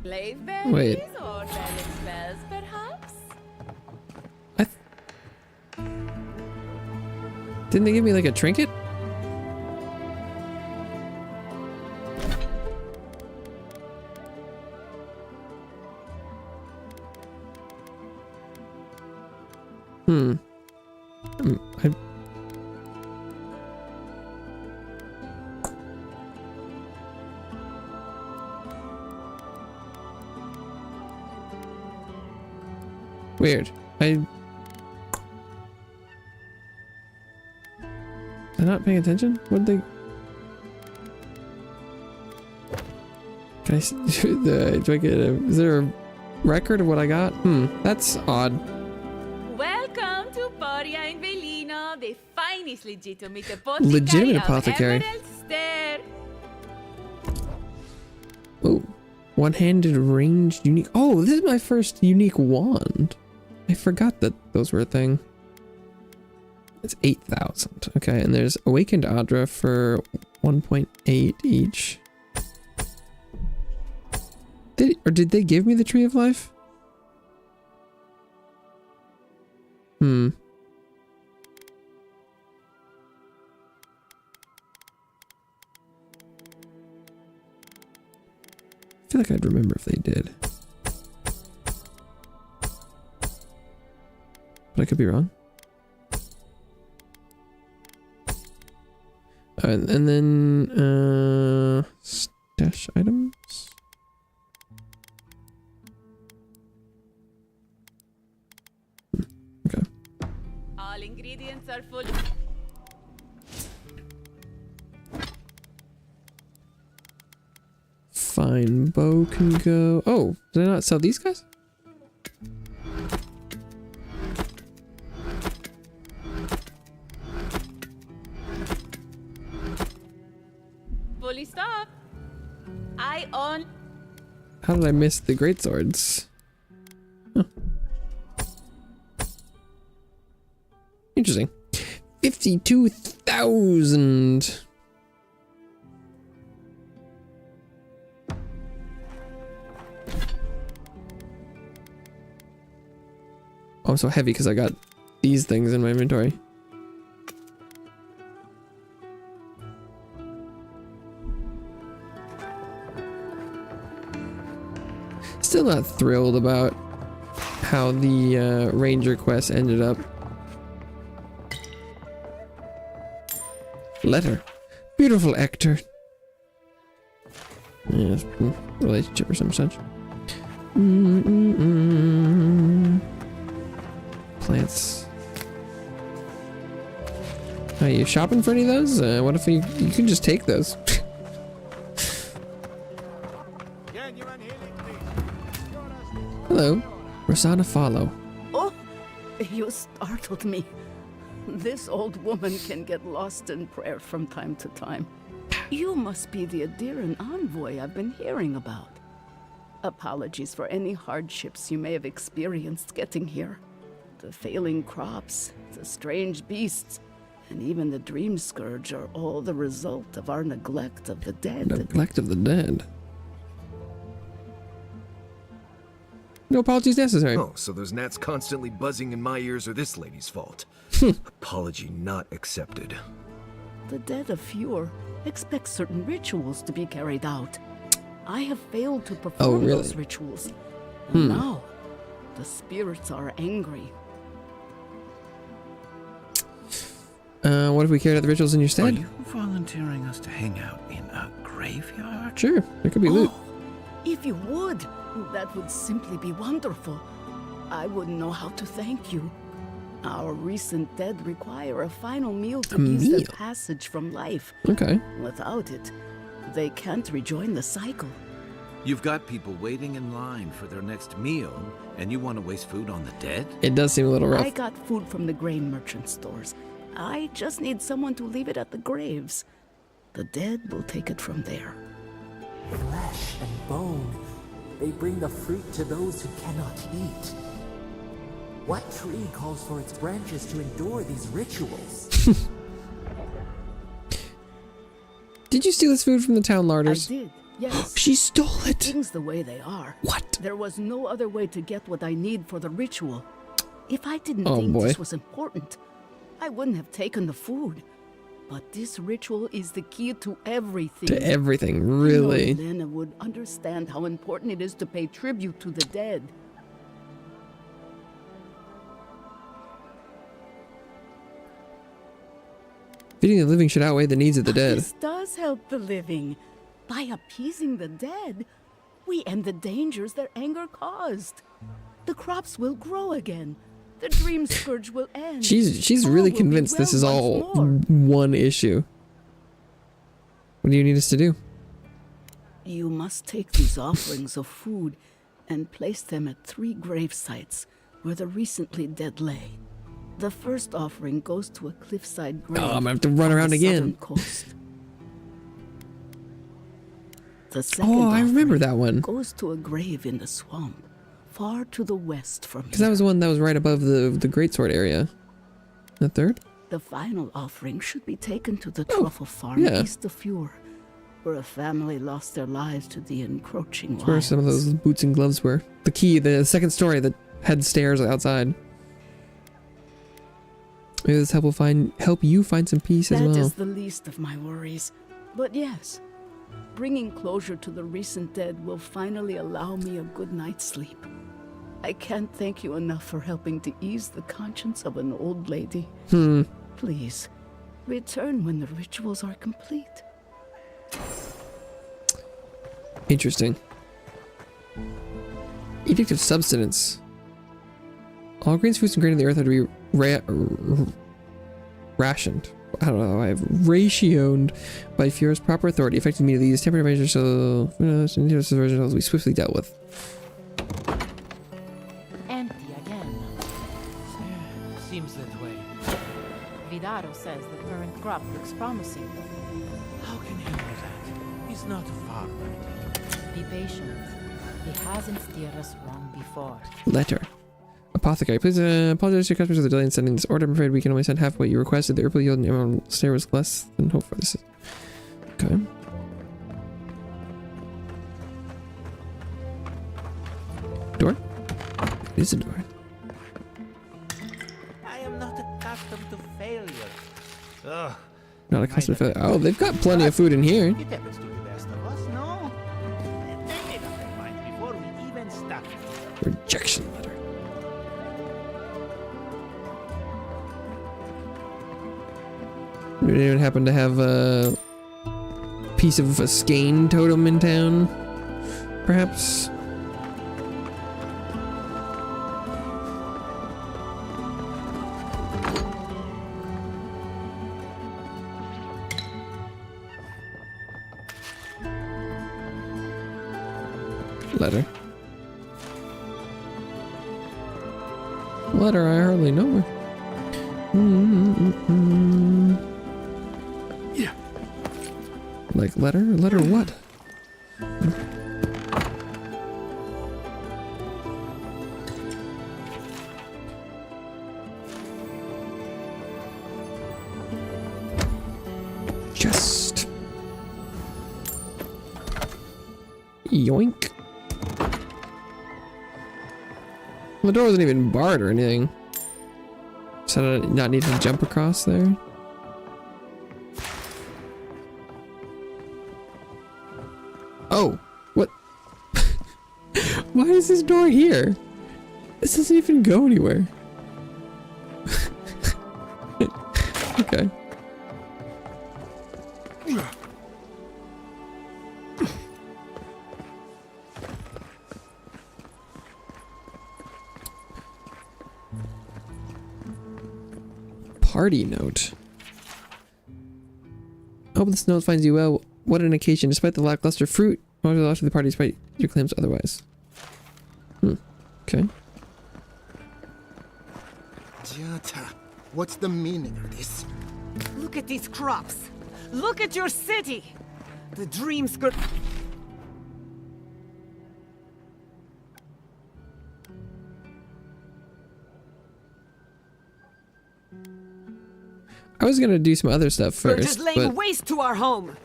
Blazeberries Wait. or relic bells, perhaps? Didn't they give me like a trinket? Weird. I'm not paying attention? What'd they... Can I see the... Do I get a... Is there a record of what I got? That's odd. Welcome to Poria in Velino, the finest legitimate Legitimate apothecary. Oh, one-handed ranged unique. Oh, this is my first unique wand. I forgot that those were a thing. It's 8,000. Okay, and there's Awakened Adra for 1.8 each. Did they give me the Tree of Life? I feel like I'd remember if they did. But I could be wrong. And then stash items. Okay. All ingredients are full. Fine, bow can go. Oh, did I not sell these guys? Fully stocked. I own. How did I miss the great swords? Huh. Interesting. 52,000. Oh, I'm so heavy because I got these things in my inventory. Still not thrilled about how the ranger quest ended up. Letter. Beautiful Hector. Yeah, relationship or some such. Plants. Are you shopping for any of those? What if you can just take those? Hello, Rosanna Follow. Oh, you startled me. This old woman can get lost in prayer from time to time. You must be the Adiran envoy I've been hearing about. Apologies for any hardships you may have experienced getting here. The failing crops, the strange beasts, and even the dream scourge are all the result of our neglect of the dead. Neglect of the dead. No apologies necessary. Oh, so those gnats constantly buzzing in my ears are this lady's fault. Apology not accepted. The dead of Fjord expect certain rituals to be carried out. I have failed to perform those rituals. And now, the spirits are angry. What if we carried out the rituals in your stead? Are you volunteering us to hang out in a graveyard? Sure, there could be loot. If you would, that would simply be wonderful. I wouldn't know how to thank you. Our recent dead require a final meal to ease their passage from life. Okay. Without it, they can't rejoin the cycle. You've got people waiting in line for their next meal, and you want to waste food on the dead? It does seem a little rough. I got food from the grain merchant stores. I just need someone to leave it at the graves. The dead will take it from there. Flesh and bone. They bring the fruit to those who cannot eat. What tree calls for its branches to endure these rituals? Did you steal this food from the town larders? I did, yes. She stole it! Things the way they are. What? There was no other way to get what I need for the ritual. If I didn't think this was important, I wouldn't have taken the food. But this ritual is the key to everything. To everything, really? Lena would understand how important it is to pay tribute to the dead. Feeding the living should outweigh the needs of the dead. This does help the living. By appeasing the dead, we end the dangers their anger caused. the crops will grow again. The dream scourge will end. She's really convinced this is all one issue. What do you need us to do? You must take these offerings of food and place them at 3 grave sites where the recently dead lay. The first offering goes to a cliffside grave. Oh, I'm gonna have to run around again. Coast. The second Oh, I remember that one. Goes to a grave in the swamp, far to the west from here. Because that was the one that was right above the greatsword area. The third? The final offering should be taken to the truffle farm east of Fjord, where a family lost their lives to the encroaching That's where some of wilds. those boots and gloves were. The key, the second story that had stairs outside. Maybe this help you find some peace as well. That is the least of my worries. But yes, bringing closure to the recent dead will finally allow me a good night's sleep. I can't thank you enough for helping to ease the conscience of an old lady. Please, return when the rituals are complete. Interesting. Edict of substance. All grains, foods, and grain of the earth are to be rationed. I don't know. I have rationed by Fjord's proper authority. Effective immediately. These temporary measures shall be swiftly dealt with. Empty again. Seems that way. Vidaro says the current crop looks promising. How can he know that? He's not a farmer. Be patient. He hasn't steered us wrong before. Letter. Apothecary, please apologize to your customers for the delay in sending this order. I'm afraid we can only send half what you requested. The herbal yield in the emerald stair was less than hoped for. This is okay. Door? It is a door. I am not accustomed to failure. Ugh. Not accustomed to failure. Oh, they've got plenty of food in here. It happens to the best of us, no? They made up their minds before we even started. Rejection letter. Did anyone happen to have a piece of a skein totem in town? Perhaps? Letter. Letter, I hardly know her. Yeah. Like letter? Letter what? Chest. Yoink. The door wasn't even barred or anything. So did I not need to jump across there? Oh, what? Why is this door here? This doesn't even go anywhere. Okay. Party note. I hope this note finds you well. What an occasion. Despite the lackluster fruit, after the party, despite your claims otherwise. Okay. Jata, what's the meaning of this? Look at these crops. Look at your city. The dream skirt. I was gonna do some other stuff You're first, just laying but waste to our home.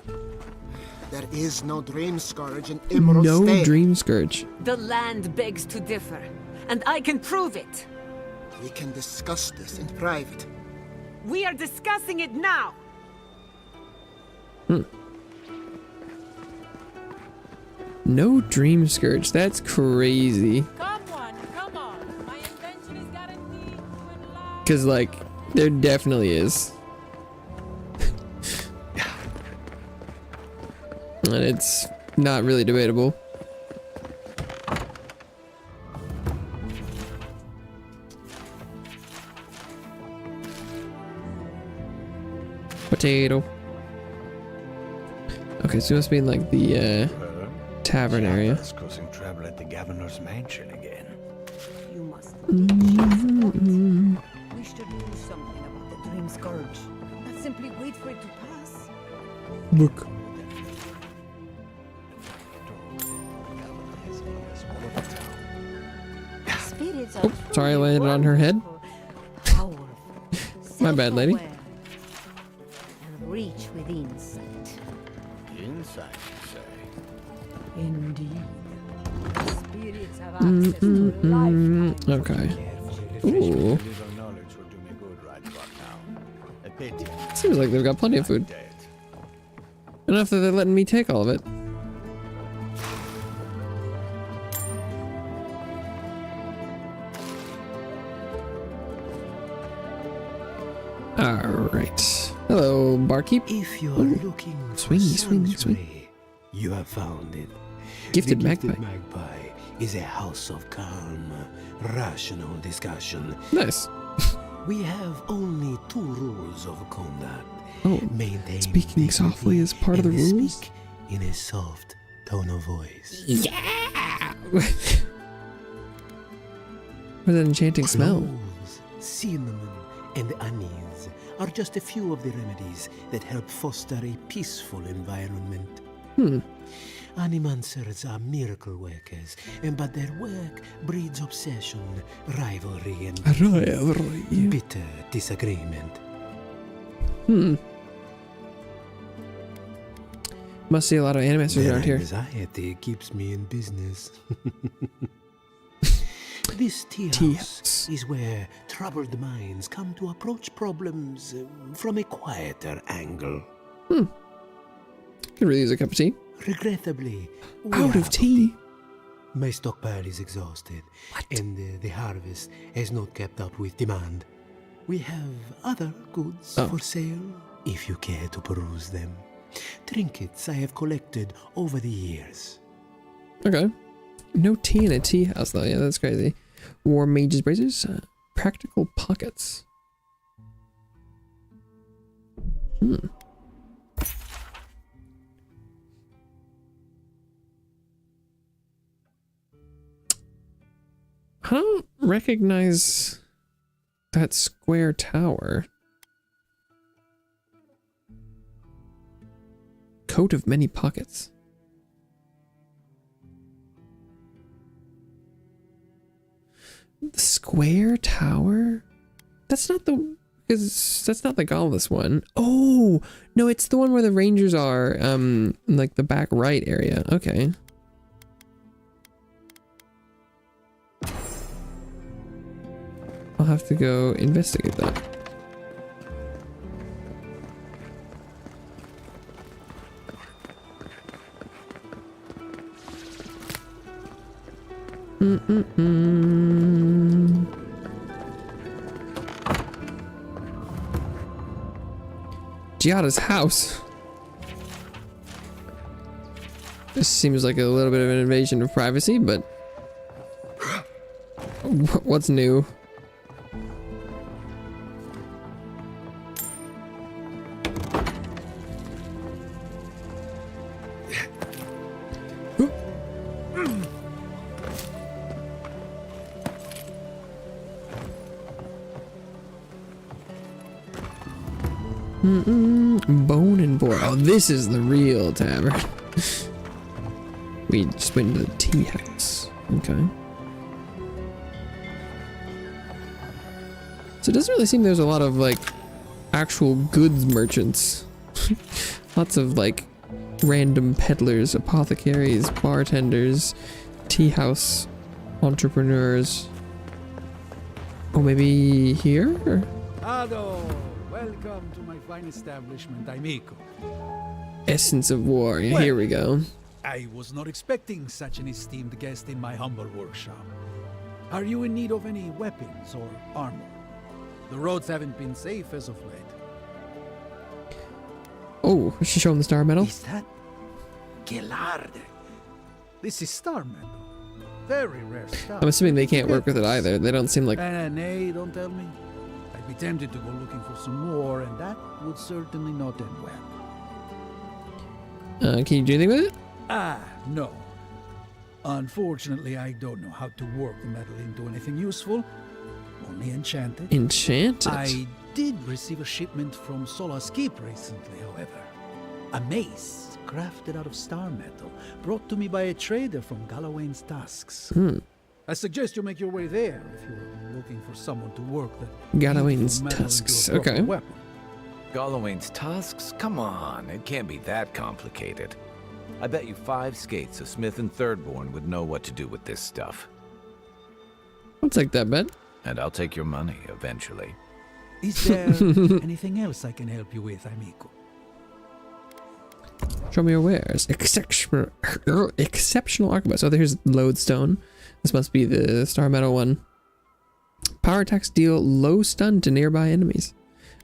There is no dream scourge in Emerald no State. dream scourge. The land begs to differ, and I can prove it. We can discuss this in private. We are discussing it now. No dream scourge. That's crazy. Come on. My invention is guaranteed to Cause like, there definitely is. And it's not really debatable. Potato. Okay, so it must be in like the tavern area. Causing trouble at the governor's mansion again. You must Mm. We should do something about the Dream Scourge. Not simply wait for it to pass. Look. Spirits are Oh, sorry, I landed on her head. powerful, My bad, lady. self-aware, and reach with insight. Inside, you say? Indeed. Spirits have access to life. Okay. Ooh. Seems like they've got plenty of food. Enough that they're letting me take all of it. Alright. Hello, barkeep. If you're Ooh. looking for Swing. you have found it. Gifted The magpie. Magpie is a house of calm, rational discussion. Nice. We have only 2 rules of conduct. Oh, Maintain speaking softly is part of the and rules? speak in a soft tone of voice. Yeah! What is that enchanting smell? Cloves, cinnamon, and anise are just a few of the remedies that help foster a peaceful environment. Animancers are miracle workers, but their work breeds obsession, rivalry, and bitter disagreement. Must see a lot of animators Their around here. anxiety keeps me in business. This tea house is where troubled minds come to approach problems from a quieter angle. Could really use a cup of tea. Regrettably, we Out of are tea. My stockpile is exhausted, and the harvest has not kept up with demand. We have other goods for sale, if you care to peruse them. Trinkets I have collected over the years. Okay. No tea in a tea house though. Yeah, that's crazy. War mages braces. Practical pockets. I don't recognize that square tower. Coat of many pockets. The square tower? That's not the... Because that's not the Gaulless one. Oh! No, it's the one where the rangers are, like the back right area. Okay. I'll have to go investigate that. Giada's house. This seems like a little bit of an invasion of privacy, but what's new? Bone and boar. Oh, this is the real tavern. We just went to the tea house. Okay. So it doesn't really seem there's a lot of like actual goods merchants. Lots of like random peddlers, apothecaries, bartenders, tea house entrepreneurs. Oh, maybe here? Or? Ado, welcome to my fine establishment, Amico. Essence of War. Yeah, Well, here we go. I was not expecting such an esteemed guest in my humble workshop. Are you in need of any weapons or armor? The roads haven't been safe as of late. Oh, is she showing the star medal? Is that Gelard? This is star metal. Very rare stuff. I'm assuming they can't work with it either. They don't seem like... Nay, don't tell me. I I'd be tempted to go looking for some more, and that would certainly not end well. Can you do anything with it? No. Unfortunately, I don't know how to work the metal into anything useful. Only enchanted. Enchanted? I did receive a shipment from Solace Keep recently, however. A mace crafted out of star metal, brought to me by a trader from Galawain's Tusks. I suggest you make your way there if you're looking for someone to work that Galawain's Tusks. Okay. Weapon. Galawain's Tusks? Come on, it can't be that complicated. I bet you 5 skates a Smith and Thirdborn would know what to do with this stuff. I'll take that bet. And I'll take your money eventually. Is there anything else I can help you with, amigo? Show me your wares. Exceptional arquebus. Oh, there's Lodestone. This must be the star metal one. Power attacks deal low stun to nearby enemies.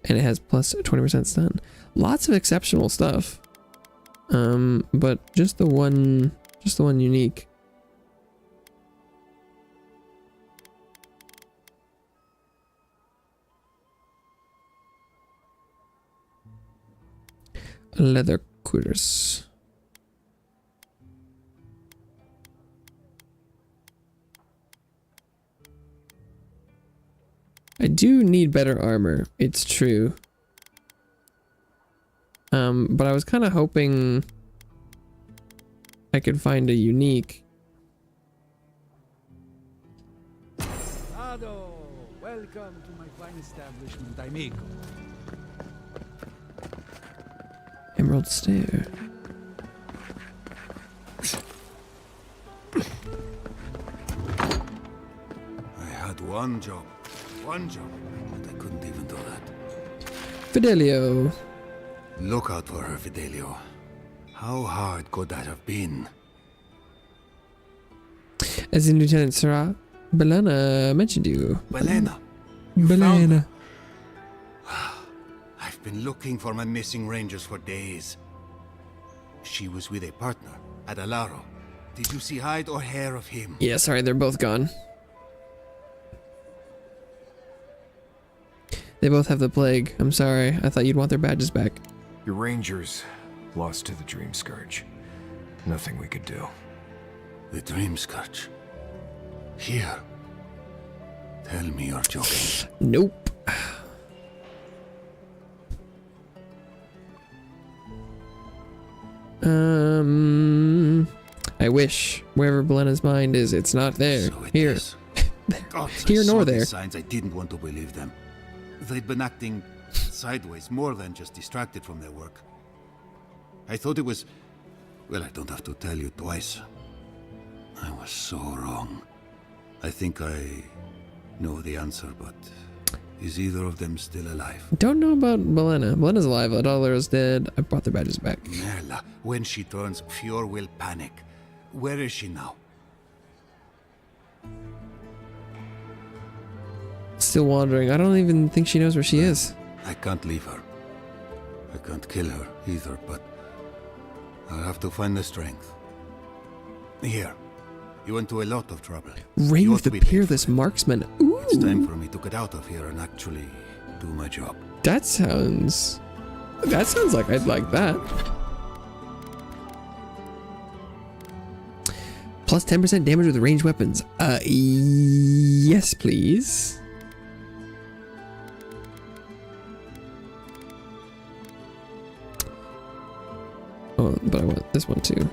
And it has plus 20% stun. Lots of exceptional stuff. But just the one unique. Leather cuirass. I do need better armor, it's true. But I was kind of hoping I could find a unique. Ado, welcome to my fine establishment, amigo. Emerald Stair. I had one job, and I couldn't even do that. Fidelio. Look out for her, Fidelio. How hard could that have been? As in Lieutenant Sarah, Belena mentioned you. Belena? Belena. I've been looking for my missing rangers for days. She was with a partner at Alaro. Did you see hide or hair of him? Yeah, sorry, they're both gone. They both have the plague. I'm sorry. I thought you'd want their badges back. Your rangers lost to the Dream Scourge. Nothing we could do. The Dream Scourge? Here? Tell me you're joking. Nope. I wish. Wherever Belena's mind is, it's not there. So it Here. is. Here I nor saw there. these signs, I didn't want to believe them. They'd been acting sideways, more than just distracted from their work. I thought it was... Well, I don't have to tell you twice. I was so wrong. I think I know the answer, but is either of them still alive? Don't know about Belena. Belena's alive. Adalaro's dead. I brought their badges back. Merla, when she turns, Fior will panic. Where is she now? Still wandering. I don't even think she knows where she is. I can't leave her. I can't kill her either, but I'll have to find the strength. Here. You went to a lot of trouble. Reign of the Peerless Marksman. Ooh. It's time for me to get out of here and actually do my job. That sounds like I'd like that. Plus 10% damage with ranged weapons. Yes, please. Oh, but I want this one too.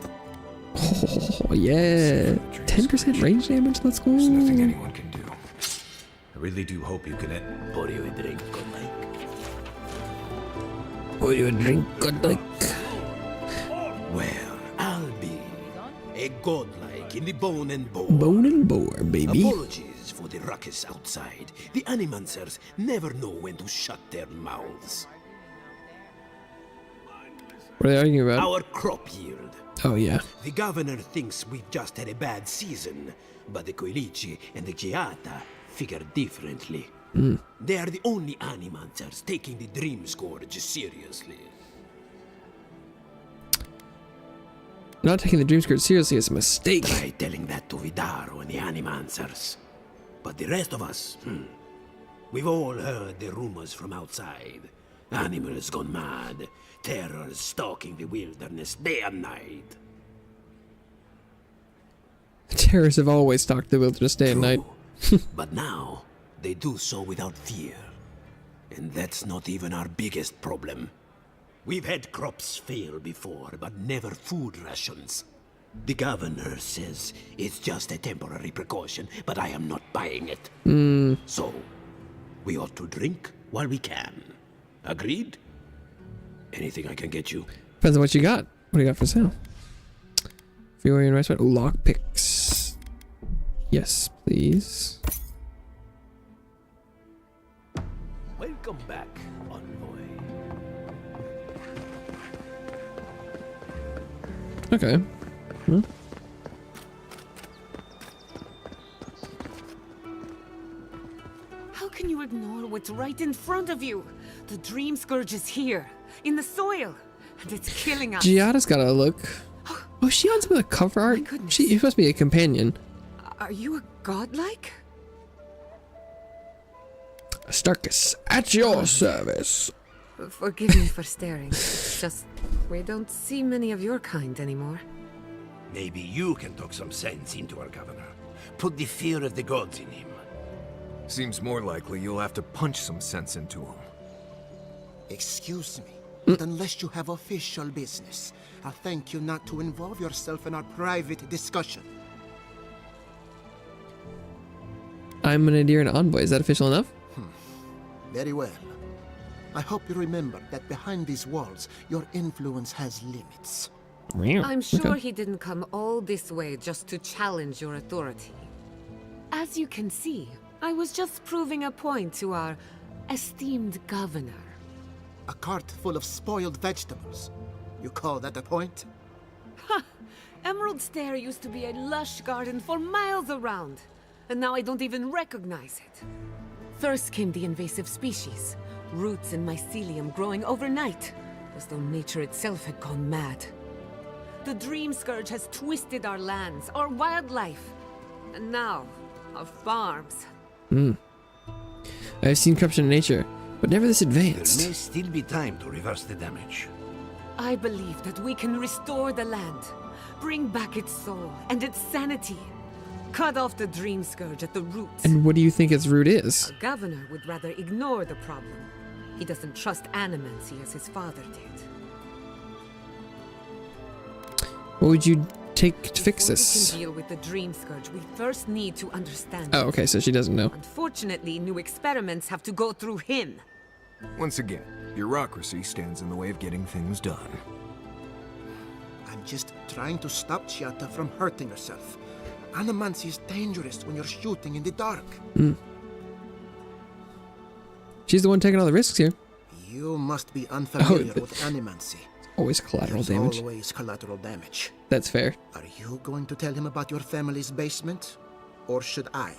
Oh, yeah. 10% range damage, let's go. There's nothing anyone can do. I really do hope you can... Pour you a drink, good like. Pour you a drink, good like. Well, I'll be a godlike in the bone and bone. Bone and bore, baby. Apologies for the ruckus outside. The Animancers never know when to shut their mouths. What are they arguing about? Our crop yield. Oh, yeah. The governor thinks we've just had a bad season, but the Koilichi and the Giata figure differently. They are the only Animancers taking the Dream Scourge seriously. Not taking the Dream Scourge seriously is a mistake. Try telling that to Vidaro and the Animancers. But the rest of us, We've all heard the rumors from outside. Animals gone mad, terrors stalking the wilderness day and night. Terrorists have always stalked the wilderness day and night. But now, they do so without fear. And that's not even our biggest problem. We've had crops fail before, but never food rations. The governor says it's just a temporary precaution, but I am not buying it. So, we ought to drink while we can. Agreed? Anything I can get you? Depends on what you got. What do you got for sale? Freeway and restaurant. Lockpicks. Yes, please. Welcome back, envoy. Okay. How can you ignore what's right in front of you? The Dream Scourge is here, in the soil, and it's killing us. Giada's got a look. Oh, she on some of the cover art? She must be a companion. Are you a godlike? Starkus, at your service. Forgive me for staring. It's just, we don't see many of your kind anymore. Maybe you can talk some sense into our governor. Put the fear of the gods in him. Seems more likely you'll have to punch some sense into him. Excuse me, but unless you have official business, I'll thank you not to involve yourself in our private discussion. I'm an Adherent envoy. Is that official enough? Very well. I hope you remember that behind these walls, your influence has limits. I'm sure he didn't come all this way just to challenge your authority. As you can see, I was just proving a point to our esteemed governor. A cart full of spoiled vegetables. You call that a point? Ha! Emerald Stair used to be a lush garden for miles around, and now I don't even recognize it. First came the invasive species, roots and mycelium growing overnight, as though nature itself had gone mad. The Dream Scourge has twisted our lands, our wildlife, and now our farms. I've seen corruption in nature, but never this advanced. There may still be time to reverse the damage. I believe that we can restore the land, bring back its soul and its sanity, cut off the Dream Scourge at the roots. And what do you think its root is? Our governor would rather ignore the problem. He doesn't trust animancy as his father did. What would you take to fix Before this? we can deal with the Dream Scourge, we first need to understand Oh, okay, so she doesn't know. Unfortunately, new experiments have to go through him. Once again, bureaucracy stands in the way of getting things done. I'm just trying to stop Chiata from hurting herself. Animancy is dangerous when you're shooting in the dark. She's the one taking all the risks here. You must be unfamiliar with animancy. Always collateral There's damage. always collateral damage. That's fair. Are you going to tell him about your family's basement? Or should I?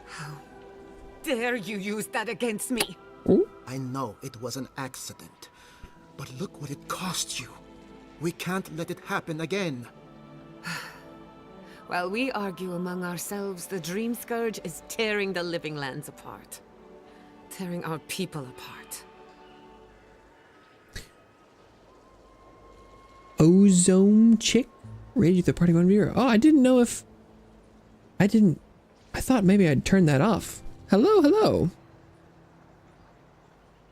How dare you use that against me? I know it was an accident. But look what it cost you. We can't let it happen again. While we argue among ourselves, the Dream Scourge is tearing the living lands apart. Tearing our people apart. Ozone chick? Radio the party one viewer. Oh, I didn't know if... I thought maybe I'd turn that off. Hello, hello.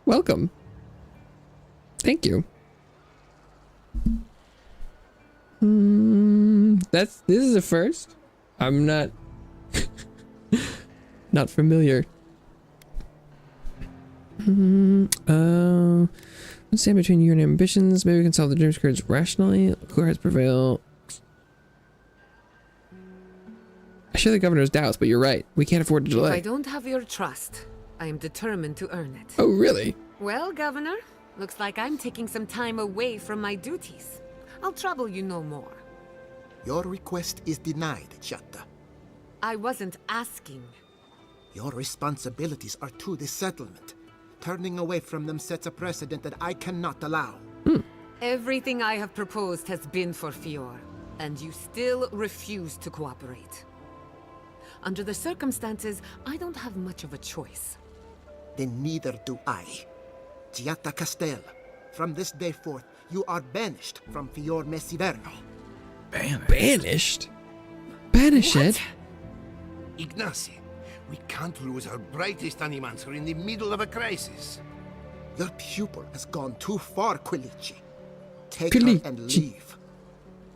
Welcome. Thank you. This is a first. I'm not... not familiar. Let's stand between you and ambitions. Maybe we can solve the Dream Scourge rationally. Cooler heads prevail. I share the governor's doubts, but you're right. We can't afford to If I delay. don't have your trust, I am determined to earn it. Oh, really? Well, Governor, looks like I'm taking some time away from my duties. I'll trouble you no more. Your request is denied, Chiata. I wasn't asking. Your responsibilities are to the settlement. Turning away from them sets a precedent that I cannot allow. Everything I have proposed has been for Fior, and you still refuse to cooperate. Under the circumstances, I don't have much of a choice. then neither do I. Giatta Castel, from this day forth, you are banished from Fior Messiverno. Banished? Banished? Ignacy, we can't lose our brightest animancer in the middle of a crisis. Your pupil has gone too far, Quilici. Take her and leave.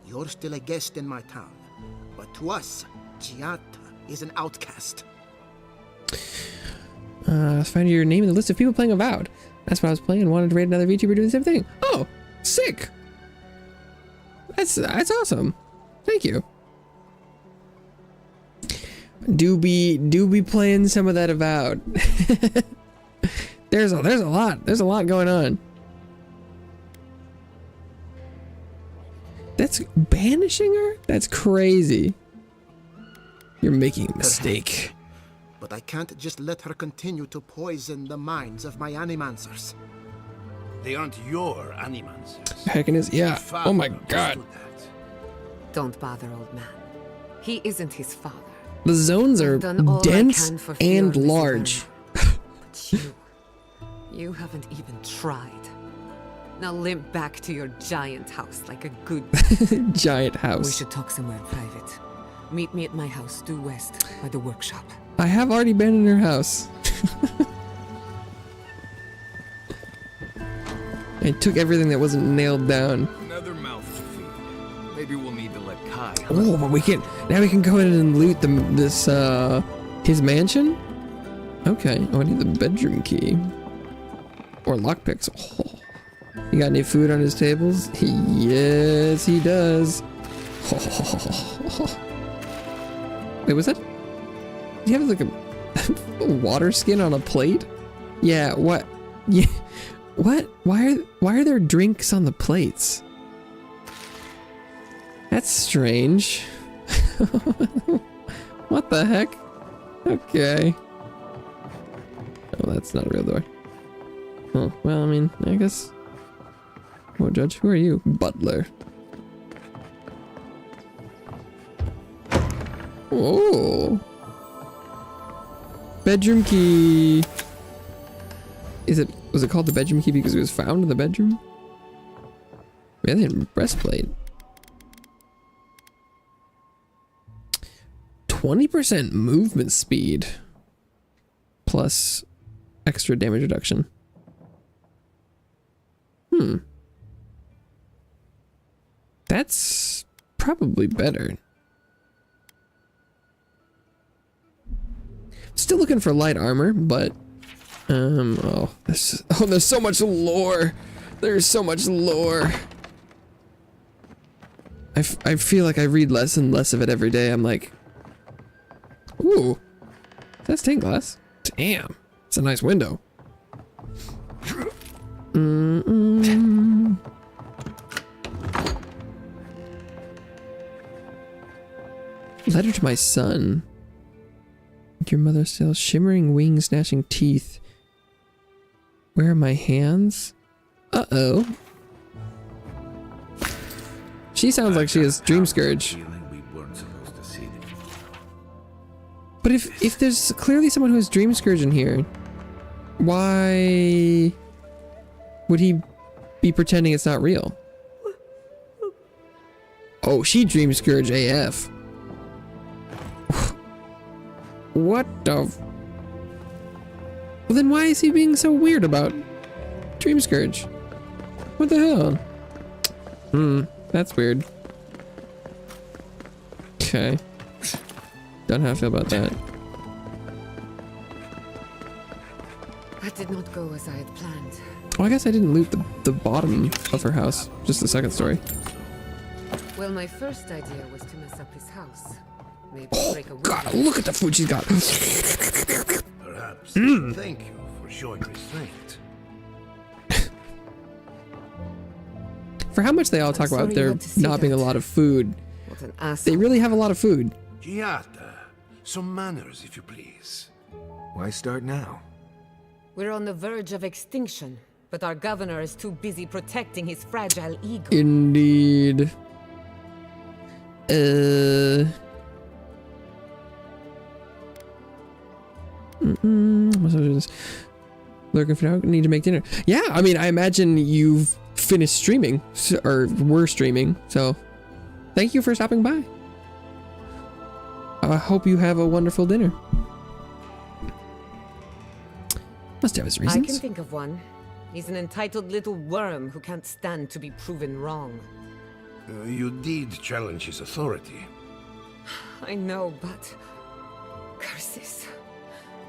You're still a guest in my town, but to us, Giatta is an outcast. Find your name in the list of people playing Avowed. That's what I was playing and wanted to rate another VTuber doing the same thing. Oh, sick. That's awesome. Thank you. Do be playing some of that Avowed. There's a lot going on. That's banishing her? That's crazy. You're making a mistake. But I can't just let her continue to poison the minds of my animancers. They aren't your animancers. Heckin' is, yeah. Oh my god. Don't bother, old man. He isn't his father. The zones are dense and large. But you haven't even tried. Now limp back to your giant house like a good giant house. We should talk somewhere private. Meet me at my house due west by the workshop. I have already been in her house. I took everything that wasn't nailed down. Another mouth to feed. Maybe we'll need to let Kai. Oh, but we can now. We can go in and loot his mansion. Okay. Oh, I need the bedroom key or lockpicks. Oh. You got any food on his tables? Yes, he does. Wait, was that? Do you have like a water skin on a plate? Yeah. What? Yeah. What? Why are there drinks on the plates? That's strange. What the heck? Okay. Oh, that's not a real door. Oh, well, I mean, I guess. Oh, Judge, who are you? Butler. Oh. Bedroom key. Was it called the bedroom key because it was found in the bedroom? Alien breastplate. 20% movement speed. Plus extra damage reduction. That's probably better. Still looking for light armor, but there's so much lore. There's so much lore. I feel like I read less and less of it every day. I'm like, ooh, that's stained glass. Damn, it's a nice window. Letter to my son. Your mother still shimmering wings, snatching teeth. Where are my hands? Uh-oh. She sounds like she has Dream Scourge. But if there's clearly someone who has Dream Scourge in here, why would he be pretending it's not real? Oh, she Dream Scourge AF. What the? Well, then why is he being so weird about Dream Scourge? What the hell? That's weird. Okay. Don't know how I feel about that. That did not go as I had planned. Oh, I guess I didn't loot the bottom of her house. Just the second story. Well, my first idea was to mess up his house. Maybe break a window. God, look at the food she's got. Perhaps. Thank you for showing restraint. For how much they all talk about there not being a lot of food, What an asshole. they really have a lot of food. Giatta, some manners, if you please. Why start now? We're on the verge of extinction, but our governor is too busy protecting his fragile ego. Indeed. Lurking for now. Need to make dinner. Yeah, I mean, I imagine you've finished streaming, or were streaming. So, thank you for stopping by. I hope you have a wonderful dinner. Must have his reasons. I can think of one. He's an entitled little worm who can't stand to be proven wrong. You did challenge his authority. I know, but... curses.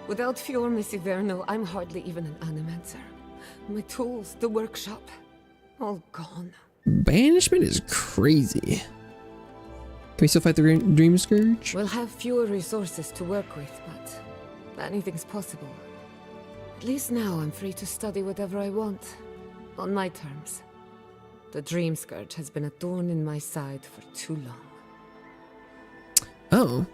Without Fior Messiverno, I'm hardly even an animancer. My tools, the workshop, all gone. Banishment is crazy. Can we still fight the Dream Scourge? We'll have fewer resources to work with, but anything's possible. At least now I'm free to study whatever I want, on my terms. The Dream Scourge has been a thorn in my side for too long. Oh.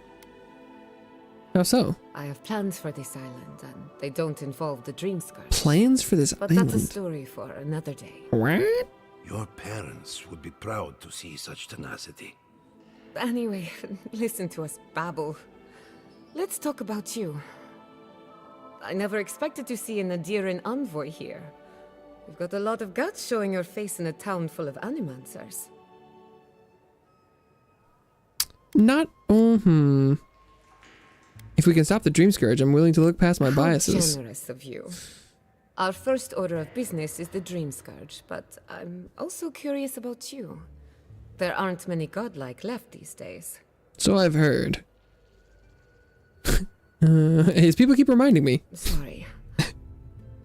How so? I have plans for this island, and they don't involve the Dream Scourge. Plans for this but island? That's a story for another day. What? Your parents would be proud to see such tenacity. Anyway, listen to us babble. Let's talk about you. I never expected to see an Adiran envoy here. You've got a lot of guts showing your face in a town full of animancers. Not, If we can stop the Dream Scourge, I'm willing to look past my biases. How generous of you. Our first order of business is the Dream Scourge, but I'm also curious about you. There aren't many godlike left these days. So I've heard. His people keep reminding me. Sorry.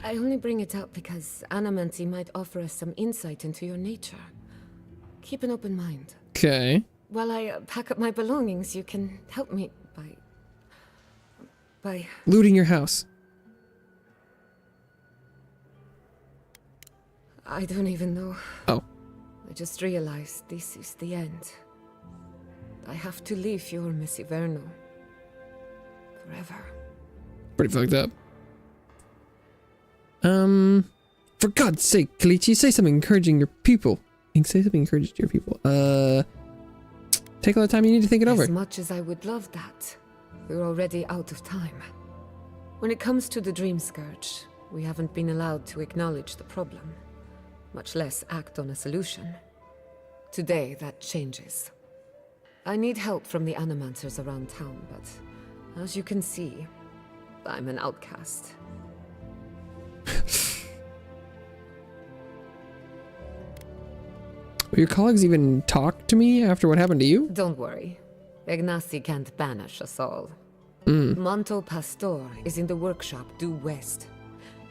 I only bring it up because Animancy might offer us some insight into your nature. Keep an open mind. Okay. While I pack up my belongings, you can help me by... Looting your house. I don't even know. Oh. I just realized this is the end. I have to leave Fior Messiverno. Forever. Pretty fucked up. For God's sake, Kalichi, say something encouraging your people. Say something encouraging to your people. Take all the time you need to think it over. As much as I would love that, we're already out of time. When it comes to the Dream Scourge, we haven't been allowed to acknowledge the problem, much less act on a solution. Today, that changes. I need help from the animancers around town, but as you can see, I'm an outcast. Will your colleagues even talk to me after what happened to you? Don't worry. Ignacy can't banish us all. Mm. Monto Pastor is in the workshop due west.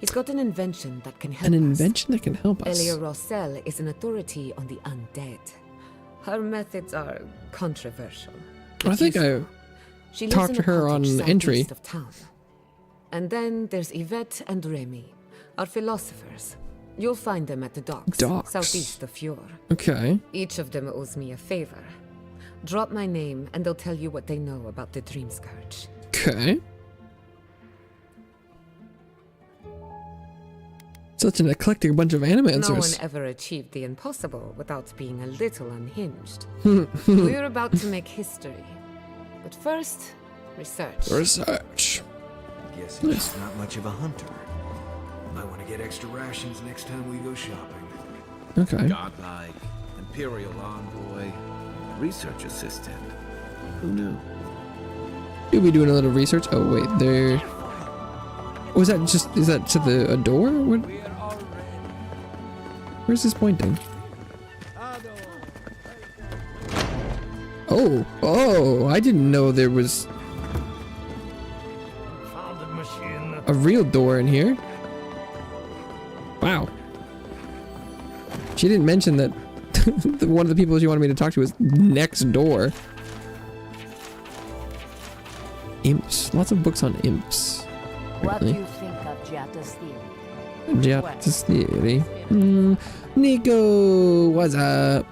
He's got an invention that can help us. An invention that can help us? Elia Rossell is an authority on the undead. Her methods are controversial. I think I talked to her on entry. Of town. And then there's Yvette and Remy, our philosophers. You'll find them at the docks, southeast of Fjord. Okay. Each of them owes me a favor. Drop my name and they'll tell you what they know about the Dream Scourge. Okay. Such an eclectic bunch of animancers. No one ever achieved the impossible without being a little unhinged. We're about to make history. But first, research. Research. Guess he's not much of a hunter. Might want to get extra rations next time we go shopping. Okay. Godlike, Imperial Envoy, Research Assistant. Who knew? You'll be doing a little research. Oh wait, there. Was that just? Is that to a door? What? Where's this pointing? Oh! I didn't know there was a real door in here. Wow. She didn't mention that one of the people she wanted me to talk to was next door. Imps. Lots of books on imps. What do you think of Giatta's theory? Giatta's theory. Nico, what's up?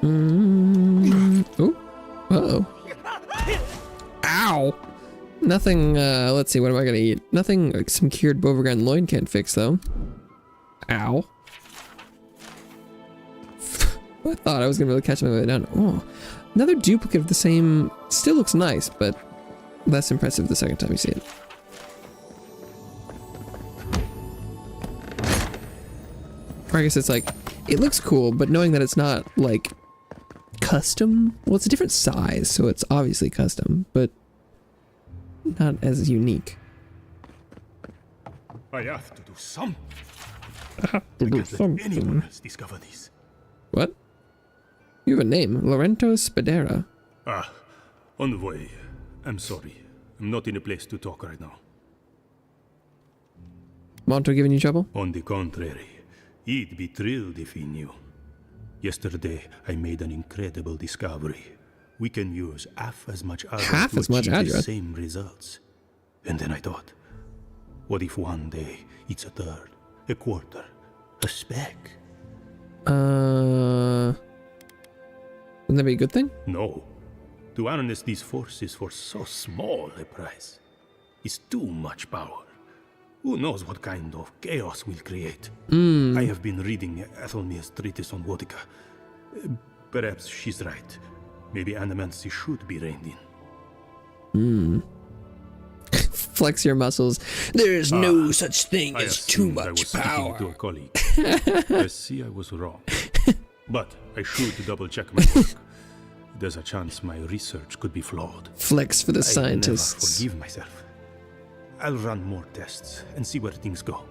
Oh. Uh-oh. Ow. Nothing, let's see, what am I gonna eat? Nothing like some cured Beauregard loin can't fix, though. Ow. I thought I was gonna be able to catch my way down. Oh. Another duplicate of the same. Still looks nice, but less impressive the second time you see it. Or I guess it's like, it looks cool, but knowing that it's not like custom. Well, it's a different size, so it's obviously custom, but not as unique. I have to do something. I have to do something. Anyone else discover this? What? You have a name, Lorento Spadera. Ah, Envoy. I'm sorry. I'm not in a place to talk right now. Monto giving you trouble? On the contrary, he'd be thrilled if he knew. Yesterday, I made an incredible discovery. We can use half as much Adra to achieve the same results. And then I thought, what if one day it's a third, a quarter, a speck? Wouldn't that be a good thing? No. To harness these forces for so small a price is too much power. Who knows what kind of chaos we'll create? I have been reading Ethelmir's treatise on Wodica. Perhaps she's right. Maybe Animancy should be reined in. Flex your muscles. There's no such thing as too much power. To a colleague. I see I was wrong. But I should double check my work. There's a chance my research could be flawed. Flex for the scientists. I never forgive myself. I'll run more tests and see where things go.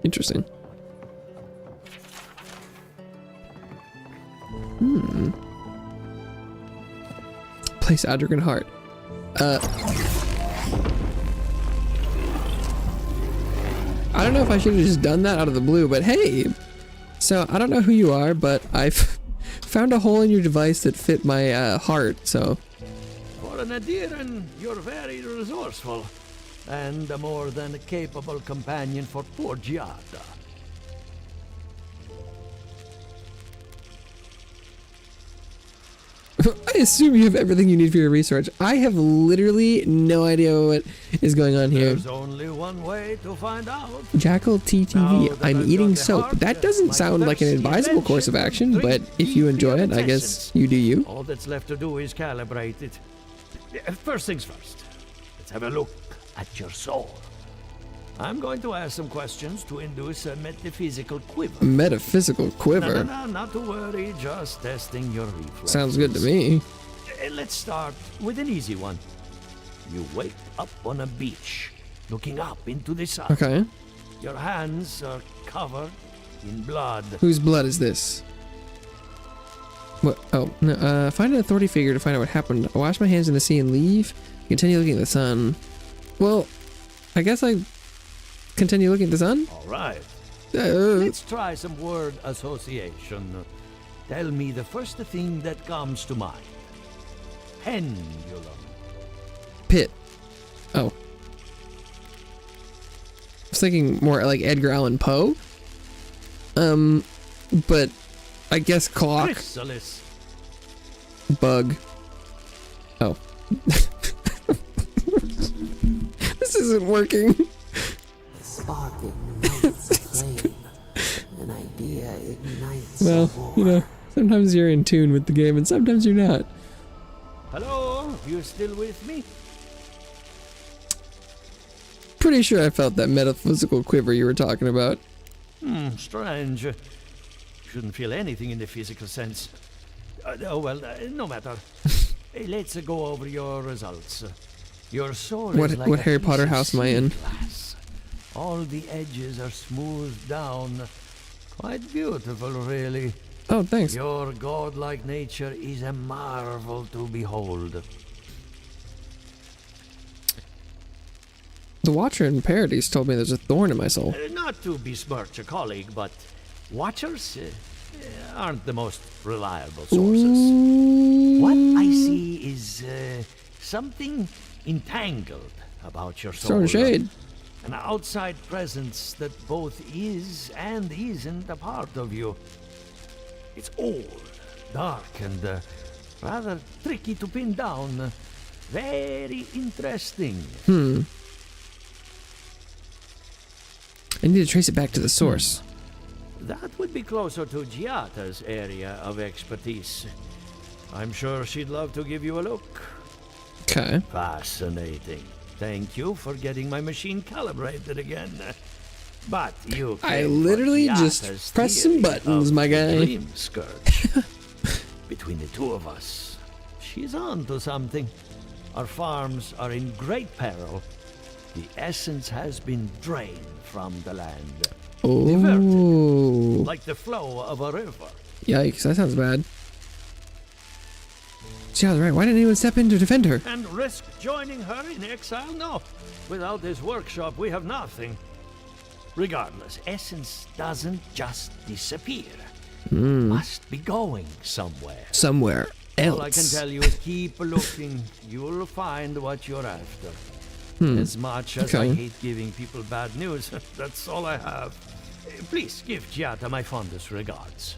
Interesting. Place Adrigan Heart. I don't know if I should have just done that out of the blue, but hey! So, I don't know who you are, but I've found a hole in your device that fit my heart, so... For an Adiran, you're very resourceful, and a more than capable companion for poor Giada. I assume you have everything you need for your research. I have literally no idea what is going on here. There's only one way to find out. Jackal TTV, I'm eating soap. That doesn't sound like an advisable course of action, but if you enjoy it, I guess you do you. All that's left to do is calibrate it. First things first, let's have a look at your soul. I'm going to ask some questions to induce a metaphysical quiver. Metaphysical quiver? No, not to worry, just testing your reflexes. Sounds good to me. Let's start with an easy one. You wake up on a beach, looking up into the sun. Okay. Your hands are covered in blood. Whose blood is this? What? Oh, no, find an authority figure to find out what happened. Wash my hands in the sea and leave. Continue looking at the sun. Well, I guess I continue looking at the sun? All right. Let's try some word association. Tell me the first thing that comes to mind. Pendulum. Pit. Oh. I was thinking more like Edgar Allan Poe. But I guess clock. Chrysalis. Bug. Oh. This isn't working. Sparking melts a flame. An idea ignites Well, a war. you know, sometimes you're in tune with the game and sometimes you're not. Hello? You still with me? Pretty sure I felt that metaphysical quiver you were talking about. Strange. Shouldn't feel anything in the physical sense. No matter. Hey, let's go over your results. Your soul is like what a Harry piece Potter of house am I in? sea glass. All the edges are smoothed down. Quite beautiful, really. Oh, thanks. Your godlike nature is a marvel to behold. The Watcher in Paradise told me there's a thorn in my soul. Not to besmirch a colleague, but Watchers aren't the most reliable sources. What I see is something entangled about your soul. Throwing shade. An outside presence that both is and isn't a part of you. It's old, dark, and rather tricky to pin down. Very interesting. I need to trace it back to the source. That would be closer to Giata's area of expertise. I'm sure she'd love to give you a look. Okay. Fascinating. Thank you for getting my machine calibrated again. But you I came for literally just Giata's pressed some theory buttons, of my the guy. Dream Scourge. Between the two of us, she's on to something. Our farms are in great peril. The essence has been drained from the land. Diverted, like the flow of a river. Yikes, that sounds bad. She was right. Why didn't anyone step in to defend her? And risk joining her in exile? No. Without this workshop, we have nothing. Regardless, essence doesn't just disappear. Must be going somewhere. Somewhere else. All I can tell you is keep looking. You'll find what you're after. As much as I hate giving people bad news, that's all I have. Please give Giata my fondest regards.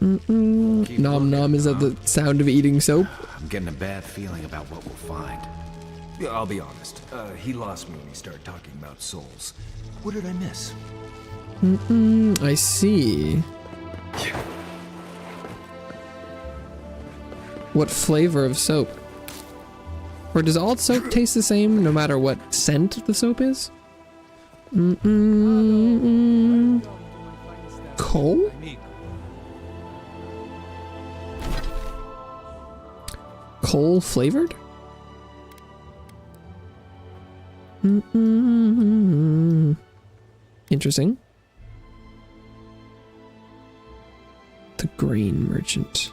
Nom nom, is that the sound of eating soap? I'm getting a bad feeling about what we'll find. Yeah, I'll be honest. He lost me when he started talking about souls. What did I miss? I see. What flavor of soap? Or does all soap taste the same no matter what scent the soap is? Coal? Coal flavored? Interesting. The grain merchant.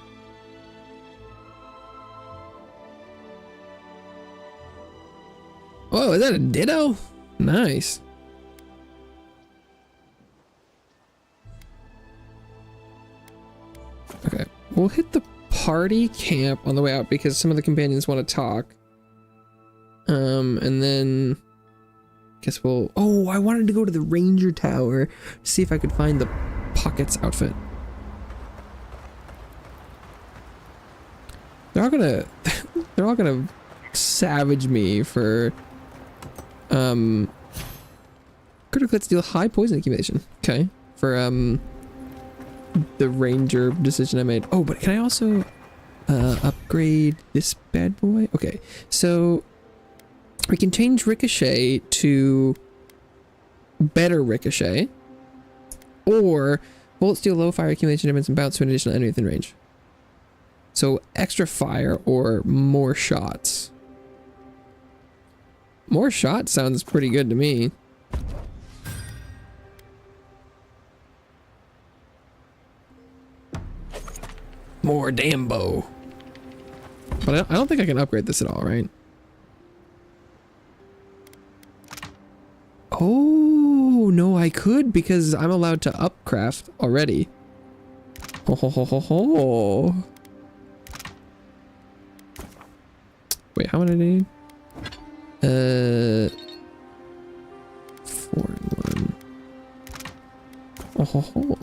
Oh, is that a ditto? Nice. Okay, we'll hit the party camp on the way out because some of the companions want to talk. And then guess we'll... Oh, I wanted to go to the ranger tower to see if I could find the Pockets outfit. They're all gonna savage me for critical hits deal high poison accumulation. Okay. For the ranger decision I made. Oh, but can I also upgrade this bad boy? Okay. So we can change ricochet to better ricochet, or bullets deal low fire accumulation damage and bounce to an additional enemy within range. So extra fire or more shots. More shots sounds pretty good to me. More Dambo. But I don't think I can upgrade this at all, right? Oh, no, I could because I'm allowed to upcraft already. Ho ho ho ho ho. Wait, how many do I need? 4 and 1. Oh ho ho.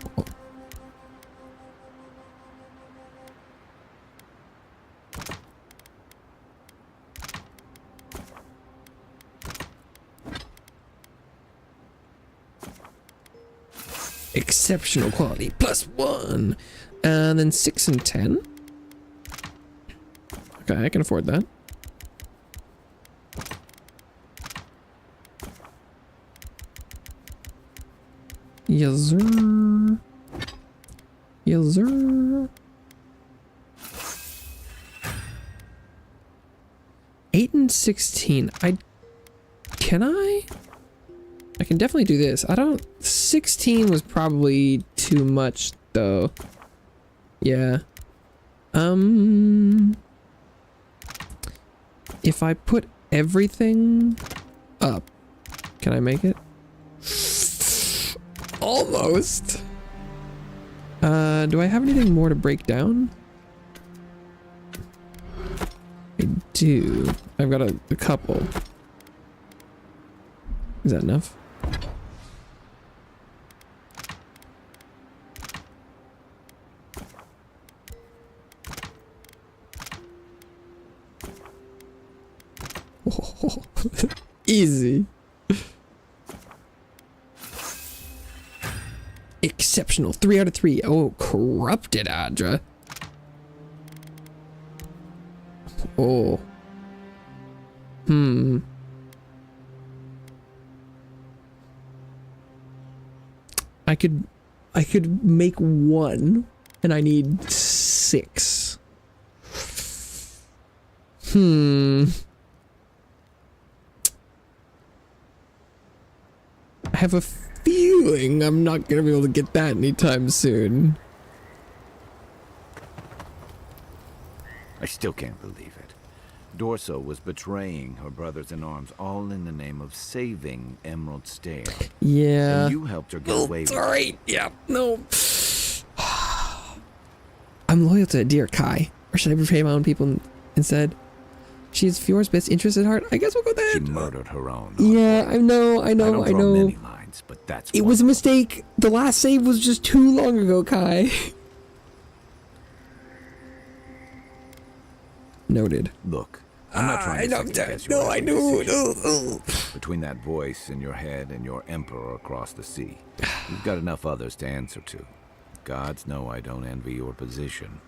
Exceptional quality +1, and then 6 and 10. Okay, I can afford that. Yes, sir. Yes, sir. 8 and 16. Can I can definitely do this. 16 was probably too much though. Yeah. If I put everything up, can I make it? Almost. Do I have anything more to break down? I do. I've got a couple. Is that enough? Oh, easy. Exceptional. 3 out of 3. Oh, corrupted Adra. Oh. I could make 1, and I need 6. I have a feeling I'm not gonna be able to get that anytime soon. I still can't believe it. Dorso was betraying her brothers-in-arms all in the name of saving Emerald Stair. Yeah. And you helped her get away with it. Sorry. Yeah. No. I'm loyal to dear Kai. Or should I betray my own people instead? She has Fjord's best interest at heart. I guess we'll go there. She murdered her own. Yeah, I know. I don't draw many lines, but that's It was a mistake. The last save was just too long ago, Kai. Noted. Look, I'm not trying to second-guess your No, I every know. decision. Between that voice in your head and your emperor across the sea, you've got enough others to answer to. Gods know I don't envy your position.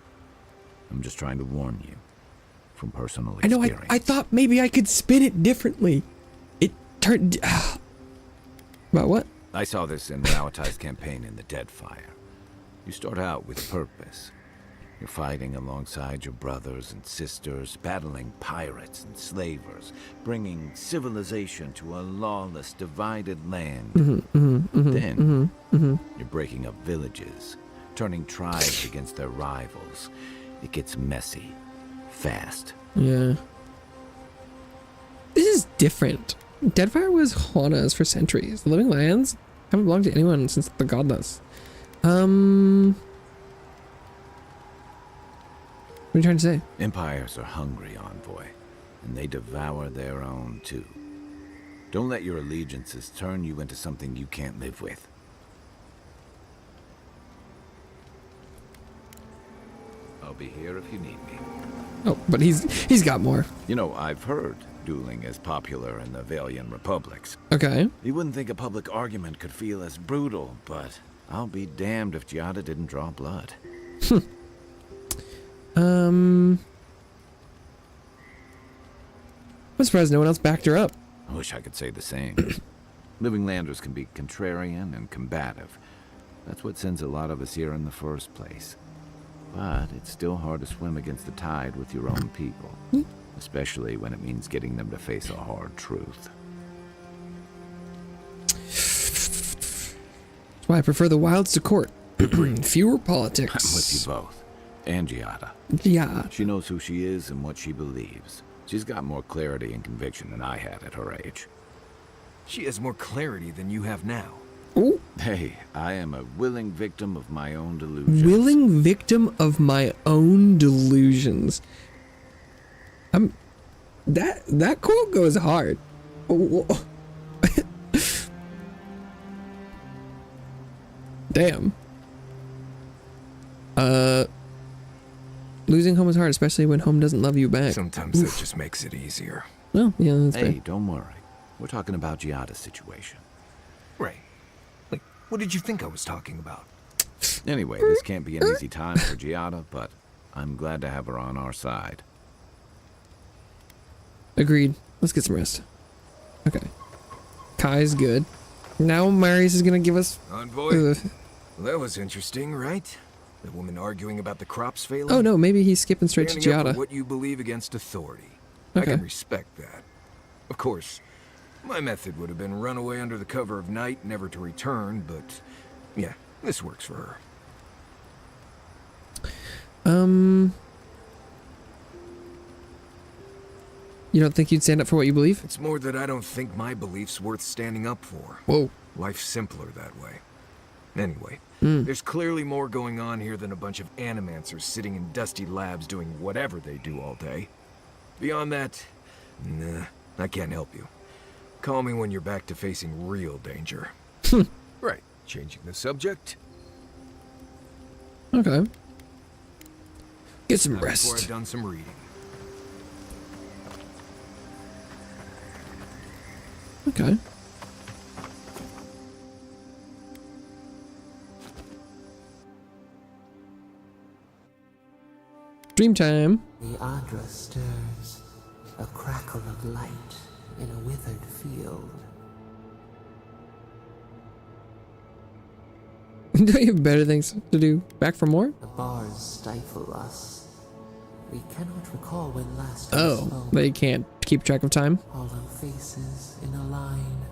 I'm just trying to warn you from personal I know. experience. I thought maybe I could spin it differently. It turned. About what? I saw this in Rauatai's campaign in the Deadfire. You start out with purpose. You're fighting alongside your brothers and sisters, battling pirates and slavers, bringing civilization to a lawless, divided land. Then, you're breaking up villages, turning tribes against their rivals. It gets messy, fast. Yeah. This is different. Deadfire was Hauna's for centuries. The Living Lands haven't belonged to anyone since the Godless. What are you trying to say? Empires are hungry, Envoy, and they devour their own too. Don't let your allegiances turn you into something you can't live with. I'll be here if you need me. Oh, but he's got more. You know, I've heard dueling is popular in the Valian republics. Okay. You wouldn't think a public argument could feel as brutal, but I'll be damned if Giada didn't draw blood. I'm surprised no one else backed her up. I wish I could say the same. Living Landers can be contrarian and combative. That's what sends a lot of us here in the first place. But it's still hard to swim against the tide with your own people. Especially when it means getting them to face a hard truth. That's why I prefer the wilds to court. Fewer politics. I'm with you both. And Giada. Yeah. She knows who she is and what she believes. She's got more clarity and conviction than I had at her age. She has more clarity than you have now. Ooh. Hey, I am a willing victim of my own delusions. Willing victim of my own delusions. That quote goes hard. Damn. Losing home is hard, especially when home doesn't love you back. Sometimes that just makes it easier. Well, yeah, that's Hey, fair. don't worry. We're talking about Giada's situation. Right. Like, what did you think I was talking about? Anyway, this can't be an easy time for Giada, but I'm glad to have her on our side. Agreed. Let's get some rest. Okay. Kai's good. Now Marius is gonna give us... Envoy? Well, that was interesting, right? The woman arguing about the crops failing? Oh no, maybe he's skipping straight to Standing up Giada. for what you believe against authority. I Okay. can respect that. Of course, my method would have been run away under the cover of night, never to return, but yeah, this works for her. You don't think you'd stand up for what you believe? It's more that I don't think my belief's worth standing up for. Whoa. Life's simpler that way. Anyway, Hmm. there's clearly more going on here than a bunch of animancers sitting in dusty labs doing whatever they do all day. Beyond that, nah, I can't help you. Call me when you're back to facing real danger. Right, changing the subject. Okay. Get some Not before rest. I've done some reading. Okay. Dream time. The Adra stirs, a crackle of light in a withered field. Don't you have better things to do? Back for more? The bars stifle us. We cannot recall when last we Oh, spoke. they can't keep track of time? Hollow faces in a line.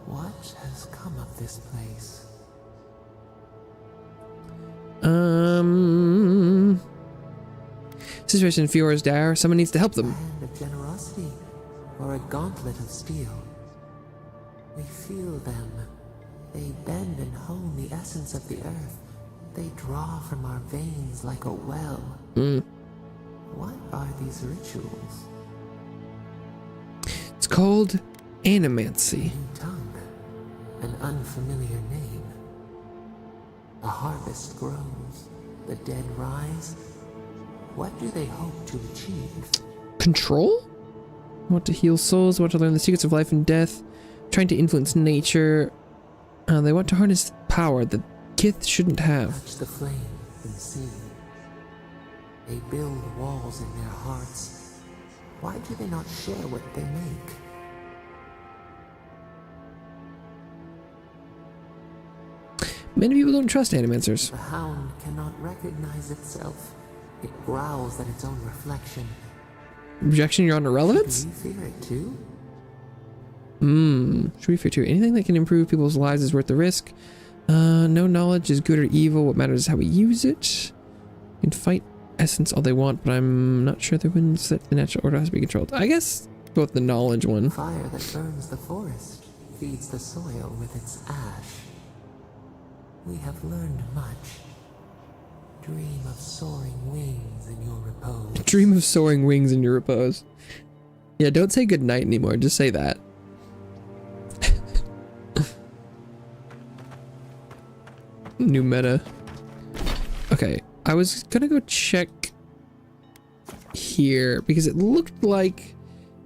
What has come of this place? Situation in Fiora is dire. Someone needs to help them. A hand of generosity or a gauntlet of steel. We feel them. They bend and hone the essence of the earth. They draw from our veins like a well. What are these rituals? It's called animancy. Tongue, an unfamiliar name. A harvest grows, the dead rise. What do they hope to achieve? Control? Want to heal souls, want to learn the secrets of life and death, trying to influence nature. They want to harness power that Kith shouldn't have. Touch the flame and see. They build walls in their hearts. Why do they not share what they make? Many people don't trust animancers. The hound cannot recognize itself. It growls at its own reflection. Rejection your own irrelevance? Do you fear it too? Should we fear too? Anything that can improve people's lives is worth the risk. No knowledge is good or evil. What matters is how we use it. You can fight essence all they want, but I'm not sure the winds that the natural order has to be controlled. I guess both the knowledge one. Fire that burns the forest feeds the soil with its ash. We have learned much. Dream of soaring wings in your repose. Dream of soaring wings in your repose. Yeah, don't say good night anymore. Just say that. New meta. Okay, I was gonna go check here because it looked like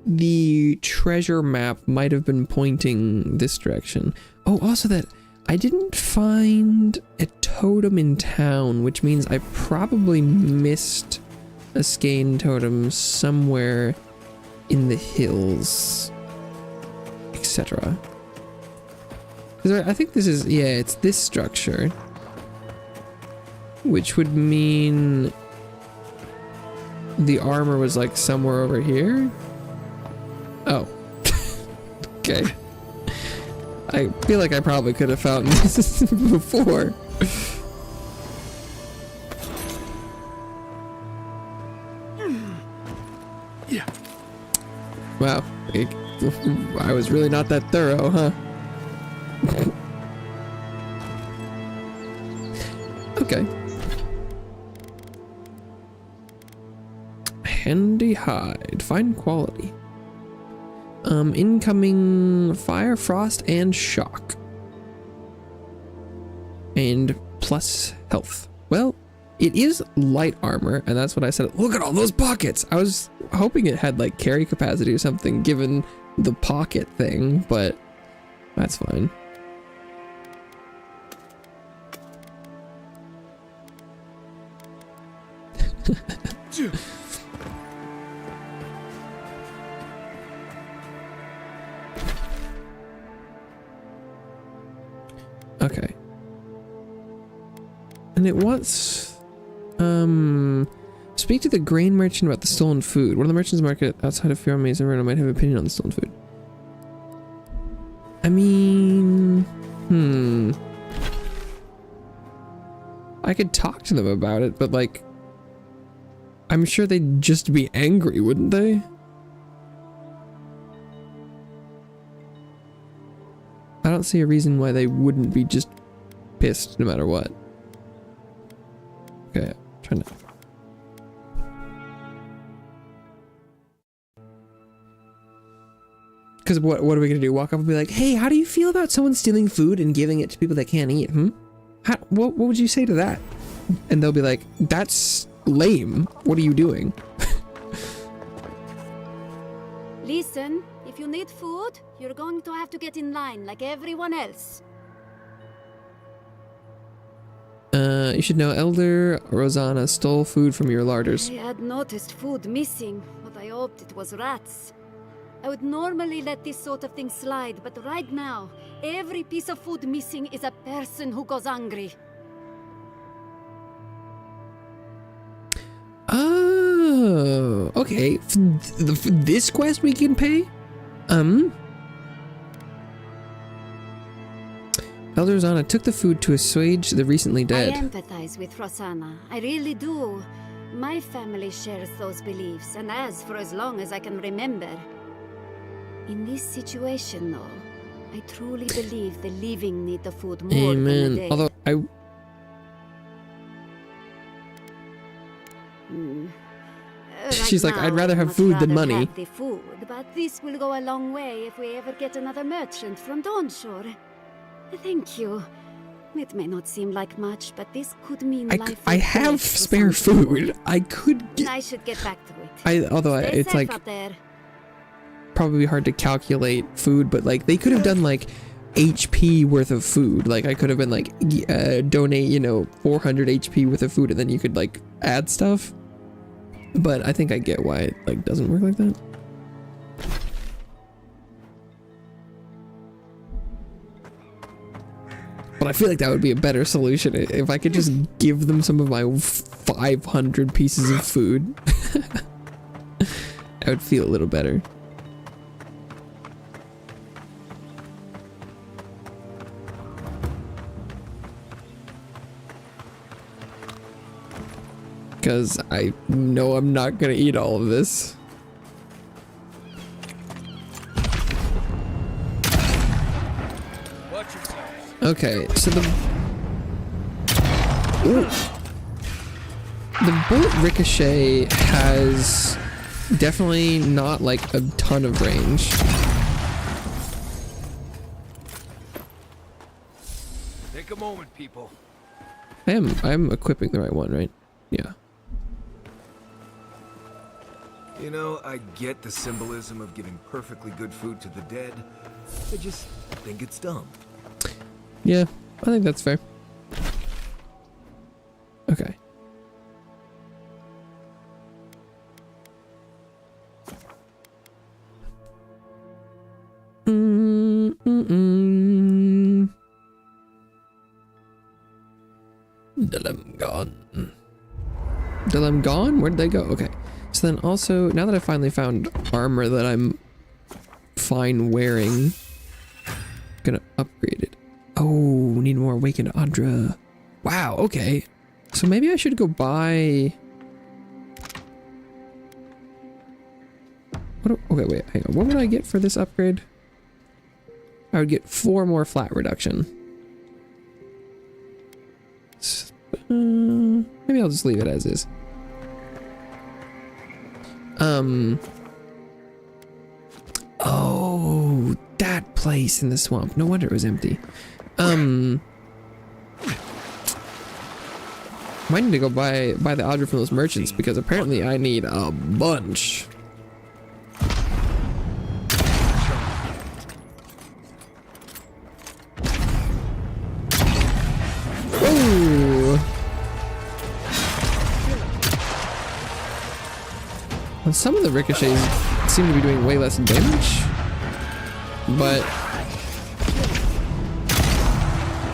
the treasure map might have been pointing this direction. Oh, also that I didn't find a totem in town, which means I probably missed a Skane totem somewhere in the hills, etc. Because I think this is, yeah, it's this structure, which would mean the armor was like somewhere over here. Oh, okay. I feel like I probably could have found this before. Yeah. Wow, I was really not that thorough, huh? Okay. Handy hide, fine quality. Incoming fire, frost, and shock. And plus health. Well, it is light armor, and that's what I said. Look at all those pockets! I was hoping it had like carry capacity or something given the pocket thing, but that's fine. Okay. And it wants speak to the grain merchant about the stolen food. One of the merchants market outside of Fiora Maze and Reno might have an opinion on the stolen food. I mean, I could talk to them about it, but like, I'm sure they'd just be angry, wouldn't they? I don't see a reason why they wouldn't be just pissed no matter what. Okay, trying to. Because what are we gonna do? Walk up and be like, "Hey, how do you feel about someone stealing food and giving it to people that can't eat?" What would you say to that? And they'll be like, "That's lame. What are you doing?" Listen, if you need food, you're going to have to get in line like everyone else. You should know Elder Rosanna stole food from your larders. I had noticed food missing, but I hoped it was rats. I would normally let this sort of thing slide, but right now, every piece of food missing is a person who goes hungry. Oh, okay. For this quest we can pay? Elder Rosanna took the food to assuage the recently dead. I empathize with Rosanna. I really do. My family shares those beliefs, and has for as long as I can remember. In this situation, though, I truly believe the living need the food more than the dead. Although she's like, I'd rather have food than money. Have the food, but this will go a long way if we ever get another merchant from Dawnshore. Thank you. It may not seem like much, but this could mean life. I have spare food. I could get. I should get back to it. It's like probably hard to calculate food, but like they could have done like HP worth of food. Like I could have been like donate 400 HP worth of food, and then you could like add stuff. But I think I get why it like doesn't work like that. But I feel like that would be a better solution if I could just give them some of my 500 pieces of food. I would feel a little better. Because I know I'm not gonna eat all of this. Okay, so the bullet ricochet has definitely not like a ton of range. Take a moment, people. I'm equipping the right one, right? Yeah. You know, I get the symbolism of giving perfectly good food to the dead. I just think it's dumb. Yeah, I think that's fair. Okay. Dilem gone. Dilem gone? Where'd they go? Okay. So then also, now that I finally found armor that I'm fine wearing, I'm gonna upgrade it. Oh, need more awakened Andra. Wow, okay. So maybe I should go buy... Okay, wait, hang on. What would I get for this upgrade? I would get 4 more flat reduction. Maybe I'll just leave it as is. Oh, that place in the swamp. No wonder it was empty. Might need to go buy the Audra from those merchants because apparently I need a bunch. Ooh. And some of the ricochets seem to be doing way less damage, but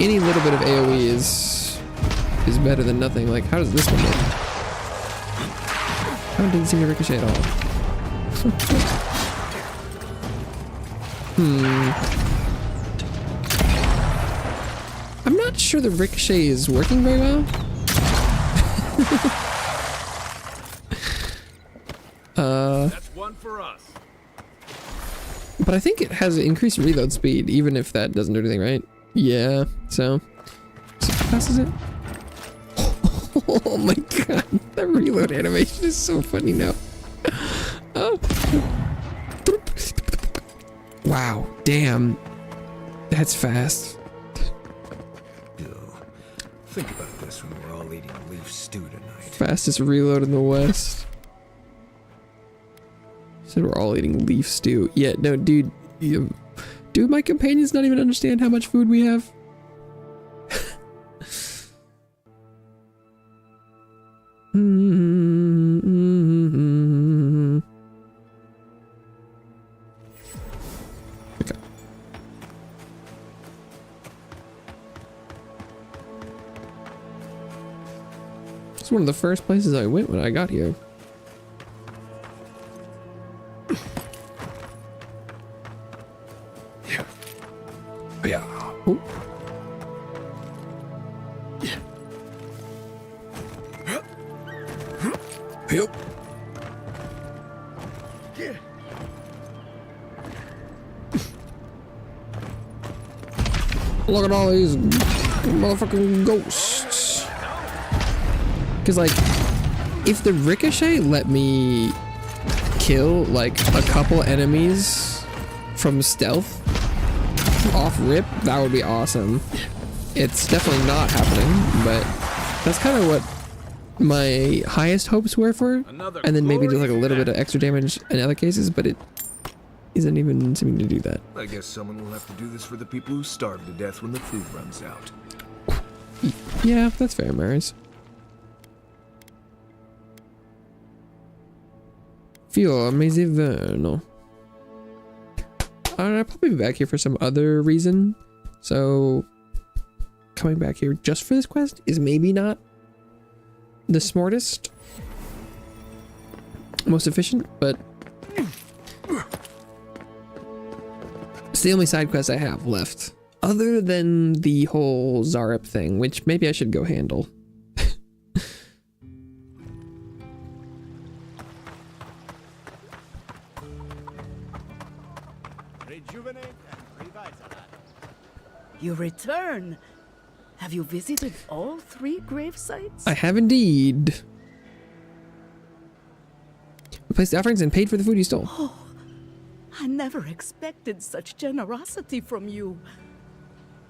any little bit of AoE is better than nothing. Like, how does this one work? That one didn't seem to ricochet at all. I'm not sure the ricochet is working very well. That's one for us. But I think it has increased reload speed, even if that doesn't do anything, right? Yeah, so how fast is it? Oh my god, the reload animation is so funny now. Oh. Wow, damn. That's fast. Think about this when we're all eating leaf stew tonight. Fastest reload in the West. Said we're all eating leaf stew. Yeah, no, dude. Do my companions not even understand how much food we have? It's one of the first places I went when I got here. Yeah. Ooh. Yep. Look at all these motherfucking ghosts. Cause like, if the ricochet let me kill like a couple enemies from stealth off rip, that would be awesome. It's definitely not happening, but that's kind of what my highest hopes were for. And then maybe do like a little bit of extra damage in other cases, but it isn't even seeming to do that. I guess someone will have to do this for the people who starve to death when the food runs out. Yeah, that's fair, Maris. Feel amazing. I'll probably be back here for some other reason. So coming back here just for this quest is maybe not the smartest, most efficient, but it's the only side quest I have left, other than the whole Zarup thing, which maybe I should go handle. You return. Have you visited all 3 grave sites? I have indeed. Replaced the offerings and paid for the food you stole. Oh, I never expected such generosity from you.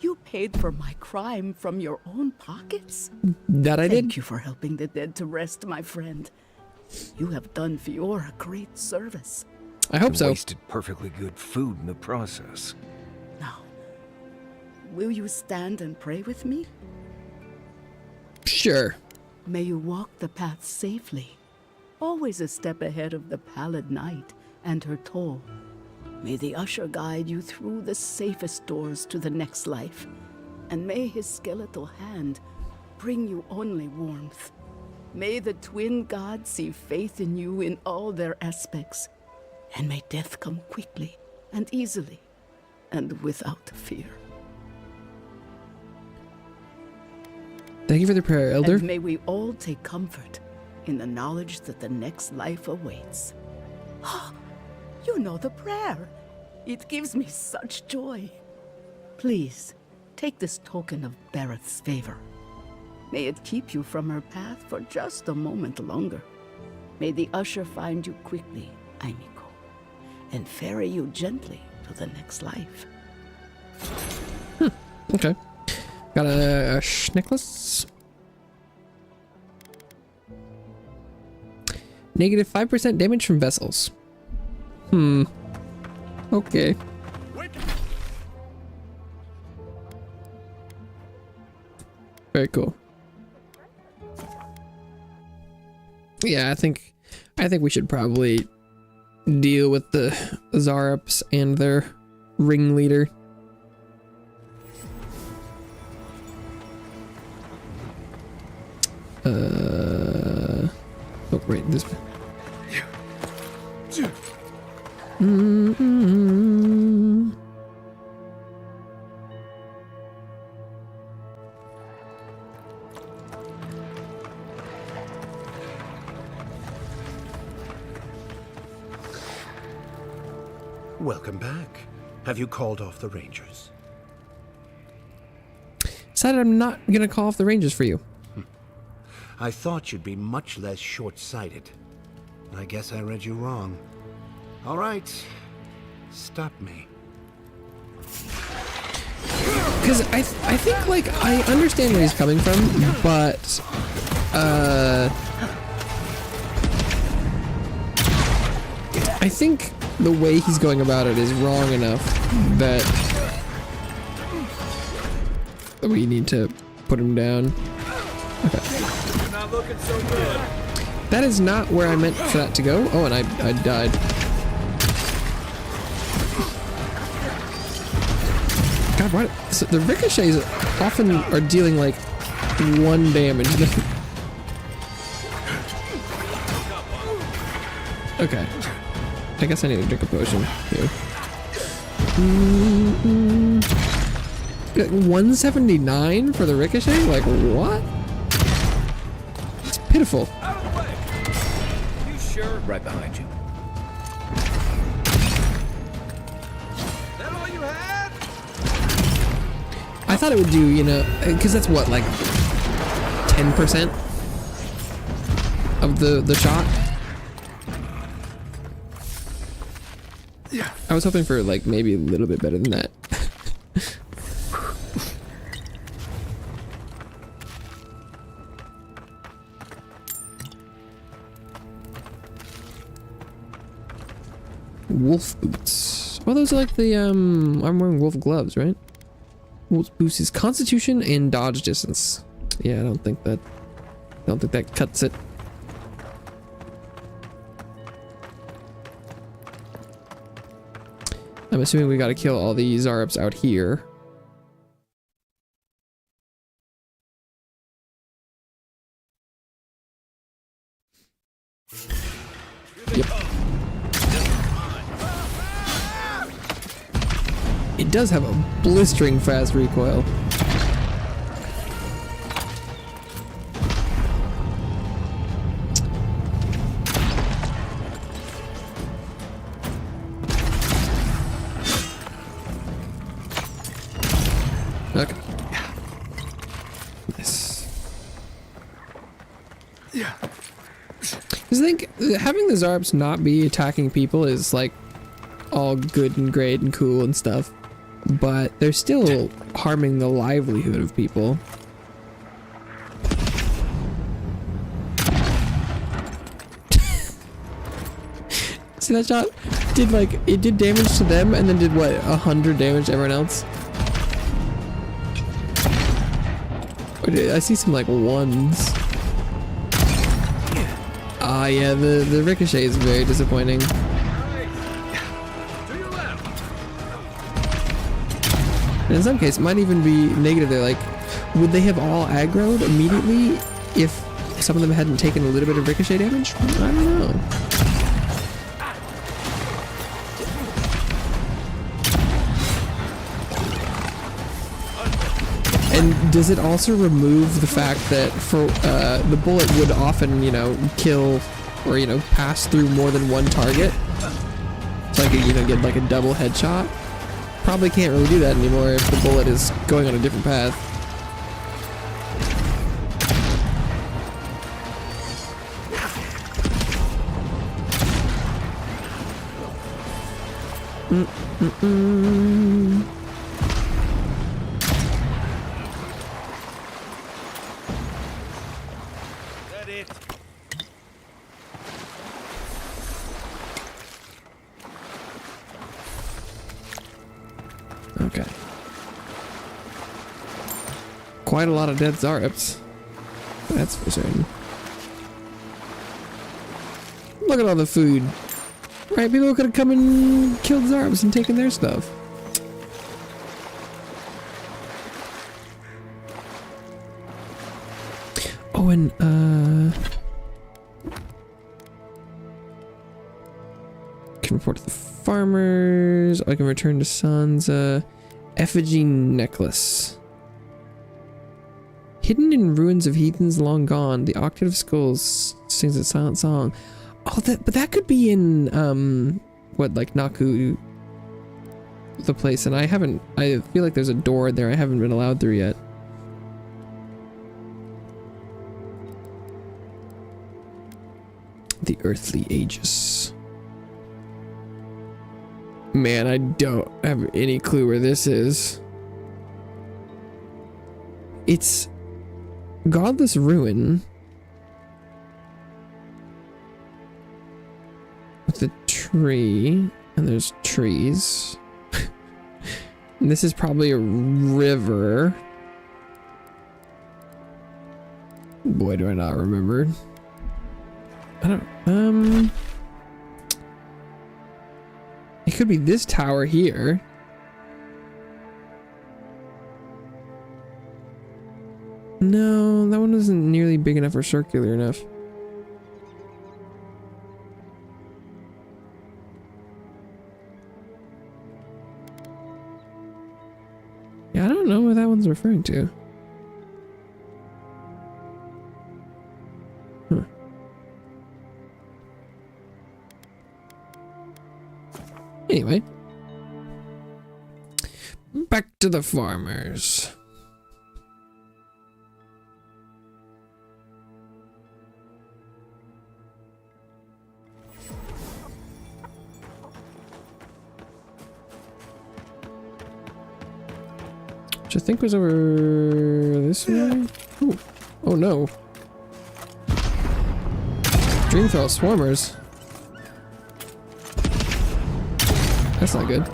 You paid for my crime from your own pockets? That I did. Thank you for helping the dead to rest, my friend. You have done Fiora a great service. I hope so. Wasted perfectly good food in the process. Now, will you stand and pray with me? Sure. May you walk the path safely, always a step ahead of the pallid night and her toll. May the usher guide you through the safest doors to the next life, and may his skeletal hand bring you only warmth. May the twin gods see faith in you in all their aspects, and may death come quickly and easily and without fear. Thank you for the prayer, Elder. And may we all take comfort in the knowledge that the next life awaits. You know the prayer. It gives me such joy. Please, take this token of Bereth's favor. May it keep you from her path for just a moment longer. May the usher find you quickly, Aimiko, and ferry you gently to the next life. Okay. Got a necklace. Negative 5% damage from vessels. Okay. Very cool. Yeah, I think we should probably deal with the Zarups and their ringleader. Oh, right, this way. Welcome back. Have you called off the Rangers? Decided I'm not gonna call off the Rangers for you. I thought you'd be much less short-sighted. I guess I read you wrong. All right. Stop me. Because I think, like, I understand where he's coming from, but, I think the way he's going about it is wrong enough that we need to put him down. Okay. You're not looking so good. That is not where I meant for that to go. Oh, and I died. God, what? So the ricochets often are dealing like 1 damage. Okay. I guess I need to drink a potion here. 179 for the ricochet? Like, what? It's pitiful. Out of the way! You sure? Right behind you. That all you had? I thought it would do, you know, because that's what, like 10% of the shot. Yeah. I was hoping for like maybe a little bit better than that. Wolf boots. Oh, those are like the I'm wearing wolf gloves, right? Wolf boots is constitution and dodge distance. Yeah, I don't think that cuts it. I'm assuming we gotta kill all these Zarups out here. Yep. It does have a blistering fast recoil. Okay. Nice. Yeah. Because I think having the Zarups not be attacking people is like all good and great and cool and stuff, but they're still harming the livelihood of people. See that shot? It did damage to them and then did what, 100 damage to everyone else? I see some like ones. Ah, yeah, the ricochet is very disappointing. And in some cases, it might even be negative. They're like, would they have all aggroed immediately if some of them hadn't taken a little bit of ricochet damage? I don't know. And does it also remove the fact that for the bullet would often, you know, kill or, you know, pass through more than one target? So I could, you know, get like a double headshot. Probably can't really do that anymore if the bullet is going on a different path. Okay. Quite a lot of dead Zarups. That's for certain. Look at all the food. Right, people could have come and killed Zarups and taken their stuff. Oh, and can report to the farmers. I can return to Sun's effigy necklace. Hidden in ruins of heathens long gone, the octave of skulls sings a silent song. Oh, but that could be in what, like Naku, the place, and I feel like there's a door there I haven't been allowed through yet. The earthly aegis. Man, I don't have any clue where this is. It's godless ruin with a tree, and there's trees. And this is probably a river. Boy, do I not remember. I don't, it could be this tower here. No, that one isn't nearly big enough or circular enough. what that one's referring to. Huh. Anyway. Back to the farmers. Which I think was over this way. Ooh. Oh no. Dreamfell swarmers. That's not good.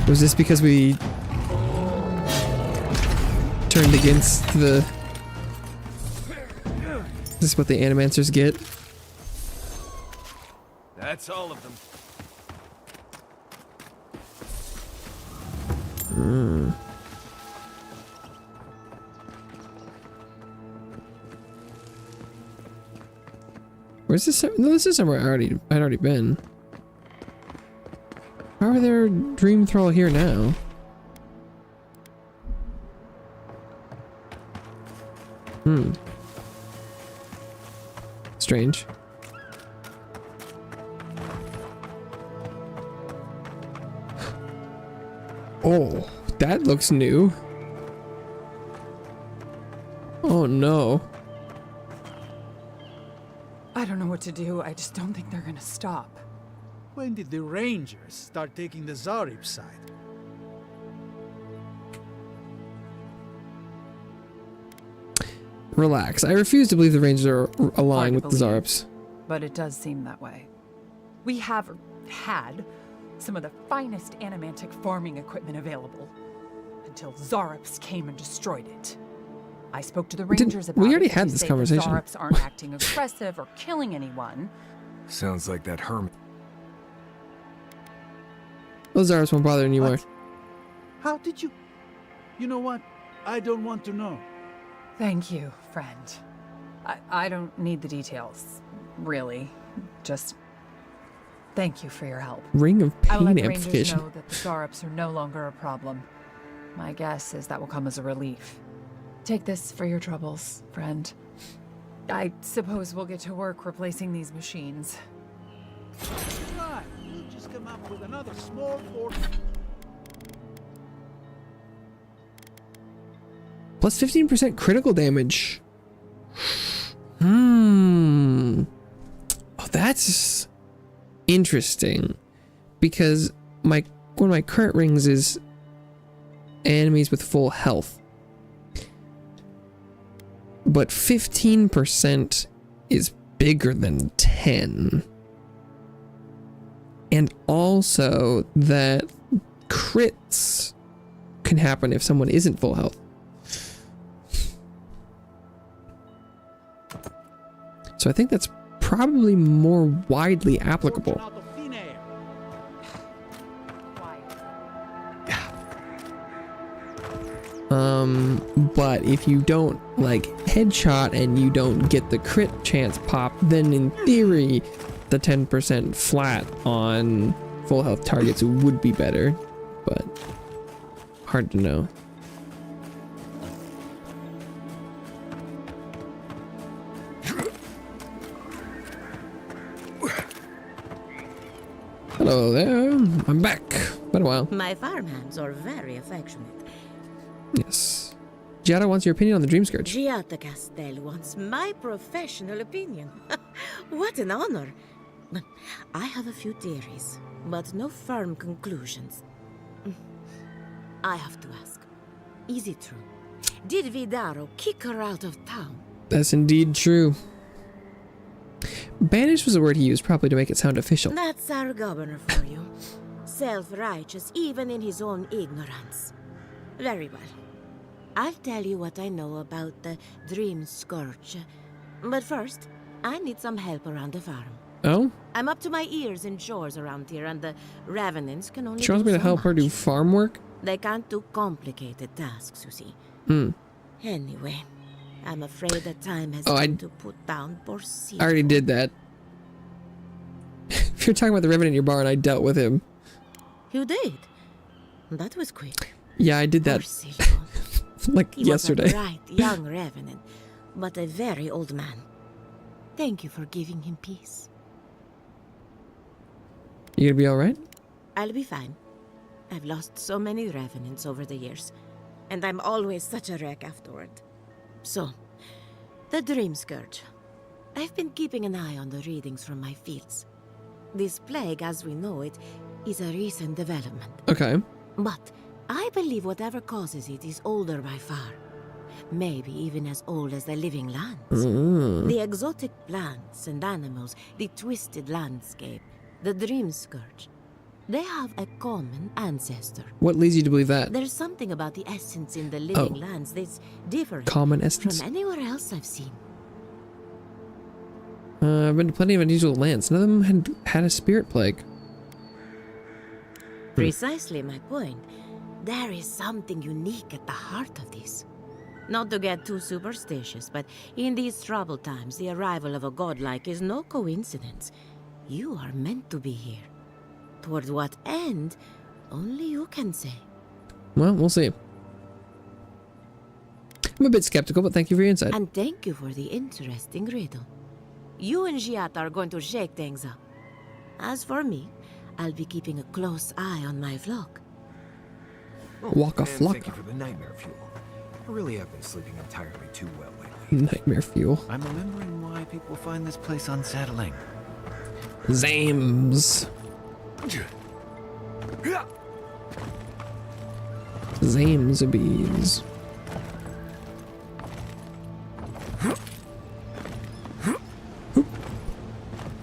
Was this because we turned against the... Is this what the animancers get? That's all of them. Where's this? No, this is somewhere I'd already been. How are there Dream Thrall here now? Strange. Oh, that looks new. Oh no. I don't know what to do. I just don't think they're gonna stop. When did the Rangers start taking the Zarib side? Relax. I refuse to believe the Rangers are aligned with the Zarps. But it does seem that way. We have had some of the finest animantic farming equipment available until Zarops came and destroyed it. I spoke to the Rangers about it. We already had this conversation. The Zarops aren't acting aggressive or killing anyone. Sounds like that hermit. Those Zarps won't bother anymore. What? How did you... You know what? I don't want to know. Thank you, friend. I don't need the details, really. Just thank you for your help. Ring of I will Pain let the Rangers amplification. know that the Zarops are no longer a problem. My guess is that will come as a relief. Take this for your troubles, friend. I suppose we'll get to work replacing these machines. Right, you just come up with another small fort. Plus 15% critical damage. Oh, that's interesting. Because one of my current rings is enemies with full health. But 15% is bigger than 10. And also that crits can happen if someone isn't full health. So I think that's probably more widely applicable. But if you don't like headshot and you don't get the crit chance pop, then in theory, the 10% flat on full health targets would be better, but hard to know. Hello there, I'm back. Been a while. My farmhands are very affectionate. Yes. Giada wants your opinion on the Dream Scourge. Giada Castel wants my professional opinion. What an honor. I have a few theories, but no firm conclusions. I have to ask, is it true? Did Vidaro kick her out of town? That's indeed true. Banished was a word he used probably to make it sound official. That's our governor for you. Self-righteous even in his own ignorance. Very well. I'll tell you what I know about the Dream Scourge. But first, I need some help around the farm. Oh? I'm up to my ears in chores around here, and the Ravenants can only She wants me to help her do farm work? They can't do complicated tasks, you see. Anyway, I'm afraid that time has come to put down Borsia. I already did that. If you're talking about the Revenant in your barn, I dealt with him. You did? That was quick. Yeah, I did that. Like he yesterday. Was a bright, young Revenant, but a very old man. Thank you for giving him peace. You gonna be alright? I'll be fine. I've lost so many Revenants over the years, and I'm always such a wreck afterward. So, the Dream Scourge. I've been keeping an eye on the readings from my fields. This plague, as we know it, is a recent development. Okay. But I believe whatever causes it is older by far. Maybe even as old as the living lands. The exotic plants and animals, the twisted landscape, the Dream Scourge. They have a common ancestor. What leads you to believe that? There's something about the essence in the living lands that's different common essence? from anywhere else I've seen. I've been to plenty of unusual lands. None of them had a spirit plague. Precisely my point. There is something unique at the heart of this. Not to get too superstitious, but in these troubled times, the arrival of a godlike is no coincidence. You are meant to be here. Toward what end, only you can say. Well, we'll see. I'm a bit skeptical, but thank you for your insight. And thank you for the interesting riddle. You and Giat are going to shake things up. As for me, I'll be keeping a close eye on my flock. Walk a and flock. Thank you for the nightmare fuel. I really have been sleeping entirely too well lately. Nightmare fuel. I'm remembering why people find this place unsettling. Zames. Zamesabees.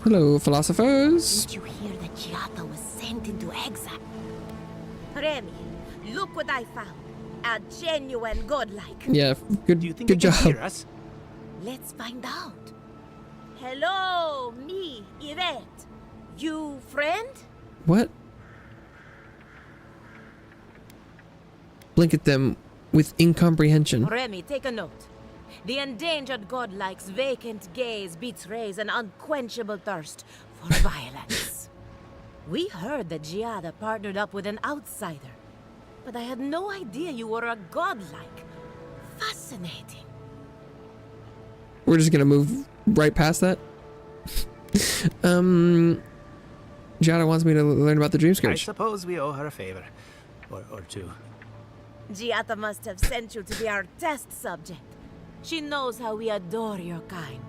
Hello, philosophers. Did you hear that Giata was sent into exile? Remy, look what I found. A genuine godlike. Yeah, good, good job. Let's find out. Hello, me, Yvette. You friend? What? Blink at them with incomprehension. Remy, take a note. The endangered godlike's vacant gaze betrays an unquenchable thirst for violence. We heard that Giada partnered up with an outsider, but I had no idea you were a godlike. Fascinating. We're just gonna move right past that. Giada wants me to learn about the Dream I Scourge. suppose we owe her a favor. Or two. Giata must have sent you to be our test subject. She knows how we adore your kind.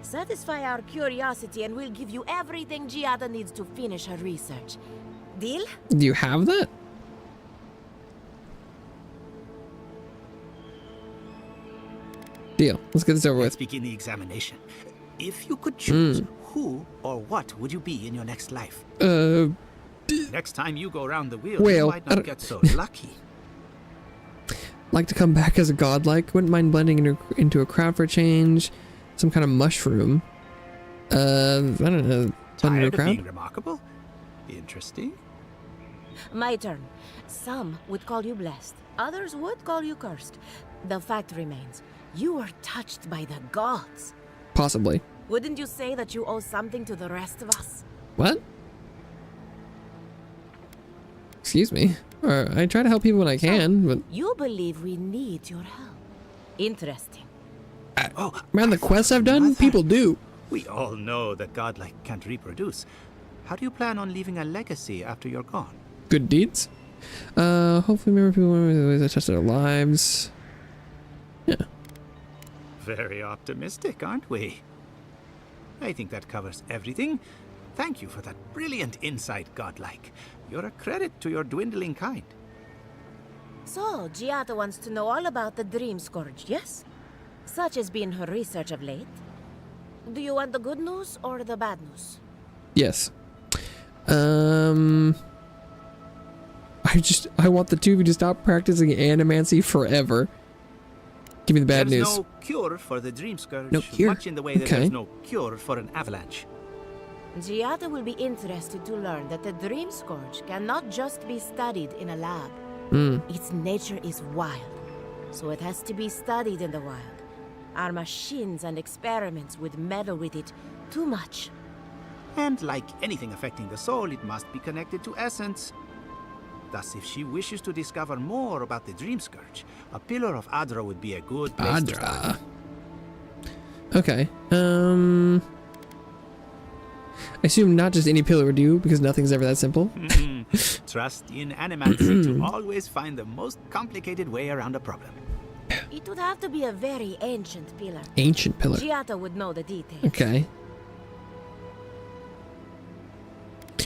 Satisfy our curiosity and we'll give you everything Giada needs to finish her research. Deal? Do you have that? Deal. Let's get this over Let's with. begin the examination. If you could choose, who or what would you be in your next life? Next time you go around the wheel, Well, you might not get so lucky. Like to come back as a godlike. Wouldn't mind blending into a crowd for a change. Some kind of mushroom. I don't know. Blend into a Tired of crowd? being remarkable? Interesting. My turn. Some would call you blessed. Others would call you cursed. The fact remains, you were touched by the gods. Possibly. Wouldn't you say that you owe something to the rest of us? What? Excuse me. I try to help people when I can, but You believe we need your help. Interesting. around the quests I've done, people do. We all know that godlike can't reproduce. How do you plan on leaving a legacy after you're gone? Good deeds. Hopefully remember people in the ways I touched their lives. Yeah. Very optimistic, aren't we? I think that covers everything. Thank you for that brilliant insight, godlike. You're a credit to your dwindling kind. So, Giata wants to know all about the Dream Scourge, yes? Such has been her research of late. Do you want the good news or the bad news? Yes. I want the two of you to stop practicing animancy forever. Give me the bad There's news. no cure for the Dream Scourge, No cure? much in the way that Okay. there's no cure for an avalanche. Giata will be interested to learn that the Dream Scourge cannot just be studied in a lab. Its nature is wild, so it has to be studied in the wild. Our machines and experiments would meddle with it too much. And like anything affecting the soul, it must be connected to essence. Thus, if she wishes to discover more about the Dream Scourge, a pillar of Adra would be a good place to start. Okay. I assume not just any pillar would do, because nothing's ever that simple. Trust in animancy to always find the most complicated way around a problem. It would have to be a very ancient pillar. Ancient pillar. Giata would know the details. Okay.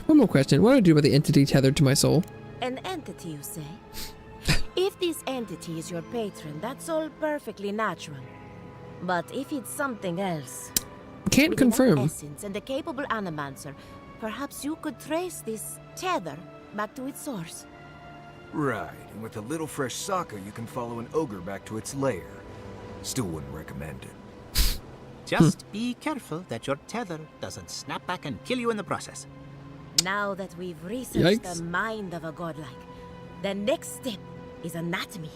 One more question. What do I do about the entity tethered to my soul? An entity, you say? If this entity is your patron, that's all perfectly natural. But if it's something else... Can't confirm. Essence and a capable animancer, perhaps you could trace this tether back to its source. Right, and with a little fresh soccer, you can follow an ogre back to its lair. Still wouldn't recommend it. Just be careful that your tether doesn't snap back and kill you in the process. Now that we've researched Yikes. the mind of a godlike, the next step is anatomy.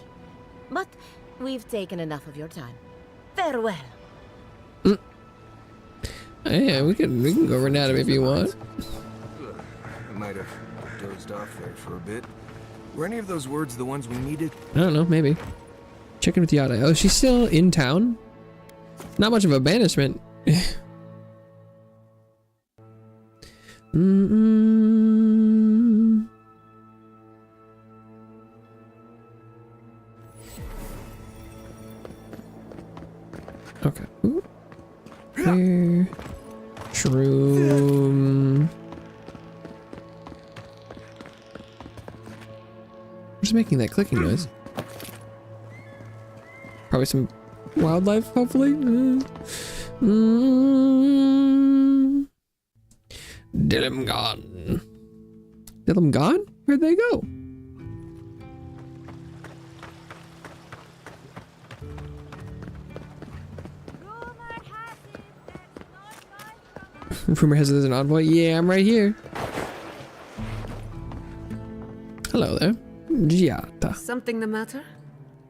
But we've taken enough of your time. Farewell. Yeah, we can go over anatomy if you want. I might have dozed off there for a bit. Were any of those words the ones we needed? I don't know, maybe. Checking with Yada. Oh, she's still in town? Not much of a banishment. Okay. Ooh. Here. Shroom. Who's making that clicking noise? Probably some wildlife, hopefully. Dillim gone. Dillim gone? Where'd they go? Rumor has it there's an envoy. Yeah, I'm right here. Hello there. Giata. Something the matter?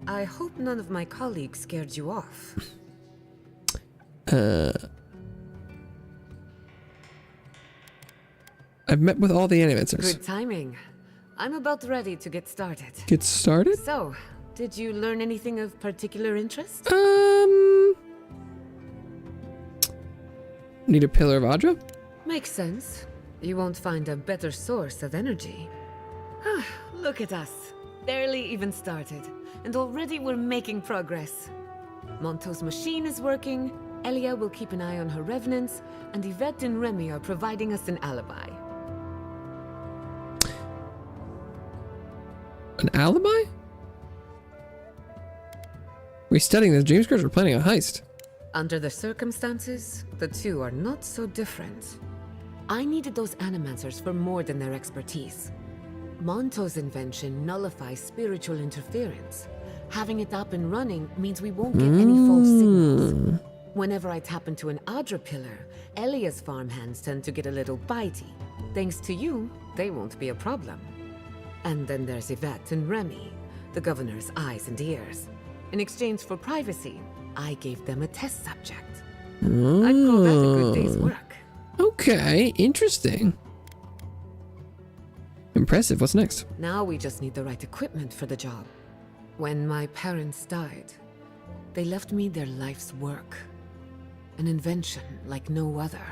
I hope none of my colleagues scared you off. I've met with all the animancers. Good timing. I'm about ready to get started. Get started? So, did you learn anything of particular interest? Need a pillar of Adra? Makes sense. You won't find a better source of energy. Look at us. Barely even started. And already we're making progress. Monto's machine is working, Elia will keep an eye on her revenants, and Yvette and Remy are providing us an alibi. An alibi? We're studying the Dream Scourge, we're planning a heist. Under the circumstances, the two are not so different. I needed those animancers for more than their expertise. Monto's invention nullifies spiritual interference. Having it up and running means we won't get any false signals. Whenever I tap into an Adra pillar, Elia's farmhands tend to get a little bitey. Thanks to you, they won't be a problem. And then there's Yvette and Remy, the governor's eyes and ears. In exchange for privacy, I gave them a test subject. I'd call that a good day's work. Okay, interesting. Impressive, what's next? Now we just need the right equipment for the job. When my parents died, they left me their life's work. An invention like no other.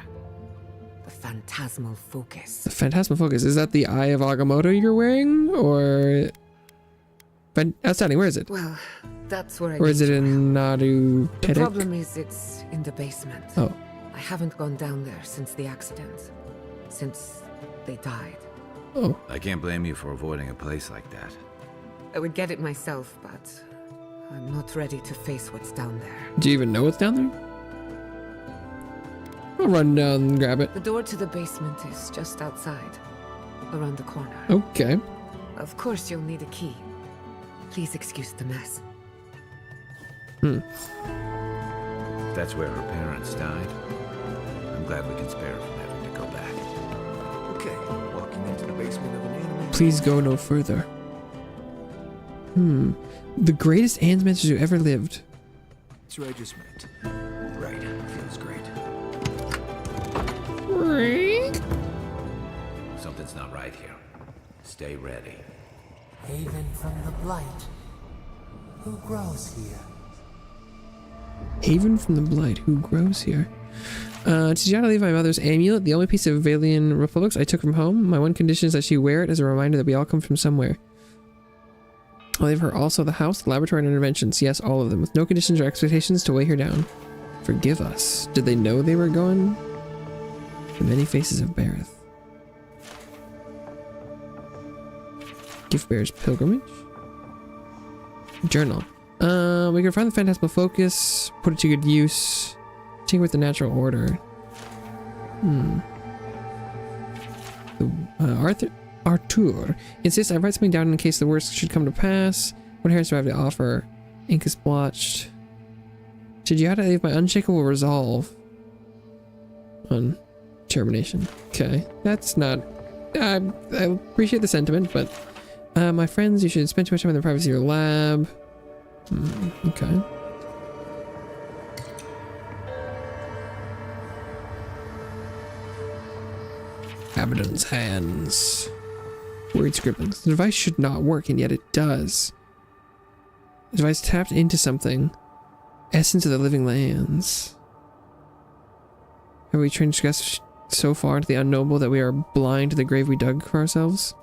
The phantasmal focus. The phantasmal focus. Is that the Eye of Agamotto you're wearing? Or... outstanding, where is it? Well, that's where I Or is it in Nadu The Tedek? problem is it's in the basement. Oh. I haven't gone down there since the accident. Since they died. Oh. I can't blame you for avoiding a place like that. I would get it myself, but I'm not ready to face what's down there. Do you even know what's down there? I'll run down and grab it. The door to the basement is just outside, around the corner. Okay. Of course you'll need a key. Please excuse the mess. If that's where her parents died, I'm glad we can spare her from having to go back. Okay, walking into the basement of an anime. Please go no further. The greatest animators who ever lived. That's where I just met. Right, feels great. Something's not right here. Stay ready. Haven from the Blight. Who grows here? Haven from the Blight. Who grows here? Did you leave my mother's amulet? The only piece of Valian Republics I took from home. My one condition is that she wear it as a reminder that we all come from somewhere. I'll leave her also the house, the laboratory, and interventions. Yes, all of them, with no conditions or expectations to weigh her down. Forgive us. Did they know they were going? The many faces of Bareth. Gift Bearer's Pilgrimage. Journal. We can find the Phantasmal Focus, put it to good use, tinker with the natural order. Artur insists I write something down in case the worst should come to pass. What hairs do I have to offer? Ink is blotched. Should you have to leave my unshakable resolve on termination? Okay, that's not. I appreciate the sentiment, but my friends, you should spend too much time in the privacy of your lab. Okay. Abaddon's hands. Worried scribblings. The device should not work, and yet it does. The device tapped into something. Essence of the living lands. Have we transgressed so far into the unknowable that we are blind to the grave we dug for ourselves?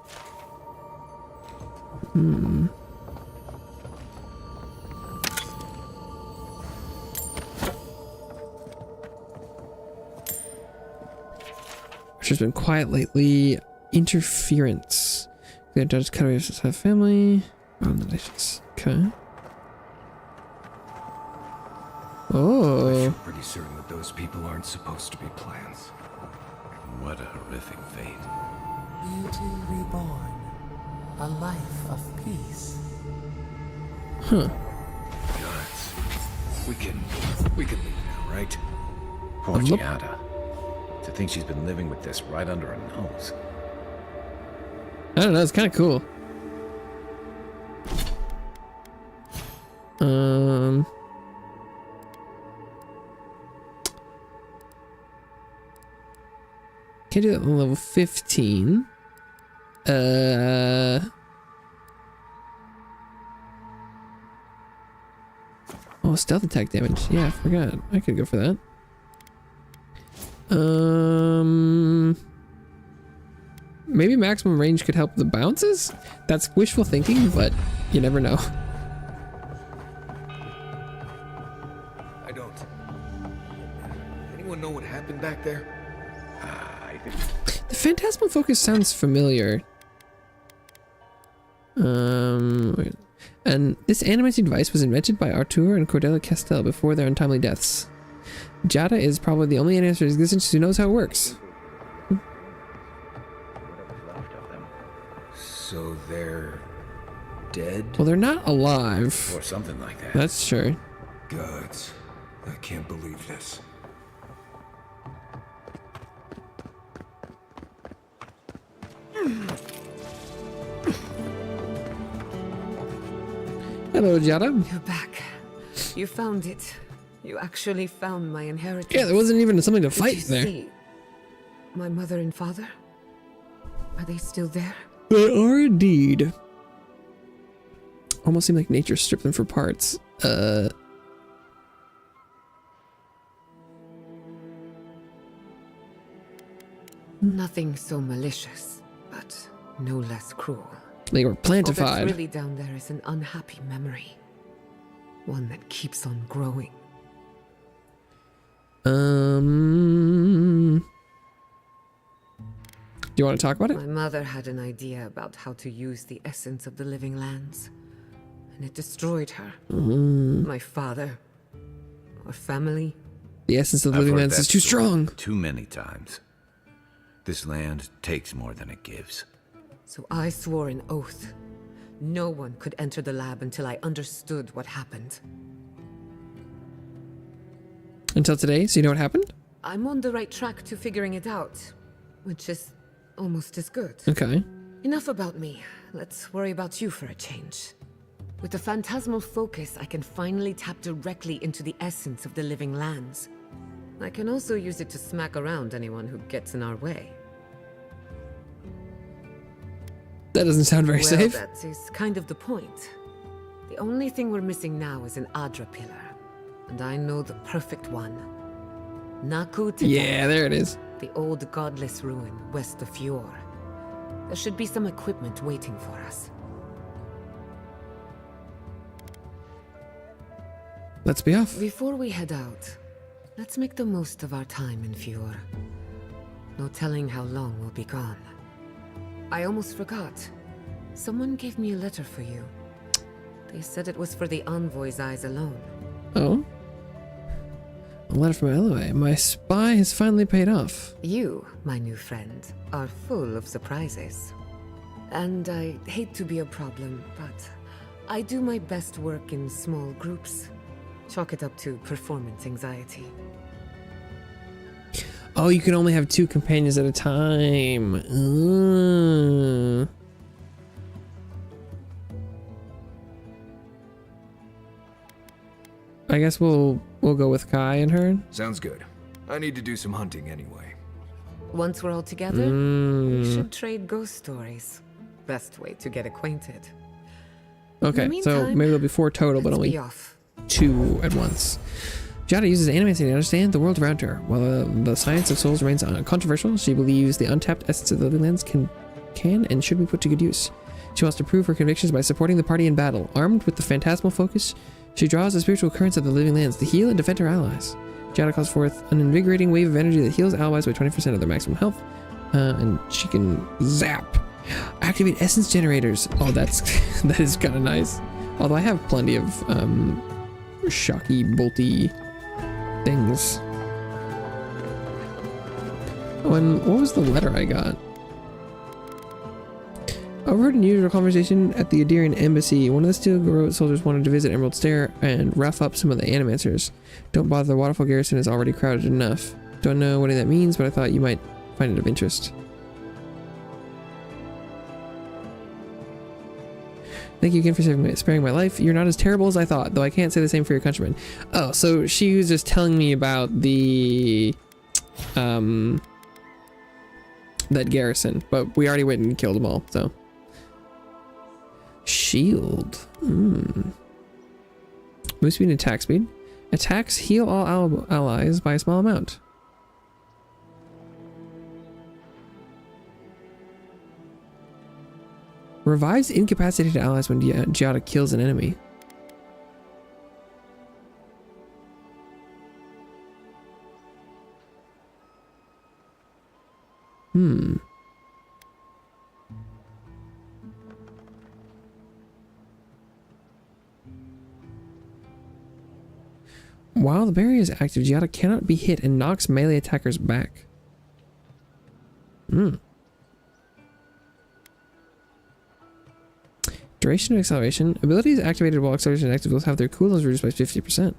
She's been quiet lately. Interference. We had judges cut away his family. Okay. Oh. I feel pretty certain that those people aren't supposed to be plants. What a horrific fate. Beauty reborn. A life of peace. Huh. Guys, we can leave now, right? Poor Giada. To think she's been living with this right under her nose. I don't know, it's kind of cool. Can't do that on level 15. Oh, stealth attack damage. Yeah, I forgot. I could go for that. Maybe maximum range could help the bounces? That's wishful thinking, but you never know. I don't. Anyone know what happened back there? I think. The Phantasmal Focus sounds familiar. And this animating device was invented by Artur and Cordelia Castell before their untimely deaths. Giada is probably the only animator in existence who knows how it works. So they're dead? Well, they're not alive. Or something like that. That's true. Gods, I can't believe this. Hello, Giada. You're back. You found it. You actually found my inheritance. Yeah, there wasn't even something to fight there. See my mother and father? Are they still there? They are indeed. Almost seem like nature stripped them for parts. Nothing so malicious, but no less cruel. They were All plantified. that's really down there is an unhappy memory. One that keeps on growing. Do you want to talk about it? My mother had an idea about how to use the essence of the living lands, and it destroyed her. My father, our family. The essence of the living lands is too strong. Too many times. This land takes more than it gives. So I swore an oath. No one could enter the lab until I understood what happened. Until today, so you know what happened? I'm on the right track to figuring it out, which is almost as good. Okay. Enough about me. Let's worry about you for a change. With the phantasmal focus, I can finally tap directly into the essence of the living lands. I can also use it to smack around anyone who gets in our way. That doesn't sound very safe. That is kind of the point. The only thing we're missing now is an Adra pillar. And I know the perfect one. Naku Tete. Yeah, there it is. The old godless ruin west of Fjord. There should be some equipment waiting for us. Let's be off. Before we head out, let's make the most of our time in Fjord. No telling how long we'll be gone. I almost forgot. Someone gave me a letter for you. They said it was for the envoy's eyes alone. Oh? A letter from Eloy. My spy has finally paid off. You, my new friend, are full of surprises. And I hate to be a problem, but I do my best work in small groups. Chalk it up to performance anxiety. Oh, you can only have 2 companions at a time. I guess we'll go with Kai and her. Sounds good. I need to do some hunting anyway. Once we're all together, we should trade ghost stories. Best way to get acquainted. Okay, so maybe there'll be 4 total, but only 2 at once. Giada uses animacy to understand the world around her. While the science of souls remains controversial, she believes the untapped essence of the living lands can and should be put to good use. She wants to prove her convictions by supporting the party in battle. Armed with the phantasmal focus, she draws the spiritual currents of the living lands to heal and defend her allies. Giada calls forth an invigorating wave of energy that heals allies by 20% of their maximum health, and she can zap. Activate essence generators. Oh, that is kind of nice. Although I have plenty of shocky, bolty things. Oh, and what was the letter I got? Overheard an unusual conversation at the Adirian embassy. One of the Steel soldiers wanted to visit Emerald Stair and rough up some of the animancers. Don't bother, the Waterfall garrison is already crowded enough. Don't know what that means, but I thought you might find it of interest. Thank you again for sparing my life. You're not as terrible as I thought, though I can't say the same for your countrymen. Oh, so she was just telling me about the that garrison, but we already went and killed them all, so. Shield. Move speed and attack speed. Attacks heal all allies by a small amount. Revives incapacitated allies when Giada kills an enemy. While the barrier is active, Giada cannot be hit and knocks melee attackers back. Duration of acceleration. Abilities activated while acceleration is active will have their cooldowns reduced by 50%.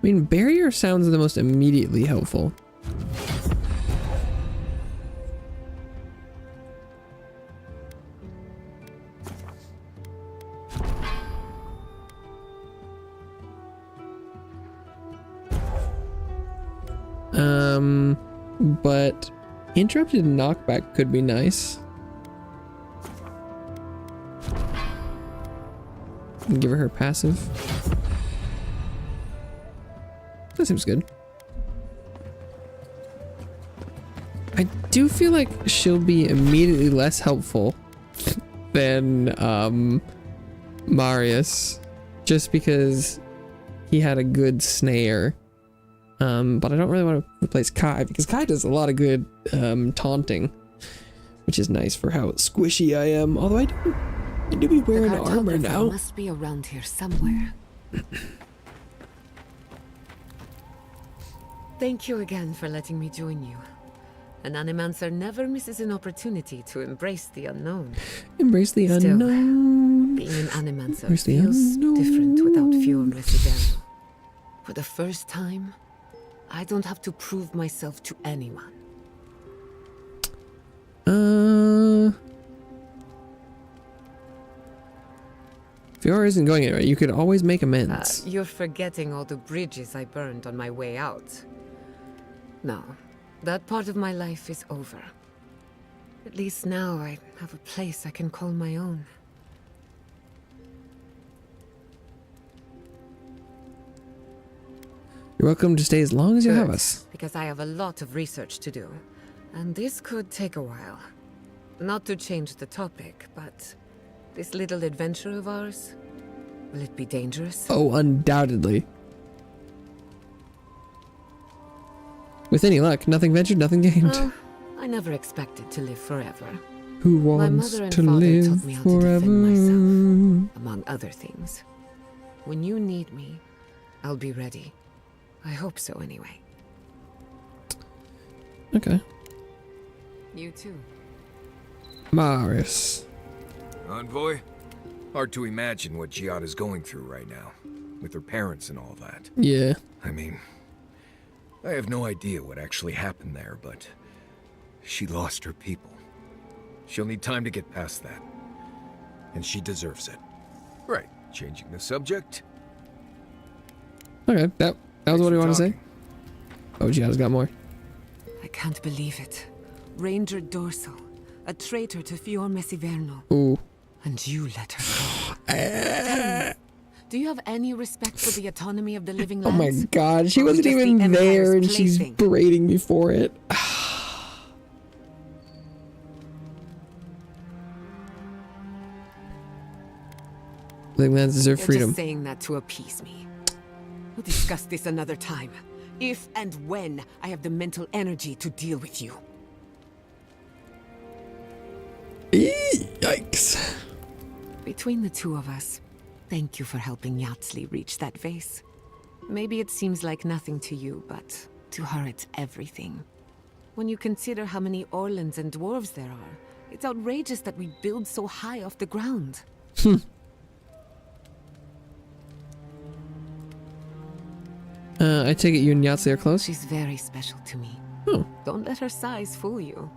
I mean, barrier sounds the most immediately helpful. But interrupted knockback could be nice. Give her passive. That seems good. I do feel like she'll be immediately less helpful than Marius, just because he had a good snare. But I don't really want to replace Kai, because Kai does a lot of good taunting, which is nice for how squishy I am. Although I do be wearing armor now. Must be around here somewhere. Thank you again for letting me join you. An Animancer never misses an opportunity to embrace the unknown. Embrace the unknown. Being an Animancer feels different without Fjord Residential. For the first time, I don't have to prove myself to anyone. Fiora isn't going anywhere. You could always make amends. You're forgetting all the bridges I burned on my way out. No, that part of my life is over. At least now I have a place I can call my own. You're welcome to stay as long as you have Good, us. because I have a lot of research to do, and this could take a while. Not to change the topic, but this little adventure of ours, will it be dangerous? Oh, undoubtedly. With any luck, nothing ventured, nothing gained. Well, I never expected to live forever. Who My wants mother and to father live taught me how forever? to defend myself, among other things. When you need me, I'll be ready. I hope so, anyway. Okay. You too. Maris. Envoy? Hard to imagine what Giada's going through right now, with her parents and all that. Yeah. I mean, I have no idea what actually happened there, but she lost her people. She'll need time to get past that. And she deserves it. Right, changing the subject. Okay, that was what you wanted to say? Oh, Giada's got more. I can't believe it. Ranger Dorsal, a traitor to Fior Messiverno. Ooh. And you let her go. Tell me, do you have any respect for the autonomy of the living Oh lands? my god, she Or wasn't just the even Empire's there and she's plaything? berating me for it. Living lands deserve You're freedom. just saying that to appease me. We'll discuss this another time. If and when I have the mental energy to deal with you. Yikes. Between the two of us, thank you for helping Yatsli reach that vase. Maybe it seems like nothing to you, but to her it's everything. When you consider how many Orlans and dwarves there are, it's outrageous that we build so high off the ground. I take it you and Yahtzee are close? She's very special to me. Oh. Don't let her size fool you.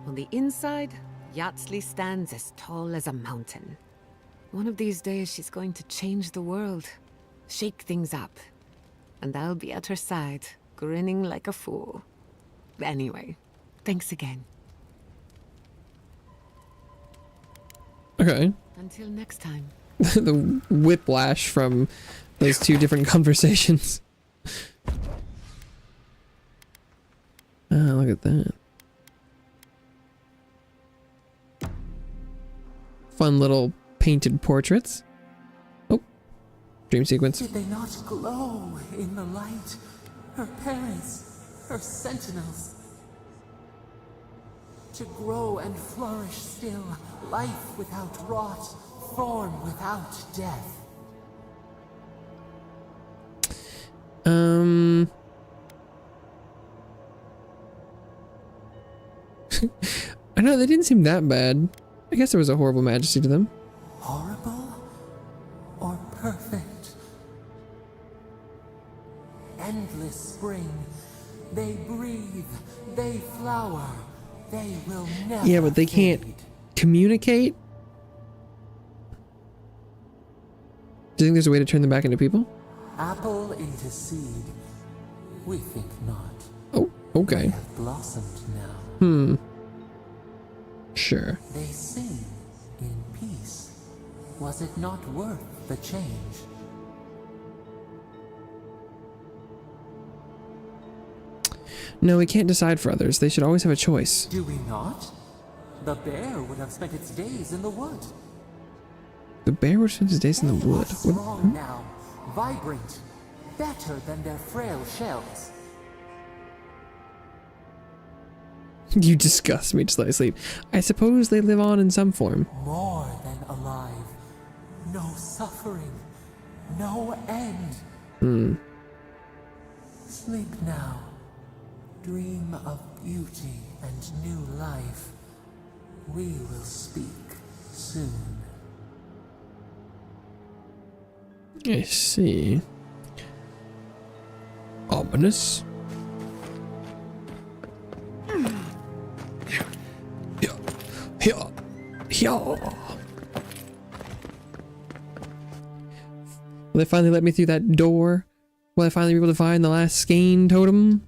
On the inside, Yatsli stands as tall as a mountain. One of these days, she's going to change the world, shake things up. And I'll be at her side, grinning like a fool. Anyway, thanks again. Okay. Until next time. The whiplash from those two different conversations. Look at that. Fun little painted portraits. Oh, dream sequence. Did they not glow in the light? Her parents, her sentinels. To grow and flourish still, life without rot, form without death. I know, they didn't seem that bad. I guess there was a horrible majesty to them. Horrible or perfect? Endless spring. They breathe, they flower, they will never Yeah, but they can't communicate? Do you think there's a way to turn them back into people? Apple into seed. We think not. Oh, okay. They have blossomed now. Sure. They sing in peace. Was it not worth the change? No, we can't decide for others. They should always have a choice. Do we not? The bear would have spent its days in the wood. The bear would spend his days in the wood. What? Strong now, vibrant, better than their frail shells. You disgust me just let me sleep. I suppose they live on in some form. More than alive. No suffering. No end. Sleep now. Dream of beauty and new life. We will speak soon. I see. Ominous. Will they finally let me through that door? Will I finally be able to find the last Skane totem?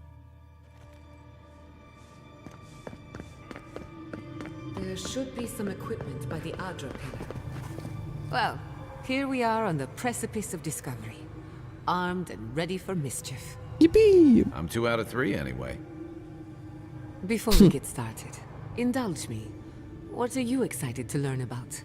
There should be some equipment by the Adra pillar. Well, here we are on the precipice of discovery. Armed and ready for mischief. Yippee! I'm 2 out of 3 anyway. Before we get started, indulge me. What are you excited to learn about?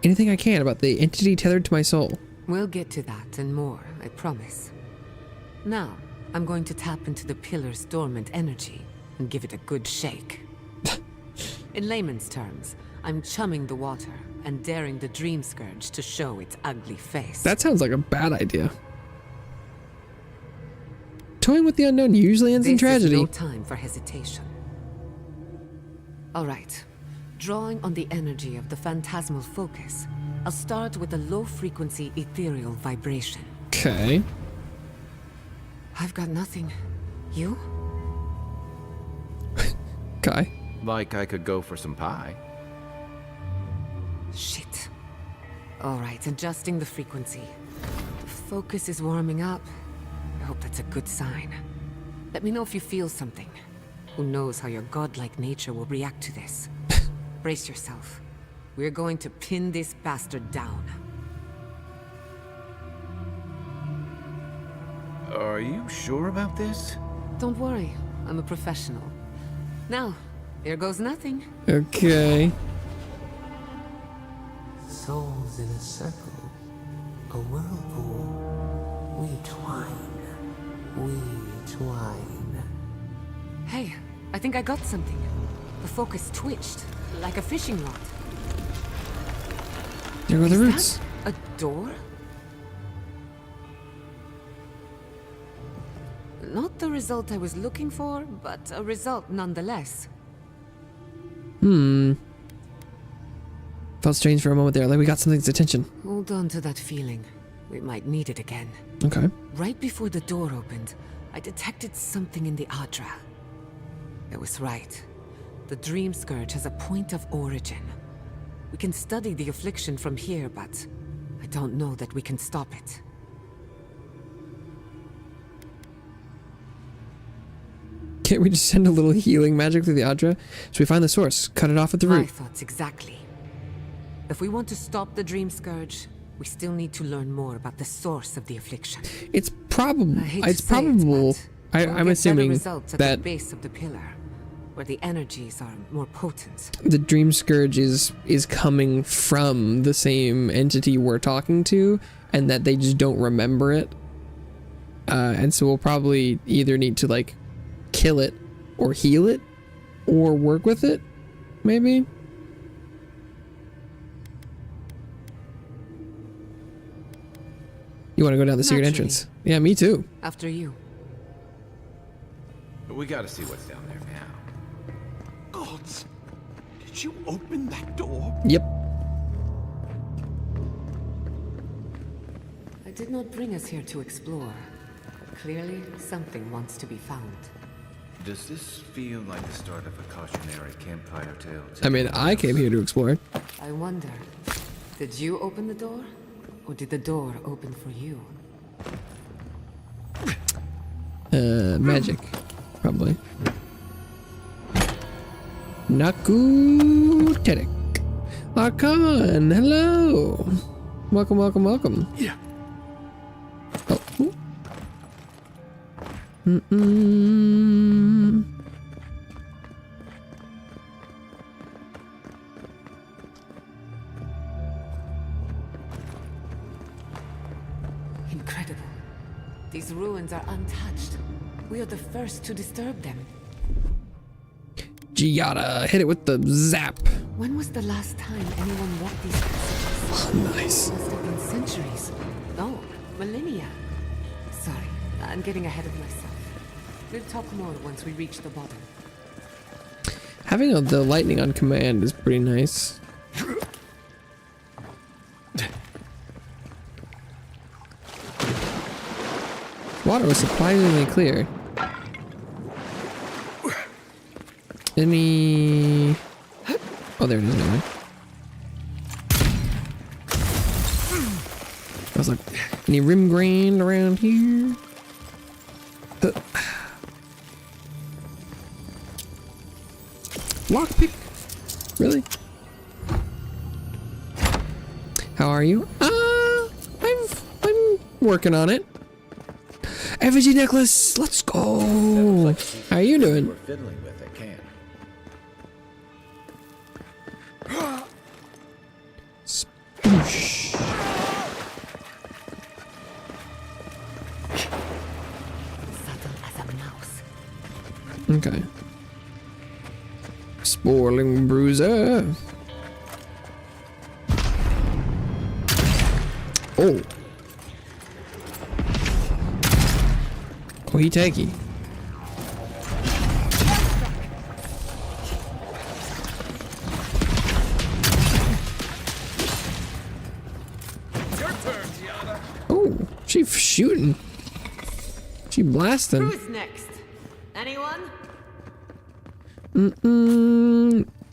Anything I can about the entity tethered to my soul. We'll get to that and more, I promise. Now, I'm going to tap into the pillar's dormant energy and give it a good shake. In layman's terms, I'm chumming the water and daring the dream scourge to show its ugly face. That sounds like a bad idea. Toying with the unknown usually ends in tragedy. This is no time for hesitation. All right. Drawing on the energy of the phantasmal focus, I'll start with a low-frequency ethereal vibration. Okay. I've got nothing. You? Okay. Like I could go for some pie. Shit. All right, adjusting the frequency. The focus is warming up. I hope that's a good sign. Let me know if you feel something. Who knows how your godlike nature will react to this. Brace yourself. We're going to pin this bastard down. Are you sure about this? Don't worry, I'm a professional. Now, there goes nothing. Okay. Souls in a circle, a whirlpool. We twine. Hey, I think I got something. The focus twitched, like a fishing rod. There go the roots. A door? Not the result I was looking for, but a result nonetheless. Felt strange for a moment there, like we got something's attention. Hold on to that feeling. We might need it again. Okay. Right before the door opened, I detected something in the Adra. I was right. The Dream Scourge has a point of origin. We can study the affliction from here, but I don't know that we can stop it. Can't we just send a little healing magic through the Adra? So we find the source, cut it off at the root. My thoughts exactly. If we want to stop the Dream Scourge, we still need to learn more about the source of the affliction. It's probable. I'm assuming results at that the base of the pillar, where the energies are more potent. the Dream Scourge is coming from the same entity we're talking to, and that they just don't remember it. And so we'll probably either need to like kill it, or heal it, or work with it, maybe. You want to go down the secret entrance? Yeah, me too. After you. But we gotta see what's down there now. Gods! Did you open that door? Yep. I did not bring us here to explore. Clearly, something wants to be found. Does this feel like the start of a cautionary campfire tale? I mean, I came here to explore. I wonder, did you open the door? Or did the door open for you? Magic. Probably. Naku Terek. Arkan, hello. Welcome. Yeah. Oh. Incredible. These ruins are untouched. We are the first to disturb them. Giada, hit it with the zap. When was the last time anyone walked these passages? Oh, nice. Must have been centuries. No, millennia. Sorry, I'm getting ahead of myself. We'll talk more once we reach the bottom. Having the lightning on command is pretty nice. Water was surprisingly clear. Any... Oh, Oh, there it is anyway. I was like, any rim grain around here? Lockpick? Really? How are you? I'm working on it. Effigy necklace, let's go. How are you doing? We're fiddling with it, can. Spoosh. Subtle as a mouse. Okay. Spoiling bruiser. Oh. Okie takey. Oh, she's shooting. She blasting. Who's next? Anyone? He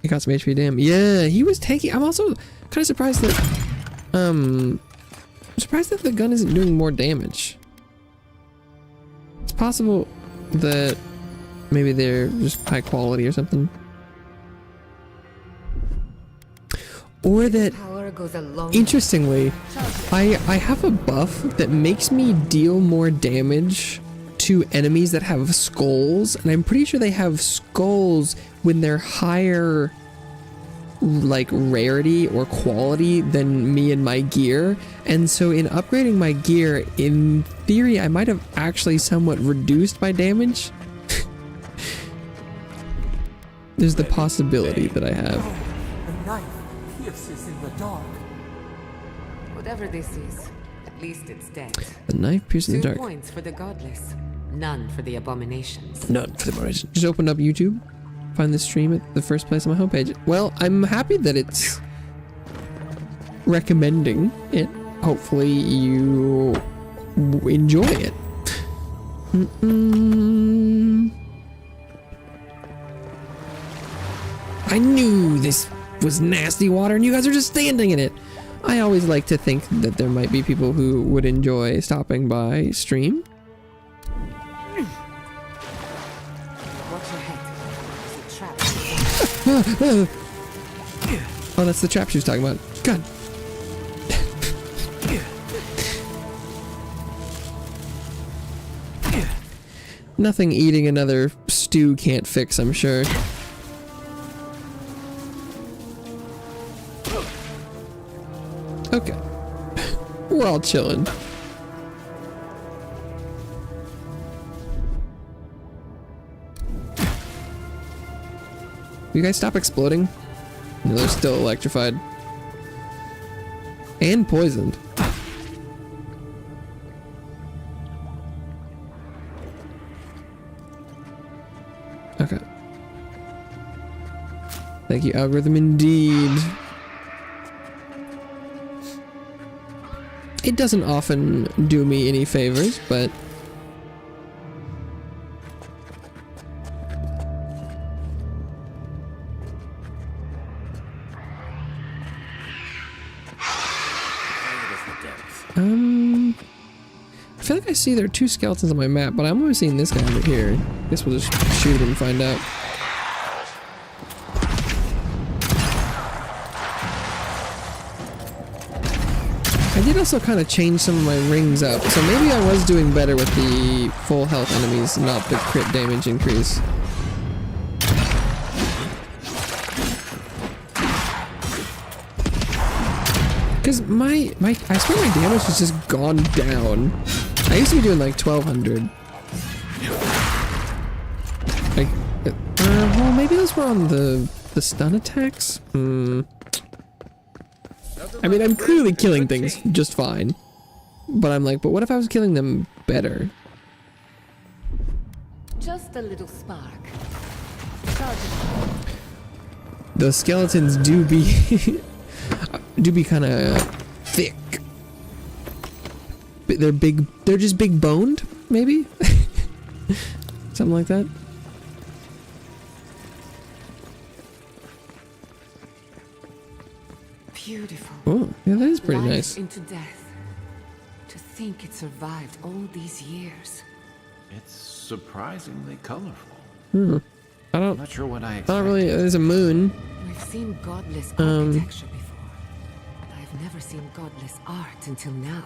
got some HP, damn. Yeah, he was taking. I'm also kind of surprised that. I'm surprised that the gun isn't doing more damage. It's possible that maybe they're just high quality or something. Or that, interestingly, I have a buff that makes me deal more damage to enemies that have skulls, and I'm pretty sure they have skulls when they're higher, like, rarity or quality than me and my gear. And so in upgrading my gear, in theory, I might have actually somewhat reduced my damage. There's the possibility that I have. The knife pierces in the dark. Whatever this is, at least it's dead. The knife pierces in the dark. 2 points for the godless, none for the abominations. None for the abominations. Just opened up YouTube. Find the stream at the first place on my homepage. Well, I'm happy that it's recommending it. Hopefully you enjoy it. I knew this was nasty water and you guys are just standing in it. I always like to think that there might be people who would enjoy stopping by stream. Oh, that's the trap she was talking about. God. Nothing eating another stew can't fix, I'm sure. Okay. We're all chilling. You guys stop exploding? No, they're still electrified. And poisoned. Okay. Thank you, algorithm, indeed. It doesn't often do me any favors, but... I feel like I see there are 2 skeletons on my map, but I'm only seeing this guy over here. I guess we'll just shoot him and find out. I did also kind of change some of my rings up, so maybe I was doing better with the full health enemies, not the crit damage increase. Because I swear my damage has just gone down. I used to be doing like 1200. Like, well, maybe those were on the stun attacks? I mean, I'm clearly killing things just fine. But I'm like, but what if I was killing them better? Just a little spark. The skeletons do be kind of thick. But they're big. They're just big boned, maybe. Something like that. beautiful. Oh, yeah, that is pretty Life nice. into death. To think it survived all these years. It's surprisingly colorful. Hmm. I don't. I'm not sure what I Not expected. really. There's a moon. We've seen godless architecture before, but I've never seen godless art until now.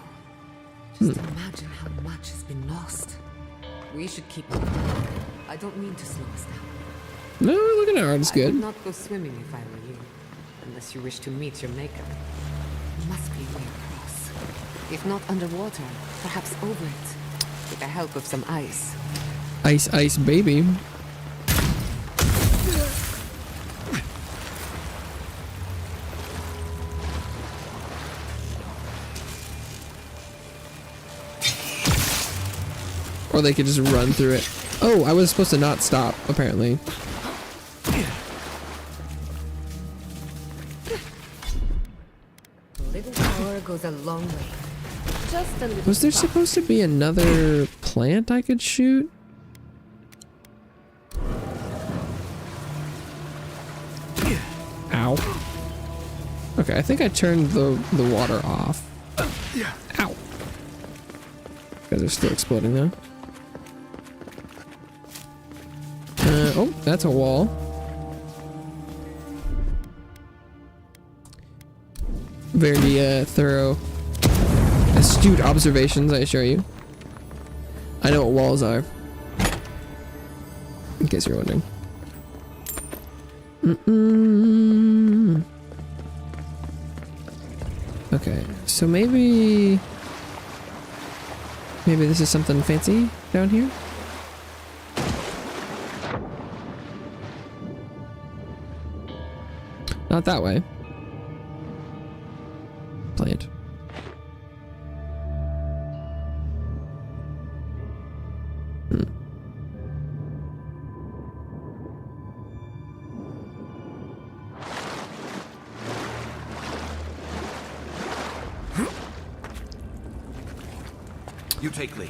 Just imagine how much has been lost. We should keep moving. I don't mean to slow us down. No, looking at art is I good. would not go swimming if I were you, unless you wish to meet your maker. There must be a way across. If not underwater, perhaps over it, with the help of some ice. Ice, ice, baby. Or they could just run through it. Oh, I was supposed to not stop, apparently. A little power goes a long way. Just a little. Was there supposed to be another plant I could shoot? Ow. Okay, I think I turned the water off. Ow. Guys are still exploding though. Oh, that's a wall. Very thorough, astute observations, I assure you. I know what walls are. In case you're wondering. Okay, so maybe this is something fancy down here? Not that way. Plant. You take lead.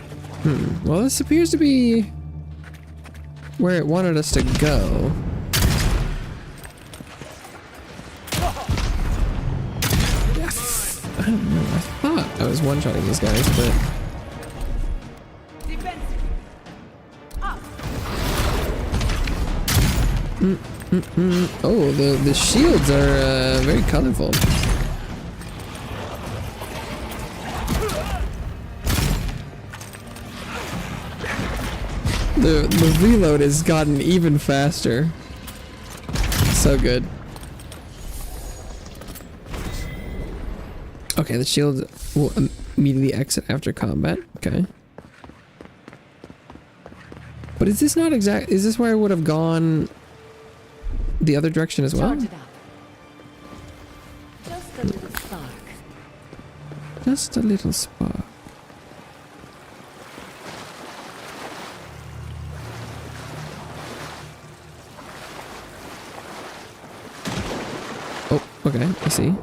Well, this appears to be where it wanted us to go. I don't know. I thought I was one-shotting these guys, but... Oh, the shields are very colorful. The reload has gotten even faster. So good. Okay, the shield will immediately exit after combat. Okay. But is this not exact? Is this where I would have gone the other direction as well? Just a little spark. Just a little spark. Oh, okay, I see.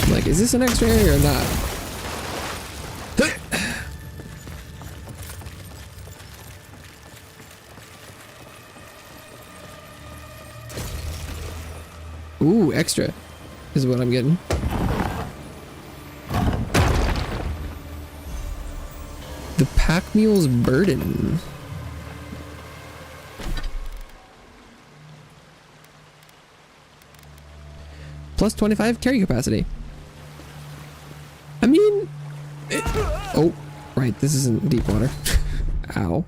Like, is this an extra area or not? Ooh, extra is what I'm getting. The pack mule's burden. Plus 25 carry capacity. I mean, oh, right, this isn't deep water. Ow.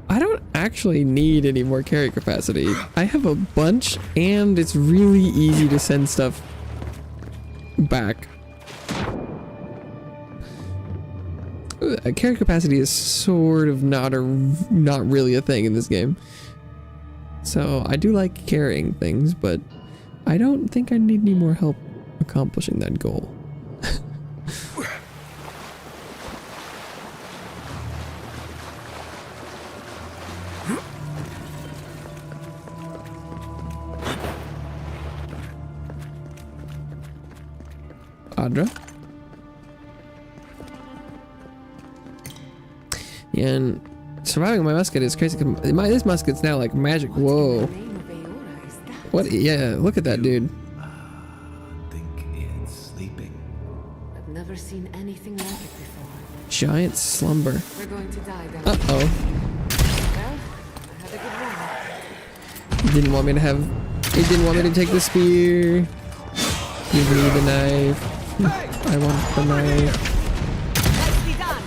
I don't actually need any more carry capacity. I have a bunch, and it's really easy to send stuff back. Carry capacity is sort of not really a thing in this game. So I do like carrying things, but I don't think I need any more help accomplishing that goal. Adra. And surviving my musket is crazy. This musket's now like magic. Whoa. What? Yeah, look at that dude. Think it's sleeping. I've never seen anything like it before. Giant slumber. We're going to die down Uh-oh. Well, I had a good run. He didn't want me to have... He didn't want me to take the spear. Give me the knife. I want the knife. Let's be done.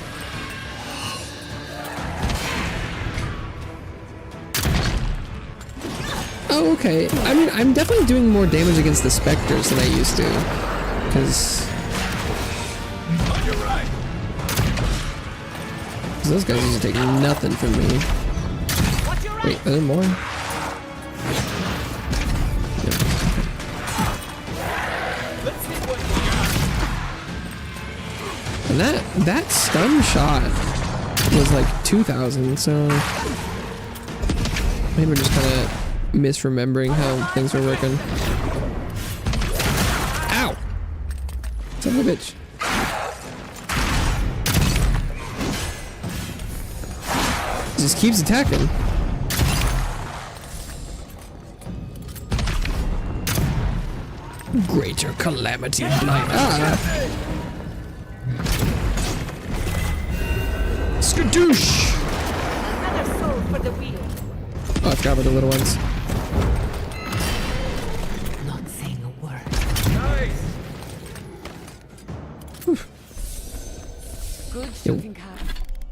Oh, okay. I mean, I'm definitely doing more damage against the specters than I used to. Because... those guys used to take nothing from me. Wait, are there more? Yep. And that stun shot was like 2,000, so maybe we're just kind of misremembering how things were working. Ow! Son of a bitch. Just keeps attacking. Greater calamity blight. Ah! Skadoosh! Another soul for the wheel. Oh, I forgot about the little ones. Not saying a word. Nice. Good Yo. shooting, Carl.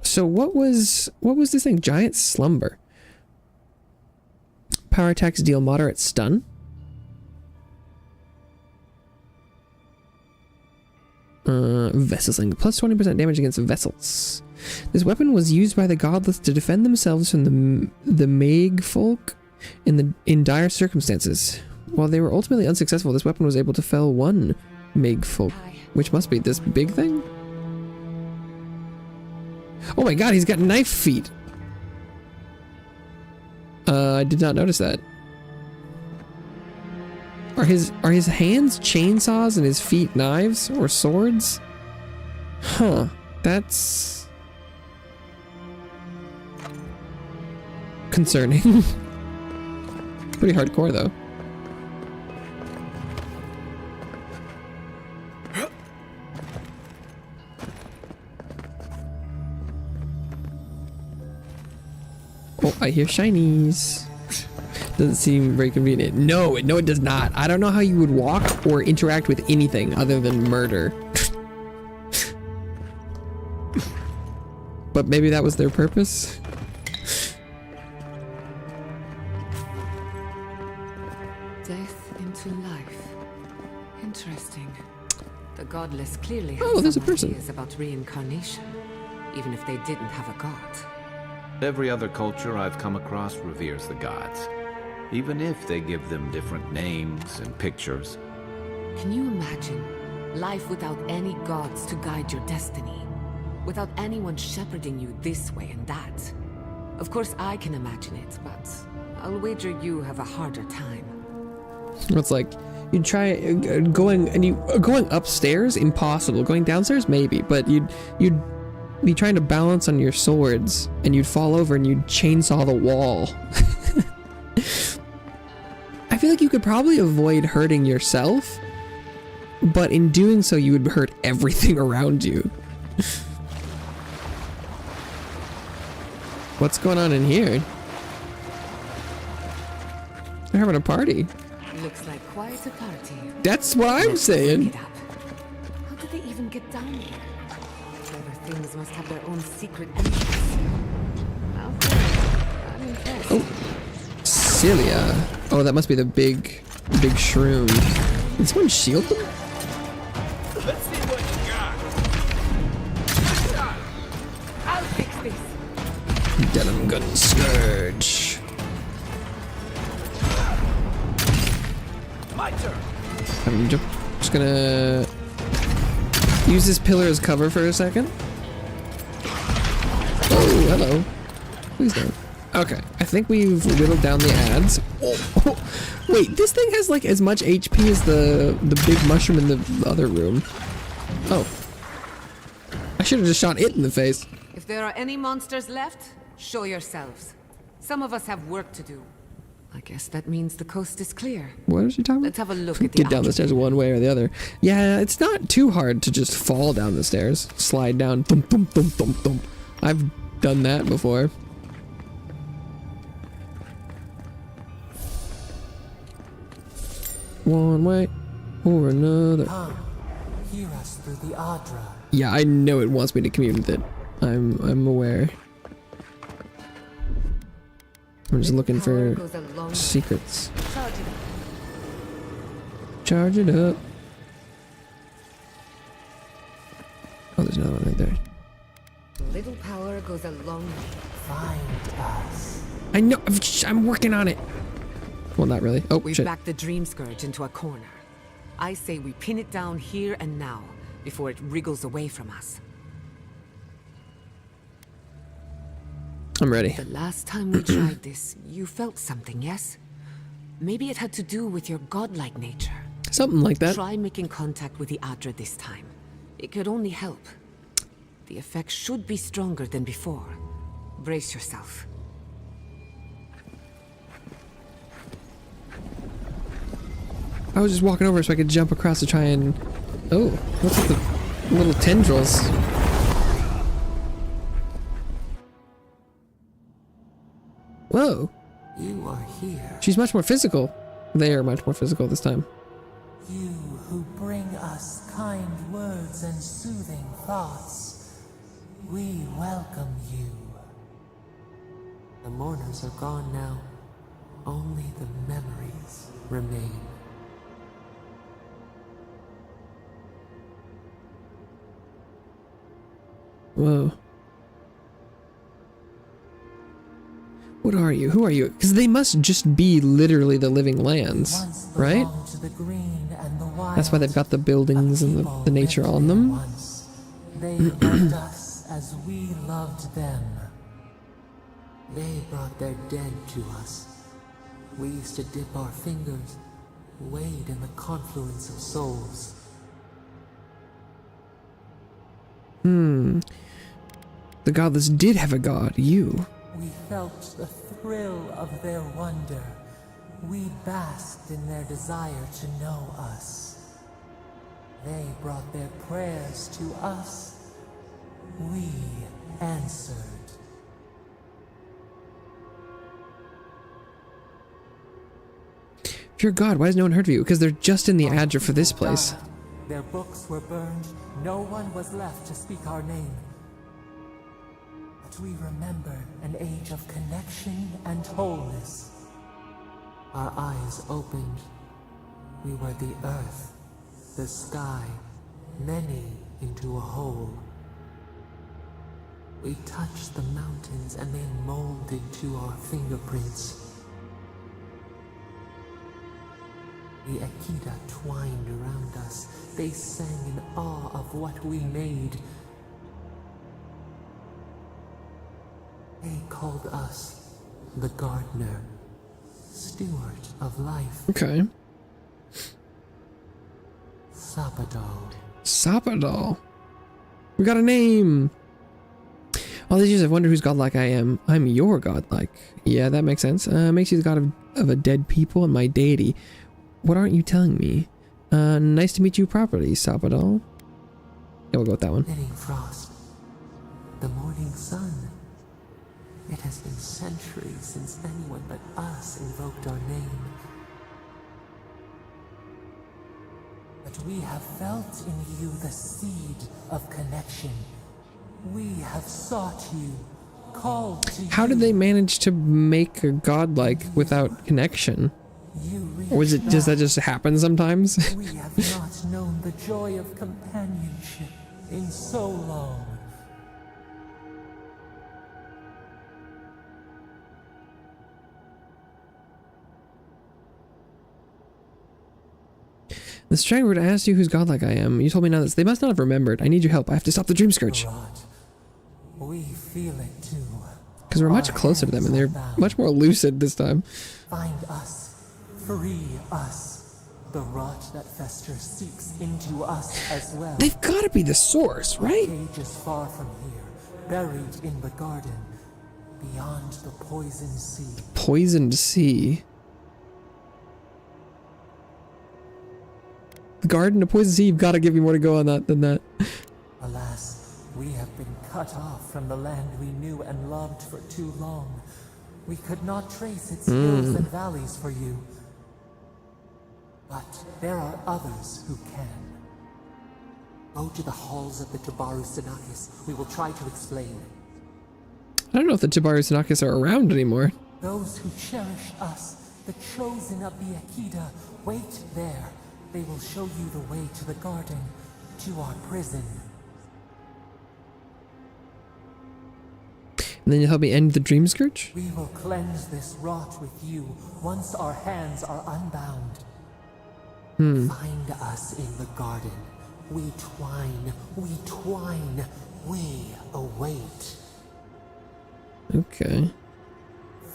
So what was this thing? Giant slumber. Power attacks deal moderate stun. Vessel sling. Plus 20% damage against vessels. This weapon was used by the godless to defend themselves from the Maag folk in dire circumstances. While they were ultimately unsuccessful, this weapon was able to fell one Maag folk, which must be this big thing. Oh my god, he's got knife feet. I did not notice that. Are his hands chainsaws and his feet knives or swords? Huh. That's concerning. Pretty hardcore though. Oh, I hear shinies. Doesn't seem very convenient. No, it does not. I don't know how you would walk or interact with anything other than murder. But maybe that was their purpose. Death into life. Interesting. The godless clearly have Oh, there's a some person. ideas about reincarnation, even if they didn't have a god. Every other culture I've come across reveres the gods, even if they give them different names and pictures. Can you imagine life without any gods to guide your destiny? Without anyone shepherding you this way and that? Of course I can imagine it, but I'll wager you have a harder time. It's like you'd try going upstairs, impossible. Going downstairs, maybe, but you'd be trying to balance on your swords, and you'd fall over and you'd chainsaw the wall. I feel like you could probably avoid hurting yourself, but in doing so, you would hurt everything around you. What's going on in here? They're having a party. Looks like quite a party. That's what I'm saying. How did they even get down here? Clever things must have their own secret entrance. I'm impressed. Oh, Celia. Oh, that must be the big shroom. Did someone shield them? Let's see what you got. I'll fix this. Denim gun scourge. My turn. I'm just gonna use this pillar as cover for a second. Oh, hello. Please don't. Okay, I think we've whittled down the ads. Oh, wait, this thing has like as much HP as the big mushroom in the other room. Oh. I should have just shot it in the face. If there are any monsters left, show yourselves. Some of us have work to do. I guess that means the coast is clear. What is she talking about? Let's have a look at the Get down the stairs one way or the other. Yeah, it's not too hard to just fall down the stairs. Slide down. Thump, thump, thump, thump, thump. I've done that before. One way or another. Come, hear us through the Adra. Yeah, I know it wants me to commute with it. I'm aware. I'm just looking for secrets. Charge it up. Oh, there's another one right there. Little power goes a long way. Find us. I know. I'm working on it. Well, not really. Oh, We've shit. backed the Dream Scourge into a corner. I say we pin it down here and now, before it wriggles away from us. I'm ready. The last time we tried this, you felt something, yes? Maybe it had to do with your godlike nature. Something like that. Try making contact with the Adra this time. It could only help. The effect should be stronger than before. Brace yourself. I was just walking over so I could jump across to try and... Oh, what's with the little tendrils? Whoa. You are here. She's much more physical. They are much more physical this time. You who bring us kind words and soothing thoughts. We welcome you. The mourners are gone now. Only the memories remain. Whoa. What are you? Who are you? Because they must just be literally the living lands, right? To the green and the wild. That's why they've got the buildings and the nature on them. Once. They loved us as we loved them. They brought their dead to us. We used to dip our fingers, wade in the confluence of souls. The godless did have a god, you. We felt the thrill of their wonder. We basked in their desire to know us. They brought their prayers to us. We answered. If you're a god, why has no one heard of you? Because they're just in the Adra for this place. Their books were burned. No one was left to speak our name. But we remember an age of connection and wholeness. Our eyes opened. We were the earth, the sky, many into a whole. We touched the mountains and they molded to our fingerprints. The Akita twined around us. They sang in awe of what we made. They called us the gardener, steward of life. Okay. Sapadol. Sapadol. We got a name. All these years I've wondered whose godlike I am. I'm your godlike. Yeah, that makes sense. Makes you the god of a dead people and my deity. What aren't you telling me? Nice to meet you properly, Sapadol. Yeah, we'll go with that one. Living frost. The morning sun. It has been centuries since anyone but us invoked our name. But we have felt in you the seed of connection. We have sought you, called to you. How did they manage to make a godlike without connection? Or is it just that just happen sometimes? We have not known the joy of companionship in so long. The Strangward asked you whose godlike I am. You told me now this. They must not have remembered. I need your help. I have to stop the Dream Scourge. We feel it too. Because we're much closer to them and they're much more lucid this time. Find us. Free us. The rot that festers seeps into us as well. They've got to be the source, right? Our cage is far from here, buried in the garden, beyond the poisoned sea. Poisoned sea. garden, a poison sea. You've got to give me more to go on that than that. Alas, we have been cut off from the land we knew and loved for too long. We could not trace its hills and valleys for you. But there are others who can. Go to the halls of the Tabaru Sinakis. We will try to explain. I don't know if the Tabaru Sinakis are around anymore. Those who cherish us, the chosen of the Akida, wait there. They will show you the way to the garden, to our prison. And then you'll help me end the Dream Scourge? We will cleanse this rot with you once our hands are unbound. Find us in the garden. We twine, we await. Okay.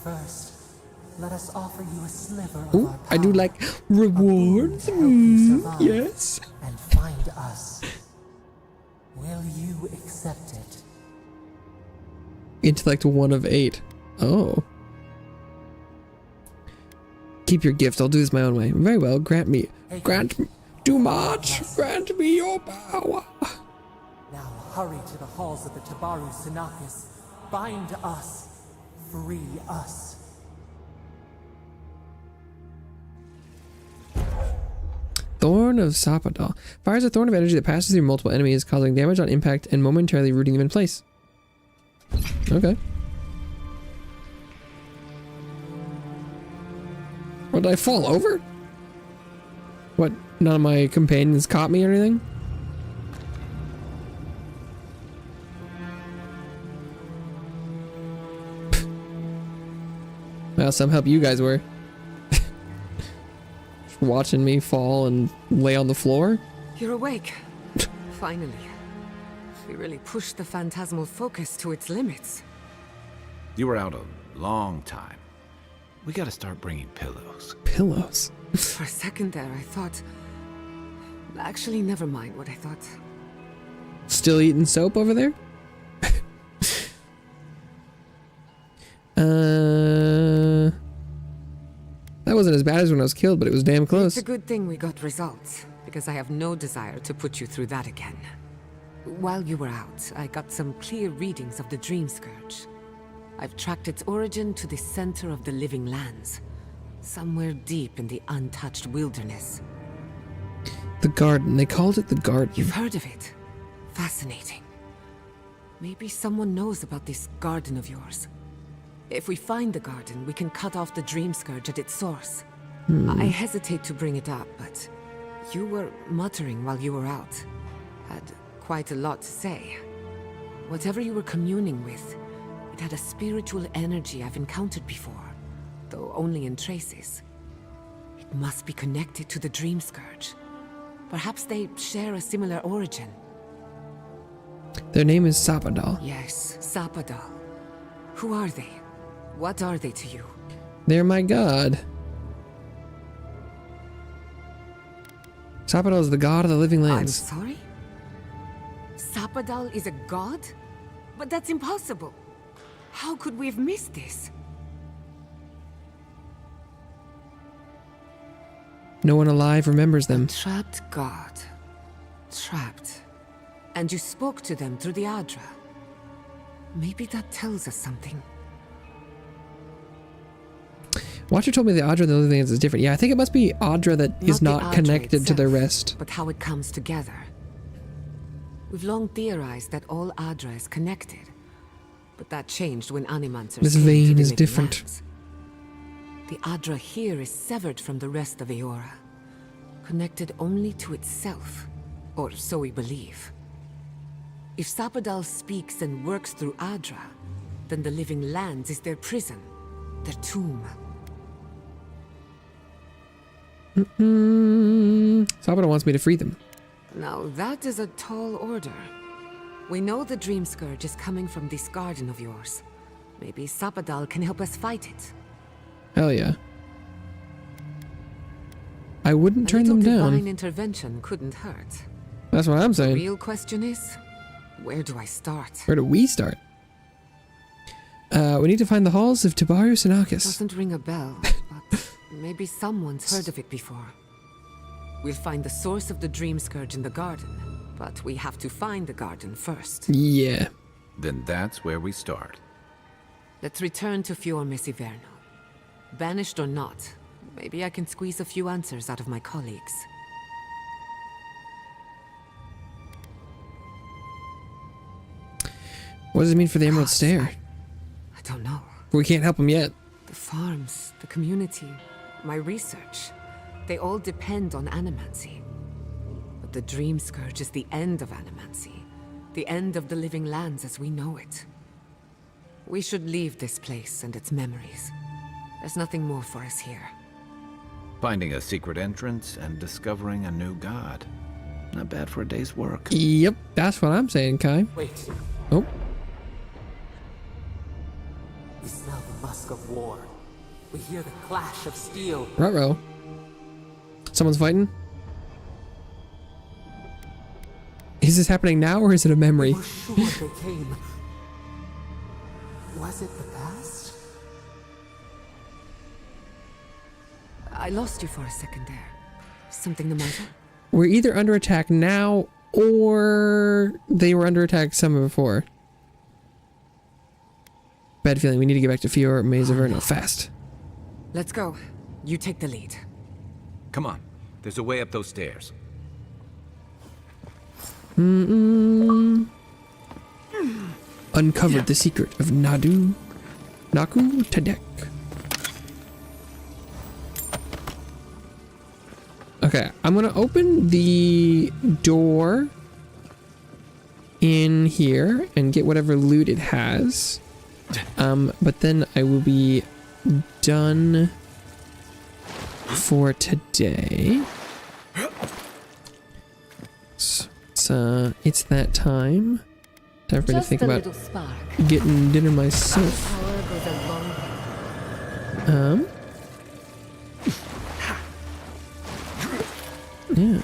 First, let us offer you a sliver of Ooh, our power. I do like rewards. Yes. And find us. Will you accept it? Intellect 1 of 8. Oh. Keep your gift. I'll do this my own way. Very well. Grant me. Too much. Grant me your power. Now hurry to the halls of the Tabaru Sinakis. Bind us. Free us. Thorn of Sapadal. Fires a thorn of energy that passes through multiple enemies, causing damage on impact and momentarily rooting them in place. Okay. What, did I fall over? What, none of my companions caught me or anything? Well, some help you guys were. Just watching me fall and lay on the floor. You're awake. Finally. We really pushed the phantasmal focus to its limits. You were out a long time. We gotta start bringing pillows. Pillows? For a second there, I thought... Actually, never mind what I thought. Still eating soap over there? That wasn't as bad as when I was killed, but it was damn close. It's a good thing we got results, because I have no desire to put you through that again. While you were out, I got some clear readings of the Dream Scourge. I've tracked its origin to the center of the living lands, somewhere deep in the untouched wilderness. The garden. They called it the garden. You've heard of it? Fascinating. Maybe someone knows about this garden of yours. If we find the garden, we can cut off the Dream Scourge at its source. I hesitate to bring it up, but you were muttering while you were out. Had quite a lot to say. Whatever you were communing with, it had a spiritual energy I've encountered before, though only in traces. It must be connected to the Dream Scourge. Perhaps they share a similar origin. Their name is Sapadal. Yes, Sapadal. Who are they? What are they to you? They're my god. Sapadal is the god of the living lands. I'm sorry? Sapadal is a god? But that's impossible. How could we have missed this? No one alive remembers them. A trapped god. Trapped. And you spoke to them through the Adra. Maybe that tells us something. Watcher told me the Adra and the living lands is different. Yeah, I think it must be Adra that is Not not the Adra connected to the itself, rest. But how it comes together. We've long theorized that all Adra is connected. But that changed when Animancers This came to vein the is living different. lands. The Adra here is severed from the rest of Eora. Connected only to itself. Or so we believe. If Sapadal speaks and works through Adra, then the living lands is their prison, their tomb. Sapadal wants me to free them. Now that is a tall order. We know the Dream Scourge is coming from this garden of yours. Maybe Sapadal can help us fight it. Hell yeah. I wouldn't turn them Divine down. intervention couldn't hurt. That's what I'm The saying. real question is, where do I start? Where do we start? We need to find the halls of Tabaru Sinakis. Doesn't ring a bell, but maybe someone's heard of it before. We'll find the source of the Dream Scourge in the garden, but we have to find the garden first. Yeah. Then that's where we start. Let's return to Fior Mesiverno. Banished or not, maybe I can squeeze a few answers out of my colleagues. What does it mean for the Emerald Stair? I don't know. We can't help him yet. The farms, the community, my research, they all depend on animancy. But the Dream Scourge is the end of animancy, the end of the living lands as we know it. We should leave this place and its memories. There's nothing more for us here. Finding a secret entrance and discovering a new god. Not bad for a day's work. Yep, that's what I'm saying, Kai. Wait. Oh. We smell the musk of war. We hear the clash of steel. Ruh-roh. Someone's fighting? Is this happening now or is it a memory? We're sure they came. Was it the past? I lost you for a second there. Something the matter? We're either under attack now or they were under attack summer before. Bad feeling. We need to get back to Fior Mesiverno fast. Let's go. You take the lead. Come on. There's a way up those stairs. Uncovered the secret of Naku Tadek. Okay, I'm gonna open the door in here and get whatever loot it has. But then I will be done for today. So it's that time. Time for me to think about getting dinner myself. Yeah.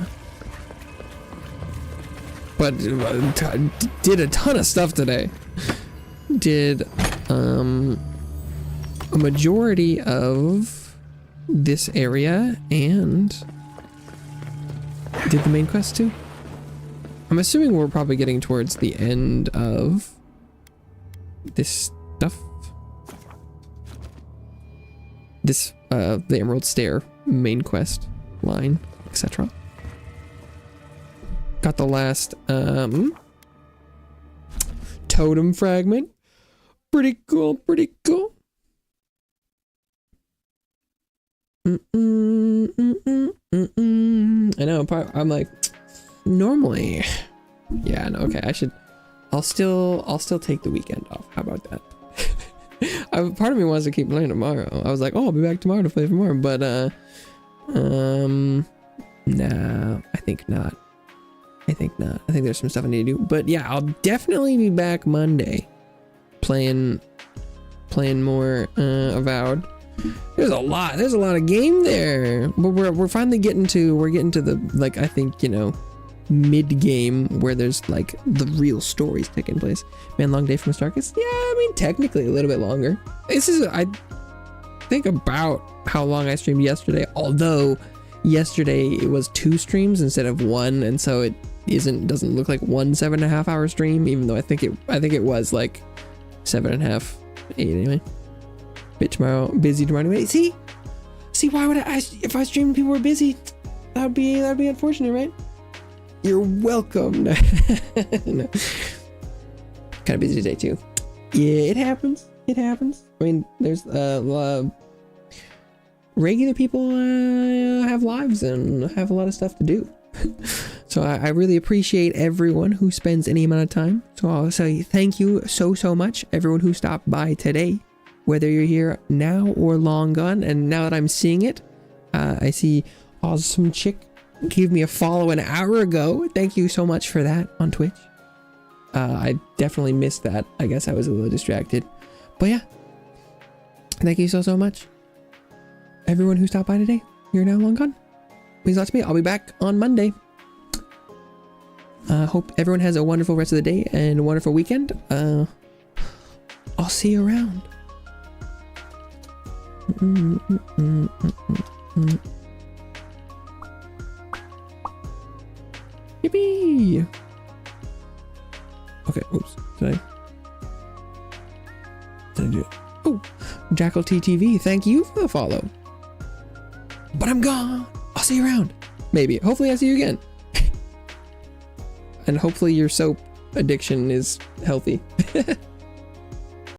But did a ton of stuff today. Did a majority of this area and did the main quest too. I'm assuming we're probably getting towards the end of this stuff. This the Emerald Stair main quest line, etc. Got the last totem fragment. Pretty cool, pretty cool. I know, I'm like, normally, yeah, no, okay, I'll still take the weekend off. How about that? Part of me wants to keep playing tomorrow. I was like, oh, I'll be back tomorrow to play for more, but nah, I think not. I think there's some stuff I need to do, but yeah, I'll definitely be back Monday playing more Avowed. There's a lot of game there, but we're finally getting to the, like, I think, you know, mid game where there's like the real stories taking place. Man, long day from Starkist. Yeah, I mean, technically a little bit longer. This is, I think, about how long I streamed yesterday, although yesterday it was 2 streams instead of 1, and so it doesn't look like 1 7.5 hour stream, even though I think it was like 7.5, 8 anyway. Busy tomorrow anyway. See, why would if I streamed and people were busy, that'd be unfortunate, right? You're welcome. No. Kind of busy today too. Yeah, it happens. I mean, there's regular people have lives and have a lot of stuff to do. So I really appreciate everyone who spends any amount of time. So I'll say thank you so much, everyone who stopped by today, whether you're here now or long gone. And now that I'm seeing it, I see Awesome Chick gave me a follow an hour ago. Thank you so much for that on Twitch. I definitely missed that. I guess I was a little distracted. But yeah, thank you so much. Everyone who stopped by today, you're now long gone. Means a lot to me. I'll be back on Monday. Hope everyone has a wonderful rest of the day and a wonderful weekend. I'll see you around. Yippee! Okay, oops. Did I do it? Oh, Jackal TTV, thank you for the follow. But I'm gone. I'll see you around. Maybe. Hopefully I see you again. And hopefully your soap addiction is healthy.